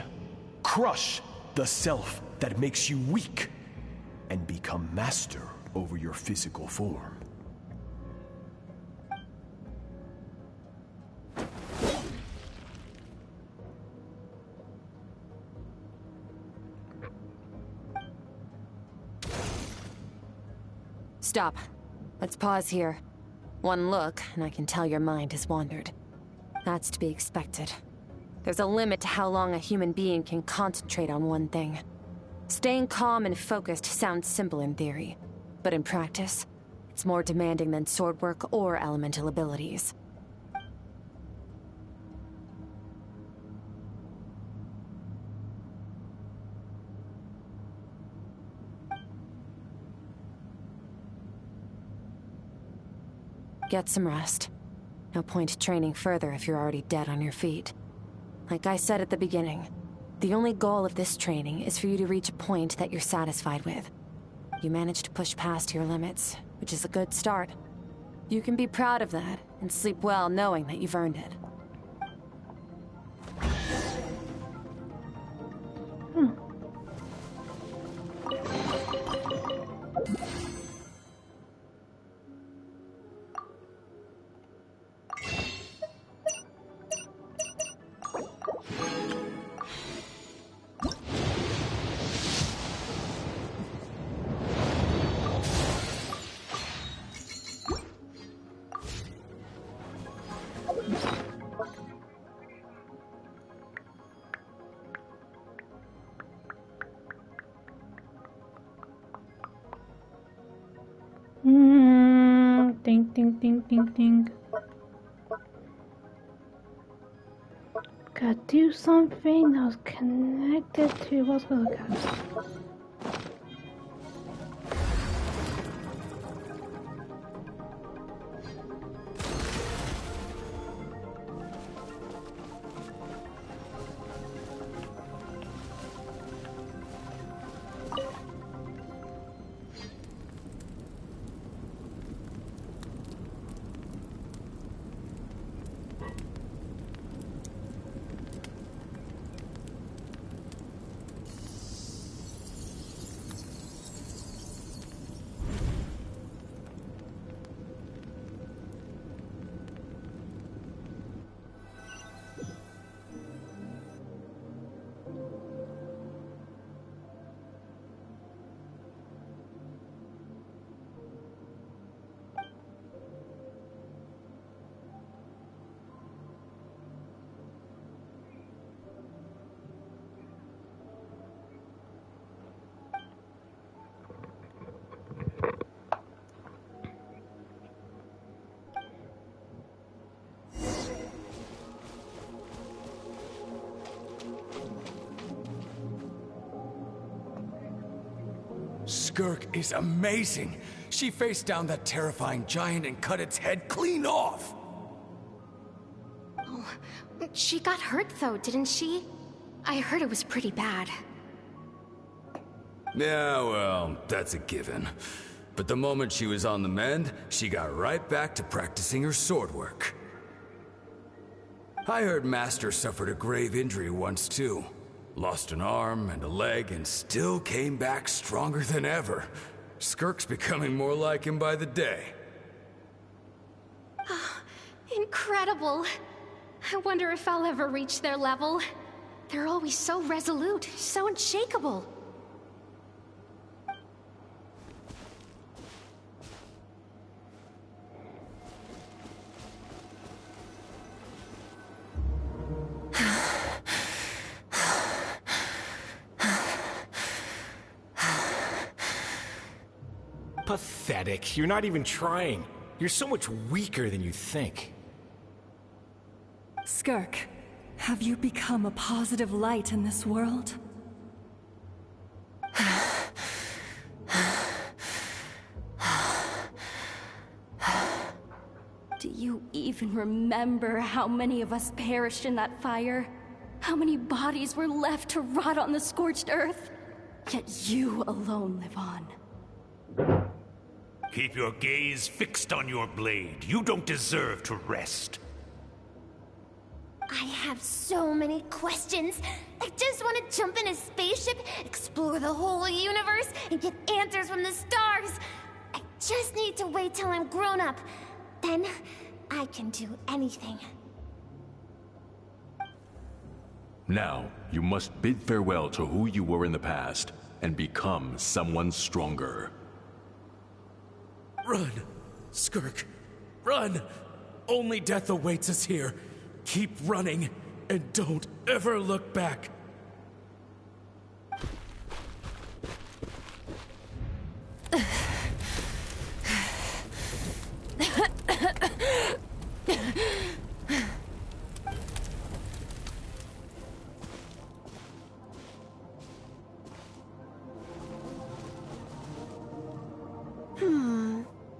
crush the self that makes you weak, and become master over your physical form. Stop. Let's pause here. One look, and I can tell your mind has wandered. That's to be expected. There's a limit to how long a human being can concentrate on one thing. Staying calm and focused sounds simple in theory, but in practice, it's more demanding than sword work or elemental abilities. Get some rest. No point training further if you're already dead on your feet. Like I said at the beginning, the only goal of this training is for you to reach a point that you're satisfied with. You managed to push past your limits, which is a good start. You can be proud of that and sleep well knowing that you've earned it. Ding. Gotta do something that was connected to what's going on. Skirk is amazing. She faced down that terrifying giant and cut its head clean off. Oh, she got hurt though, didn't she? I heard it was pretty bad. Yeah, well, that's a given. But the moment she was on the mend, she got right back to practicing her sword work. I heard Master suffered a grave injury once too. Lost an arm and a leg and still came back stronger than ever. Skirk's becoming more like him by the day. Oh, incredible. I wonder if I'll ever reach their level. They're always so resolute, so unshakable. Pathetic. You're not even trying. You're so much weaker than you think. Skirk, have you become a positive light in this world? Do you even remember how many of us perished in that fire? How many bodies were left to rot on the scorched earth? Yet you alone live on. Keep your gaze fixed on your blade. You don't deserve to rest. I have so many questions. I just want to jump in a spaceship, explore the whole universe, and get answers from the stars. I just need to wait till I'm grown up. Then, I can do anything. Now, you must bid farewell to who you were in the past, and become someone stronger. Run, Skirk, run! Only death awaits us here. Keep running, and don't ever look back.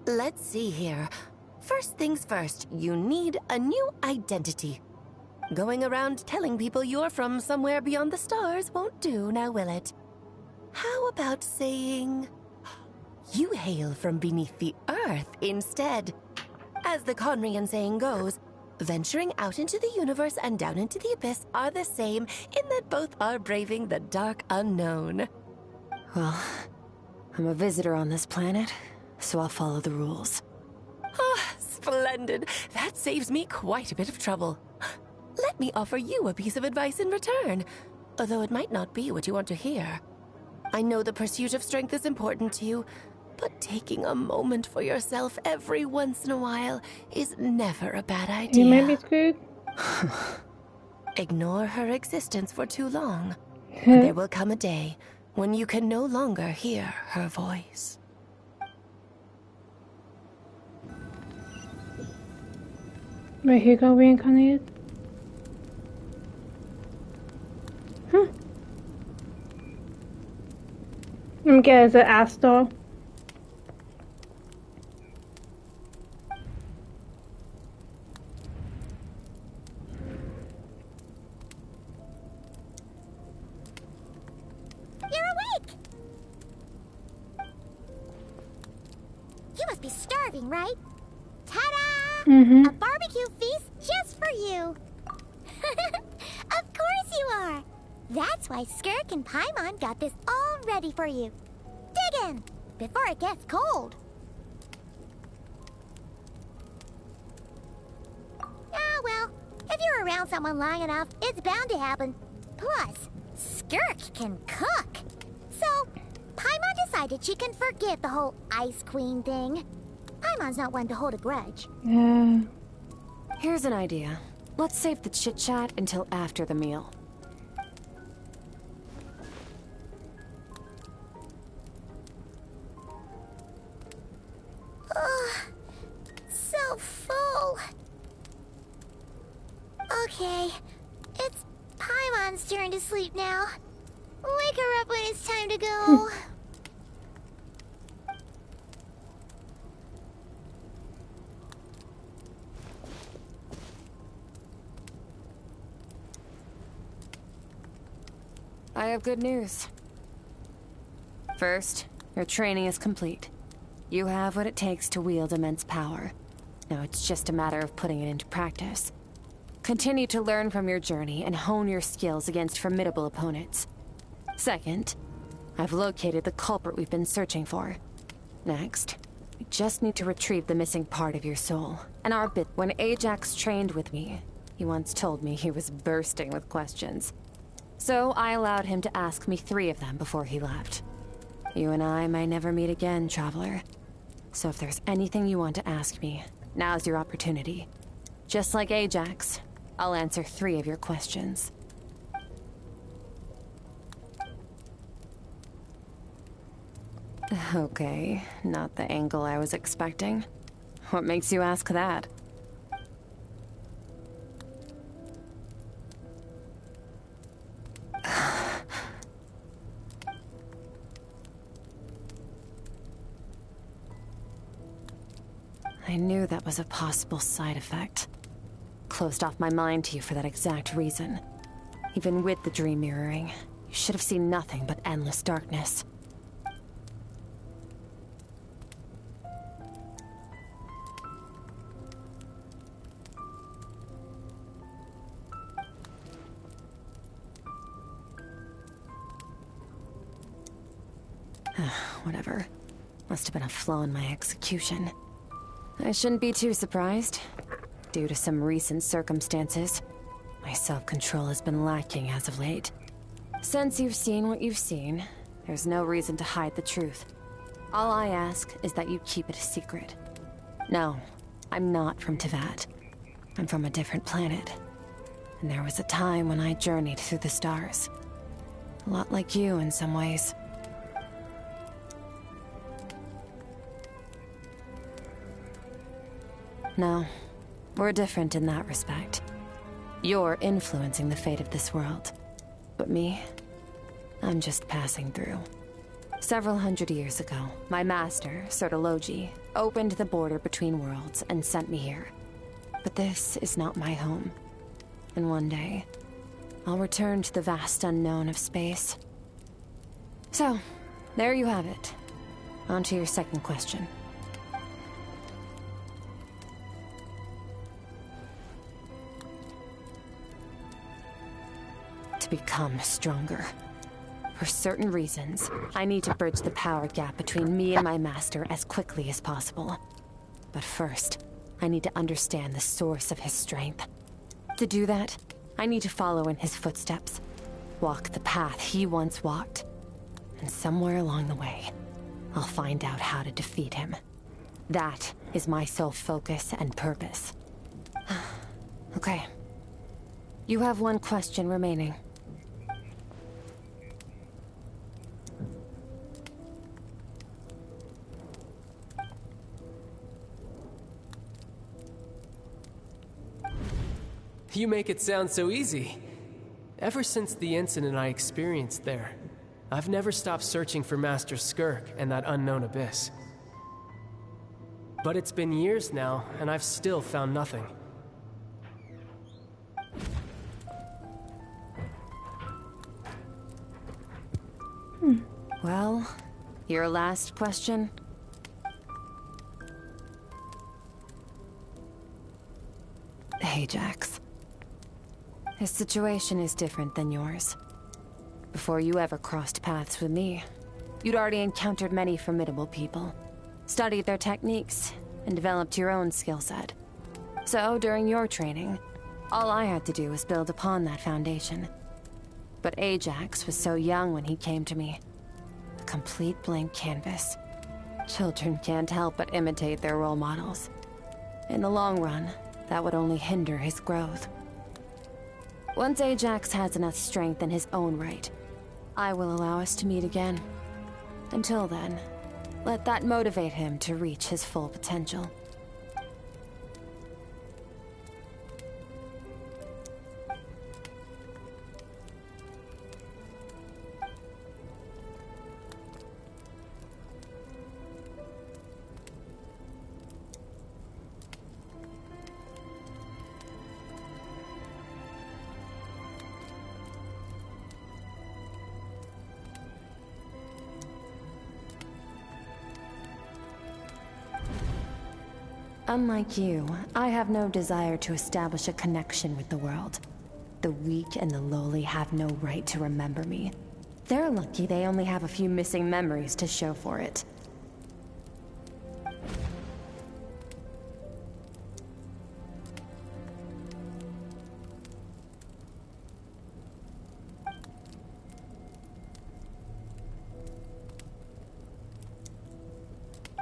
Let's see here. First things first, you need a new identity. Going around telling people you're from somewhere beyond the stars won't do, now will it? How about saying you hail from beneath the earth instead? As the Conrian saying goes, venturing out into the universe and down into the abyss are the same in that both are braving the dark unknown. Well, I'm a visitor on this planet, so I'll follow the rules. Ah, splendid. That saves me quite a bit of trouble. Let me offer you a piece of advice in return, although it might not be what you want to hear. I know the pursuit of strength is important to you, but taking a moment for yourself every once in a while is never a bad idea. You might be screwed. Ignore her existence for too long, and there will come a day when you can no longer hear her voice. Wait, he got reincarnated? Let me guess, is it Astor? You're awake! You must be starving, right? Ta-da! Mm-hmm. A barbecue feast just for you! Of course you are! That's why Skirk and Paimon got this all ready for you. Dig in, before it gets cold. Ah, well, if you're around someone long enough, it's bound to happen. Plus, Skirk can cook. So, Paimon decided she can forget the whole Ice Queen thing. Paimon's not one to hold a grudge. Yeah. Here's an idea. Let's save the chit-chat until after the meal. So full. Okay, it's Paimon's turn to sleep now. Wake her up when it's time to go. I have good news. First, your training is complete. You have what it takes to wield immense power. Now it's just a matter of putting it into practice. Continue to learn from your journey and hone your skills against formidable opponents. Second, I've located the culprit we've been searching for. Next, we just need to retrieve the missing part of your soul. And our bit. When Ajax trained with me, he once told me he was bursting with questions. So I allowed him to ask me 3 of them before he left. You and I may never meet again, Traveler. So if there's anything you want to ask me, now's your opportunity. Just like Ajax, I'll answer 3 of your questions. Okay, not the angle I was expecting. What makes you ask that? I knew that was a possible side effect. Closed off my mind to you for that exact reason. Even with the dream mirroring, you should have seen nothing but endless darkness. Whatever. Must have been a flaw in my execution. I shouldn't be too surprised. Due to some recent circumstances, my self-control has been lacking as of late. Since you've seen what you've seen, there's no reason to hide the truth. All I ask is that you keep it a secret. No, I'm not from Teyvat. I'm from a different planet. And there was a time when I journeyed through the stars. A lot like you in some ways. No, we're different in that respect. You're influencing the fate of this world. But me, I'm just passing through. Several hundred years ago, my master, Sertologi, opened the border between worlds and sent me here. But this is not my home. And one day, I'll return to the vast unknown of space. So, there you have it. On to your second question. To become stronger. For certain reasons, I need to bridge the power gap between me and my master as quickly as possible. But first, I need to understand the source of his strength. To do that, I need to follow in his footsteps. Walk the path he once walked. And somewhere along the way, I'll find out how to defeat him. That is my sole focus and purpose. Okay. You have one question remaining. You make it sound so easy. Ever since the incident I experienced there, I've never stopped searching for Master Skirk and that unknown abyss. But it's been years now, and I've still found nothing. Well, your last question? Ajax. His situation is different than yours. Before you ever crossed paths with me, you'd already encountered many formidable people, studied their techniques, and developed your own skill set. So, during your training, all I had to do was build upon that foundation. But Ajax was so young when he came to me. A complete blank canvas. Children can't help but imitate their role models. In the long run, that would only hinder his growth. Once Ajax has enough strength in his own right, I will allow us to meet again. Until then, let that motivate him to reach his full potential. Unlike you, I have no desire to establish a connection with the world. The weak and the lowly have no right to remember me. They're lucky they only have a few missing memories to show for it.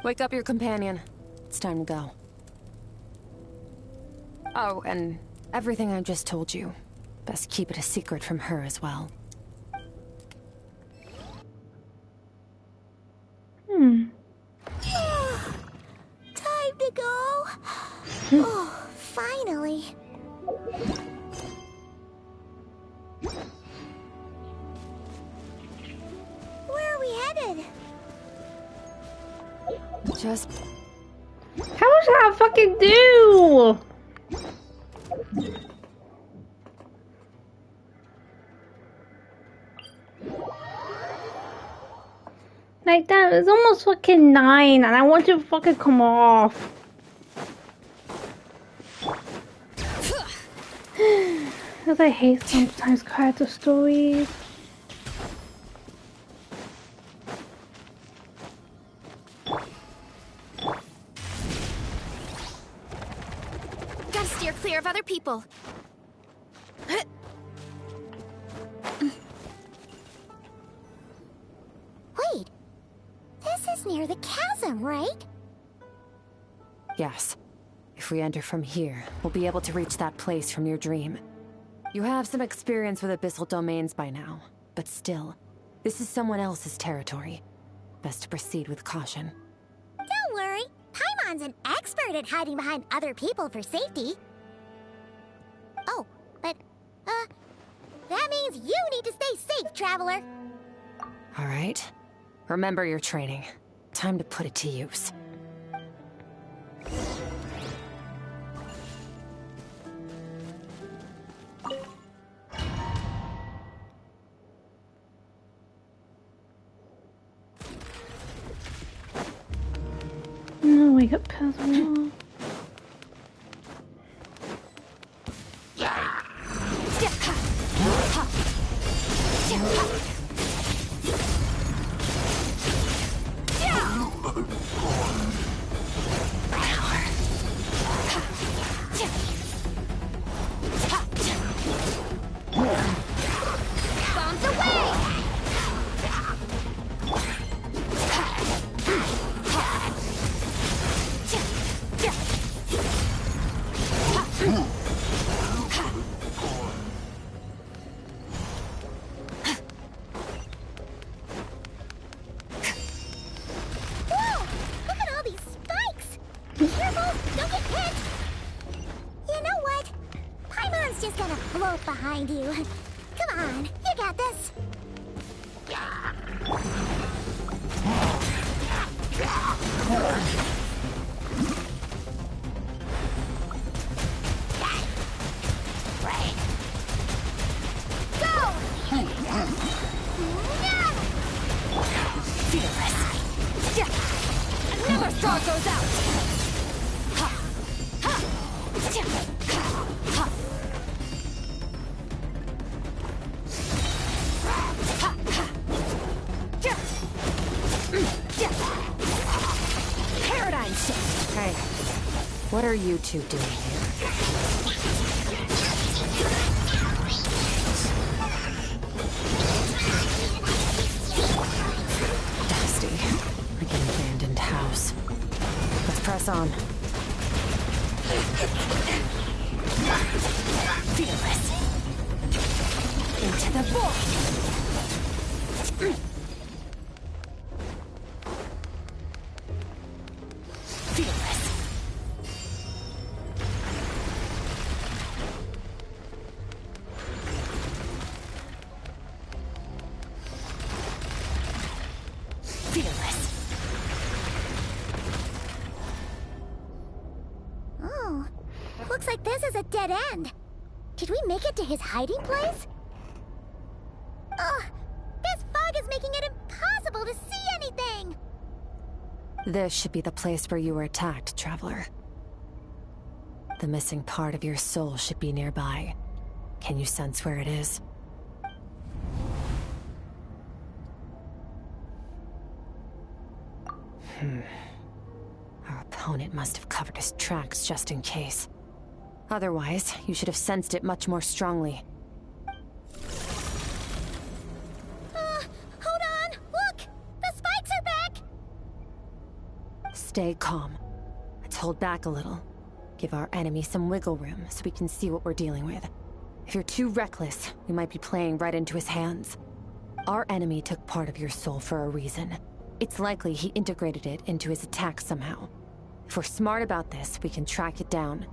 Wake up your companion. It's time to go. Oh, and everything I just told you. Best keep it a secret from her as well. Time to go. Oh, finally. Where are we headed? Just... How much I fucking do? Like that, it's almost fucking 9 and I want to fucking come off. Because I hate sometimes character stories. Gotta steer clear of other people. Wait, this is near the chasm, right? Yes. If we enter from here, we'll be able to reach that place from your dream. You have some experience with abyssal domains by now, but still, this is someone else's territory. Best to proceed with caution. Don't worry, Paimon's an expert at hiding behind other people for safety. Oh, but, that means you need to stay safe, traveler. All right. Remember your training. Time to put it to use. No, wake up, puzzle. Behind you. Come on, you got this. Go! Another straw goes out! What are you two doing here? Dusty, like an abandoned house. Let's press on. Fearless. Into the void. Looks like this is a dead end. Did we make it to his hiding place? Ugh! This fog is making it impossible to see anything! This should be the place where you were attacked, Traveler. The missing part of your soul should be nearby. Can you sense where it is? Our opponent must have covered his tracks just in case. Otherwise, you should have sensed it much more strongly. Hold on! Look! The spikes are back! Stay calm. Let's hold back a little. Give our enemy some wiggle room so we can see what we're dealing with. If you're too reckless, we might be playing right into his hands. Our enemy took part of your soul for a reason. It's likely he integrated it into his attack somehow. If we're smart about this, we can track it down.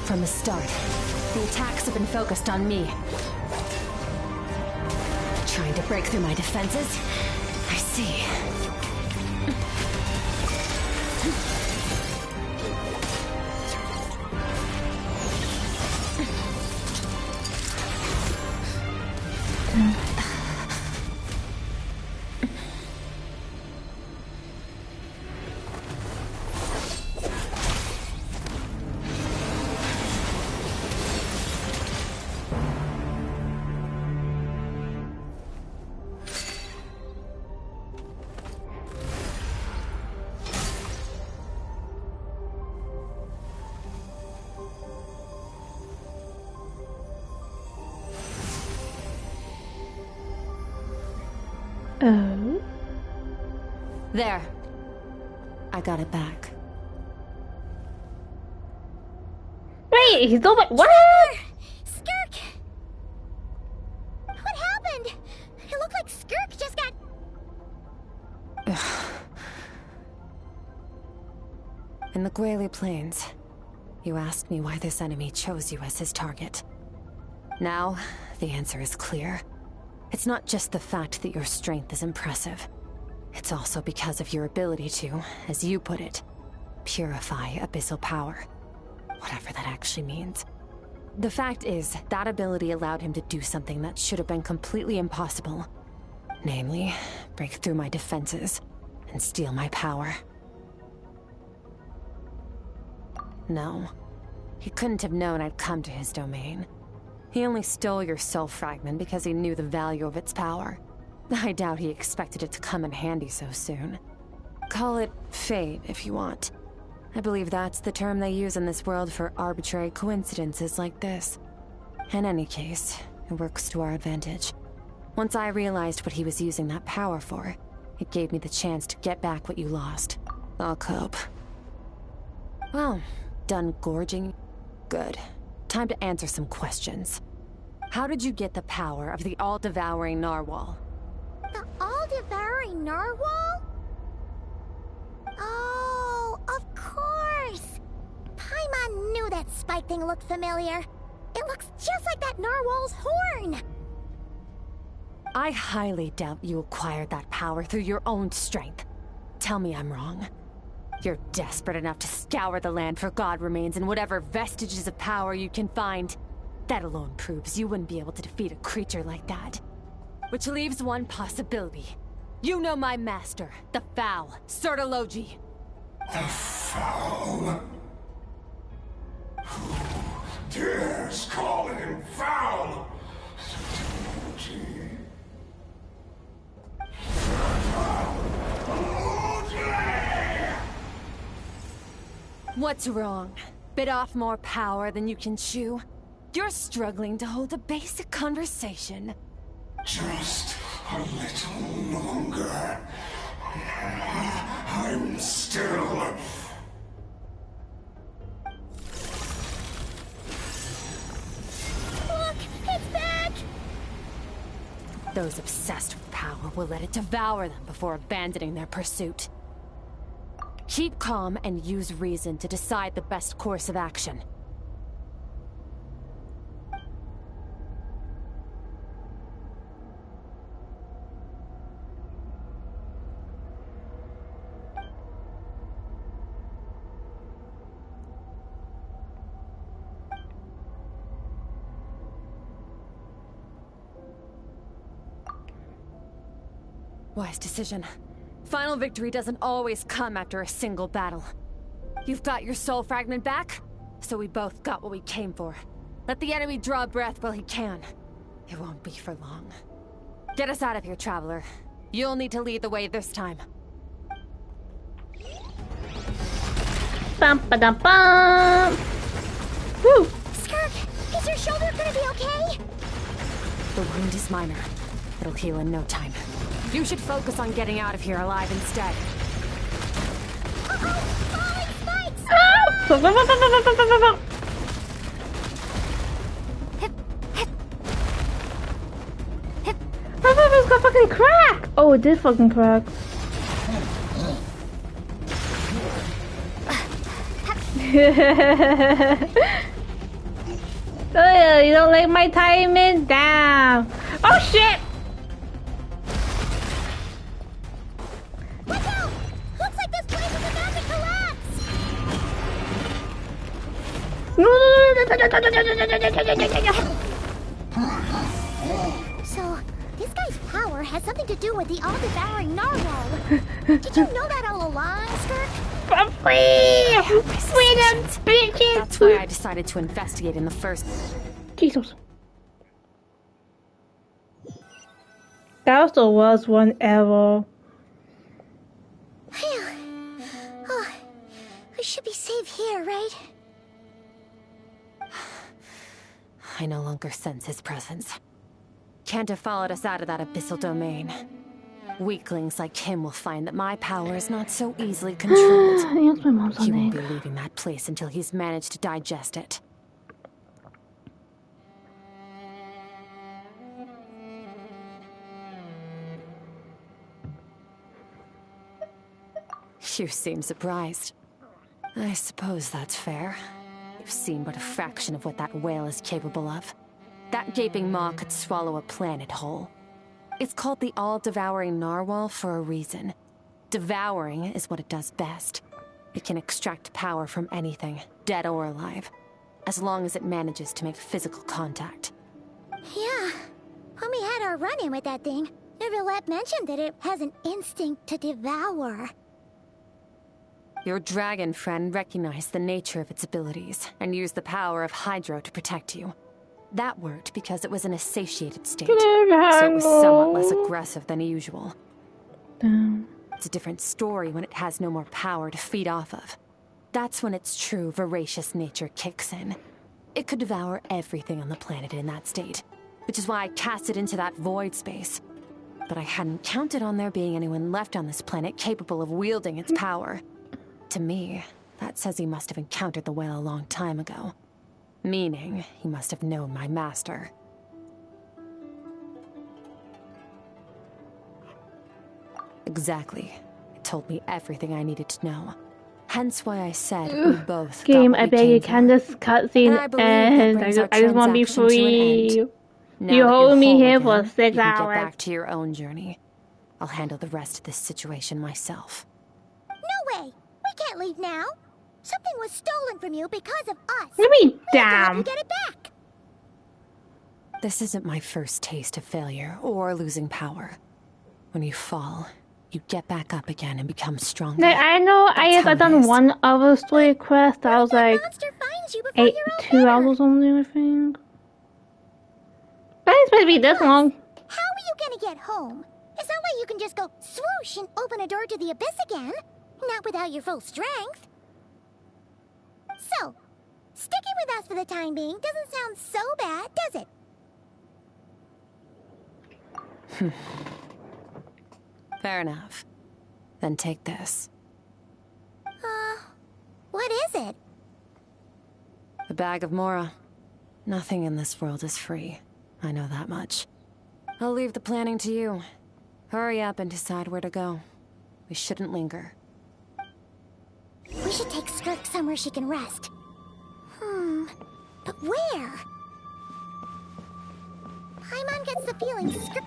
From the start, the attacks have been focused on me. Trying to break through my defenses? I see. Oh. There. I got it back. Wait, he's over. What? Skirk! What happened? It looked like Skirk just got... In the Guili Plains, you asked me why this enemy chose you as his target. Now, the answer is clear. It's not just the fact that your strength is impressive. It's also because of your ability to, as you put it, purify abyssal power. Whatever that actually means. The fact is, that ability allowed him to do something that should have been completely impossible. Namely, break through my defenses and steal my power. No, he couldn't have known I'd come to his domain. He only stole your soul fragment because he knew the value of its power. I doubt he expected it to come in handy so soon. Call it fate, if you want. I believe that's the term they use in this world for arbitrary coincidences like this. In any case, it works to our advantage. Once I realized what he was using that power for, it gave me the chance to get back what you lost. I'll cope. Well, done gorging? Good. Time to answer some questions. How did you get the power of the all-devouring narwhal? The all-devouring narwhal? Oh, of course! Paimon knew that spike thing looked familiar. It looks just like that narwhal's horn! I highly doubt you acquired that power through your own strength. Tell me I'm wrong. You're desperate enough to scour the land for god remains and whatever vestiges of power you can find. That alone proves you wouldn't be able to defeat a creature like that. Which leaves one possibility. You know my master, the Foul, Sertologi. The Foul? Who dares call him foul? What's wrong? Bit off more power than you can chew? You're struggling to hold a basic conversation. Just a little longer. I'm still... Look! It's back! those obsessed with power will let it devour them before abandoning their pursuit. Keep calm and use reason to decide the best course of action. Wise decision. Final victory doesn't always come after a single battle. You've got your soul fragment back, so we both got what we came for. Let the enemy draw breath while he can. It won't be for long. Get us out of here, Traveler. You'll need to lead the way this time. Bum ba dum bum. Woo! Skirk, is your shoulder gonna be okay? The wound is minor. It'll heal in no time. You should focus on getting out of here alive instead. Uh-oh! Falling spikes! I thought it was gonna fucking crack! Oh, it did fucking crack. Oh, you don't like my timing? Damn! Oh shit! Watch out! Looks like this place is about to collapse! So, this guy's power has something to do with the all-devouring narwhal. Did you know that all along, Skirk? Freedom, bitches! That's why I decided to investigate in the first... Jesus. That was the worst one ever. Phew. Oh, we should be safe here, right? I no longer sense his presence. Can't have followed us out of that abyssal domain. Weaklings like him will find that my power is not so easily controlled. Yes, my mom's He on won't it. be leaving that place until he's managed to digest it. You seem surprised. I suppose that's fair. You've seen but a fraction of what that whale is capable of. That gaping maw could swallow a planet whole. It's called the all-devouring narwhal for a reason. Devouring is what it does best. It can extract power from anything, dead or alive, as long as it manages to make physical contact. Yeah. When we had our run-in with that thing, Neverlet mentioned that it has an instinct to devour. Your dragon friend recognized the nature of its abilities and used the power of Hydro to protect you. That worked because it was in a satiated state, so it was somewhat less aggressive than usual. Damn. It's a different story when it has no more power to feed off of. That's when its true voracious nature kicks in. It could devour everything on the planet in that state, which is why I cast it into that void space. But I hadn't counted on there being anyone left on this planet capable of wielding its power. To me, that says he must have encountered the whale a long time ago. Meaning, he must have known my master. Exactly. It told me everything I needed to know. Hence why I said we both Game, got I what we beg you, came can for. this cutscene And I end? I just want to be free. You hold me here for 6 you can hours. get back to your own journey. I'll handle the rest of this situation myself. No way! We can't leave now! Something was stolen from you because of us! What do you mean, We need to help damn? you get it back! This isn't my first taste of failure or losing power. When you fall, you get back up again and become stronger. Like, I know That's how I've it done is. one other story quest that was like Monster finds you before 2 hours or something, I think. That ain't supposed to be this long. How are you gonna get home? It's not like you can just go swoosh and open a door to the abyss again. Not without your full strength. So, sticking with us for the time being doesn't sound so bad, does it? Fair enough. Then take this. What is it? A bag of Mora. Nothing in this world is free. I know that much. I'll leave the planning to you. Hurry up and decide where to go. We shouldn't linger. We should take Skirk somewhere she can rest. But where? Paimon gets the feeling Skirk...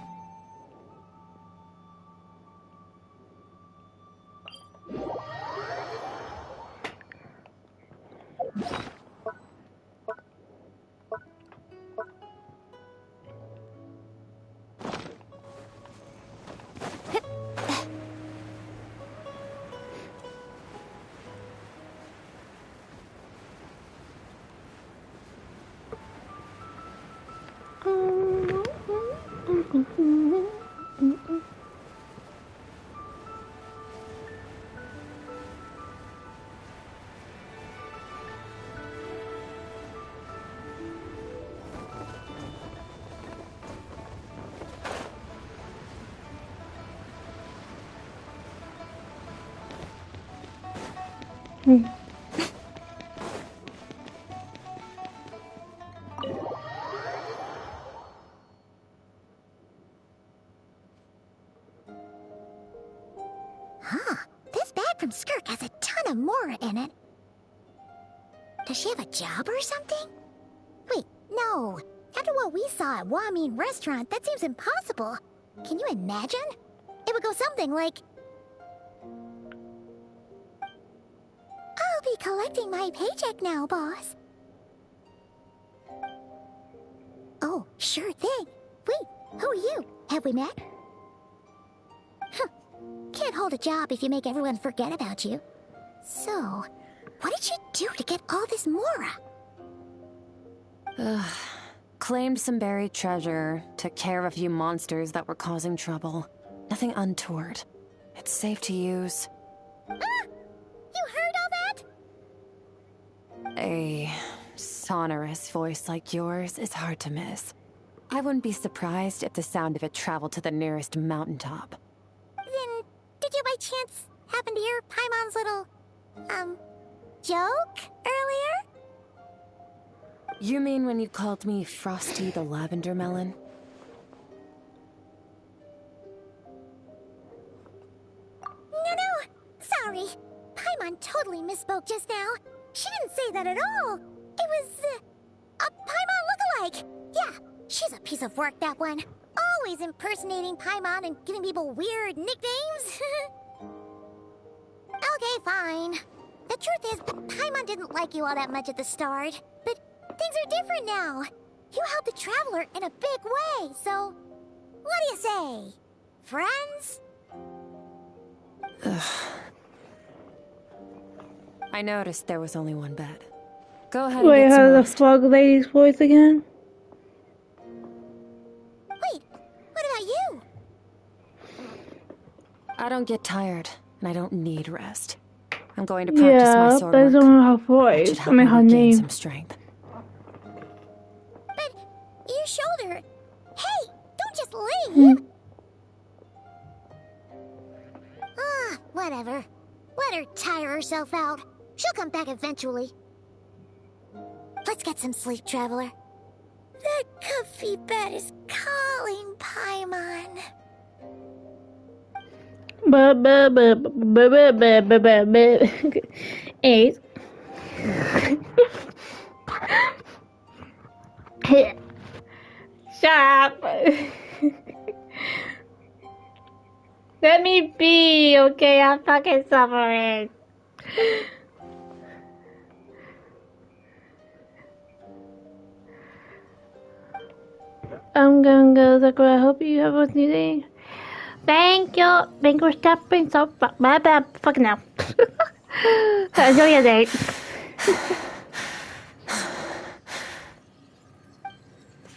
Huh. This bag from Skirk has a ton of Mora in it. Does she have a job or something? Wait, no. After what we saw at Wamin Restaurant, that seems impossible. Can you imagine? It would go something like... I'll be collecting my paycheck now, boss. Oh, sure thing. Wait, who are you? Have we met? Huh. Can't hold a job if you make everyone forget about you. So, what did you do to get all this Mora? Claimed some buried treasure, took care of a few monsters that were causing trouble. Nothing untoward. It's safe to use. Ah! You heard all that? A sonorous voice like yours is hard to miss. I wouldn't be surprised if the sound of it traveled to the nearest mountaintop. Then, did you by chance happen to hear Paimon's little, joke earlier? You mean when you called me Frosty the Lavender Melon? No, sorry. Paimon totally misspoke just now. She didn't say that at all. It was, a Paimon lookalike. Yeah, she's a piece of work, that one. Always impersonating Paimon and giving people weird nicknames. Okay, fine. The truth is, Paimon didn't like you all that much at the start. But things are different now. You helped the Traveler in a big way, so... What do you say? Friends? Ugh. I noticed there was only one bed. Go ahead and Wait, get some how the rest. frog lady's voice again? Wait, what about you? I don't get tired, and I don't need rest. I'm going to practice my Yeah, sword but I work. don't know her That voice. should I help mean me her regain name. some strength. But your shoulder... Hey, don't just leave! Whatever. Let her tire herself out. She'll come back eventually. Let's get some sleep, Traveler. That comfy bed is calling, Paimon. Eight. Shut up. Let me be, okay? I'm fucking suffering. I'm gonna go, Sakura. I hope you have a new day. Thank you. Thank you for stopping so bad. Fucking now. Enjoy your day.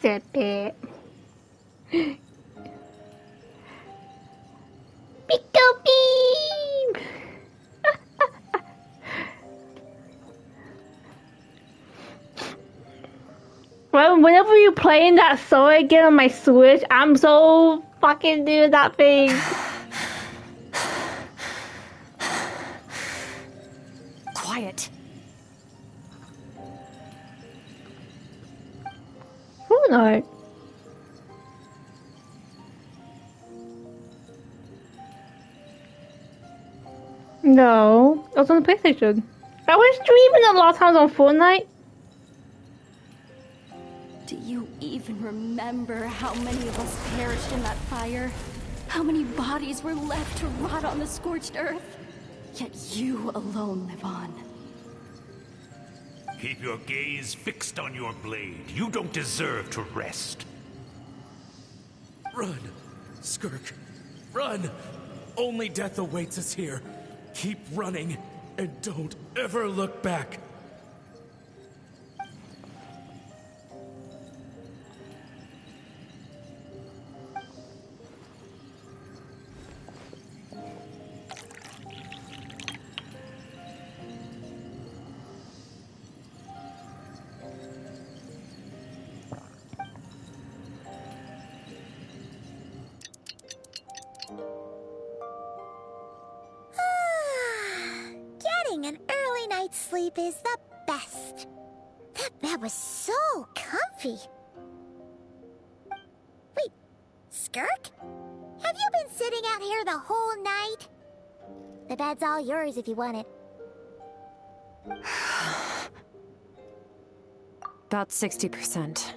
Sip it. Pickle beam. Well, whenever you playing that song again on my Switch, I'm so fucking doing that thing. Quiet. Oh no. No, it was on the PlayStation. I was streaming a lot of times on Fortnite. Do you even remember how many of us perished in that fire? How many bodies were left to rot on the scorched earth? Yet you alone live on. Keep your gaze fixed on your blade. You don't deserve to rest. Run, Skirk. Run! Only death awaits us here. Keep running, and don't ever look back. Getting an early night's sleep is the best. That bed was so comfy. Wait, Skirk? Have you been sitting out here the whole night? The bed's all yours if you want it. About 60%.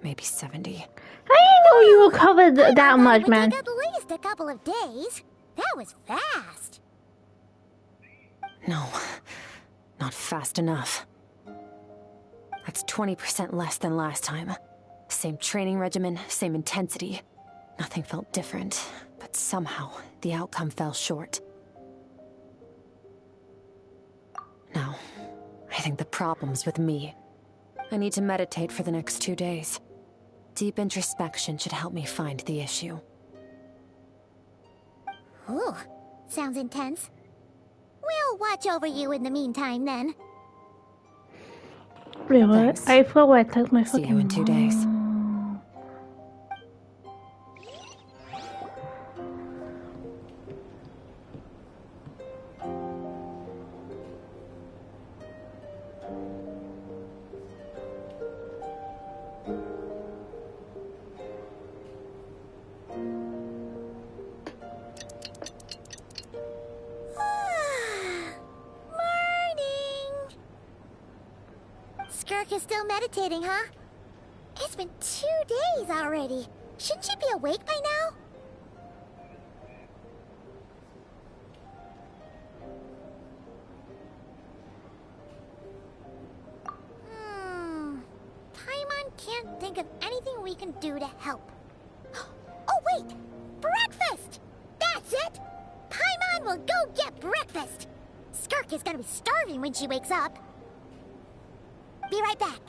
Maybe 70. I didn't know you recovered that much, man. It would take at least a couple of days. That was fast. No, not fast enough. That's 20% less than last time. Same training regimen, same intensity. Nothing felt different, but somehow the outcome fell short. No, I think the problem's with me. I need to meditate for the next 2 days. Deep introspection should help me find the issue. Ooh, sounds intense. We'll watch over you in the meantime, then. Wait, what? Thanks. I forgot I took my fucking. See you in 2 days. Morning! Skirk is still meditating, huh? It's been 2 days already. Shouldn't she be awake by now? Paimon can't think of anything we can do to help. Oh, wait! Breakfast! That's it! Paimon will go get breakfast! Skirk is gonna be starving when she wakes up. Be right back.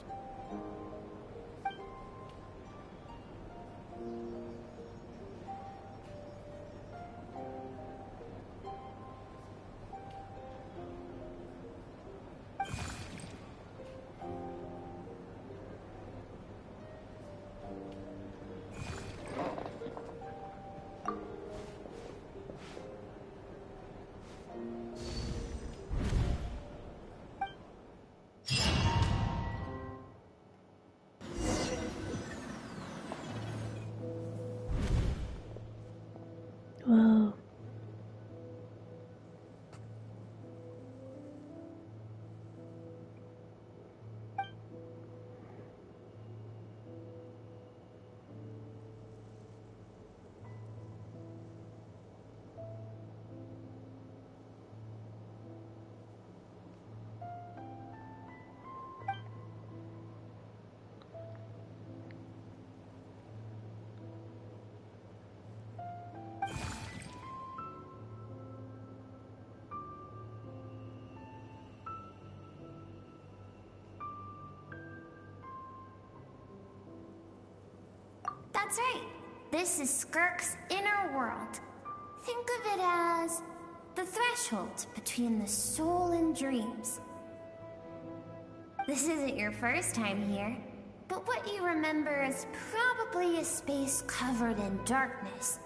Whoa. That's right. This is Skirk's inner world. Think of it as the threshold between the soul and dreams. This isn't your first time here, but what you remember is probably a space covered in darkness.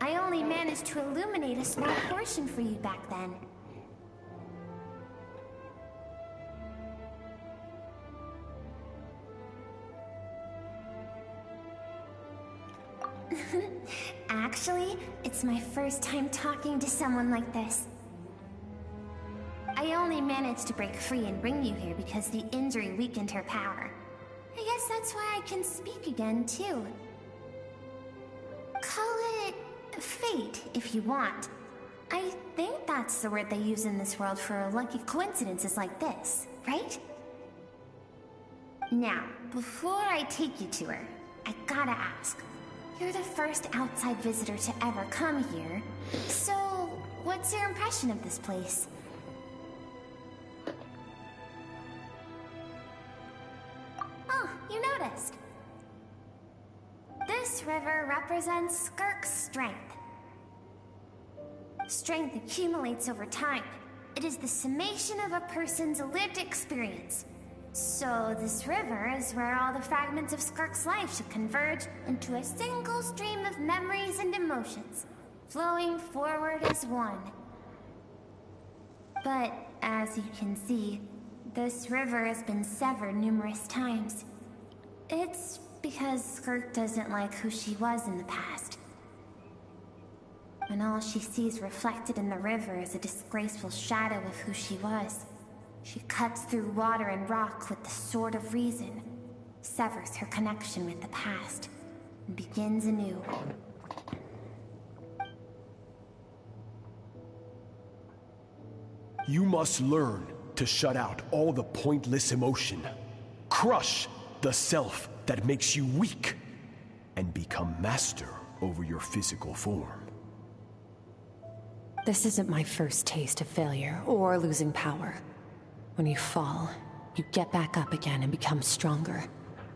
I only managed to illuminate a small portion for you back then. Actually, it's my first time talking to someone like this. I only managed to break free and bring you here because the injury weakened her power. I guess that's why I can speak again, too. Call it fate, if you want. I think that's the word they use in this world for lucky coincidences like this, right? Now, before I take you to her, I gotta ask. You're the first outside visitor to ever come here, so what's your impression of this place? Oh, you noticed. This river represents Skirk's strength. Strength accumulates over time. It is the summation of a person's lived experience. So this river is where all the fragments of Skirk's life should converge into a single stream of memories and emotions, flowing forward as one. But as you can see, this river has been severed numerous times. It's because Skirk doesn't like who she was in the past. And all she sees reflected in the river is a disgraceful shadow of who she was. She cuts through water and rock with the sword of reason, severs her connection with the past, and begins anew. You must learn to shut out all the pointless emotion. Crush the self that makes you weak, and become master over your physical form. This isn't my first taste of failure or losing power. When you fall, you get back up again and become stronger.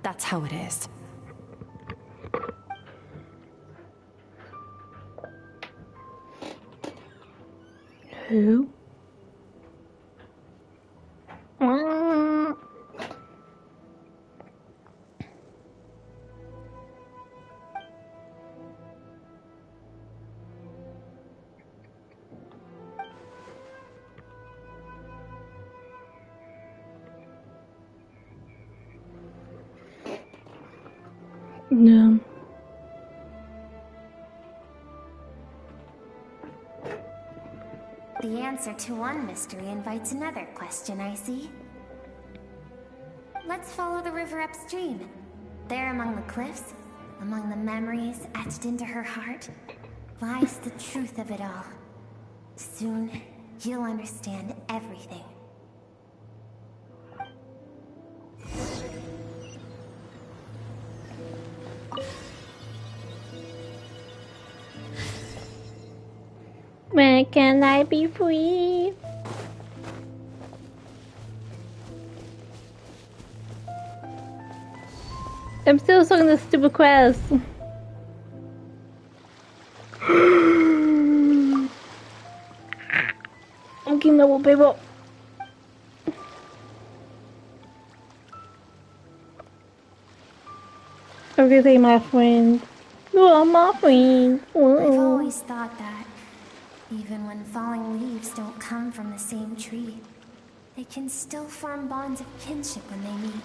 That's how it is. Who? No. The answer to one mystery invites another question, I see. Let's follow the river upstream. There among the cliffs, among the memories etched into her heart, lies the truth of it all. Soon, you'll understand everything. When can I be free? I'm still stuck in this stupid quest. I'm getting level, people. Everything, my friend. You are my friend. I've always thought that, even when falling leaves don't come from the same tree, they can still form bonds of kinship when they meet.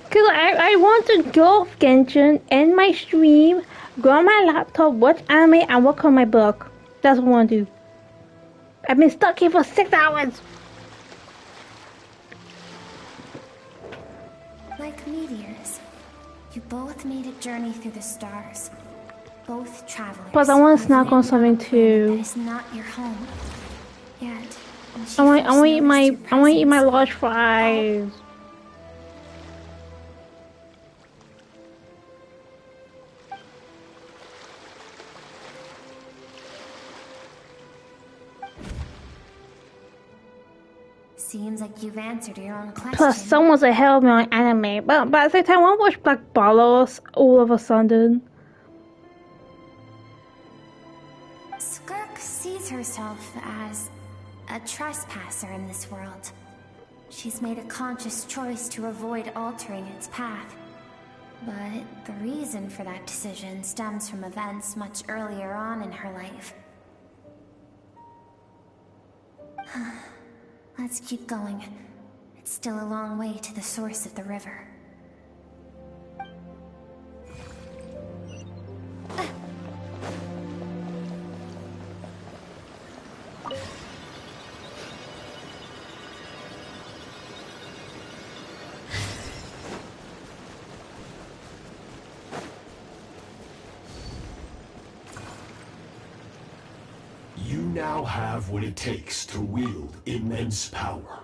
Cause I want to go off Genshin, end my stream, go on my laptop, watch anime, and work on my book. That's what I want to do. I've been stuck here for 6 hours. Like meteors, you both made a journey through the stars. Both travelers. Plus, I want to snack on something too. It's not your home. Yet, I want to eat my large fries. Seems like you've answered your own question. Plus, someone's ahead of me on anime, but at the same time, I want to watch Black Ballos all of a sudden. Skirk sees herself as a trespasser in this world. She's made a conscious choice to avoid altering its path. But the reason for that decision stems from events much earlier on in her life. Let's keep going. It's still a long way to the source of the river. You now have what it takes to wield immense power.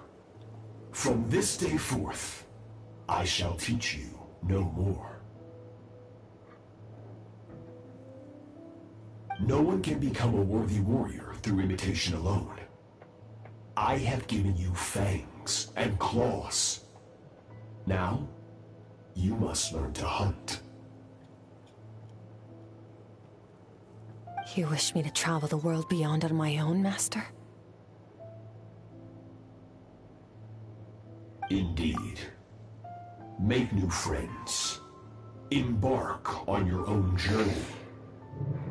From this day forth, I shall teach you no more. No one can become a worthy warrior through imitation alone. I have given you fangs and claws. Now, you must learn to hunt. You wish me to travel the world beyond on my own, Master? Indeed. Make new friends. Embark on your own journey.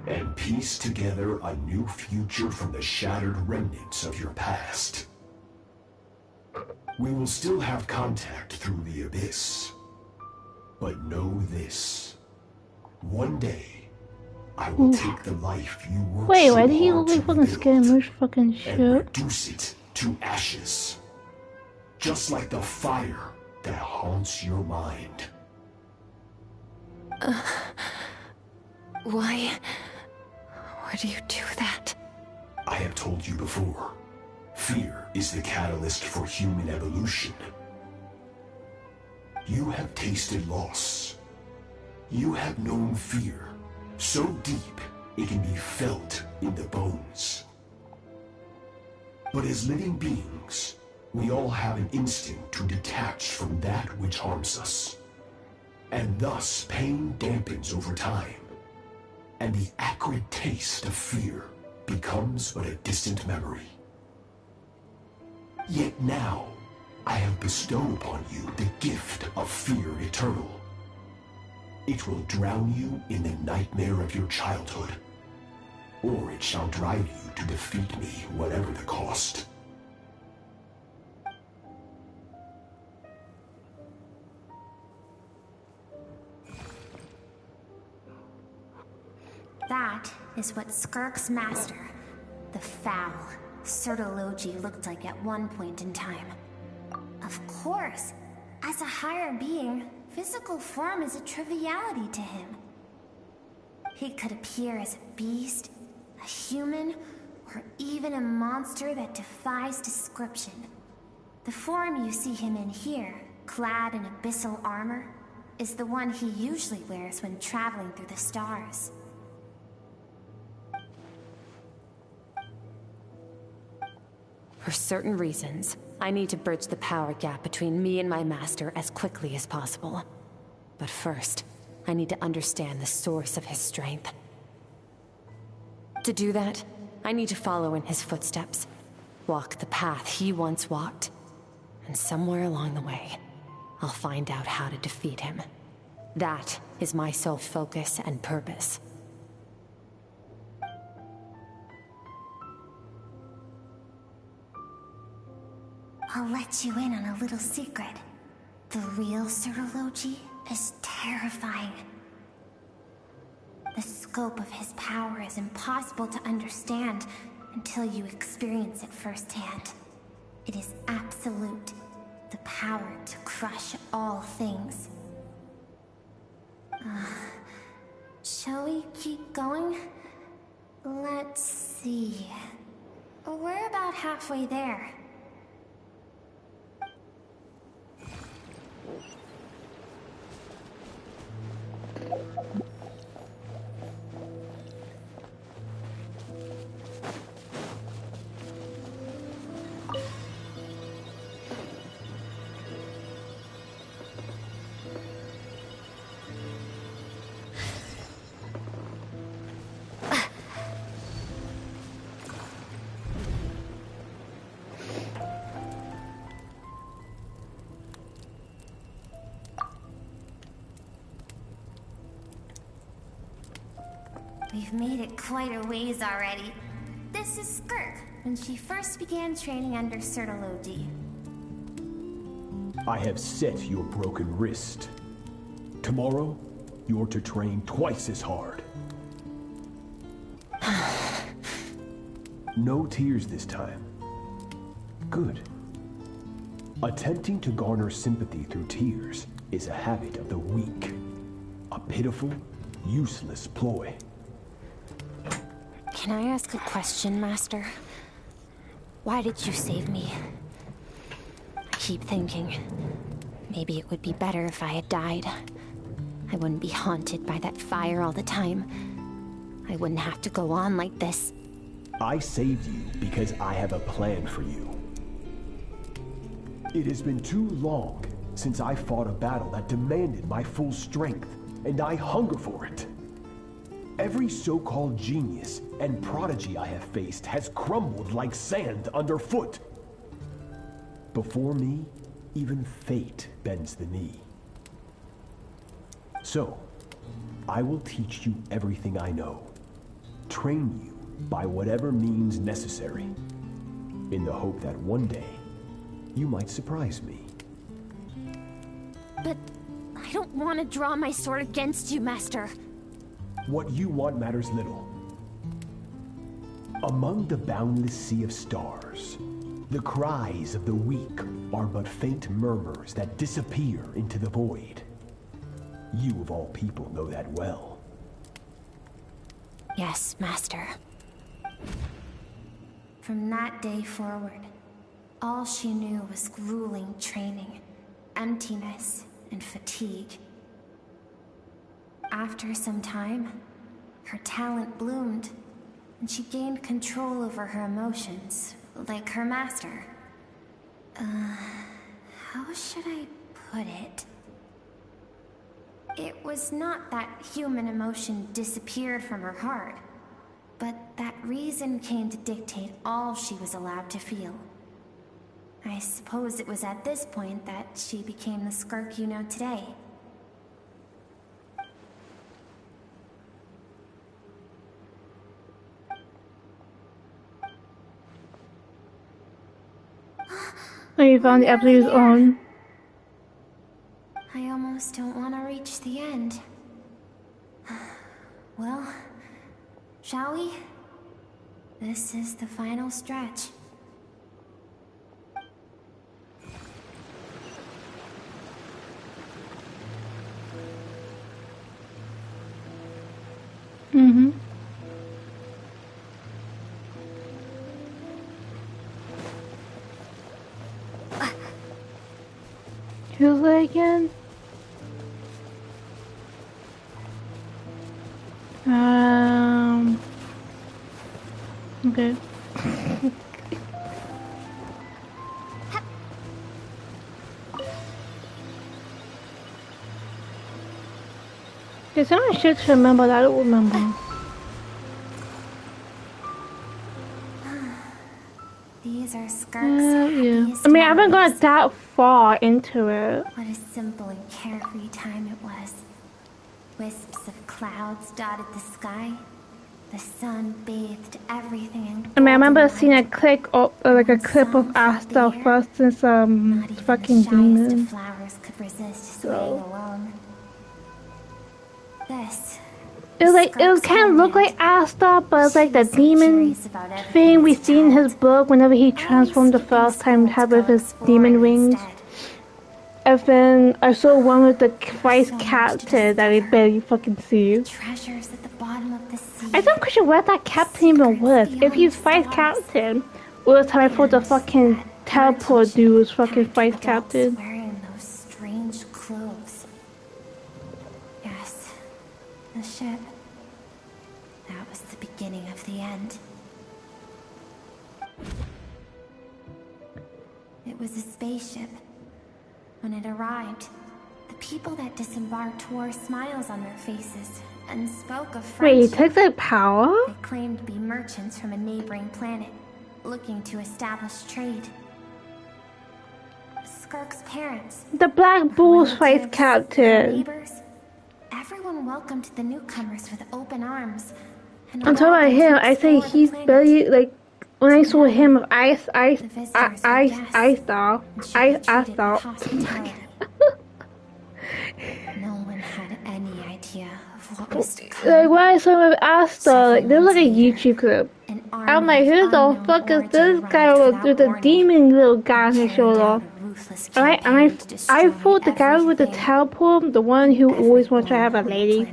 And piece together a new future from the shattered remnants of your past. We will still have contact through the abyss. But know this. One day, I will take the life you worked Wait, so why did he hard look like to fucking rebuild Skirmish fucking and shit? reduce it to ashes. Just like the fire that haunts your mind. Why would you do that? I have told you before, fear is the catalyst for human evolution. You have tasted loss. You have known fear so deep it can be felt in the bones. But as living beings, we all have an instinct to detach from that which harms us. And thus pain dampens over time. And the acrid taste of fear becomes but a distant memory. Yet now, I have bestowed upon you the gift of fear eternal. It will drown you in the nightmare of your childhood, or it shall drive you to defeat me, whatever the cost. That is what Skirk's master, the foul Sertology, looked like at one point in time. Of course, as a higher being, physical form is a triviality to him. He could appear as a beast, a human, or even a monster that defies description. The form you see him in here, clad in abyssal armor, is the one he usually wears when traveling through the stars. For certain reasons, I need to bridge the power gap between me and my master as quickly as possible. But first, I need to understand the source of his strength. To do that, I need to follow in his footsteps, walk the path he once walked, and somewhere along the way, I'll find out how to defeat him. That is my sole focus and purpose. I'll let you in on a little secret. The real Sertology is terrifying. The scope of his power is impossible to understand until you experience it firsthand. It is absolute, the power to crush all things. Shall we keep going? Let's see. We're about halfway there. We've made it quite a ways already. This is Skirk, when she first began training under Sertology. I have set your broken wrist. Tomorrow, you're to train twice as hard. No tears this time. Good. Attempting to garner sympathy through tears is a habit of the weak. A pitiful, useless ploy. Can I ask a question, Master? Why did you save me? I keep thinking, maybe it would be better if I had died. I wouldn't be haunted by that fire all the time. I wouldn't have to go on like this. I saved you because I have a plan for you. It has been too long since I fought a battle that demanded my full strength, and I hunger for it. Every so-called genius and prodigy I have faced has crumbled like sand underfoot. Before me, even fate bends the knee. So, I will teach you everything I know. Train you by whatever means necessary, in the hope that one day, you might surprise me. But I don't want to draw my sword against you, Master. What you want matters little. Among the boundless sea of stars, the cries of the weak are but faint murmurs that disappear into the void. You of all people know that well. Yes, Master. From that day forward, all she knew was grueling training, emptiness, and fatigue. After some time, her talent bloomed, and she gained control over her emotions, like her master. How should I put it? It was not that human emotion disappeared from her heart, but that reason came to dictate all she was allowed to feel. I suppose it was at this point that she became the Skirk you know today. Oh, you found the Absolute's own. I almost don't want to reach the end. Well, shall we? This is the final stretch. Mm-hmm. Who's that again? Okay. There's so much shit to remember that I don't remember. These are Skirk's Yeah. I mean, I haven't got that far into it. What a simple and carefree time it was. Wisps of clouds dotted the sky. The sun bathed everything in I mean, I remember seeing a clip of like a clip of Asta first in some fucking demon. Flowers could resist swaying along. This. It kind of look like Asta, but it's like the demon thing we see in his book whenever he transformed the first time had with his demon wings. And then I saw one with the vice captain that we barely fucking see. Treasures at the bottom of the sea. I don't question where that captain even was. If he's vice captain, all the time I thought the fucking teleport dude was fucking vice captain. Wearing those strange clothes. Yes, the ship. That was the beginning of the end. It was a spaceship. When it arrived, the people that disembarked wore smiles on their faces and spoke of friendship. Wait, he took the power? They claimed to be merchants from a neighboring planet, looking to establish trade. Skirk's parents, The Black Bull's vice captain. neighbors, everyone welcomed the newcomers with open arms. And I'm talking about him. I say he's barely like when I saw him of Ice Star. No one had any idea of what was to come. Like when I saw him with Asta, like there was like a YouTube clip. I'm like, who the fuck is this guy with the demon little guy on his shoulder? And I thought the guy with the teleport, the one who always wanted to have a lady.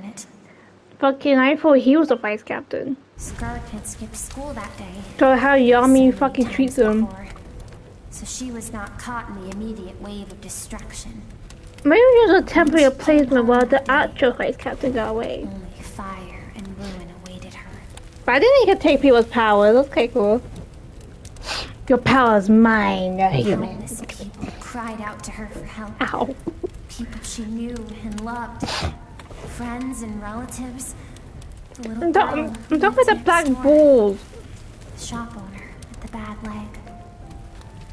Fucking, I thought he was the vice captain. Skirk had skipped school that day. So how Yami fucking treats them. So she was not caught in the immediate wave of destruction. Maybe it was a temporary placement while the actual Ice Captain got away. Only fire and ruin awaited her. But I didn't think he could take people's powers. Okay, cool. Your power's mine, human. Countless people cried out to her for help. Ow. People she knew and loved. Friends and relatives. The little I'm girl talking about the black balls. The shop owner with the bad leg.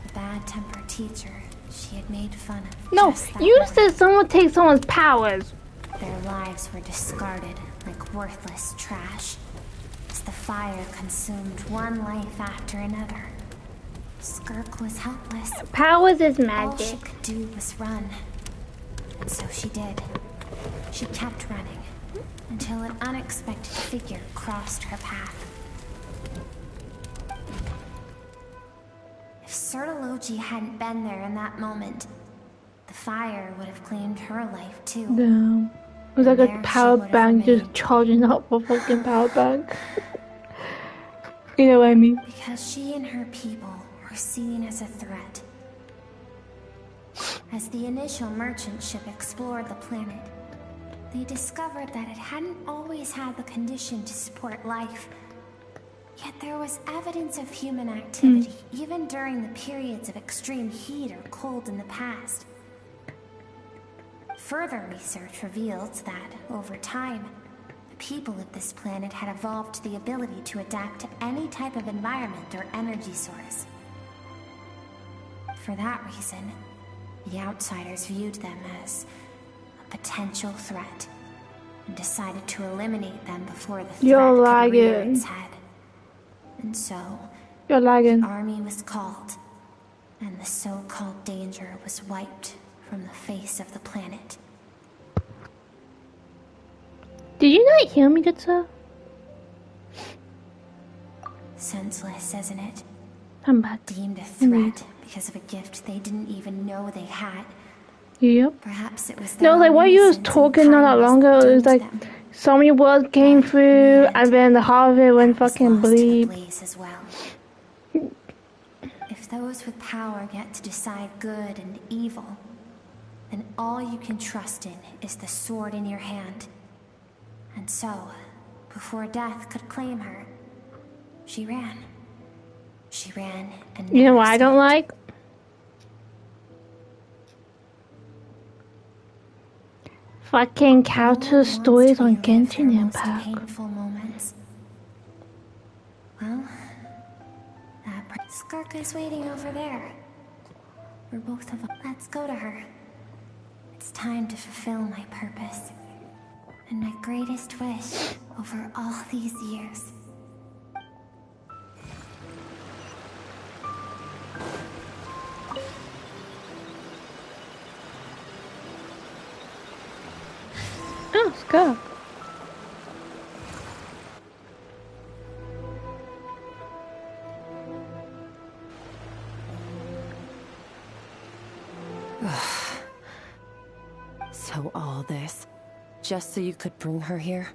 The bad-tempered teacher she had made fun of. No, you said someone takes someone's powers. Their lives were discarded like worthless trash as the fire consumed one life after another. Skirk was helpless. Powers is All she magic. could do was run. And so she did. She kept running until an unexpected figure crossed her path. If Sertology hadn't been there in that moment, the fire would have claimed her life too. No. It was like a power bank just charging up a fucking power bank. You know what I mean? Because she and her people were seen as a threat. As the initial merchant ship explored the planet, they discovered that it hadn't always had the condition to support life. Yet there was evidence of human activity, even during the periods of extreme heat or cold in the past. Further research revealed that, over time, the people of this planet had evolved the ability to adapt to any type of environment or energy source. For that reason, the outsiders viewed them as a potential threat and decided to eliminate them before the threat could rear its head. And so, the army was called, and the so-called danger was wiped from the face of the planet. Did you not hear me, good sir? Senseless, isn't it? I'm back. Deemed a threat because of a gift they didn't even know they had. Yep. Perhaps it was No, like what you was talking not that long ago, it was like so many words came through and then the heart of it went fucking bleep. As well. If those with power get to decide good and evil, then all you can trust in is the sword in your hand. And so, before death could claim her, she ran. She ran and you know what I don't like? Fucking counter stories on Genshin Impact. Painful moments. Well, Skirk is waiting over there. For both of us. Let's go to her. It's time to fulfill my purpose. And my greatest wish over all these years. Oh, let's go. So all this, just so you could bring her here?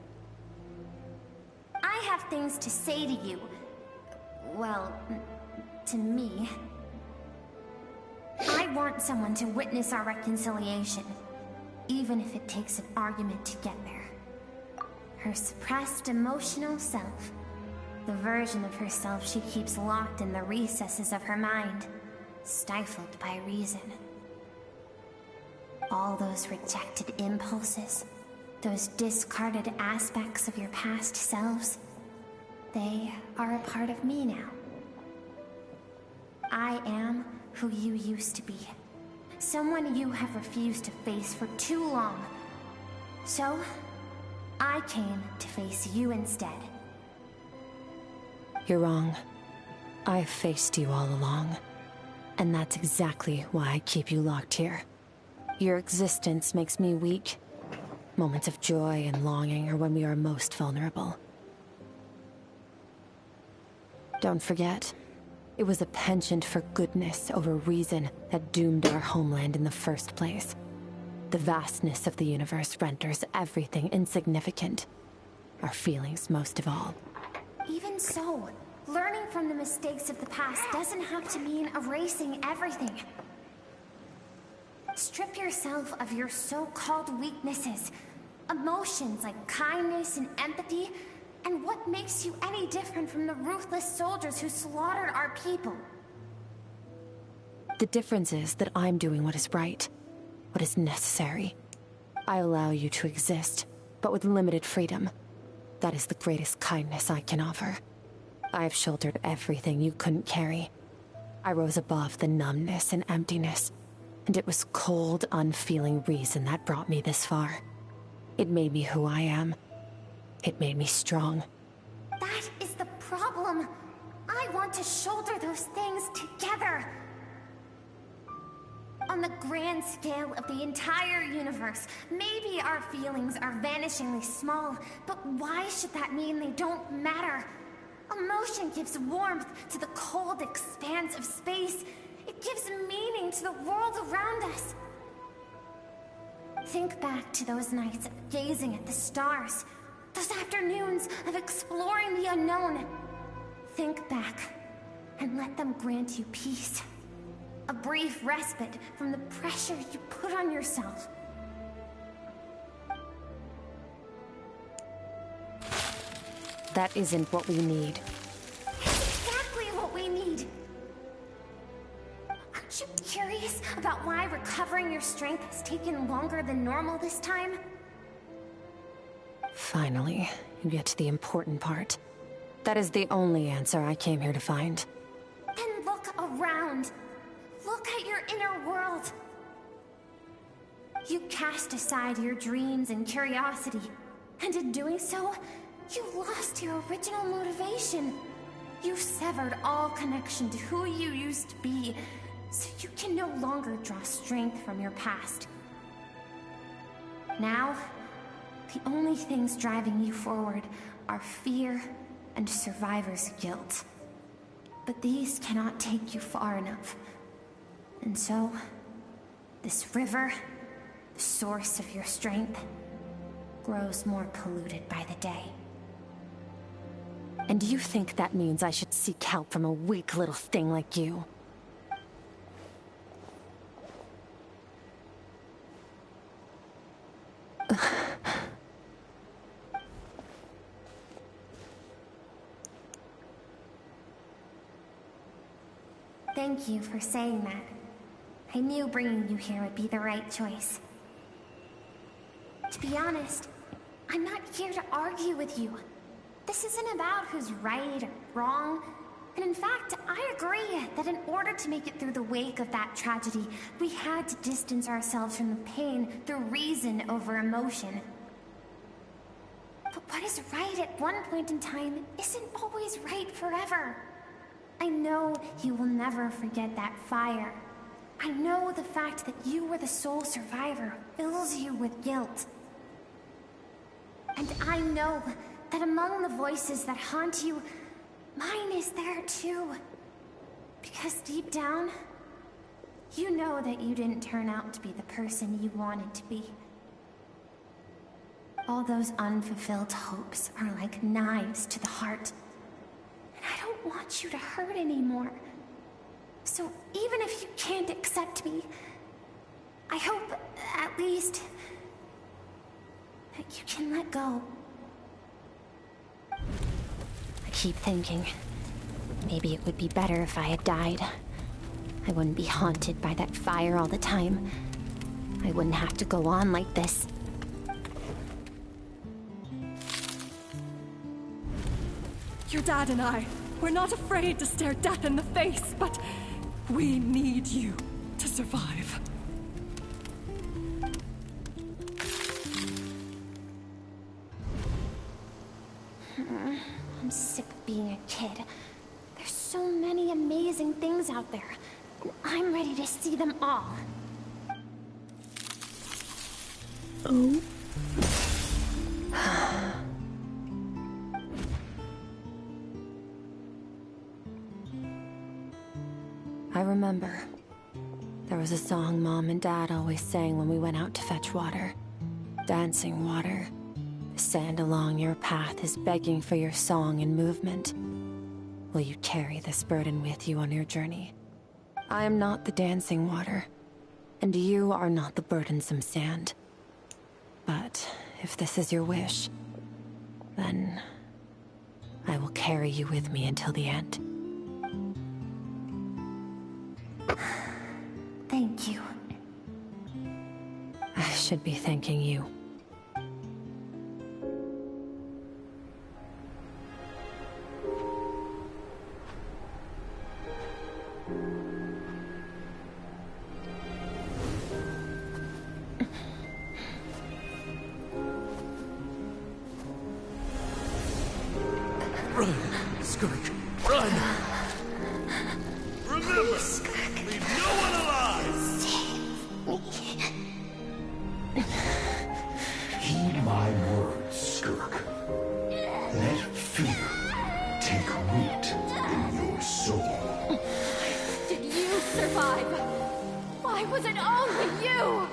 I have things to say to you. Well, to me. I want someone to witness our reconciliation, even if it takes an argument to get there. Her suppressed emotional self, the version of herself she keeps locked in the recesses of her mind, stifled by reason. All those rejected impulses, those discarded aspects of your past selves, they are a part of me now. I am who you used to be. Someone you have refused to face for too long. So, I came to face you instead. You're wrong. I've faced you all along. And that's exactly why I keep you locked here. Your existence makes me weak. Moments of joy and longing are when we are most vulnerable. Don't forget, it was a penchant for goodness over reason that doomed our homeland in the first place. The vastness of the universe renders everything insignificant. Our feelings most of all. Even so, learning from the mistakes of the past doesn't have to mean erasing everything. Strip yourself of your so-called weaknesses, emotions like kindness and empathy, and what makes you any different from the ruthless soldiers who slaughtered our people? The difference is that I'm doing what is right, what is necessary. I allow you to exist, but with limited freedom. That is the greatest kindness I can offer. I have shouldered everything you couldn't carry. I rose above the numbness and emptiness, and it was cold, unfeeling reason that brought me this far. It made me who I am. It made me strong. That is the problem. I want to shoulder those things together. On the grand scale of the entire universe, maybe our feelings are vanishingly small, but why should that mean they don't matter? Emotion gives warmth to the cold expanse of space. It gives meaning to the world around us. Think back to those nights of gazing at the stars, those afternoons of exploring the unknown. Think back and let them grant you peace. A brief respite from the pressure you put on yourself. That isn't what we need. It's exactly what we need. Aren't you curious about why recovering your strength has taken longer than normal this time? Finally, you get to the important part. That is the only answer I came here to find. Then look around. Look at your inner world. You cast aside your dreams and curiosity, and in doing so, you lost your original motivation. You severed all connection to who you used to be, so you can no longer draw strength from your past. Now, the only things driving you forward are fear and survivor's guilt. But these cannot take you far enough. And so, this river, the source of your strength, grows more polluted by the day. And you think that means I should seek help from a weak little thing like you? Thank you for saying that. I knew bringing you here would be the right choice. To be honest, I'm not here to argue with you. This isn't about who's right or wrong. And in fact, I agree that in order to make it through the wake of that tragedy, we had to distance ourselves from the pain through reason over emotion. But what is right at one point in time isn't always right forever. I know you will never forget that fire. I know the fact that you were the sole survivor fills you with guilt. And I know that among the voices that haunt you, mine is there too. Because deep down, you know that you didn't turn out to be the person you wanted to be. All those unfulfilled hopes are like knives to the heart. And I don't want you to hurt anymore. So even if you can't accept me, I hope, at least, that you can let go. I keep thinking, maybe it would be better if I had died. I wouldn't be haunted by that fire all the time. I wouldn't have to go on like this. Your dad and I, we're not afraid to stare death in the face, but we need you to survive. I'm sick of being a kid. There's so many amazing things out there, and I'm ready to see them all. Oh. I remember. There was a song Mom and Dad always sang when we went out to fetch water. Dancing water. Sand along your path is begging for your song and movement. Will you carry this burden with you on your journey? I am not the dancing water, and you are not the burdensome sand. But if this is your wish, then I will carry you with me until the end. Thank you. I should be thanking you. Run, Skirk, run! Remember, leave no one alive! Heed my words, Skirk. Let fear take root in your soul. Did you survive? Why was it only you?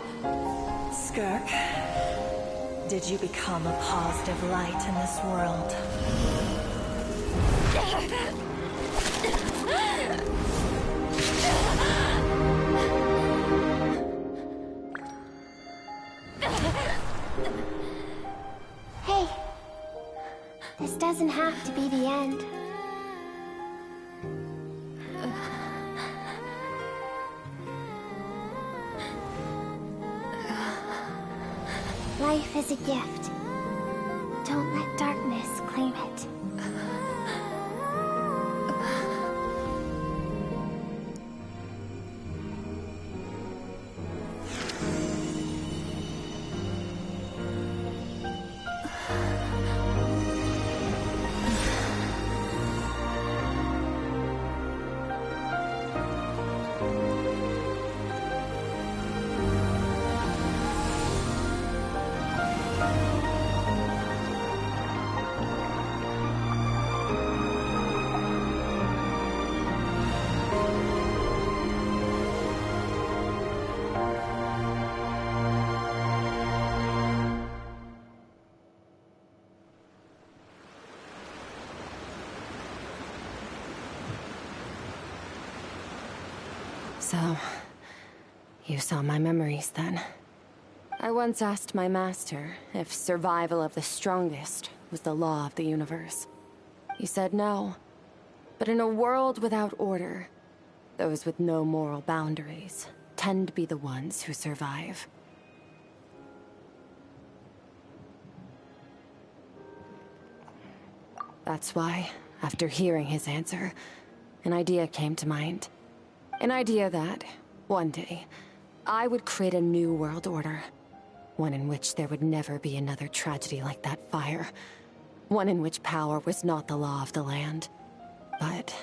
Skirk, did you become a positive light in this world? Hey, this doesn't have to be the end. Life is a gift. Don't let darkness claim it. So, you saw my memories then. I once asked my master if survival of the strongest was the law of the universe. He said no. But in a world without order, those with no moral boundaries tend to be the ones who survive. That's why, after hearing his answer, an idea came to mind. An idea that, one day, I would create a new world order. One in which there would never be another tragedy like that fire. One in which power was not the law of the land. But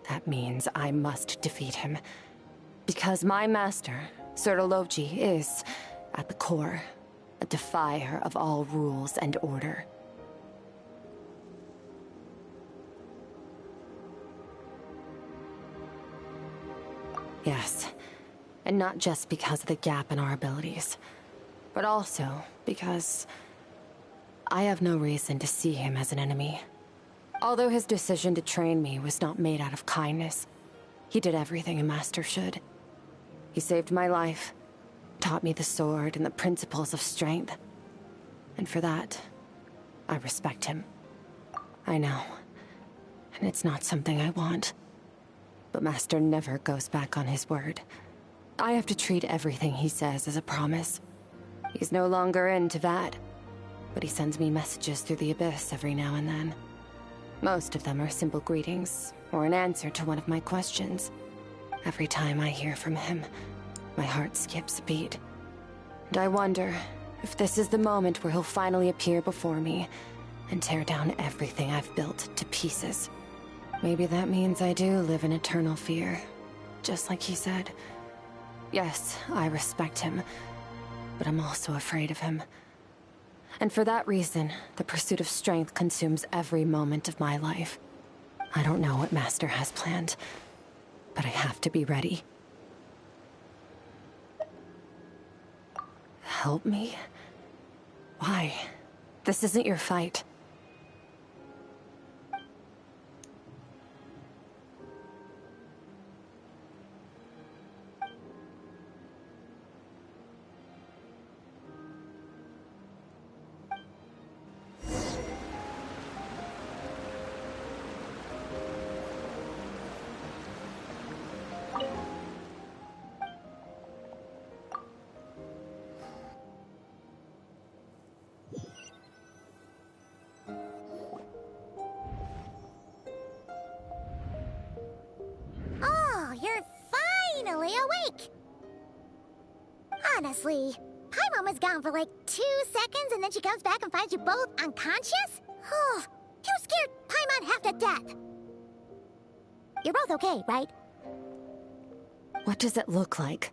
that means I must defeat him. Because my master, Sir Logi, is, at the core, a defier of all rules and order. Yes, and not just because of the gap in our abilities, but also because I have no reason to see him as an enemy. Although his decision to train me was not made out of kindness, he did everything a master should. He saved my life, taught me the sword and the principles of strength. And for that, I respect him. I know, and it's not something I want. But Master never goes back on his word. I have to treat everything he says as a promise. He's no longer into that, but he sends me messages through the abyss every now and then. Most of them are simple greetings, or an answer to one of my questions. Every time I hear from him, my heart skips a beat. And I wonder if this is the moment where he'll finally appear before me and tear down everything I've built to pieces. Maybe that means I do live in eternal fear, just like he said. Yes, I respect him, but I'm also afraid of him. And for that reason, the pursuit of strength consumes every moment of my life. I don't know what Master has planned, but I have to be ready. Help me? Why? This isn't your fight. Oh, you're finally awake! Honestly, Paimon was gone for like 2 seconds and then she comes back and finds you both unconscious? Oh, you scared Paimon half to death! You're both okay, right? What does it look like?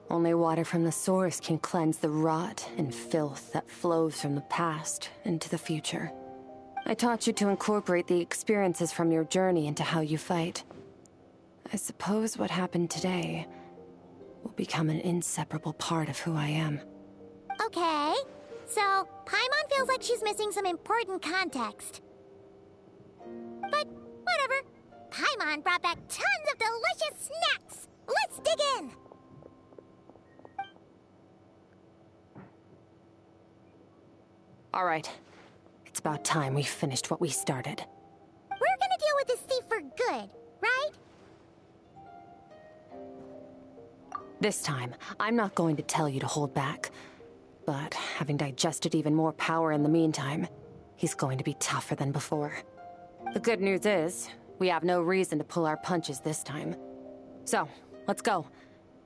Only water from the source can cleanse the rot and filth that flows from the past into the future. I taught you to incorporate the experiences from your journey into how you fight. I suppose what happened today will become an inseparable part of who I am. Okay, so Paimon feels like she's missing some important context. But whatever. Paimon brought back tons of delicious snacks! Let's dig in! All right. It's about time we finished what we started. We're gonna deal with this thief for good, right? This time, I'm not going to tell you to hold back. But having digested even more power in the meantime, he's going to be tougher than before. The good news is, we have no reason to pull our punches this time. So, let's go.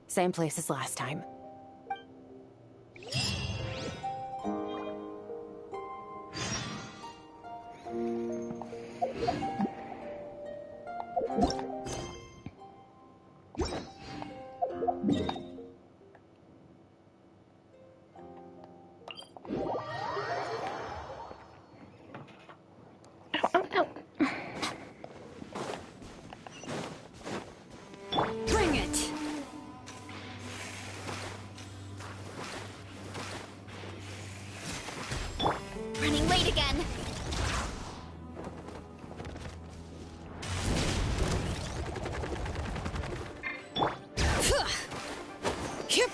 Same place as last time. Bring it! Running late again. Yep.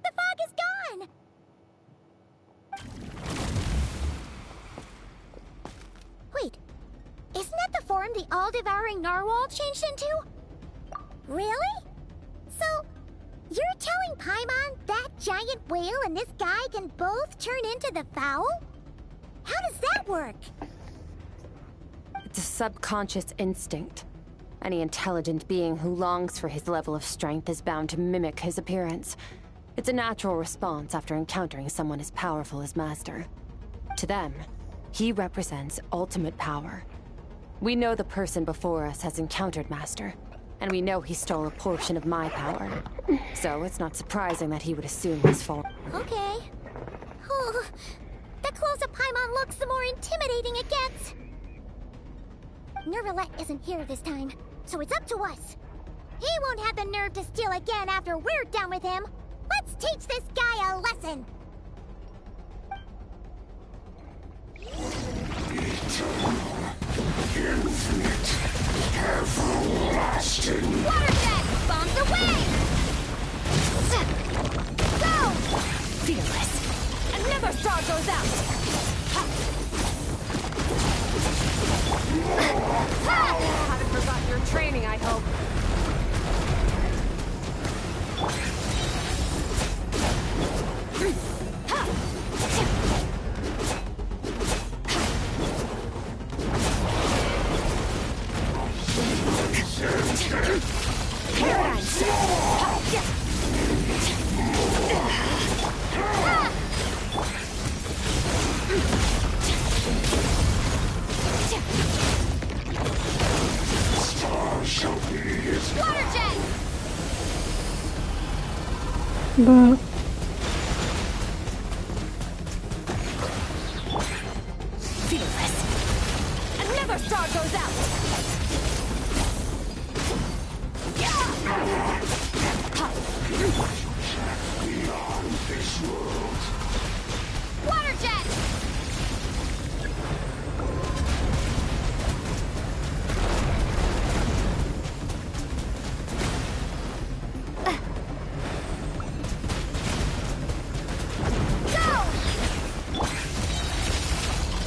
The fog is gone! Wait, isn't that the form the all-devouring narwhal changed into? Really? So, you're telling Paimon that giant whale and this guy can both turn into the fowl? How does that work? It's a subconscious instinct. Any intelligent being who longs for his level of strength is bound to mimic his appearance. It's a natural response after encountering someone as powerful as Master. To them, he represents ultimate power. We know the person before us has encountered Master, and we know he stole a portion of my power. So it's not surprising that he would assume his form. Okay. Oh, the closer Paimon looks, the more intimidating it gets. Nervalette isn't here this time, so it's up to us. He won't have the nerve to steal again after we're done with him. Let's teach this guy a lesson. Infinite, everlasting. Water jet! Bombs away! Go! Fearless. And never star goes out! Haven't forgotten your training, I hope. Water jet! goes out. Beyond this world. Water jet!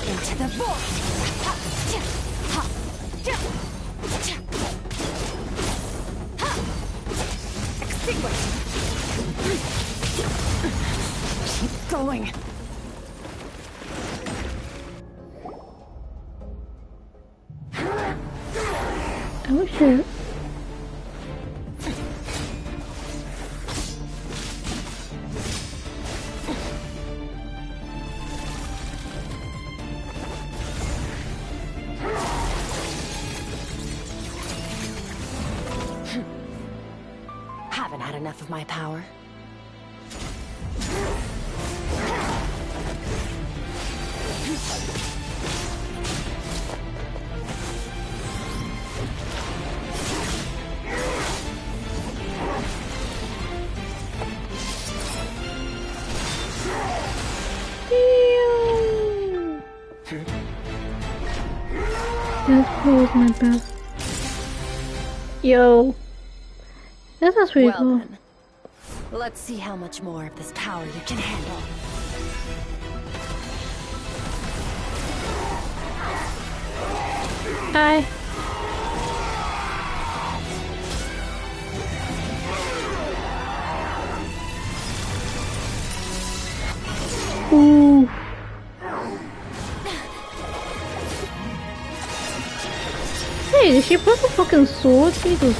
Into the vault! Extinguish! Keep going! Oh shit. Haven't had enough of my power. That was my best. Yo. This is pretty cool. Then, let's see how much more of this power you can handle. Hi. Ooh. Hey, did she put the fucking sword? Jesus.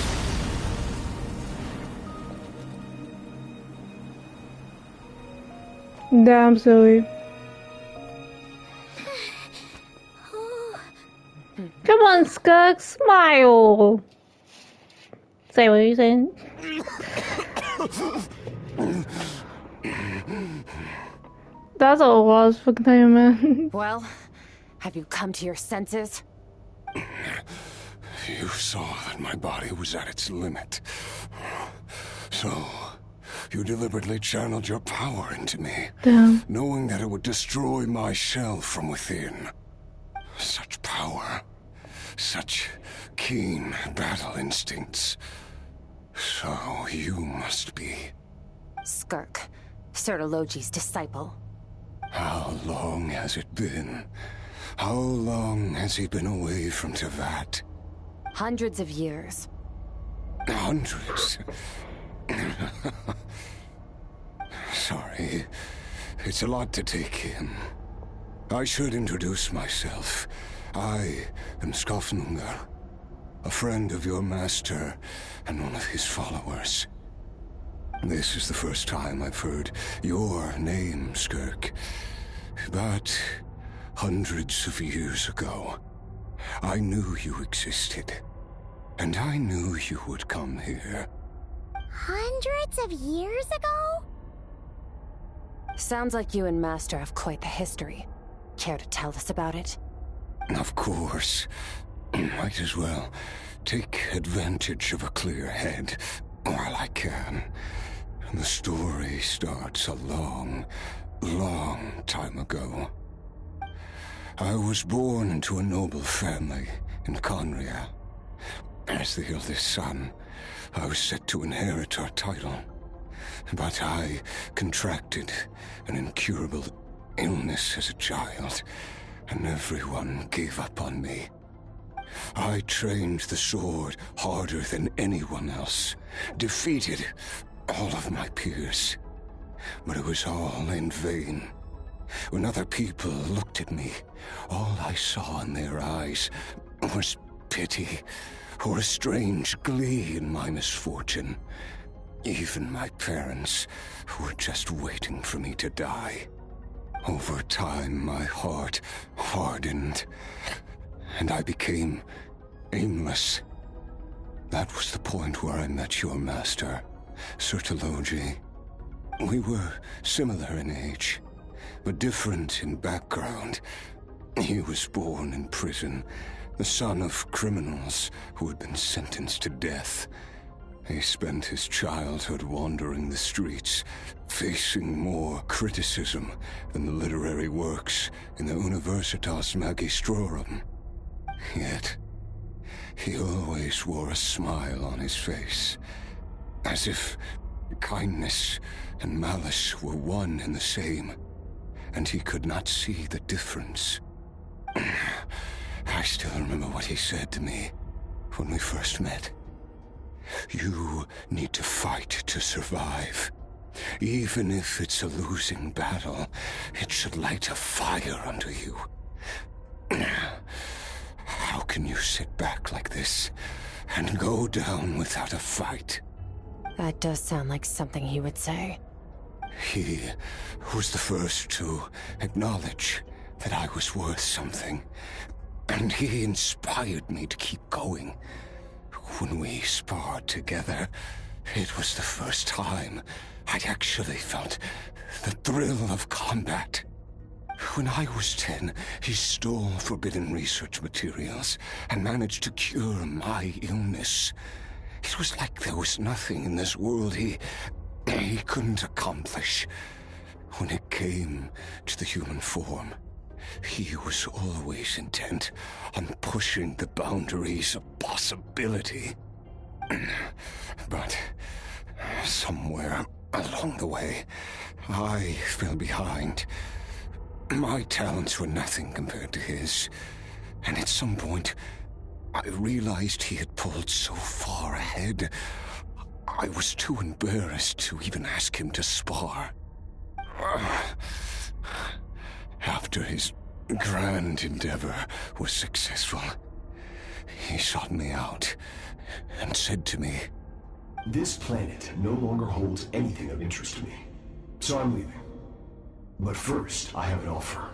Damn silly. Come on, Skunk, smile. Say what you're saying. That's all it was, fucking tell you, man. Well, have you come to your senses? You saw that my body was at its limit. So, you deliberately channeled your power into me, Damn. knowing that it would destroy my shell from within. Such power, such keen battle instincts. So you must be... Skirk, Sertologi's disciple. How long has it been? How long has he been away from Tevat? Hundreds of years. Hundreds? Sorry, it's a lot to take in. I should introduce myself. I am Skofnungar, a friend of your master and one of his followers. This is the first time I've heard your name, Skirk. But hundreds of years ago, I knew you existed. And I knew you would come here. Hundreds of years ago? Sounds like you and Master have quite the history. Care to tell us about it? Of course. Might as well take advantage of a clear head while I can. The story starts a long, long time ago. I was born into a noble family in Conria. As the eldest son, I was set to inherit our title. But I contracted an incurable illness as a child, and everyone gave up on me. I trained the sword harder than anyone else, defeated all of my peers. But it was all in vain. When other people looked at me, all I saw in their eyes was pity, or a strange glee in my misfortune. Even my parents were just waiting for me to die. Over time, my heart hardened, and I became aimless. That was the point where I met your master, Sertologi. We were similar in age, but different in background. He was born in prison, the son of criminals who had been sentenced to death. He spent his childhood wandering the streets, facing more criticism than the literary works in the Universitas Magistrorum. Yet, he always wore a smile on his face, as if kindness and malice were one and the same, and he could not see the difference. I still remember what he said to me when we first met. You need to fight to survive. Even if it's a losing battle, it should light a fire under you. How can you sit back like this and go down without a fight? That does sound like something he would say. He was the first to acknowledge that I was worth something, and he inspired me to keep going. When we sparred together, it was the first time I'd actually felt the thrill of combat. When I was 10, he stole forbidden research materials and managed to cure my illness. It was like there was nothing in this world he couldn't accomplish. When it came to the human form, he was always intent on pushing the boundaries of possibility. But somewhere along the way, I fell behind. My talents were nothing compared to his, and at some point, I realized he had pulled so far ahead, I was too embarrassed to even ask him to spar. After his grand endeavor was successful, he sought me out and said to me, "This planet no longer holds anything of interest to me, so I'm leaving. But first, I have an offer.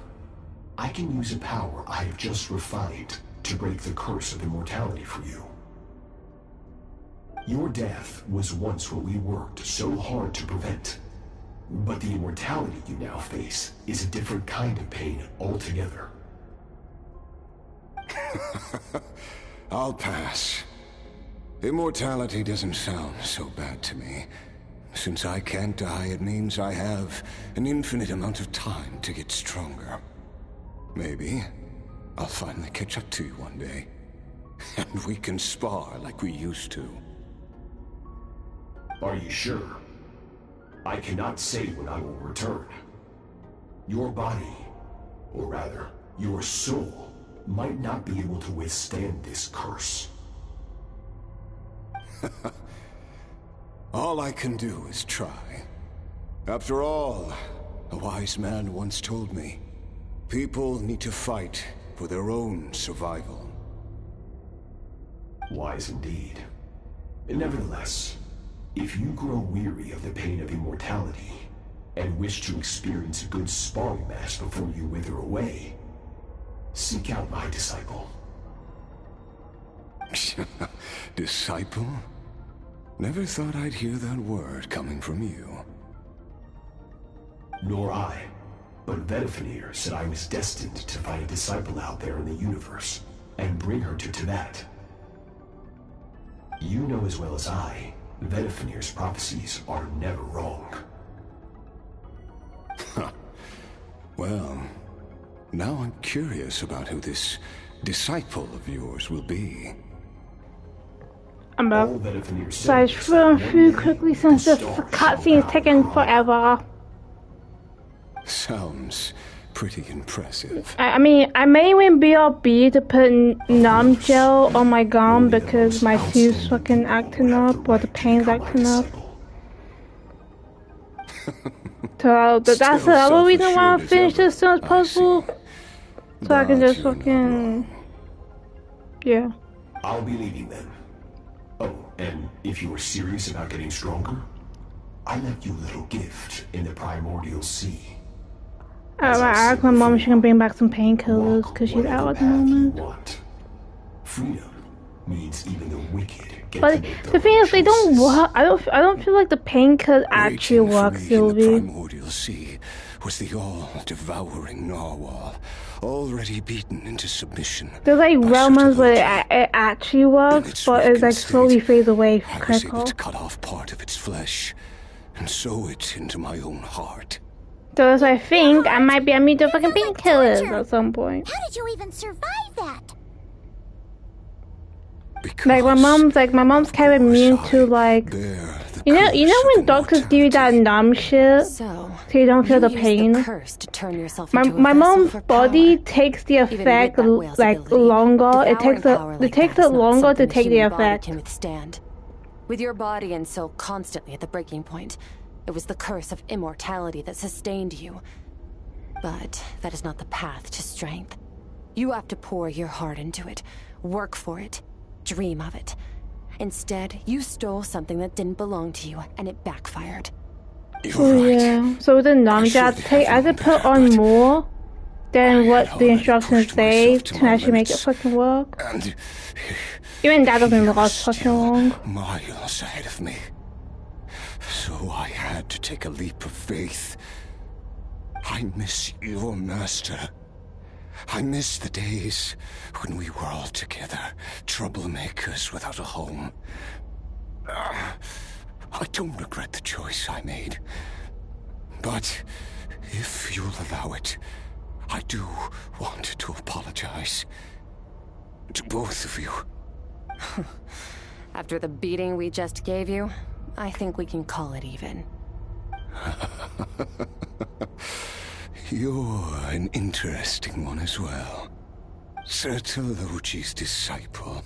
I can use a power I have just refined to break the curse of immortality for you. Your death was once what we worked so hard to prevent. But the immortality you now face is a different kind of pain altogether." I'll pass. Immortality doesn't sound so bad to me. Since I can't die, it means I have an infinite amount of time to get stronger. Maybe I'll finally catch up to you one day, and we can spar like we used to. Are you sure? I cannot say when I will return. Your body, or rather, your soul, might not be able to withstand this curse. All I can do is try. After all, a wise man once told me, people need to fight for their own survival. Wise indeed. Nevertheless, if you grow weary of the pain of immortality, and wish to experience a good sparring match before you wither away, seek out my disciple. Disciple? Never thought I'd hear that word coming from you. Nor I, but Vedifenir said I was destined to find a disciple out there in the universe, and bring her to Tibet. You know as well as I, Vedifenir's prophecies are never wrong. Well, now I'm curious about who this disciple of yours will be. I'm about to run through quickly since the cutscene is taking forever. Sounds pretty impressive. I mean, I may win BRB to put numb gel on my gum because my teeth's fucking acting up, or the pain's acting up. So that's the other reason why I finished this as soon as possible. So I can just fucking... Yeah. I'll be leaving then. Oh, and if you were serious about getting stronger, I left you a little gift in the primordial sea. I asked my mom if she can bring back some painkillers because she's out at the moment. Freedom means even the wicked get But to make the their thing own is, they don't choices. work. I don't feel like the painkillers actually Waiting for work, me in the Sylvie. primordial sea was the all-devouring narwhal, already beaten into submission. There's like by realms where subtlety. it actually works, but it's like slowly fades away I was able quicker. to cut off part of its flesh and sew it into my own heart. So that's why I think I might be immune to fucking painkillers at some point. How did you even survive that? Like my mom's kind of immune to like, you know when doctors give you that numb shit, so you don't feel the pain. My mom's body takes the effect like longer. It takes it longer to take the effect. Can withstand. With your body and soul constantly at the breaking point, it was the curse of immortality that sustained you. But that is not the path to strength. You have to pour your heart into it, work for it, dream of it. Instead, you stole something that didn't belong to you, and it backfired. Oh yeah. So with the numbs, I had to put on more than what the instructions say to actually make it fucking work. Even that doesn't last fucking long. Miles ahead of me. So I had to take a leap of faith. I miss your master. I miss the days when we were all together, troublemakers without a home. I don't regret the choice I made. But if you'll allow it, I do want to apologize. To both of you. After the beating we just gave you, I think we can call it even. You're an interesting one as well. Sertologi's disciple.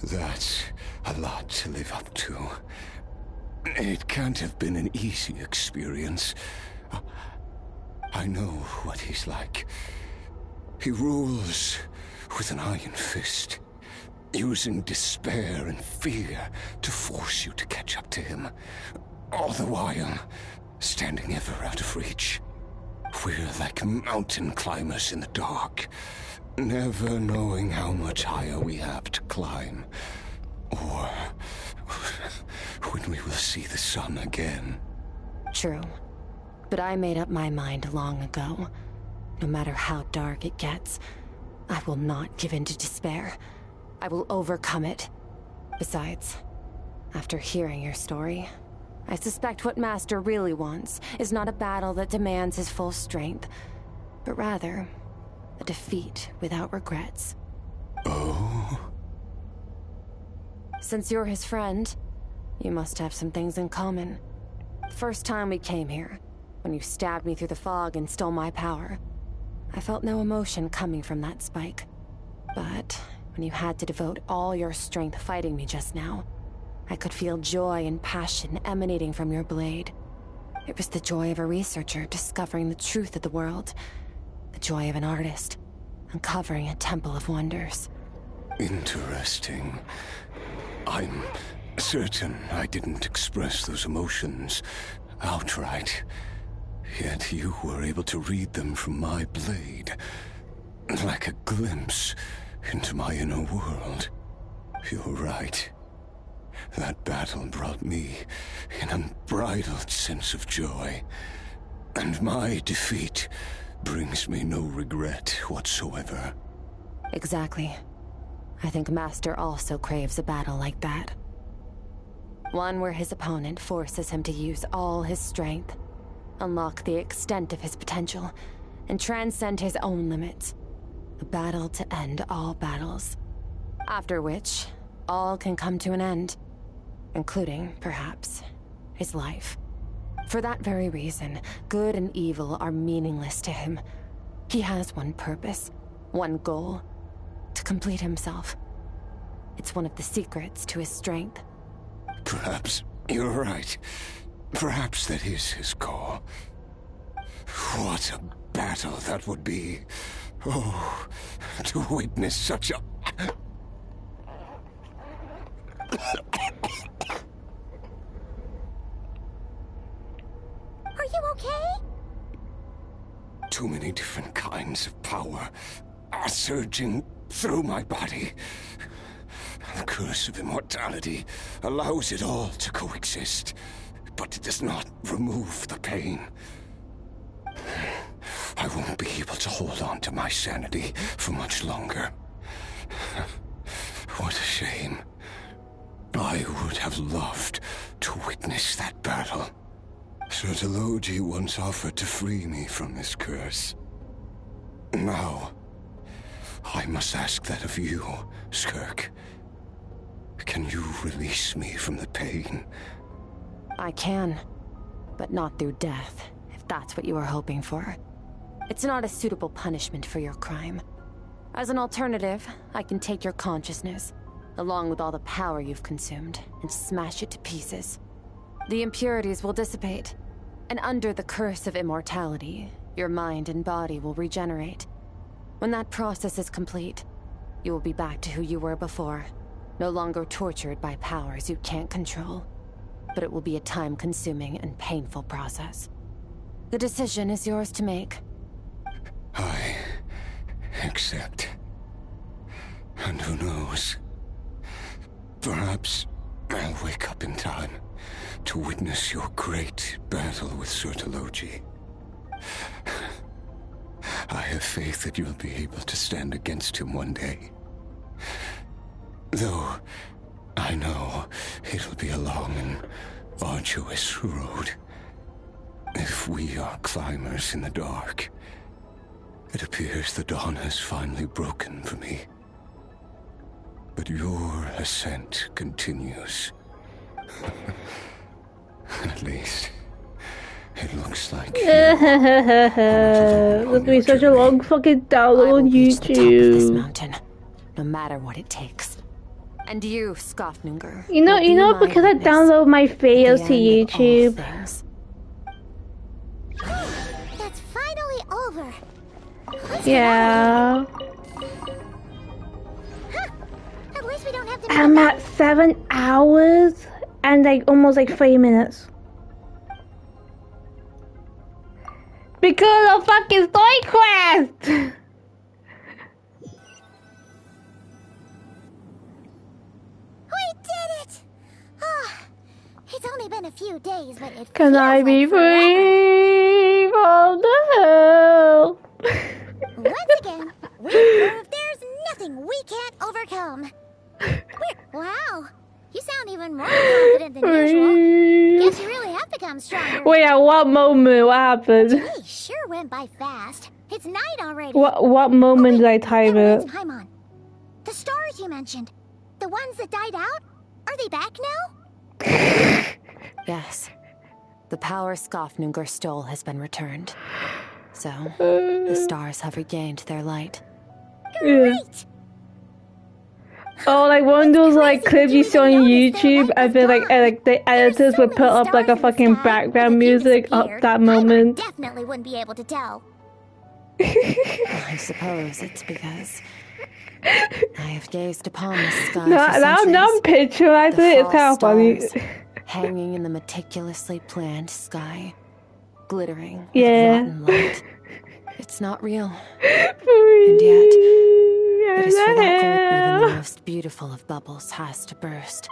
That's a lot to live up to. It can't have been an easy experience. I know what he's like. He rules with an iron fist, using despair and fear to force you to catch up to him, all the while standing ever out of reach. We're like mountain climbers in the dark, never knowing how much higher we have to climb, or when we will see the sun again. True. But I made up my mind long ago. No matter how dark it gets, I will not give in to despair. I will overcome it. Besides, after hearing your story, I suspect what Master really wants is not a battle that demands his full strength, but rather a defeat without regrets. Oh? Since you're his friend, you must have some things in common. The first time we came here, when you stabbed me through the fog and stole my power, I felt no emotion coming from that spike. But when you had to devote all your strength fighting me just now, I could feel joy and passion emanating from your blade. It was the joy of a researcher discovering the truth of the world. The joy of an artist uncovering a temple of wonders. Interesting. I'm certain I didn't express those emotions outright. Yet you were able to read them from my blade, like a glimpse into my inner world. You're right. That battle brought me an unbridled sense of joy, and my defeat brings me no regret whatsoever. Exactly. I think Master also craves a battle like that. One where his opponent forces him to use all his strength, unlock the extent of his potential, and transcend his own limits. A battle to end all battles. After which, all can come to an end, including, perhaps, his life. For that very reason, good and evil are meaningless to him. He has one purpose, one goal: to complete himself. It's one of the secrets to his strength. Perhaps you're right. Perhaps that is his call. What a battle that would be. Oh, to witness such a... Are you okay? Too many different kinds of power are surging through my body. The curse of immortality allows it all to coexist, but it does not remove the pain. I won't be able to hold on to my sanity for much longer. What a shame. I would have loved to witness that battle. Sertologi once offered to free me from this curse. Now, I must ask that of you, Skirk. Can you release me from the pain? I can, but not through death, if that's what you were hoping for. It's not a suitable punishment for your crime. As an alternative, I can take your consciousness, along with all the power you've consumed, and smash it to pieces. The impurities will dissipate, and under the curse of immortality, your mind and body will regenerate. When that process is complete, you will be back to who you were before, no longer tortured by powers you can't control. But it will be a time-consuming and painful process. The decision is yours to make. I accept. And who knows? Perhaps I'll wake up in time to witness your great battle with Sertologi. I have faith that you'll be able to stand against him one day. Though I know it'll be a long and arduous road. If we are climbers in the dark, it appears the dawn has finally broken for me. But your ascent continues. At least, it looks like There's gonna be such a long fucking download on YouTube. This mountain, no matter what it takes. And you, Skofnungr. You know, because I download my videos to YouTube. That's finally over. Yeah. Huh. At least we don't have to. I'm at 7 hours and like almost like 3 minutes. Because of fucking story quest. We did it! Oh, it's only been a few days, but it Can I be free from the hell? Once again, we proved there's nothing we can't overcome. Wow, you sound even more confident than usual. Guess you really have become stronger. Wait, at what moment? What happened? Today sure went by fast. It's night already. What moment did I time it? Paimon, the stars you mentioned, the ones that died out, are they back now? Yes. The power Skofnungr stole has been returned. So, the stars have regained their light. Great! Oh, like one of those like clips you see on YouTube, and then like the editors would put up like a fucking background music up that moment. Definitely wouldn't be able to tell. I suppose it's because I have gazed upon the sky for Now centuries. I'm picturizing it. It's kind of funny. Hanging in the meticulously planned sky, glittering with Yeah. rotten light. It's not real. And yet, it is for that gold even the most beautiful of bubbles has to burst.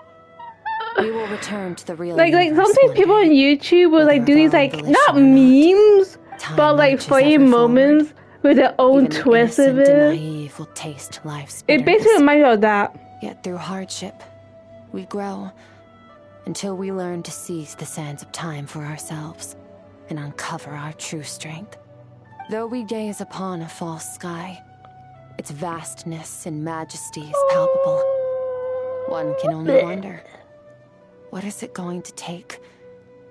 We will return to the real Like universe sometimes one people on day. YouTube will like do these like not memes, but like funny moments with their own Even the twist of innocent and it. naive will taste life's It basically bitterness. reminds me of that. Yet through hardship, we grow until we learn to seize the sands of time for ourselves and uncover our true strength. Though we gaze upon a false sky, its vastness and majesty is palpable. One can only wonder, what is it going to take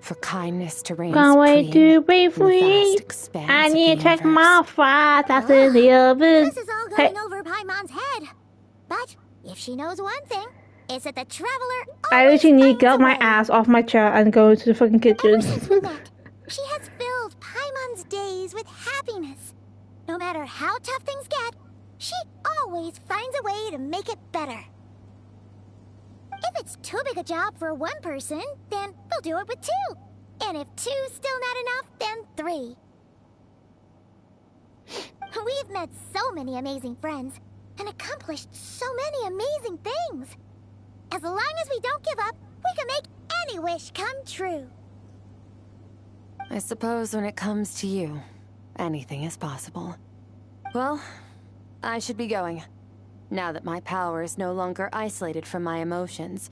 for kindness to reign Can't wait supreme to be in the free. vast expanse I of need the to check universe? my fries that's in the oven. This is all going over Paimon's head. But if she knows one thing, it's that the traveler I literally need to get my ass off my chair and go to the fucking kitchen. She has filled Paimon's days with happiness. No matter how tough things get, she always finds a way to make it better. If it's too big a job for one person, then we'll do it with two. And if two's still not enough, then 3. We've met so many amazing friends and accomplished so many amazing things. As long as we don't give up, we can make any wish come true. I suppose when it comes to you, anything is possible. Well, I should be going. Now that my power is no longer isolated from my emotions,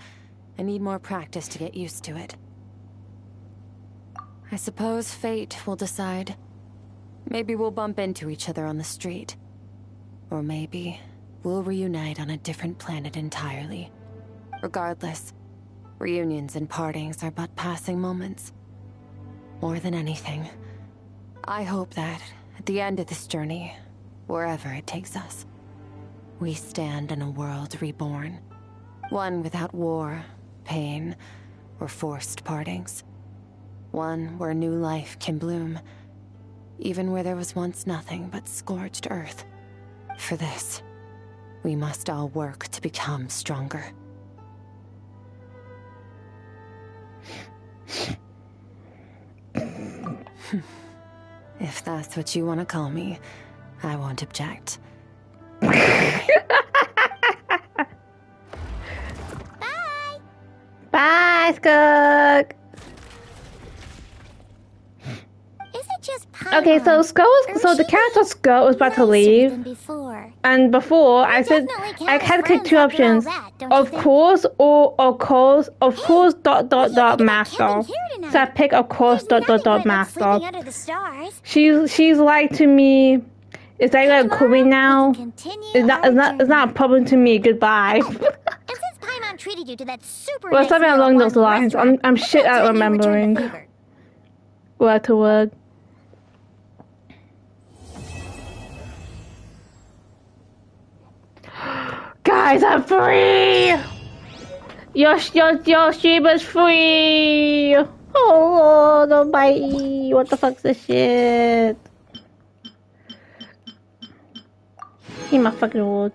I need more practice to get used to it. I suppose fate will decide. Maybe we'll bump into each other on the street. Or maybe we'll reunite on a different planet entirely. Regardless, reunions and partings are but passing moments. More than anything, I hope that at the end of this journey, wherever it takes us, we stand in a world reborn. One without war, pain, or forced partings. One where new life can bloom, even where there was once nothing but scorched earth. For this, we must all work to become stronger. If that's what you want to call me, I won't object. Bye, Skunk. Okay, so the character Skull was about to leave, and before I said I had to click two options: of course or of course master. So I pick of course master. She's like to me. Is that like queen now? It's not a problem to me. Goodbye. Well, something along those lines. I'm shit at remembering word to word. Guys, I'm free! Your stream is free! Oh, no, bye! What the fuck's this shit? Give my fucking reward.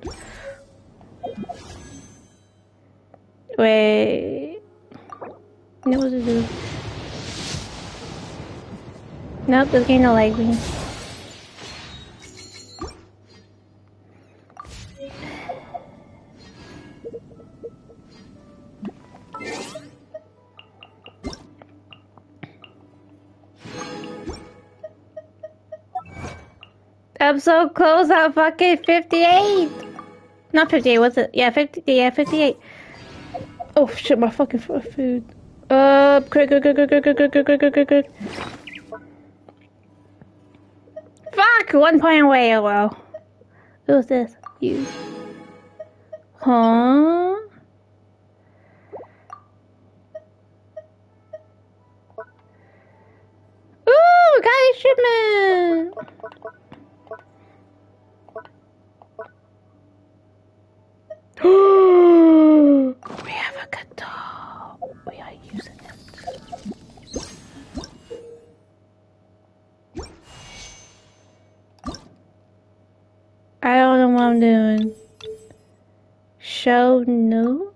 Wait. No, what does it do? Nope, this game don't like me. I'm so close at fucking 58. Not 58, what's it? Yeah, 50. Yeah, 58. Oh shit, my fucking food. Quick. Fuck, 1 point away. Oh well. Who's this? You. Huh? Ooh, got a shipment. We have a guitar. We are using it. I don't know what I'm doing. Show news?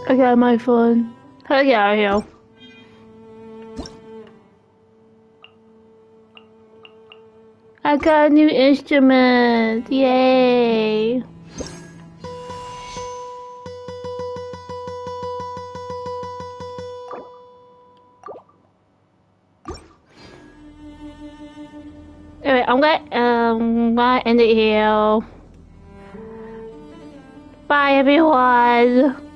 I got my phone. I got here. I got a new instrument. Yay. Anyway, I'm gonna end it here. Bye everyone.